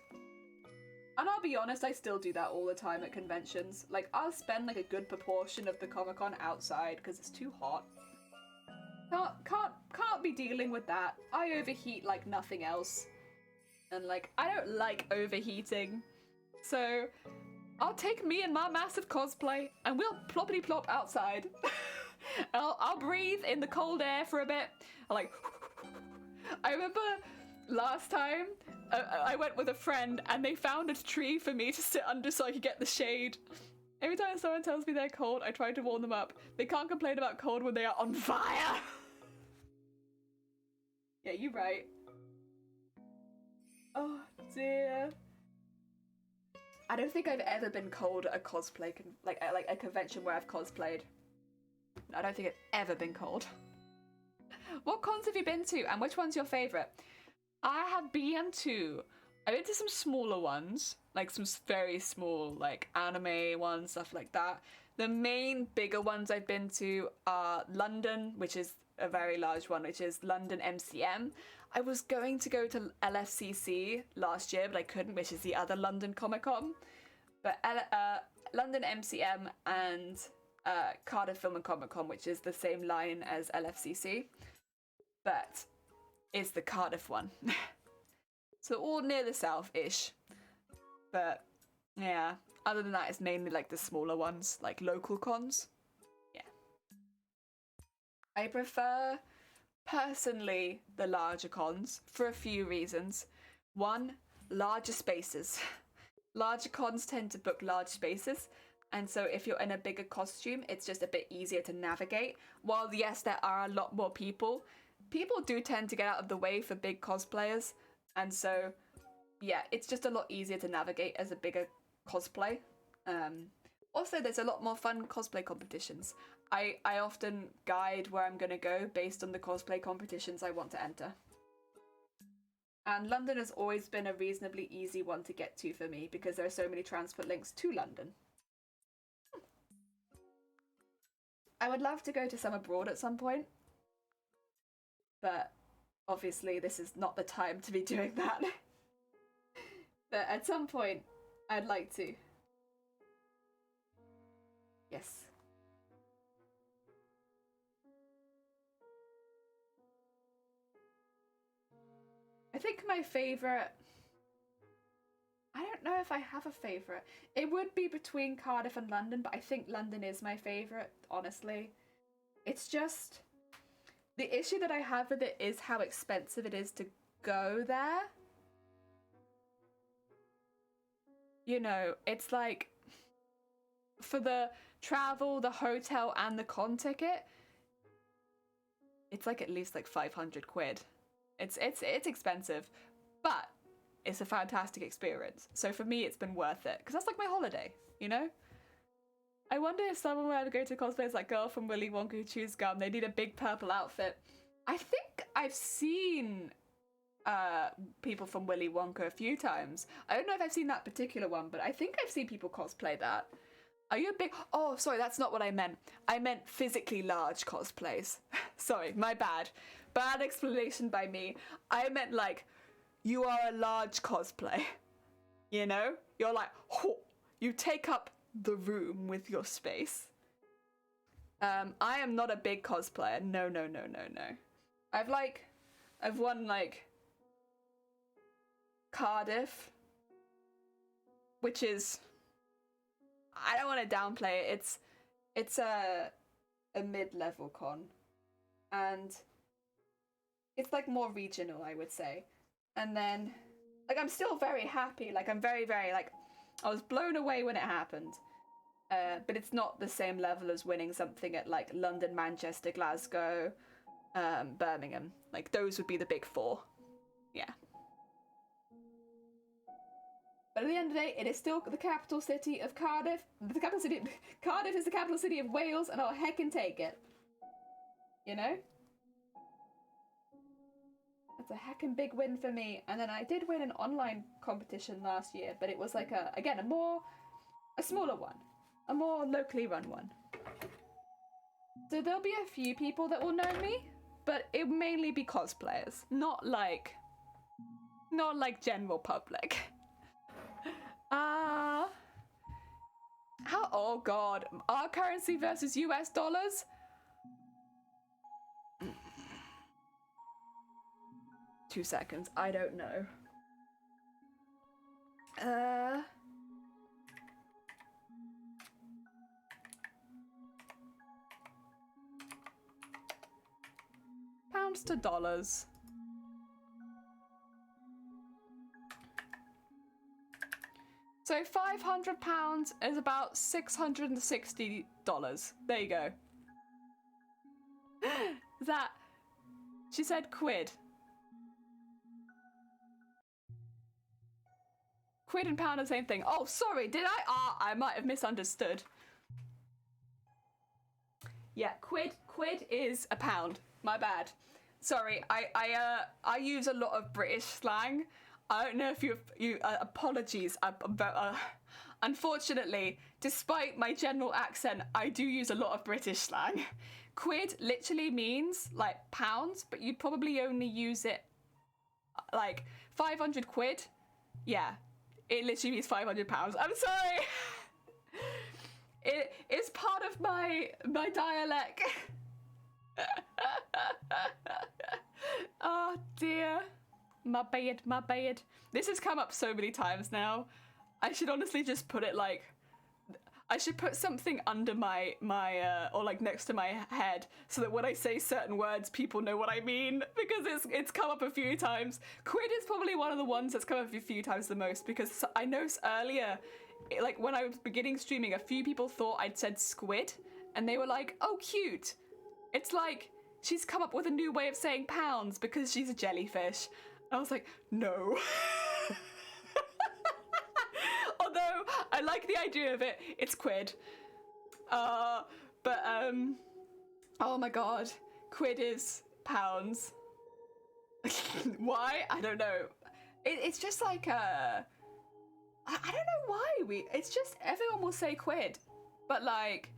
And I'll be honest, I still do that all the time at conventions. Like, I'll spend like a good proportion of the Comic-Con outside because it's too hot. Can't be dealing with that. I overheat like nothing else. And like, I don't like overheating. So, I'll take me and my massive cosplay and we'll ploppity plop outside. I'll breathe in the cold air for a bit. I remember last time, I went with a friend and they found a tree for me to sit under so I could get the shade. Every time someone tells me they're cold, I try to warm them up. They can't complain about cold when they are on fire. Yeah, you're right. Oh dear. I don't think I've ever been cold at a cosplay, like a convention where I've cosplayed. I don't think I've ever been cold. What cons have you been to and which one's your favourite? I've been to some smaller ones, like some very small, like anime ones, stuff like that. The main bigger ones I've been to are London, which is a very large one, which is London MCM. I was going to go to LFCC last year, but I couldn't, which is the other London Comic Con. But London MCM and Cardiff Film and Comic Con, which is the same line as LFCC, but it's the Cardiff one. So all near the south-ish. But yeah, other than that, it's mainly like the smaller ones, like local cons. Yeah. I prefer, personally, the larger cons for a few reasons. One, larger spaces. larger cons tend to book large spaces. And so if you're in a bigger costume, it's just a bit easier to navigate. While yes, there are a lot more people, people do tend to get out of the way for big cosplayers. And so, yeah, it's just a lot easier to navigate as a bigger cosplay. Also, there's a lot more fun cosplay competitions. I often guide where I'm going to go based on the cosplay competitions I want to enter. And London has always been a reasonably easy one to get to for me because there are so many transport links to London. I would love to go to some abroad at some point, but obviously this is not the time to be doing that. But at some point, I'd like to. Yes. I think my favourite... I don't know if I have a favourite. It would be between Cardiff and London, but I think London is my favourite, honestly. It's just... The issue that I have with it is how expensive it is to go there. You know, it's like... For the travel, the hotel, and the con ticket, it's like at least like 500 quid. It's expensive, but it's a fantastic experience. So for me, it's been worth it because that's like my holiday, you know? I wonder if someone were to go to cosplay as that girl from Willy Wonka who chews gum, they need a big purple outfit. I think I've seen people from Willy Wonka a few times. I don't know if I've seen that particular one, but I think I've seen people cosplay that. Are you a big... Oh, sorry, that's not what I meant. I meant physically large cosplays. Sorry, my bad. Bad explanation by me. I meant like, you are a large cosplay. You know? You're like, oh, you take up the room with your space. I am not a big cosplayer. No, no, no, no, no. I've won like Cardiff, which is... I don't want to downplay it. It's a mid-level con, and it's like more regional, I would say. And then, like, I'm still very happy. Like, I'm very, very like, I was blown away when it happened. But it's not the same level as winning something at like London, Manchester, Glasgow, Birmingham. Like, those would be the big four. Yeah. But at the end of the day, it is still the capital city of Cardiff. Cardiff is the capital city of Wales, and I'll heckin' take it. You know? That's a heckin' big win for me. And then I did win an online competition last year, but it was like a smaller one. A more locally run one. So there'll be a few people that will know me, but it will mainly be cosplayers. Not like general public. Oh god, our currency versus US dollars? Two seconds, I don't know. Pounds to dollars. So £500 is about $660. There you go. That... She said quid. Quid and pound are the same thing. Oh, sorry, did I? I might have misunderstood. Yeah, quid is a pound. My bad. Sorry, I use a lot of British slang. I don't know if you apologies. Unfortunately, despite my general accent, I do use a lot of British slang. Quid literally means like pounds, but you'd probably only use it like 500 quid. Yeah, it literally means 500 pounds. I'm sorry. It is part of my dialect. Oh dear. My bad. This has come up so many times now. I should honestly just put it like... I should put something under my or like next to my head so that when I say certain words, people know what I mean, because it's come up a few times. Quid is probably one of the ones that's come up a few times the most, because I know earlier, like when I was beginning streaming, a few people thought I'd said squid, and they were like, "Oh, cute." It's like she's come up with a new way of saying pounds because she's a jellyfish. I was like, no. Although I like the idea of it, it's quid. Oh my god, quid is pounds. Why? I don't know. It's just like I don't know why it's just everyone will say quid, but like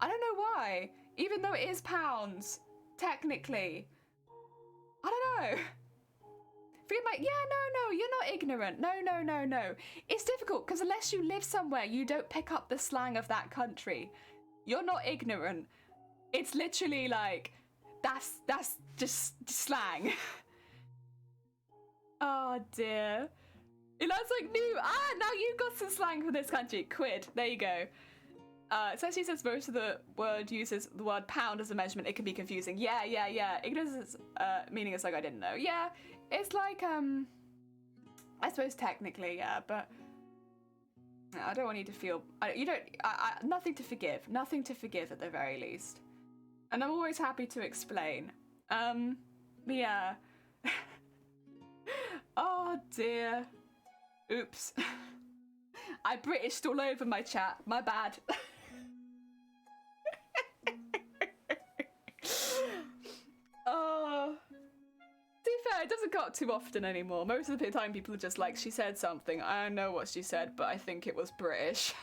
I don't know why, even though it is pounds technically. I don't know. Feel like, yeah, no, you're not ignorant. No. It's difficult because unless you live somewhere, you don't pick up the slang of that country. You're not ignorant. It's literally like, that's just slang. Oh dear. That's like new. Now you've got some slang for this country. Quid. There you go. It actually says most of the word uses the word pound as a measurement. It can be confusing. Yeah. Ignorance is meaning is like I didn't know. Yeah. It's like, I suppose technically, yeah, but I don't want you to feel, nothing to forgive. Nothing to forgive at the very least. And I'm always happy to explain. Yeah. Oh dear. Oops. I Britished all over my chat. My bad. Oh. To be fair, it doesn't come up too often anymore. Most of the time people are just like, she said something. I don't know what she said, but I think it was British.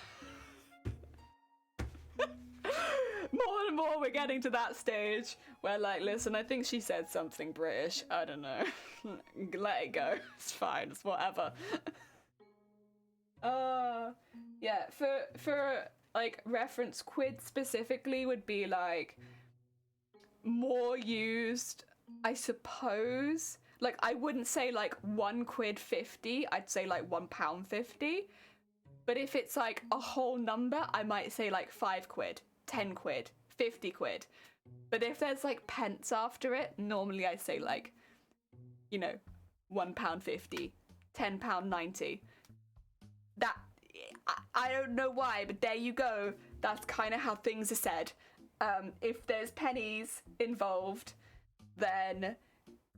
More and more we're getting to that stage where like, listen, I think she said something British. I don't know. Let it go. It's fine. It's whatever. Yeah, for like reference, quid specifically would be like more used, I suppose. Like I wouldn't say like £1.50, I'd say like £1.50. But if it's like a whole number, I might say like 5 quid, 10 quid, 50 quid. But if there's like pence after it, normally I say like, you know, £1.50, £10.90. That, I don't know why, but there you go. That's kind of how things are said. If there's pennies involved, then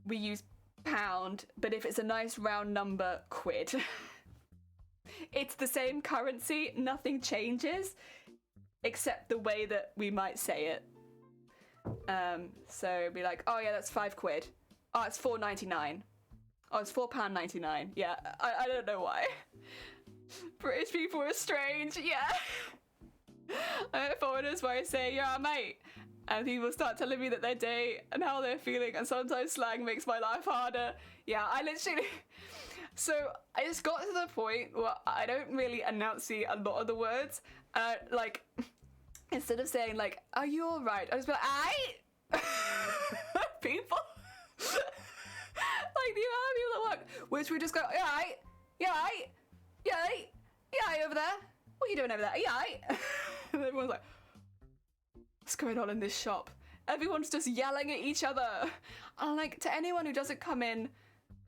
we use pound, but if it's a nice round number, quid. It's the same currency, nothing changes, except the way that we might say it. So it'd be like, oh yeah, that's 5 quid. Oh, it's £4.99. Oh, it's £4.99. Yeah, I don't know why. British people are strange, yeah. I have foreigners where I say, yeah, mate. And people start telling me that their day and how they're feeling, and sometimes slang makes my life harder. Yeah, I literally... So I just got to the point where I don't really enunciate a lot of the words. Like, instead of saying, like, are you all right? I just be like, aye? People. Like, the amount of people that work, which we just go, yeah, aye? Yeah, aye? Yeah, aye? Yeah, aye over there? What are you doing over there? Yeah, aye? And everyone's like, what's going on in this shop? Everyone's just yelling at each other. And like, to anyone who doesn't come in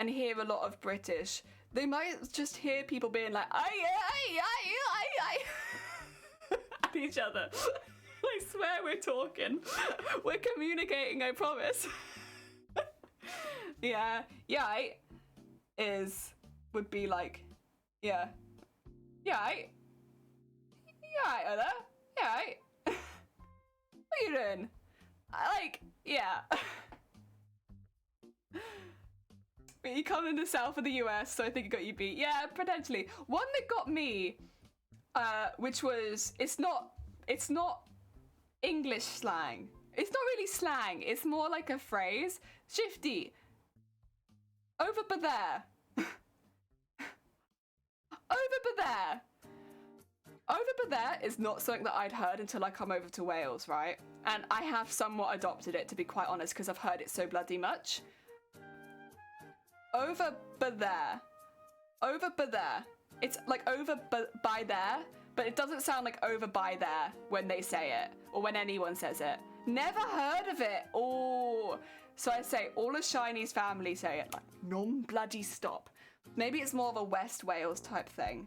and hear a lot of British, they might just hear people being like, aye, aye, aye, aye, aye, at each other. I swear we're talking. We're communicating, I promise. Yeah, aye would be like, yeah, aye. Yeah, aye, over there. Yeah, aye. What are you doing? Like, yeah. You come in the south of the US, so I think it got you beat. Yeah, potentially. One that got me, which was, it's not English slang. It's not really slang. It's more like a phrase. Shifty. Over by there. Over by there. Over by there is not something that I'd heard until I come over to Wales, right? And I have somewhat adopted it, to be quite honest, because I've heard it so bloody much. Over by there. Over by there. It's like over by there, but it doesn't sound like over by there when they say it, or when anyone says it. Never heard of it. Oh, so I say all of Shiny's family say it, like, non-bloody stop. Maybe it's more of a West Wales type thing.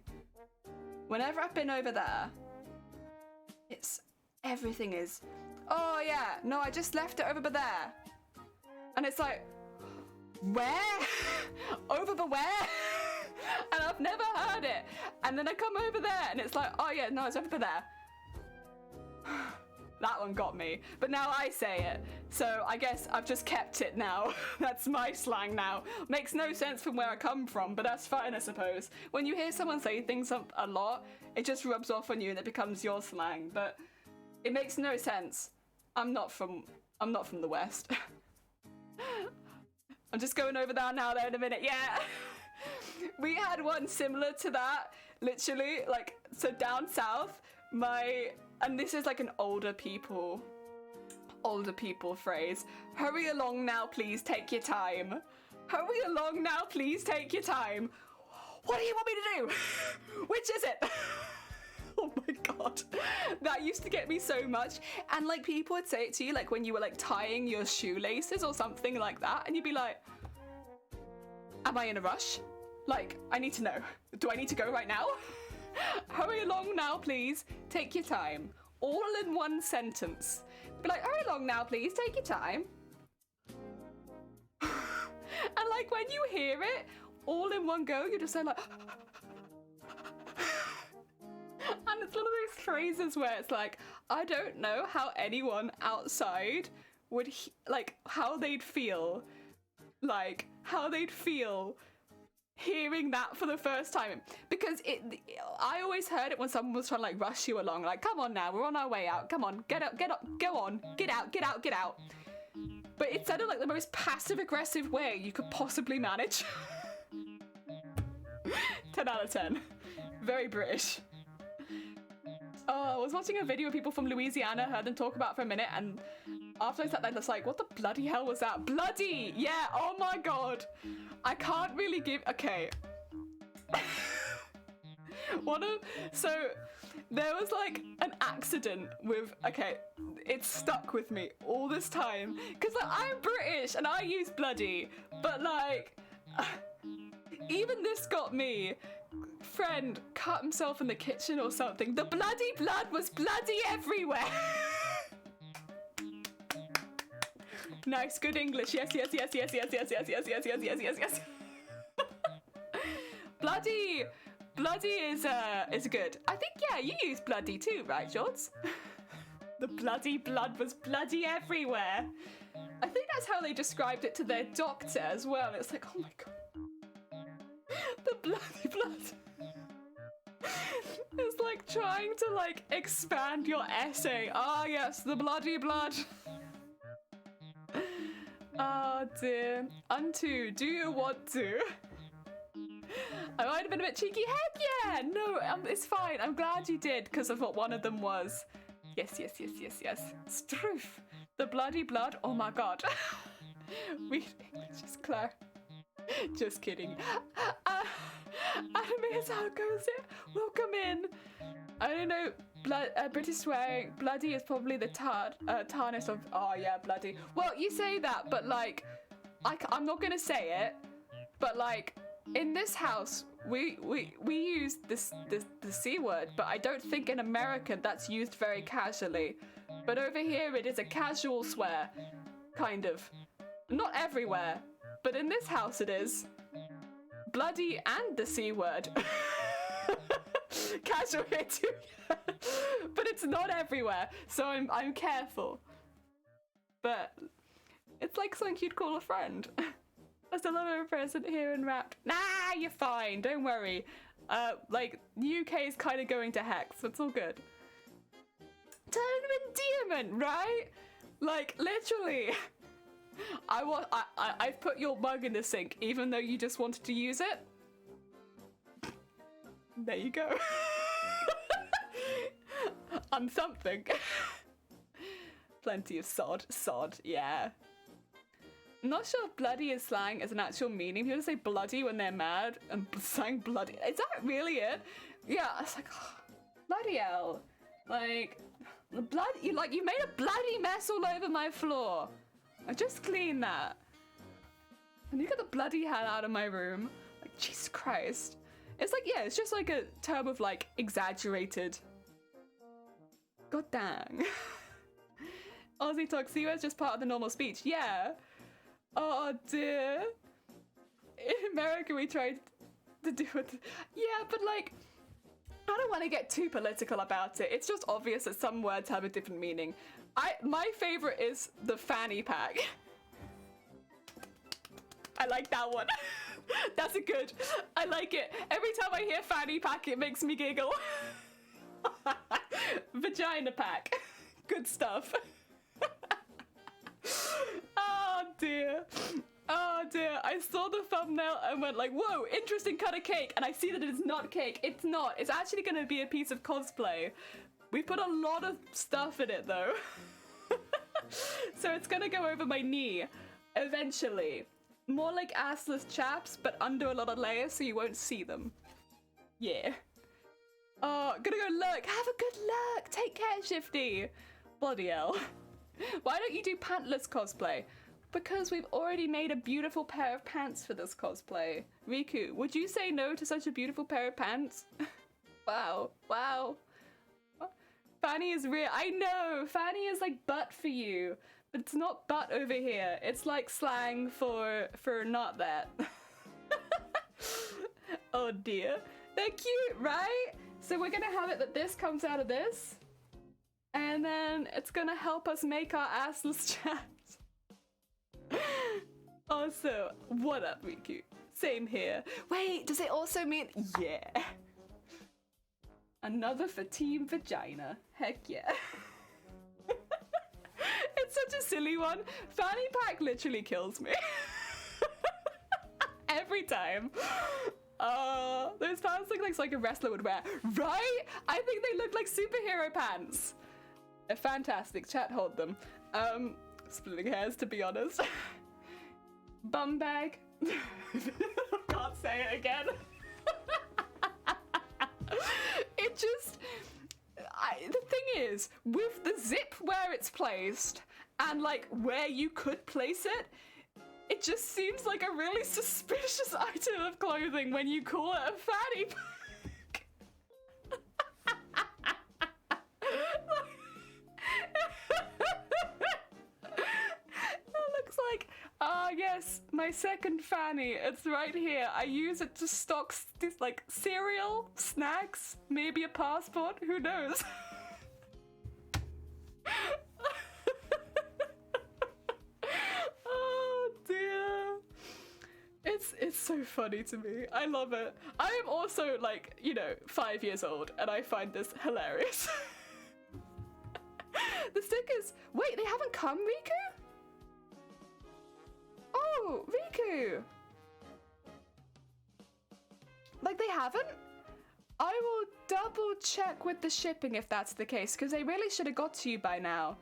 Whenever I've been over there, everything is, oh yeah, no, I just left it over by there. And it's like, where? Over by where? And I've never heard it. And then I come over there and it's like, oh yeah, no, it's over by there. That one got me. But now I say it. So I guess I've just kept it now. That's my slang now. Makes no sense from where I come from, but that's fine, I suppose. When you hear someone say things a lot, it just rubs off on you and it becomes your slang. But it makes no sense. I'm not from the West. I'm just going over there now in a minute. Yeah. We had one similar to that, literally, like, so down south, and this is like an older people phrase. Hurry along now, please, take your time. Hurry along now, please, take your time. What do you want me to do? Which is it? Oh my god. That used to get me so much. And like people would say it to you, like when you were like tying your shoelaces or something like that, and you'd be like, am I in a rush? Like, I need to know. Do I need to go right now? Hurry along now, please. Take your time. All in one sentence. Be like, hurry along now, please. Take your time. And like when you hear it all in one go, you're just so like... And it's one of those phrases where it's like, I don't know how anyone outside would, like, how they'd feel. Like, how they'd feel hearing that for the first time, because I always heard it when someone was trying to like rush you along, like, come on now, we're on our way out, come on, get up, go on, get out. But it sounded like the most passive aggressive way you could possibly manage. 10 out of 10. Very British. Oh, I was watching a video of people from Louisiana, heard them talk about it for a minute, and after I sat there, I was like, what the bloody hell was that? Bloody! Yeah, oh my god. I can't really give... Okay. So, there was like an accident with... Okay, it stuck with me all this time. Because like, I'm British and I use bloody. But like... Even this got me. Friend cut himself in the kitchen or something. The bloody blood was bloody everywhere. Nice, good English. Yes. Bloody is good. I think, yeah, you use bloody too, right, George? The bloody blood was bloody everywhere. I think that's how they described it to their doctor as well. It's like, oh my god. The bloody blood. It's like trying to like expand your essay. Ah, yes, the bloody blood. Oh dear. Unto, do you want to? I might have been a bit cheeky. Heck yeah! No, it's fine. I'm glad you did, because of what one of them was. Yes. Stroof. The bloody blood. Oh my god. Read English is Claire. Just kidding. Anime is how it goes here. Welcome in. I don't know. British swearing. Bloody is probably the tarnish of. Oh yeah, bloody. Well, you say that, but like, I'm not gonna say it. But like, in this house, we use the C word, but I don't think in America that's used very casually. But over here, it is a casual swear, kind of. Not everywhere, but in this house it is. Bloody and the C word. Casual here too. But it's not everywhere, so I'm careful. But it's like something you'd call a friend. I still have a present here and wrapped. Nah, you're fine. Don't worry. Like, UK is kind of going to heck, so it's all good. Term of endearment, right? Like, literally. I've put your mug in the sink, even though you just wanted to use it. There you go. I'm something. Plenty of sod, yeah. I'm not sure if bloody is slang as an actual meaning. People say bloody when they're mad and saying bloody. Is that really it? Yeah, it's like, oh. Bloody hell. Like, the blood, you made a bloody mess all over my floor. I just cleaned that. And you get the bloody hell out of my room. Like, Jesus Christ. It's like, yeah, it's just like a term of like exaggerated. God dang. Aussie talk, see you as just part of the normal speech. Yeah. Oh dear. In America we tried to do it. Yeah, but like, I don't want to get too political about it. It's just obvious that some words have a different meaning. My favorite is the fanny pack. I like that one. That's a good. I like it. Every time I hear fanny pack, it makes me giggle. Vagina pack. Good stuff. Oh dear. Oh dear. I saw the thumbnail and went like, whoa, interesting cut of cake. And I see that it is not cake. It's not. It's actually going to be a piece of cosplay. We put a lot of stuff in it though. So it's going to go over my knee eventually. More like assless chaps, but under a lot of layers so you won't see them. Yeah. Oh, gonna go look. Have a good look. Take care, Shifty. Bloody hell. Why don't you do pantless cosplay? Because we've already made a beautiful pair of pants for this cosplay. Riku, would you say no to such a beautiful pair of pants? Wow. Wow. Fanny is real. I know. Fanny is like butt for you. But it's not butt over here. It's like slang for not that. Oh dear. They're cute, right? So we're gonna have it that this comes out of this. And then it's gonna help us make our assless chaps. Also, what up, Riku? Same here. Wait, does it also mean... Yeah. Another for Team Vagina. Heck yeah. It's such a silly one. Fanny pack literally kills me. Every time. Those pants look like a wrestler would wear. Right? I think they look like superhero pants. They're fantastic. Chat, hold them. Splitting hairs, to be honest. Bum bag. Can't say it again. It just... the thing is, with the zip where it's placed, and like where you could place it, it just seems like a really suspicious item of clothing when you call it a fanny pack. It looks like, yes, my second fanny. It's right here. I use it to stock like cereal, snacks, maybe a passport. Who knows? Oh dear. It's so funny to me. I love it. I am also like, 5 years old and I find this hilarious. The stickers. Wait, they haven't come, Riku? Oh, Riku. Like they haven't? I will double check with the shipping if that's the case, because they really should have got to you by now.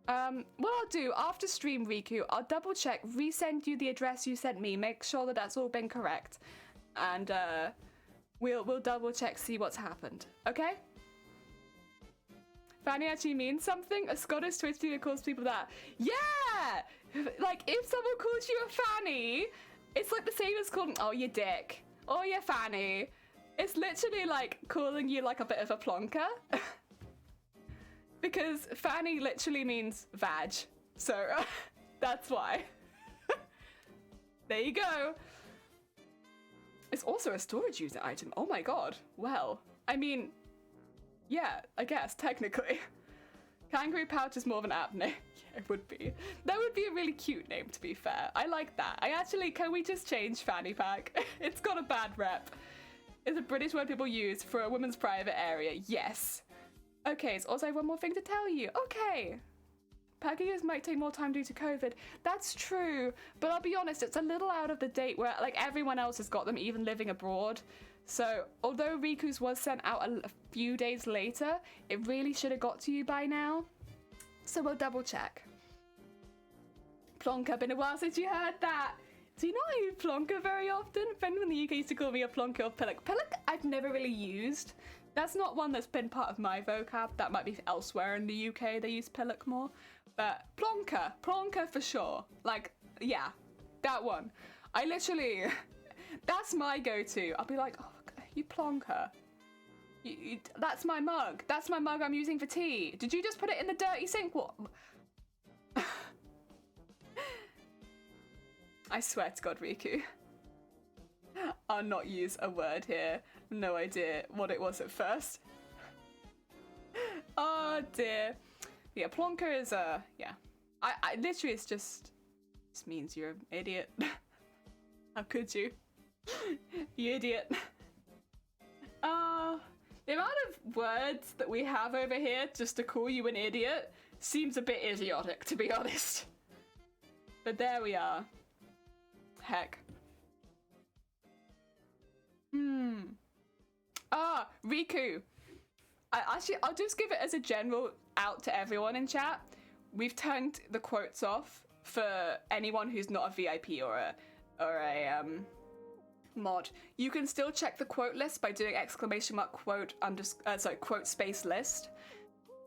What I'll do after stream, Riku, I'll double check, resend you the address you sent me, make sure that that's all been correct, and we'll double check, see what's happened. Okay? Fanny actually means something. A Scottish Twitch streamer calls people that. Yeah! Like if someone calls you a fanny, it's like the same as calling, oh, you dick, or you fanny. It's literally like calling you like a bit of a plonker. Because fanny literally means vag. So that's why. There you go. It's also a storage unit item. Oh my god. Well, I mean, yeah, I guess, technically. Kangaroo pouch is more of an apt name. Yeah, it would be. That would be a really cute name, to be fair. I like that. Can we just change fanny pack? It's got a bad rep. It's a British word people use for a woman's private area. Yes. Okay, so also I have one more thing to tell you. Okay. Packages might take more time due to COVID. That's true. But I'll be honest, it's a little out of the date where like everyone else has got them, even living abroad. So although Riku's was sent out a few days later, it really should have got to you by now. So we'll double check. Plonker, been a while since you heard that. Do you not use plonker very often? A friend in the UK used to call me a plonker or pillock. Pillock I've never really used. That's not one that's been part of my vocab. That might be elsewhere in the UK. They use pillock more. But plonker for sure. Like, yeah, that one. I literally, that's my go-to. I'll be like, oh, you plonker. That's my mug. That's my mug I'm using for tea. Did you just put it in the dirty sink? What? I swear to God, Riku. I'll not use a word here. No idea what it was at first. Oh dear. Yeah, plonker is yeah. I literally it's just means you're an idiot. How could you? You idiot. The amount of words that we have over here just to call you an idiot seems a bit idiotic, to be honest. But there we are. Heck. Riku. I'll just give it as a general out to everyone in chat. We've turned the quotes off for anyone who's not a VIP or a mod. You can still check the quote list by doing ! quote space list,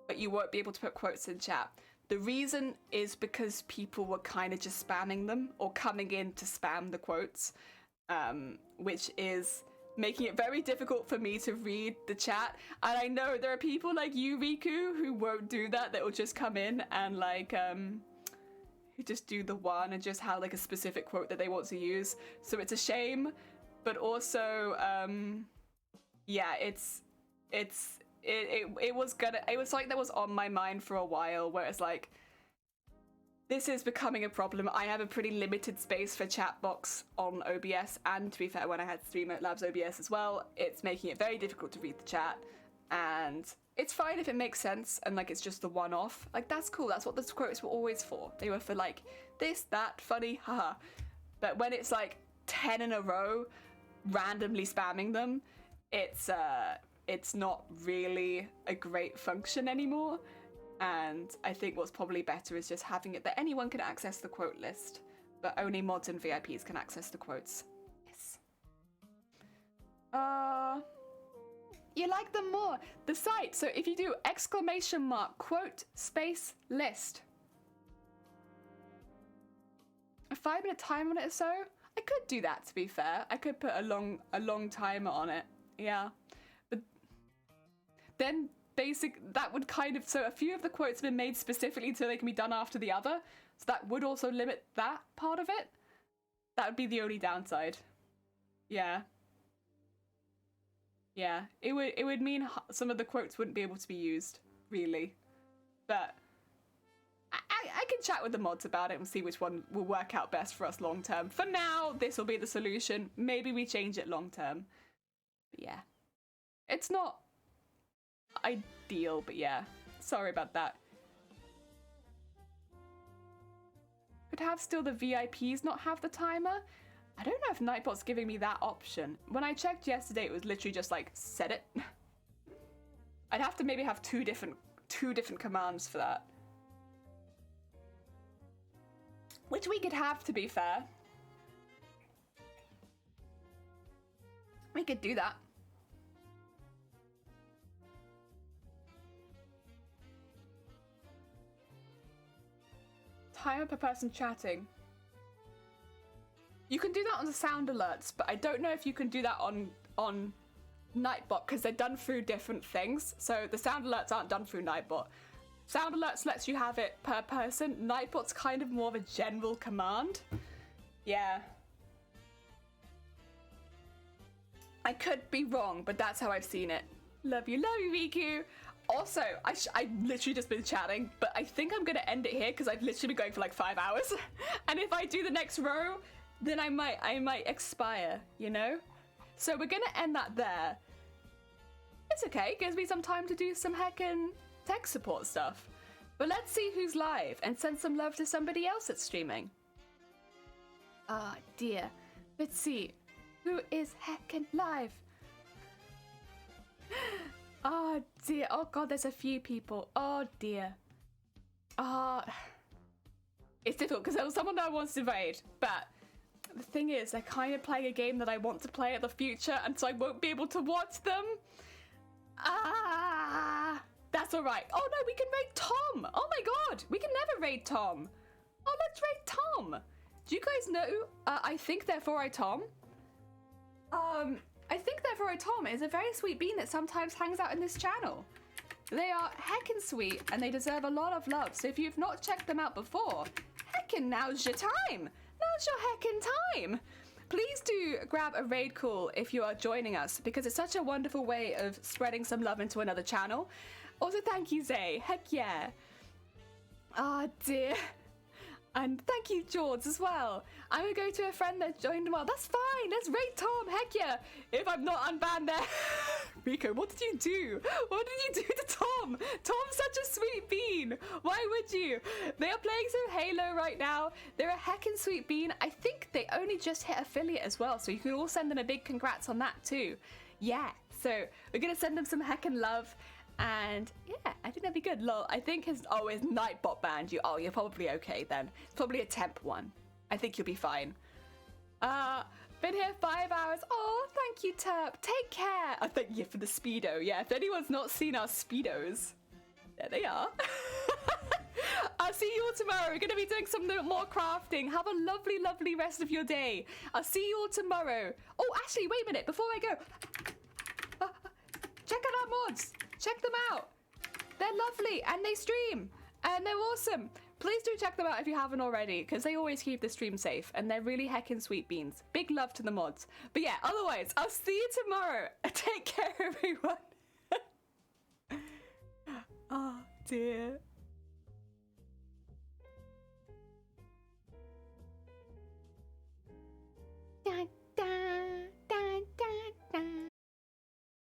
but you won't be able to put quotes in chat. The reason is because people were kind of just spamming them or coming in to spam the quotes, which is making it very difficult for me to read the chat. And I know there are people like you, Riku, who won't do that. That will just come in and like who just do the one and just have like a specific quote that they want to use. So it's a shame, but also yeah, it was something that was on my mind for a while, where it's like, this is becoming a problem. I have a pretty limited space for chat box on OBS, and to be fair, when I had Streamlabs OBS as well, it's making it very difficult to read the chat. And it's fine if it makes sense and like it's just the one-off. Like, that's cool. That's what the quotes were always for. They were for like this, that, funny, haha. But when it's like 10 in a row, randomly spamming them, it's not really a great function anymore. And I think what's probably better is just having it that anyone can access the quote list, but only mods and VIPs can access the quotes. Yes. You like them more. The site. So if you do ! quote space list. A 5-minute timer on it or so? I could do that, to be fair. I could put a long timer on it. Yeah. But then that would kind of, so a few of the quotes have been made specifically so they can be done after the other, so that would also limit that part of it. That would be the only downside. Yeah, it would mean some of the quotes wouldn't be able to be used, really. But I can chat with the mods about it and see which one will work out best for us long term. For now, this will be the solution. Maybe we change it long term. But yeah, it's not ideal, but yeah, sorry about that. Could have still the VIPs not have the timer? I don't know if Nightbot's giving me that option. When I checked yesterday, it was literally just like, set it. I'd have to maybe have two different commands for that. Which we could have, to be fair. We could do that. Timer per person chatting. You can do that on the sound alerts, but I don't know if you can do that on Nightbot, because they're done through different things. So the sound alerts aren't done through Nightbot. Sound alerts lets you have it per person. Nightbot's kind of more of a general command. Yeah. I could be wrong, but that's how I've seen it. Love you, Riku. Also, I've literally just been chatting, but I think I'm gonna end it here because I've literally been going for like 5 hours. And if I do the next row, then I might expire, you know? So we're gonna end that there. It's okay, it gives me some time to do some heckin' tech support stuff. But let's see who's live and send some love to somebody else that's streaming. Ah, dear. Let's see. Who is heckin' live? Oh dear, oh god, there's a few people. Oh dear. It's difficult because there was someone that I wanted to invade, but the thing is, they're kind of playing a game that I want to play in the future, and so I won't be able to watch them. That's all right. Oh no, we can raid Tom. Oh my god, we can never raid Tom. Oh, let's raid Tom. Do you guys know? I think therefore I Tom. I think therefore I Tom is a very sweet bean that sometimes hangs out in this channel. They are heckin' sweet and they deserve a lot of love. So if you've not checked them out before, heckin' now's your time. Now's your heckin' time. Please do grab a raid call if you are joining us because it's such a wonderful way of spreading some love into another channel. Also, thank you, Zay. Heck yeah. Ah, dear. And thank you, George, as well. I'm going to go to a friend that joined well. That's fine. Let's raid Tom. Heck yeah. If I'm not unbanned there. Rico, what did you do? What did you do to Tom? Tom's such a sweet bean. Why would you? They are playing some Halo right now. They're a heckin' sweet bean. I think they only just hit affiliate as well. So you can all send them a big congrats on that too. Yeah. So we're going to send them some heckin' love. And yeah, I think that'd be good. Lol, I think his Nightbot banned you. Oh, you're probably okay then. It's probably a temp one. I think you'll be fine. Been here 5 hours. Oh, thank you, Terp. Take care. I thank you for the Speedo. Yeah, if anyone's not seen our Speedos, there they are. I'll see you all tomorrow. We're going to be doing some more crafting. Have a lovely, lovely rest of your day. I'll see you all tomorrow. Oh, actually, wait a minute. Before I go, check out our mods. Check them out. They're lovely and they stream and they're awesome. Please do check them out if you haven't already because they always keep the stream safe and they're really heckin' sweet beans. Big love to the mods. But yeah, otherwise, I'll see you tomorrow. Take care, everyone. Oh, dear.